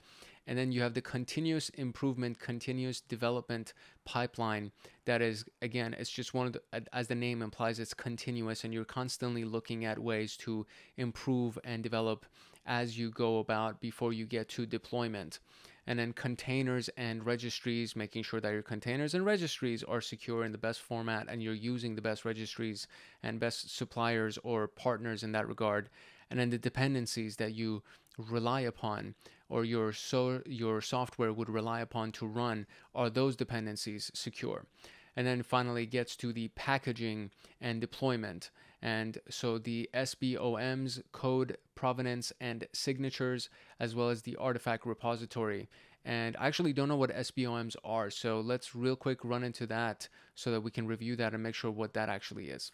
And then you have the continuous improvement, continuous development pipeline that is, again, it's just one of the, as the name implies, it's continuous, and you're constantly looking at ways to improve and develop as you go about before you get to deployment. And then containers and registries, making sure that your containers and registries are secure in the best format and you're using the best registries and best suppliers or partners in that regard. And then the dependencies that you rely upon, or your software would rely upon to run, are those dependencies secure? And then finally it gets to the packaging and deployment. And so the SBOMs, code provenance and signatures, as well as the artifact repository. And I actually don't know what SBOMs are, so let's real quick run into that so that we can review that and make sure what that actually is.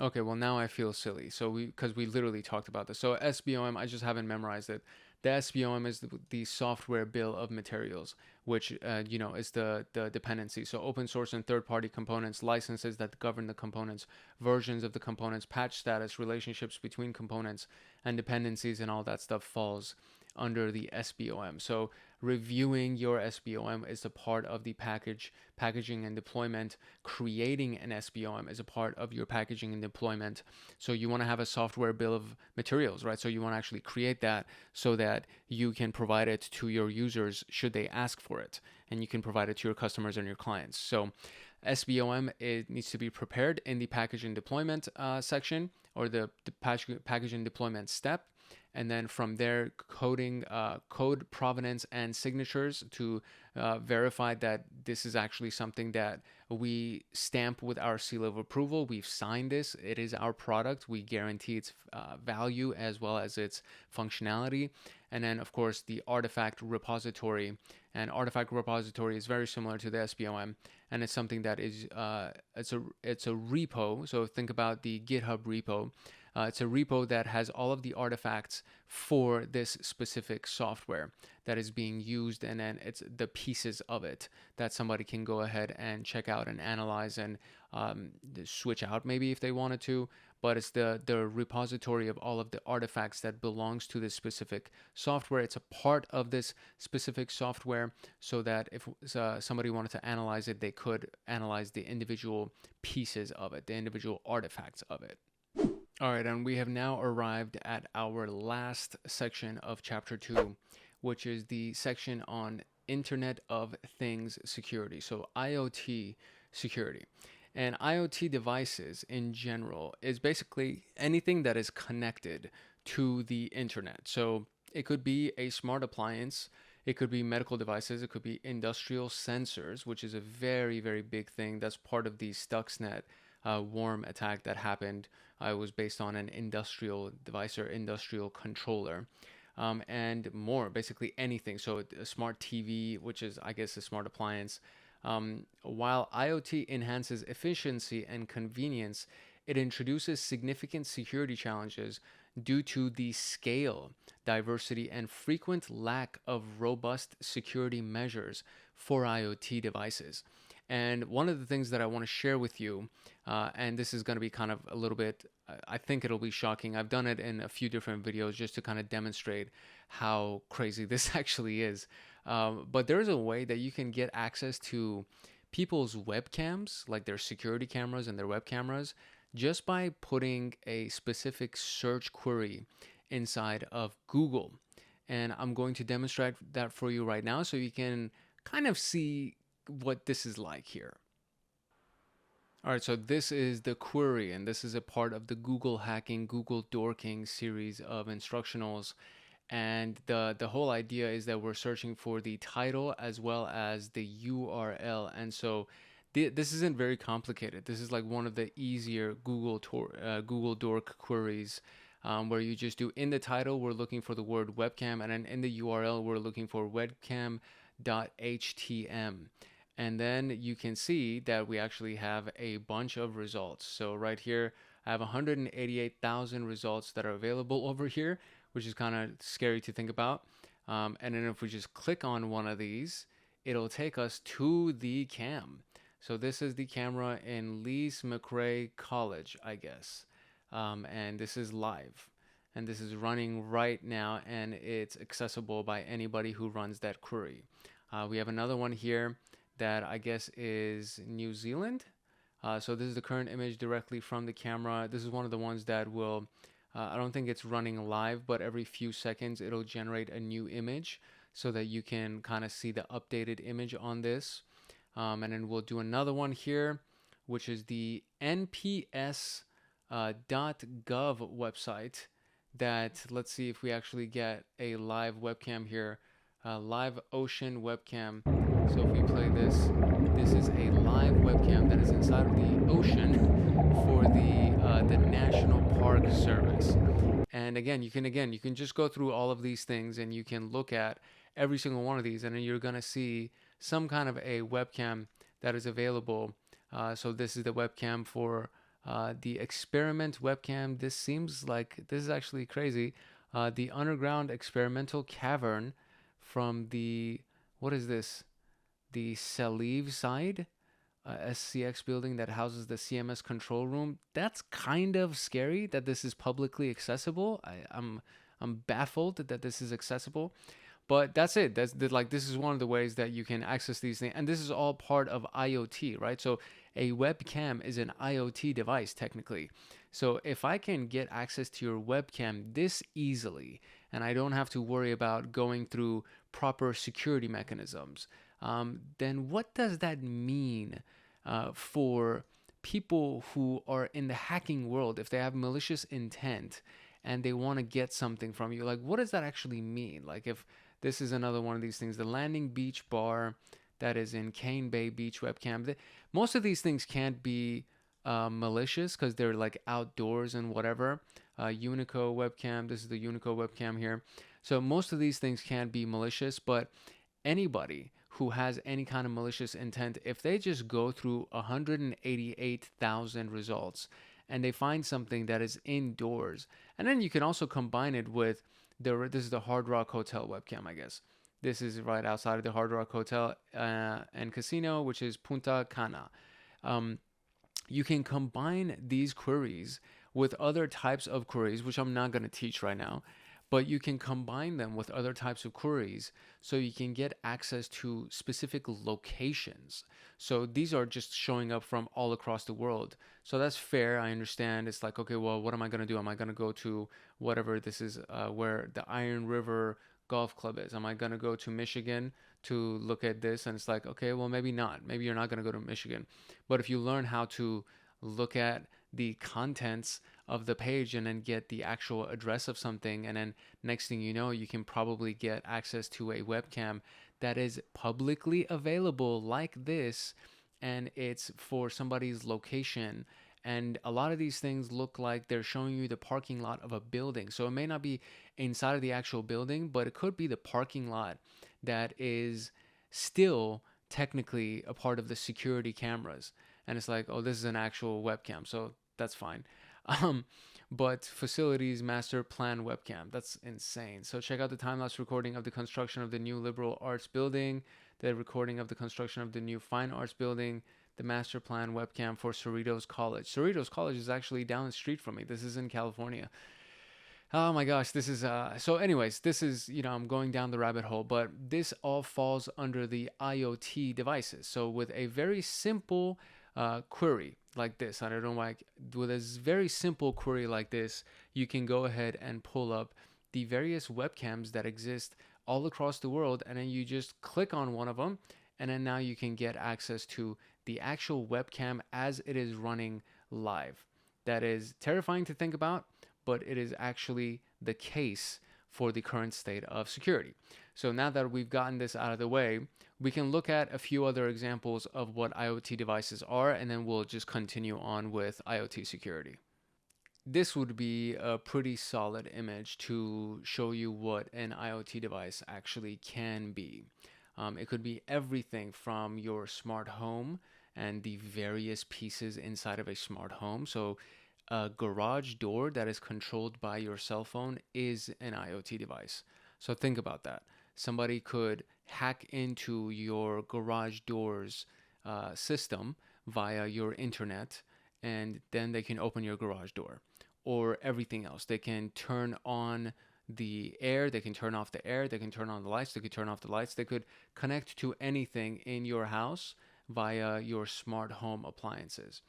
Okay, well now I feel silly. So because we literally talked about this. So SBOM, I just haven't memorized it. The SBOM is the software bill of materials, which is the dependency. So open source and third-party components, licenses that govern the components, versions of the components, patch status, relationships between components, and dependencies, and all that stuff falls under the SBOM. So reviewing your SBOM is a part of the packaging and deployment. Creating an SBOM is a part of your packaging and deployment. So you want to have a software bill of materials, right? So you want to actually create that so that you can provide it to your users should they ask for it, and you can provide it to your customers and your clients. So SBOM, it needs to be prepared in the packaging deployment section, or the packaging deployment step. And then from there, coding, code provenance and signatures to verify that this is actually something that we stamp with our seal of approval. We've signed this. It is our product. We guarantee its value as well as its functionality. And then, of course, the artifact repository. And artifact repository is very similar to the SBOM, and it's something that is it's a repo. So think about the GitHub repo. It's a repo that has all of the artifacts for this specific software that is being used, and then it's the pieces of it that somebody can go ahead and check out and analyze and switch out maybe if they wanted to. But it's the repository of all of the artifacts that belongs to this specific software. It's a part of this specific software, so that if somebody wanted to analyze it, they could analyze the individual pieces of it, the individual artifacts of it. All right, and we have now arrived at our last section of Chapter 2, which is the section on Internet of Things security, so IoT security. And IoT devices in general is basically anything that is connected to the internet. So it could be a smart appliance, it could be medical devices, it could be industrial sensors, which is a very, very big thing. That's part of the Stuxnet worm attack that happened. It was based on an industrial device or industrial controller. And more, basically anything. So a smart TV, which is, I guess, a smart appliance. While IoT enhances efficiency and convenience, it introduces significant security challenges due to the scale, diversity, and frequent lack of robust security measures for IoT devices. And one of the things that I want to share with you, and this is going to be kind of a little bit, I think it'll be shocking. I've done it in a few different videos just to kind of demonstrate how crazy this actually is. But there is a way that you can get access to people's webcams, like their security cameras and their web cameras, just by putting a specific search query inside of Google. And I'm going to demonstrate that for you right now so you can kind of see what this is like here. All right, so this is the query, and this is a part of the Google hacking, Google dorking series of instructionals. And the whole idea is that we're searching for the title as well as the URL. And so this isn't very complicated. This is like one of the easier Google dork queries, where you just do in the title, we're looking for the word webcam, and then in the URL, we're looking for webcam.htm. And then you can see that we actually have a bunch of results. So right here, I have 188,000 results that are available over here, which is kind of scary to think about. And then if we just click on one of these, it'll take us to the cam. So this is the camera in Lees McRae College, I guess. And this is live. and this is running right now, and it's accessible by anybody who runs that query. We have another one here that I guess is New Zealand. So this is the current image directly from the camera. This is one of the ones that will, I don't think it's running live, but every few seconds it'll generate a new image so that you can kind of see the updated image on this. And then we'll do another one here, which is the NPS .gov website that, let's see if we actually get a live webcam here, live ocean webcam. So if we play this, this is a live webcam that is inside of the ocean for the National Park Service. And again, you can just go through all of these things and you can look at every single one of these, and then you're gonna see some kind of a webcam that is available. So this is the webcam for the experiment webcam. This seems like this is actually crazy. The underground experimental cavern from the, what is this? The Salive side SCX building that houses the CMS control room. That's kind of scary that this is publicly accessible. I'm baffled that this is accessible. But that's it. Like, this is one of the ways that you can access these things. And this is all part of IoT, right? So a webcam is an IoT device technically. So if I can get access to your webcam this easily, and I don't have to worry about going through proper security mechanisms, then what does that mean for people who are in the hacking world? If they have malicious intent and they want to get something from you, like, what does that actually mean? Like, if this is another one of these things, the Landing Beach Bar that is in Cane Bay Beach webcam. Most of these things can't be malicious because they're like outdoors and whatever. Unico webcam, this is the Unico webcam here. So most of these things can't be malicious, but anybody who has any kind of malicious intent, if they just go through 188,000 results and they find something that is indoors, and then you can also combine it with this is the Hard Rock Hotel webcam, I guess. This is right outside of the Hard Rock Hotel and Casino, which is Punta Cana. You can combine these queries with other types of queries, which I'm not going to teach right now, but you can combine them with other types of queries so you can get access to specific locations. So these are just showing up from all across the world. So that's fair. I understand. It's like, okay, well, what am I going to do? Am I going to go to whatever this is, where the Iron River Golf Club is? Am I going to go to Michigan to look at this? And it's like, okay, well, maybe not. Maybe you're not going to go to Michigan. But if you learn how to look at the contents of the page and then get the actual address of something, and then next thing you know, you can probably get access to a webcam that is publicly available like this, and it's for somebody's location. And a lot of these things look like they're showing you the parking lot of a building. So it may not be inside of the actual building, but it could be the parking lot that is still technically a part of the security cameras. And it's like, oh, this is an actual webcam, so that's fine. But facilities master plan webcam, that's insane. So check out the time-lapse recording of the construction of the new liberal arts building, the recording of the construction of the new fine arts building, the master plan webcam for Cerritos College. Cerritos College is actually down the street from me. This is in California. Oh my gosh, this is so anyways, this is, I'm going down the rabbit hole, but this all falls under the IoT devices. So with a very simple query like this, I don't know why, with a very simple query like this, you can go ahead and pull up the various webcams that exist all across the world, and then you just click on one of them, and then now you can get access to the actual webcam as it is running live. That is terrifying to think about, but it is actually the case for the current state of security. So now that we've gotten this out of the way, we can look at a few other examples of what IoT devices are, and then we'll just continue on with IoT security. This would be a pretty solid image to show you what an IoT device actually can be. It could be everything from your smart home and the various pieces inside of a smart home. So a garage door that is controlled by your cell phone is an IoT device. So think about that. Somebody could hack into your garage doors system via your internet, and then they can open your garage door. or everything else. They can turn on the air, they can turn off the air, they can turn on the lights, they could turn off the lights, they could connect to anything in your house via your smart home appliances.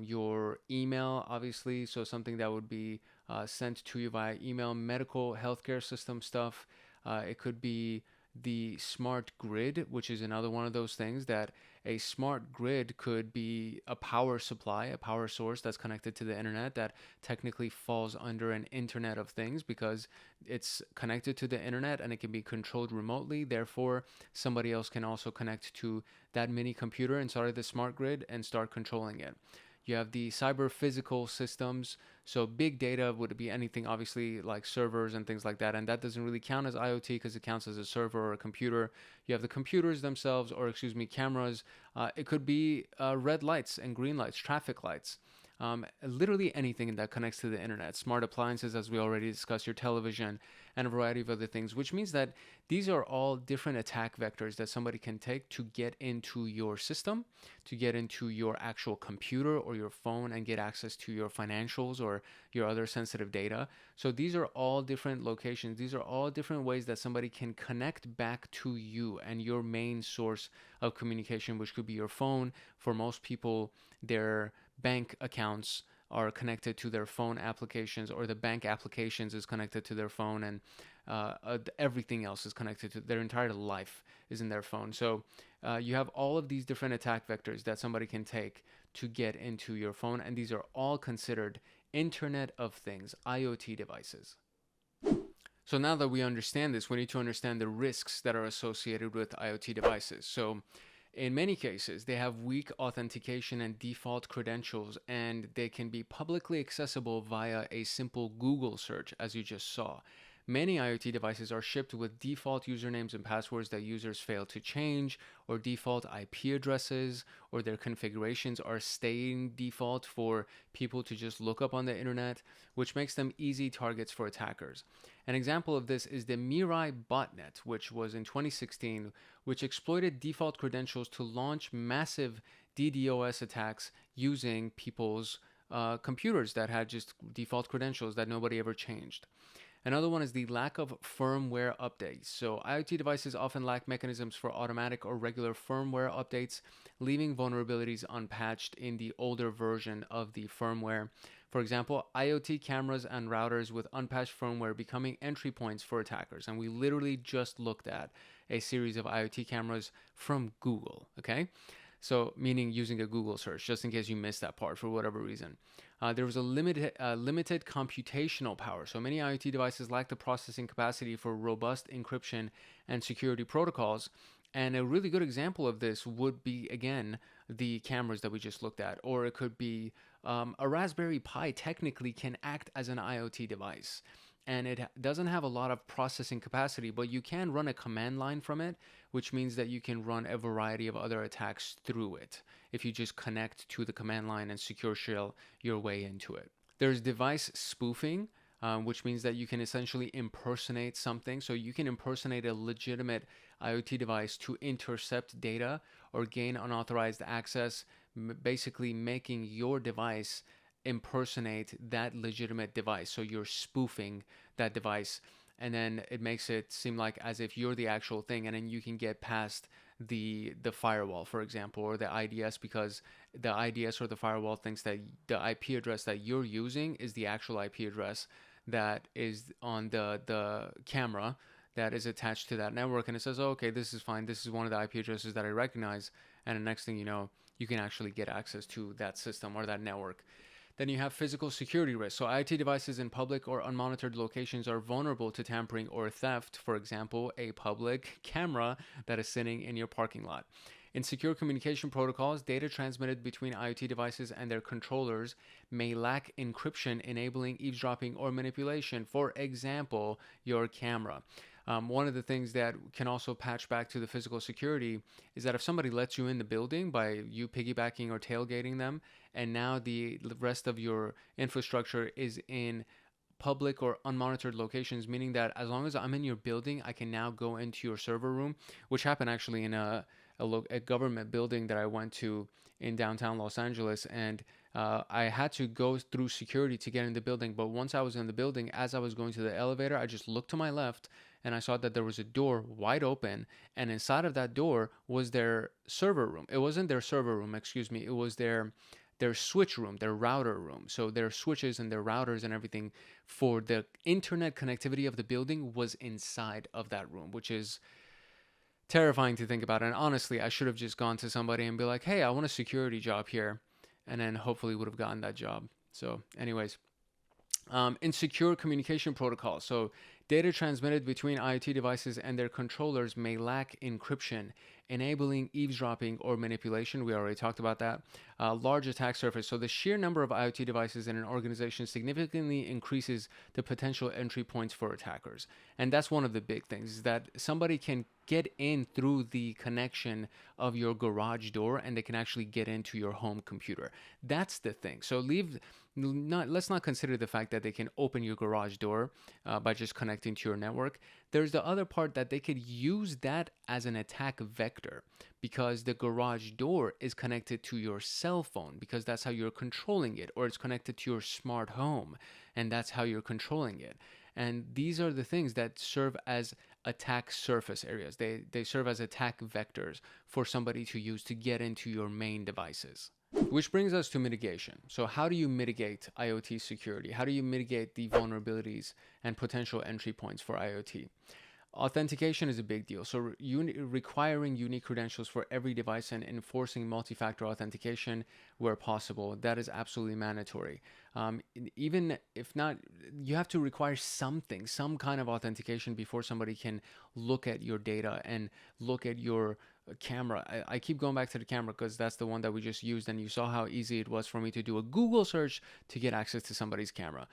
Your email, obviously, so something that would be sent to you via email, medical, healthcare system stuff. It could be the smart grid, which is another one of those things that a smart grid could be a power supply, a power source that's connected to the internet that technically falls under an Internet of Things because it's connected to the internet and it can be controlled remotely. Therefore, somebody else can also connect to that mini computer inside of the smart grid and start controlling it. You have the cyber physical systems. So big data would be anything obviously like servers and things like that. And that doesn't really count as IoT because it counts as a server or a computer. You have the computers themselves, or excuse me, cameras. It could be red lights and green lights, traffic lights. Literally anything that connects to the internet. Smart appliances, as we already discussed, your television, and a variety of other things, which means that these are all different attack vectors that somebody can take to get into your system, to get into your actual computer or your phone and get access to your financials or your other sensitive data. So these are all different locations. These are all different ways that somebody can connect back to you and your main source of communication, which could be your phone. For most people, their bank accounts are connected to their phone applications, or the bank applications is connected to their phone, and everything else is connected to their entire life is in their phone. So you have all of these different attack vectors that somebody can take to get into your phone, and these are all considered Internet of Things, IoT devices. So now that we understand this, we need to understand the risks that are associated with IoT devices. So in many cases, they have weak authentication and default credentials, and they can be publicly accessible via a simple Google search, as you just saw. Many IoT devices are shipped with default usernames and passwords that users fail to change, or default IP addresses, or their configurations are staying default for people to just look up on the internet, which makes them easy targets for attackers. An example of this is the Mirai botnet, which was in 2016, which exploited default credentials to launch massive DDoS attacks using people's computers that had just default credentials that nobody ever changed. Another one is the lack of firmware updates. So IoT devices often lack mechanisms for automatic or regular firmware updates, leaving vulnerabilities unpatched in the older version of the firmware. For example, IoT cameras and routers with unpatched firmware becoming entry points for attackers. And we literally just looked at a series of IoT cameras from Google, okay? So meaning using a Google search, just in case you missed that part for whatever reason. There was a limited computational power. So many IoT devices lack the processing capacity for robust encryption and security protocols. And a really good example of this would be, again, the cameras that we just looked at. Or it could be a Raspberry Pi technically can act as an IoT device. And it doesn't have a lot of processing capacity, but you can run a command line from it, which means that you can run a variety of other attacks through it if you just connect to the command line and secure shell your way into it. There's device spoofing, which means that you can essentially impersonate something. So you can impersonate a legitimate IoT device to intercept data or gain unauthorized access, basically making your device impersonate that legitimate device. So you're spoofing that device, and then it makes it seem like as if you're the actual thing, and then you can get past the firewall, for example, or the IDS, because the IDS or the firewall thinks that the IP address that you're using is the actual IP address that is on the camera that is attached to that network, and it says, oh, okay, this is fine, this is one of the IP addresses that I recognize, and the next thing you know, you can actually get access to that system or that network. Then you have physical security risks. So IoT devices in public or unmonitored locations are vulnerable to tampering or theft. For example, a public camera that is sitting in your parking lot. In secure communication protocols, data transmitted between IoT devices and their controllers may lack encryption, enabling eavesdropping or manipulation. For example, your camera. One of the things that can also patch back to the physical security is that if somebody lets you in the building by you piggybacking or tailgating them, and now the rest of your infrastructure is in public or unmonitored locations, meaning that as long as I'm in your building, I can now go into your server room, which happened actually in a a government building that I went to in downtown Los Angeles, and I had to go through security to get in the building. But once I was in the building, as I was going to the elevator, I just looked to my left and I saw that there was a door wide open, and inside of that door was their server room. It wasn't their server room, excuse me. It was their switch room, their router room. So their switches and their routers and everything for the internet connectivity of the building was inside of that room, which is terrifying to think about. And honestly, I should have just gone to somebody and be like, hey, I want a security job here. And then hopefully would have gotten that job. So anyways, insecure communication protocols. So data transmitted between IoT devices and their controllers may lack encryption, enabling eavesdropping or manipulation. We already talked about that. Large attack surface. So the sheer number of IoT devices in an organization significantly increases the potential entry points for attackers. And that's one of the big things, is that somebody can get in through the connection of your garage door, and they can actually get into your home computer. That's the thing. So let's not consider the fact that they can open your garage door by just connecting to your network. There's the other part that they could use that as an attack vector, because the garage door is connected to your cell phone, because that's how you're controlling it, or it's connected to your smart home, and that's how you're controlling it. And these are the things that serve as attack surface areas. They serve as attack vectors for somebody to use to get into your main devices. Which brings us to mitigation. So how do you mitigate IoT security? How do you mitigate the vulnerabilities and potential entry points for IoT? Authentication is a big deal. So requiring unique credentials for every device and enforcing multi-factor authentication where possible, that is absolutely mandatory. Even if not, you have to require some kind of authentication before somebody can look at your data and look at your camera. I keep going back to the camera because that's the one that we just used, and you saw how easy it was for me to do a Google search to get access to somebody's camera.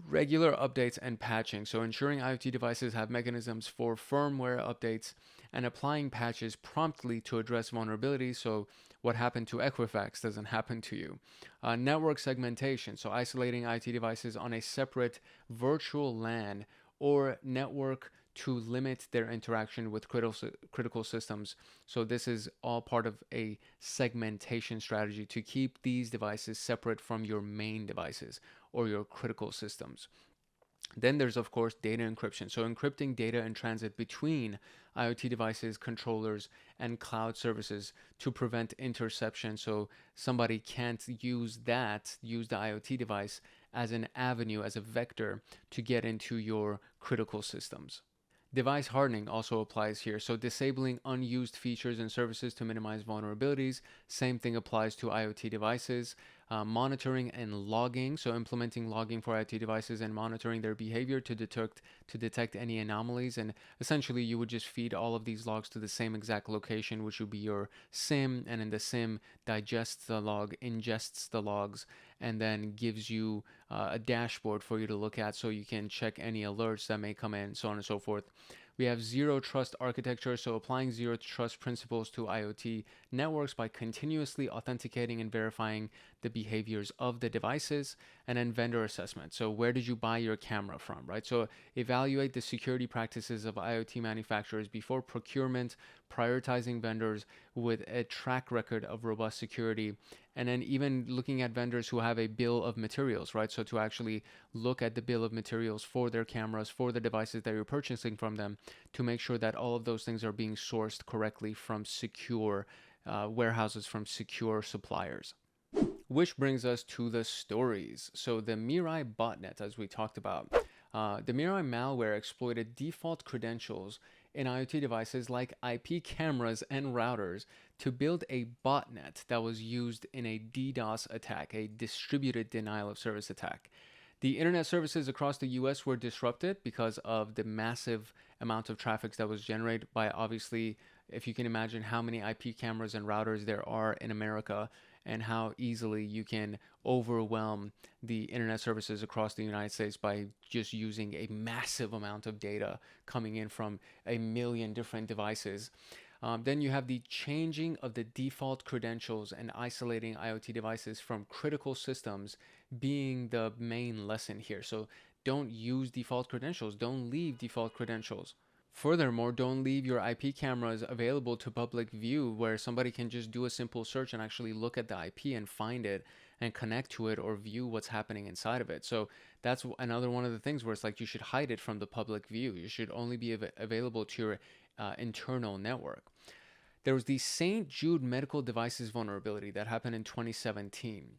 Regular updates and patching. So ensuring IoT devices have mechanisms for firmware updates and applying patches promptly to address vulnerabilities. So what happened to Equifax doesn't happen to you. Network segmentation. So isolating IoT devices on a separate virtual LAN or network to limit their interaction with critical systems. So this is all part of a segmentation strategy to keep these devices separate from your main devices or your critical systems. Then there's, of course, data encryption. So encrypting data in transit between IoT devices, controllers, and cloud services to prevent interception. So somebody can't use the IoT device as an avenue, as a vector to get into your critical systems. Device hardening also applies here. So disabling unused features and services to minimize vulnerabilities. Same thing applies to IoT devices. Monitoring and logging. So implementing logging for IoT devices and monitoring their behavior to detect any anomalies. And essentially you would just feed all of these logs to the same exact location, which would be your SIM. And then the SIM digests the log, ingests the logs, and then gives you a dashboard for you to look at so you can check any alerts that may come in, so on and so forth. We have zero trust architecture, so applying zero trust principles to IoT networks by continuously authenticating and verifying the behaviors of the devices. And then vendor assessment. So where did you buy your camera from, right? So evaluate the security practices of IoT manufacturers before procurement, prioritizing vendors with a track record of robust security, and then even looking at vendors who have a bill of materials, right? So to actually look at the bill of materials for their cameras, for the devices that you're purchasing from them, to make sure that all of those things are being sourced correctly from secure warehouses, from secure suppliers. Which brings us to the stories. So the Mirai botnet, as we talked about. The Mirai malware exploited default credentials in IoT devices like IP cameras and routers to build a botnet that was used in a DDoS attack, a distributed denial of service attack. The internet services across the US were disrupted because of the massive amount of traffic that was generated by, obviously, if you can imagine how many IP cameras and routers there are in America, and how easily you can overwhelm the internet services across the United States by just using a massive amount of data coming in from a million different devices. Then you have the changing of the default credentials and isolating IoT devices from critical systems being the main lesson here. So don't use default credentials. Don't leave default credentials. Furthermore, don't leave your IP cameras available to public view where somebody can just do a simple search and actually look at the IP and find it and connect to it or view what's happening inside of it. So that's another one of the things where it's like you should hide it from the public view. You should only be available to your internal network. There was the St. Jude Medical Devices vulnerability that happened in 2017,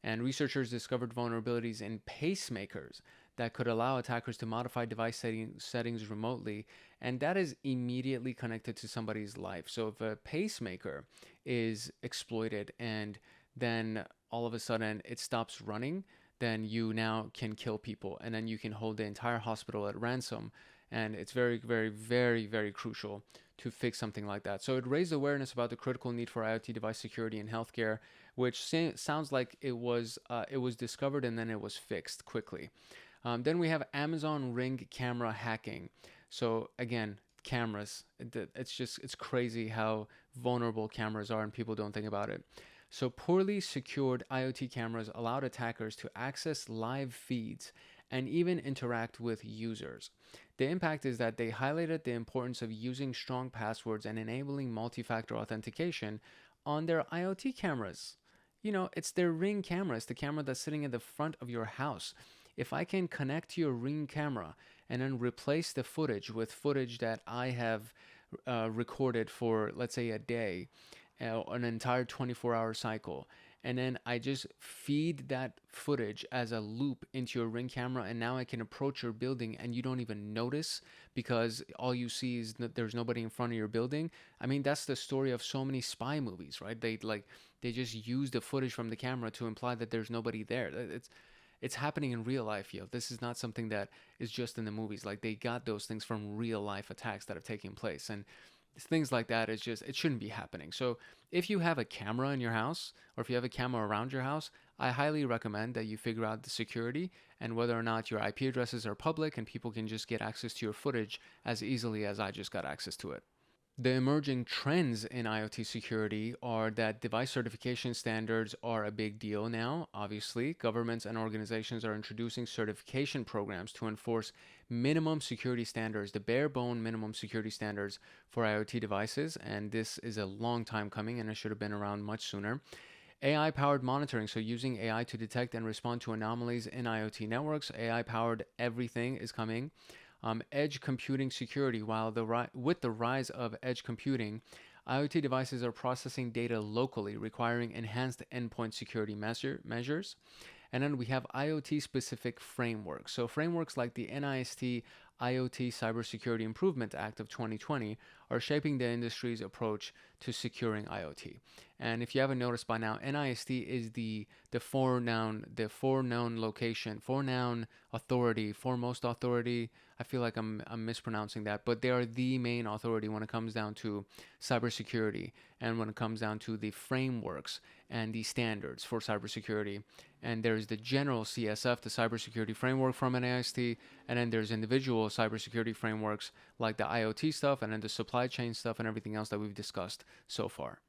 and researchers discovered vulnerabilities in pacemakers that could allow attackers to modify device settings remotely, and that is immediately connected to somebody's life. So if a pacemaker is exploited and then all of a sudden it stops running, then you now can kill people, and then you can hold the entire hospital at ransom. And it's very, very, very, very crucial to fix something like that. So it raised awareness about the critical need for IoT device security in healthcare, which sounds like it was discovered and then it was fixed quickly. Then we have Amazon Ring camera hacking. So again, cameras. It's crazy how vulnerable cameras are and people don't think about it. So poorly secured IoT cameras allowed attackers to access live feeds and even interact with users. The impact is that they highlighted the importance of using strong passwords and enabling multi-factor authentication on their IoT cameras. You know, it's their Ring camera. It's the camera that's sitting at the front of your house. If I can connect to your Ring camera and then replace the footage with footage that I have recorded for, let's say, a day, an entire 24-hour cycle, and then I just feed that footage as a loop into your Ring camera, and now I can approach your building and you don't even notice because all you see is that there's nobody in front of your building. I mean, that's the story of so many spy movies, right? They just use the footage from the camera to imply that there's nobody there. It's happening in real life, yo. This is not something that is just in the movies. Like, they got those things from real life attacks that have taken place, and things like that is just, it shouldn't be happening. So if you have a camera in your house, or if you have a camera around your house, I highly recommend that you figure out the security and whether or not your IP addresses are public and people can just get access to your footage as easily as I just got access to it. The emerging trends in IoT security are that device certification standards are a big deal now. Obviously, governments and organizations are introducing certification programs to enforce minimum security standards, the bare bone minimum security standards for IoT devices. And this is a long time coming, and it should have been around much sooner. AI-powered monitoring, so using AI to detect and respond to anomalies in IoT networks. AI-powered everything is coming. Edge computing security. With the rise of edge computing, IoT devices are processing data locally, requiring enhanced endpoint security measures. And then we have IoT-specific frameworks. So frameworks like the NIST IoT Cybersecurity Improvement Act of 2020 are shaping the industry's approach to securing IoT. And if you haven't noticed by now, NIST is the foremost authority. I feel like I'm mispronouncing that, but they are the main authority when it comes down to cybersecurity and when it comes down to the frameworks and the standards for cybersecurity. And there's the general CSF, the cybersecurity framework from NIST, and then there's individual cybersecurity frameworks like the IoT stuff and then the supply chain stuff and everything else that we've discussed so far.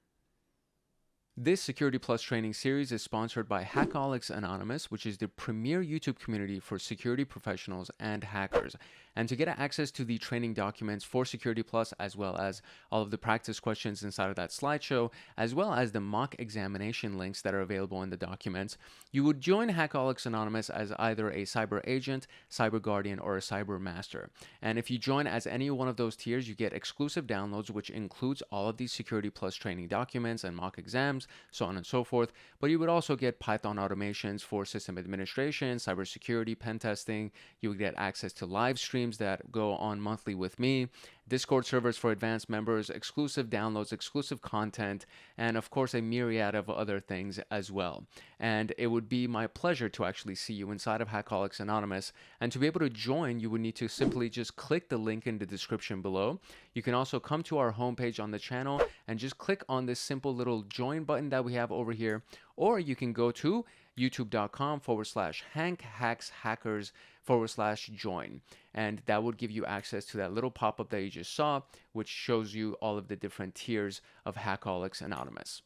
This Security Plus training series is sponsored by Hackaholics Anonymous, which is the premier YouTube community for security professionals and hackers. And to get access to the training documents for Security Plus, as well as all of the practice questions inside of that slideshow, as well as the mock examination links that are available in the documents, you would join Hackaholics Anonymous as either a cyber agent, cyber guardian, or a cyber master. And if you join as any one of those tiers, you get exclusive downloads, which includes all of these Security Plus training documents and mock exams, so on and so forth. But you would also get Python automations for system administration, cybersecurity, pen testing. You would get access to live streams that go on monthly with me, Discord servers for advanced members, exclusive downloads, exclusive content, and of course a myriad of other things as well. And it would be my pleasure to actually see you inside of Hackaholics Anonymous. And to be able to join, you would need to simply just click the link in the description below. You can also come to our homepage on the channel and just click on this simple little join button that we have over here, or you can go to youtube.com/hankhackshackers/join, and that would give you access to that little pop-up that you just saw, which shows you all of the different tiers of Hackaholics Anonymous.